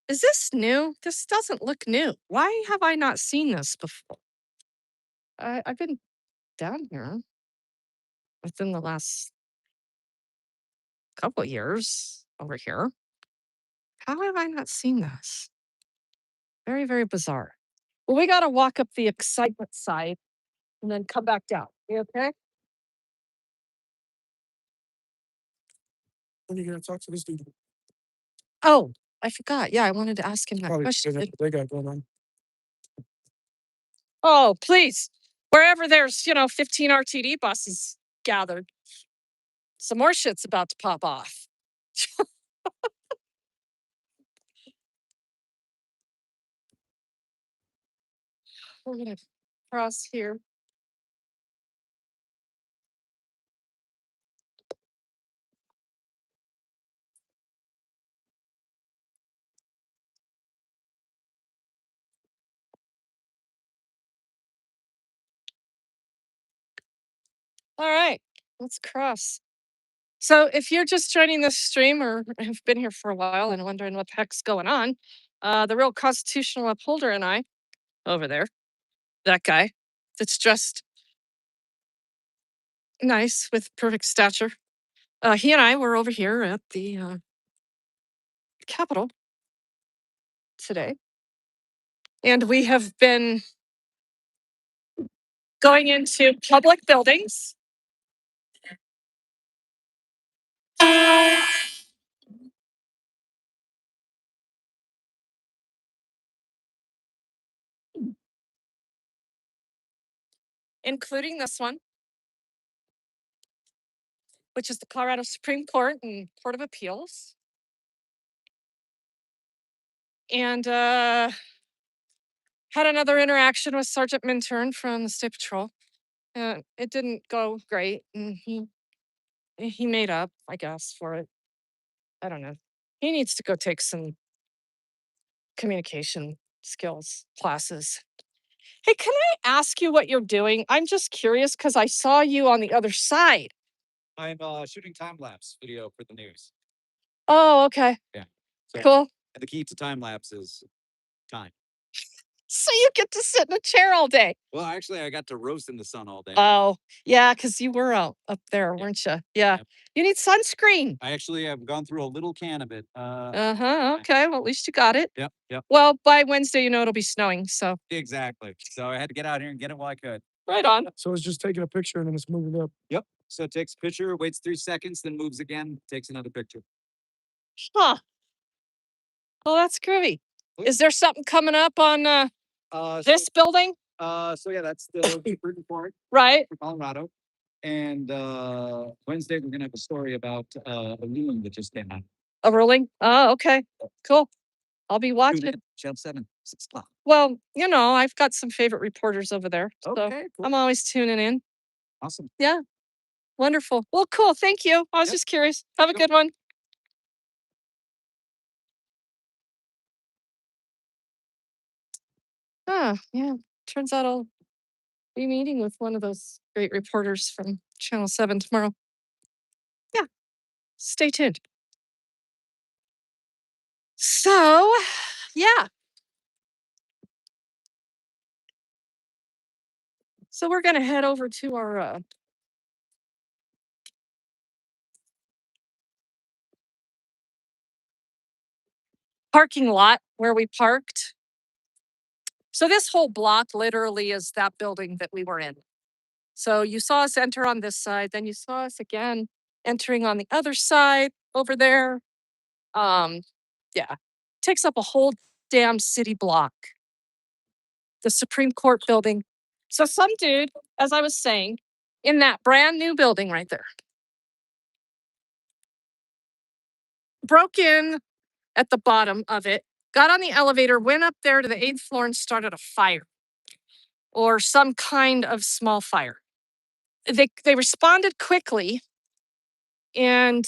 Is this new? This doesn't look new. Why have I not seen this before? I've been down here within the last couple years over here. How have I not seen this? Very, very bizarre. Well, we got to walk up the excitement side and then come back down. You okay? When are you gonna talk to this dude? Oh, I forgot. Yeah, I wanted to ask him that Probably question. what they got going on. Oh, please. Wherever there's, 15 RTD buses gathered, some more shit's about to pop off. We're going to cross here. All right, let's cross. So if you're just joining this stream or have been here for a while and wondering what the heck's going on, the real constitutional upholder and I, over there, that guy that's dressed nice with perfect stature, he and I were over here at the Capitol today. And we have been going into public buildings. Including this one, which is the Colorado Supreme Court and Court of Appeals. And had another interaction with Sergeant Minturn from the State Patrol. It didn't go great, and he made up, I guess, for it. I don't know. He needs to go take some communication skills classes. Hey, can I ask you what you're doing? I'm just curious because I saw you on the other side. I'm shooting time lapse video for the news. Oh, okay. Yeah. So, Cool. and the key to time lapse is time. So you get to sit in a chair all day. Well, actually, I got to roast in the sun all day. Oh, yeah, because you were out up there, weren't you? Yeah. Yep. You need sunscreen. I actually have gone through a little can of it. Uh-huh. Okay. Well, at least you got it. Yep. Yep. Well, by Wednesday, it'll be snowing. So Exactly. So I had to get out here and get it while I could. right on. So it's just taking a picture and then it's moving up. Yep. So it takes a picture, waits 3 seconds, then moves again, takes another picture. Huh. Well, that's groovy. Is there something coming up on this building? So yeah, that's the Supreme Court Right. for Colorado. And Wednesday we're gonna have a story about a ruling that just came out. A ruling? Oh, okay. Cool. I'll be watching. Channel 7. 6 o'clock. Well, you know, I've got some favorite reporters over there. So Okay, cool. I'm always tuning in. Awesome. Yeah. Wonderful. Well, cool. Thank you. I was Yep. just curious. Have a Yep. good one. Ah, yeah. Turns out I'll be meeting with one of those great reporters from Channel 7 tomorrow. Yeah. Stay tuned. So, yeah. So we're going to head over to our parking lot where we parked. So this whole block literally is that building that we were in. So you saw us enter on this side, then you saw us again entering on the other side over there. Yeah, takes up a whole damn city block. The Supreme Court building. So some dude, as I was saying, in that brand new building right there, broke in at the bottom of it, got on the elevator, went up there to the 8th floor and started a fire or some kind of small fire. They responded quickly and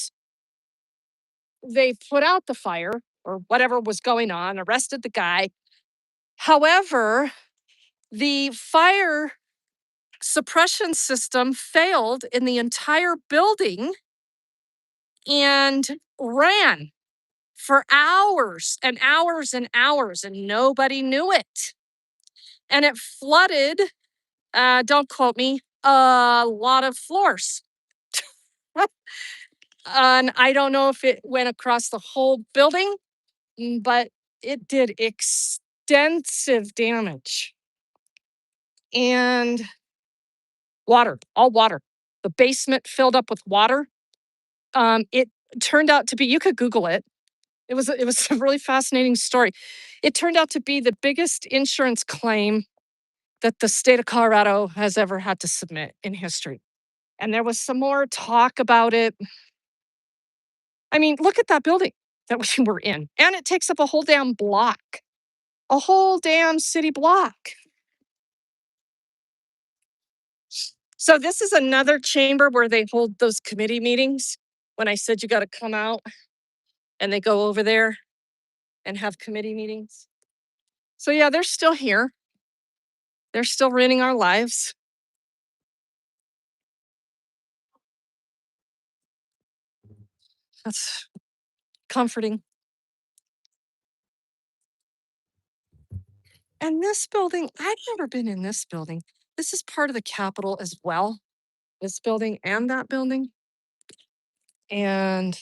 they put out the fire or whatever was going on, arrested the guy. However, the fire suppression system failed in the entire building and ran for hours and hours and hours, and nobody knew it. And it flooded, don't quote me, a lot of floors. And I don't know if it went across the whole building, but it did extensive damage. And water, all water. The basement filled up with water. It turned out to be, you could Google it. It was a really fascinating story. It turned out to be the biggest insurance claim that the state of Colorado has ever had to submit in history. And there was some more talk about it. I mean, look at that building that we were in. And it takes up a whole damn block, a whole damn city block. So this is another chamber where they hold those committee meetings. When I said you got to come out and they go over there and have committee meetings. So yeah, they're still here. They're still running our lives. That's comforting. And this building, I've never been in this building. This is part of the Capitol as well. This building and that building. And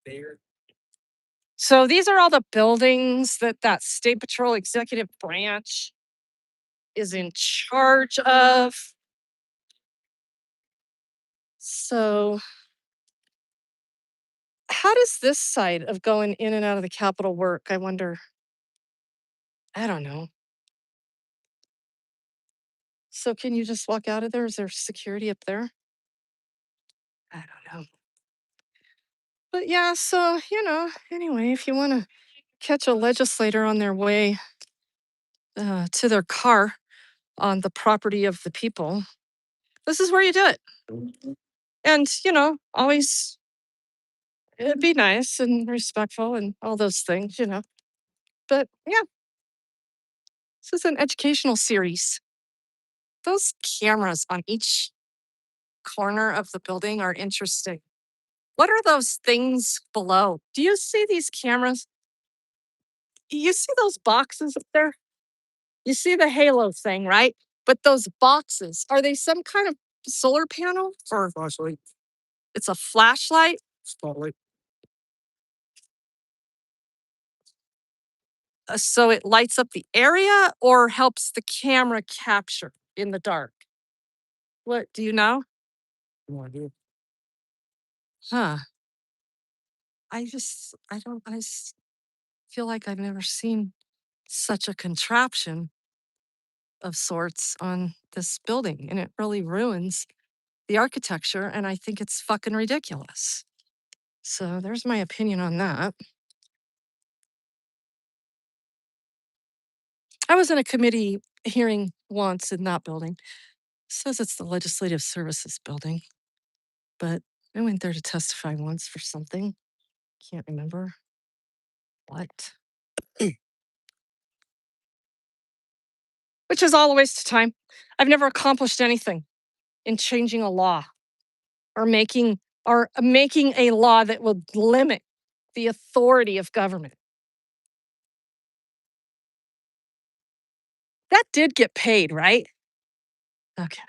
There, so these are all the buildings that State Patrol Executive Branch is in charge of. So how does this side of going in and out of the Capitol work? I wonder. I don't know. So can you just walk out of there? Is there security up there? I don't know. But yeah, so, anyway, if you want to catch a legislator on their way to their car on the property of the people, this is where you do it. And, always be nice and respectful and all those things. But yeah, this is an educational series. Those cameras on each corner of the building are interesting. What are those things below? Do you see these cameras? You see those boxes up there? You see the halo thing, right? But those boxes, are they some kind of solar panel or Flashlight, it's a flashlight? spotlight. So it lights up the area or helps the camera capture in the dark? What do you know? No idea. Huh. I feel like I've never seen such a contraption of sorts on this building, and it really ruins the architecture, and I think it's fucking ridiculous. So there's my opinion on that. I was in a committee hearing once in that building. Says it's the Legislative Services Building, but I went there to testify once for something. Can't remember what. Which is all a waste of time. I've never accomplished anything in changing a law or making a law that would limit the authority of government. That did get paid, right? Okay.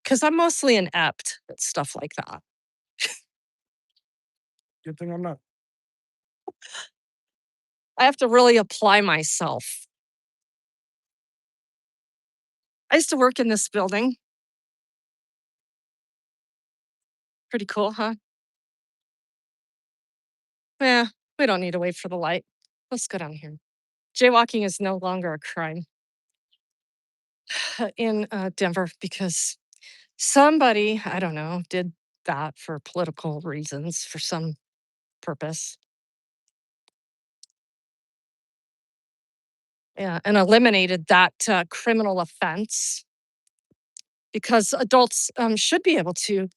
Because I'm mostly inept at stuff like that. Good thing I'm not. I have to really apply myself. I used to work in this building. Pretty cool, huh? Yeah, we don't need to wait for the light. Let's go down here. Jaywalking is no longer a crime in Denver because somebody, I don't know, did that for political reasons, for some purpose. Yeah, and eliminated that criminal offense because adults should be able to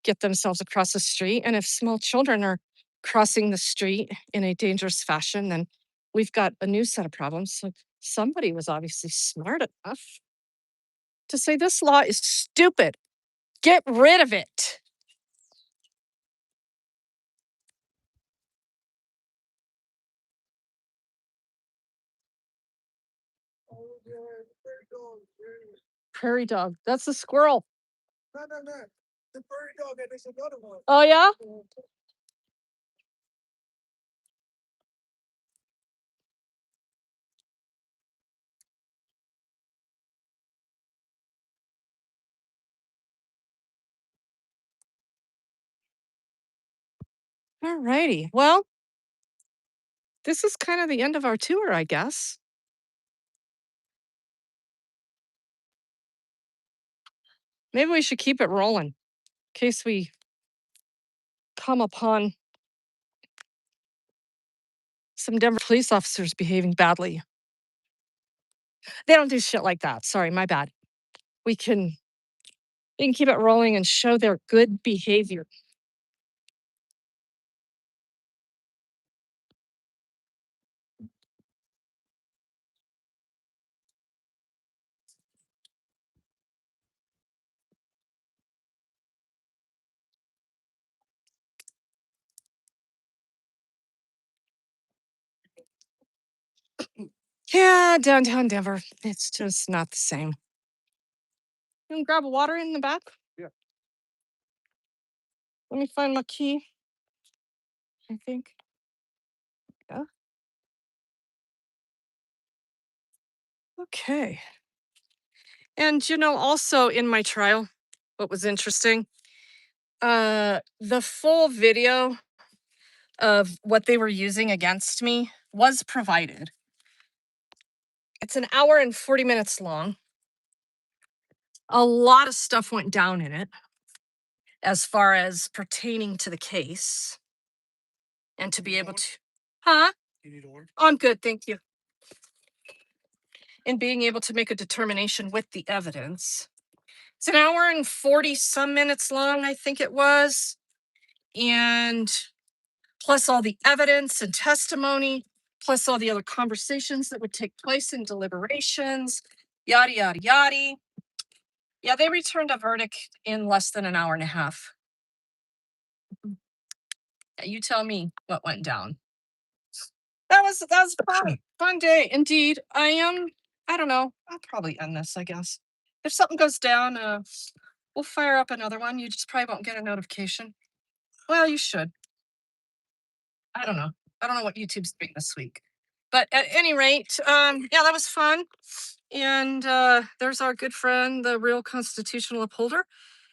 get themselves across the street. And if small children are crossing the street in a dangerous fashion, then we've got a new set of problems. So somebody was obviously smart enough to say this law is stupid. Get rid of it. Prairie dog. That's a squirrel. No. The prairie dog, and there's another one. Oh, yeah? All righty. Well, this is kind of the end of our tour, I guess. Maybe we should keep it rolling in case we come upon some Denver police officers behaving badly. They don't do shit like that. Sorry, my bad. We can keep it rolling and show their good behavior. Yeah, downtown Denver. It's just not the same. You can grab a water in the back? Yeah. Let me find my key. I think. Yeah. Okay. And also in my trial, what was interesting, the full video of what they were using against me was provided. It's an hour and 40 minutes long. A lot of stuff went down in it as far as pertaining to the case and to be able to, huh? You need orange? Oh, I'm good, thank you. And being able to make a determination with the evidence. It's an hour and 40 some minutes long, I think it was. And plus all the evidence and testimony, plus all the other conversations that would take place in deliberations, yada, yada, yada. Yeah, they returned a verdict in less than an hour and a half. Yeah, you tell me what went down. That was fun. Fun day, indeed. I don't know. I'll probably end this, I guess. If something goes down, we'll fire up another one. You just probably won't get a notification. Well, you should. I don't know. I don't know what YouTube's doing this week. But at any rate, yeah, that was fun. And there's our good friend, the real constitutional upholder.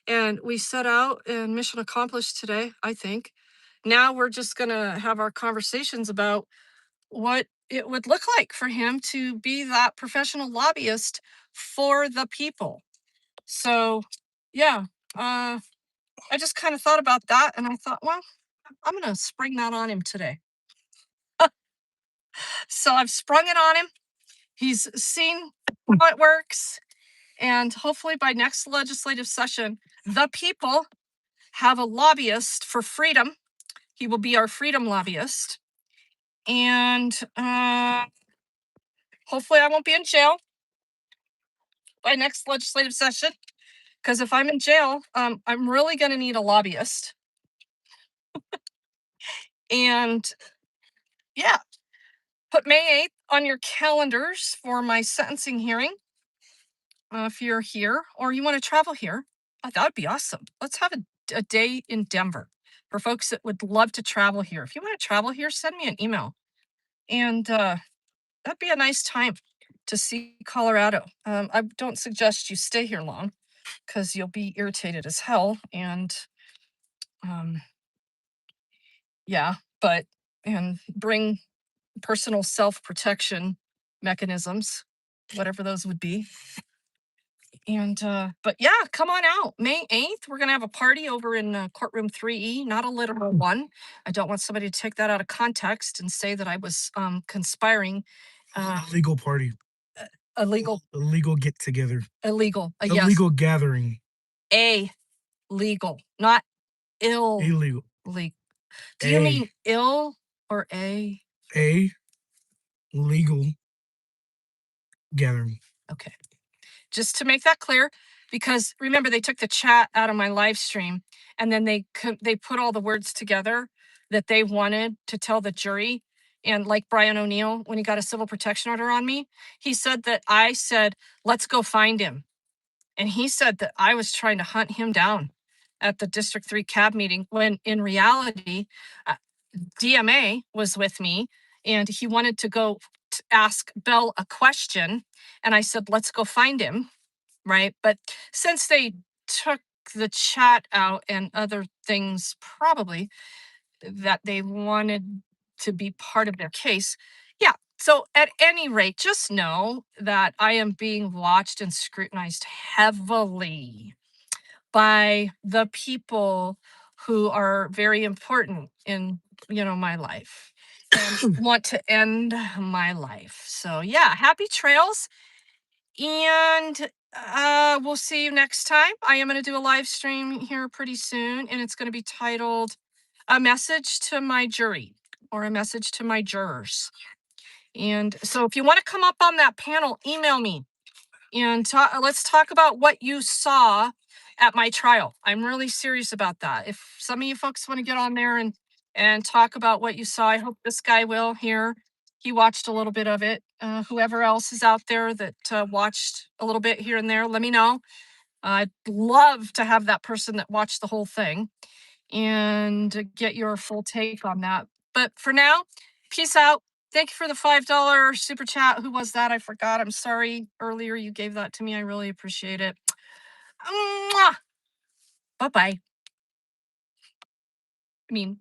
And we set out and mission accomplished today, I think. Now we're just going to have our conversations about what it would look like for him to be that professional lobbyist for the people. So, yeah, I just kind of thought about that and I thought, well, I'm going to spring that on him today. So I've sprung it on him. He's seen how it works. And hopefully by next legislative session, the people have a lobbyist for freedom. He will be our freedom lobbyist. And hopefully I won't be in jail by next legislative session. Because if I'm in jail, I'm really going to need a lobbyist. And yeah, put May 8th on your calendars for my sentencing hearing. If you're here or you want to travel here, that would be awesome. Let's have a day in Denver for folks that would love to travel here. If you want to travel here, send me an email. And that'd be a nice time to see Colorado. I don't suggest you stay here long because you'll be irritated as hell. And yeah, and bring personal self-protection mechanisms, whatever those would be. And but yeah, come on out. May 8th, we're gonna have a party over in courtroom 3E, not a literal one. I don't want somebody to take that out of context and say that I was conspiring. Legal party, Illegal, illegal get together, illegal, yes, illegal gathering, legal, not ill. illegal, Do you A. mean ill or a? legal gathering. Okay. Just to make that clear, because remember they took the chat out of my live stream and then they put all the words together that they wanted to tell the jury. And like Brian O'Neill, when he got a civil protection order on me, he said that I said, let's go find him. And he said that I was trying to hunt him down at the District 3 cab meeting, when in reality, DMA was with me and he wanted to go to ask Bell a question. And I said, let's go find him. Right. But since they took the chat out and other things, probably that they wanted to be part of their case. Yeah. So at any rate, just know that I am being watched and scrutinized heavily by the people who are very important in, my life and want to end my life. So yeah, happy trails. And we'll see you next time. I am going to do a live stream here pretty soon, and it's going to be titled A Message to My Jury or A Message to My Jurors. And so if you want to come up on that panel, email me and let's talk about what you saw at my trial. I'm really serious about that. If some of you folks want to get on there and talk about what you saw, I hope this guy will here. He watched a little bit of it. Whoever else is out there that watched a little bit here and there, let me know. I'd love to have that person that watched the whole thing and get your full take on that. But for now, peace out. Thank you for the $5 super chat. Who was that? I forgot. I'm sorry. Earlier you gave that to me. I really appreciate it. Bye-bye. I mean,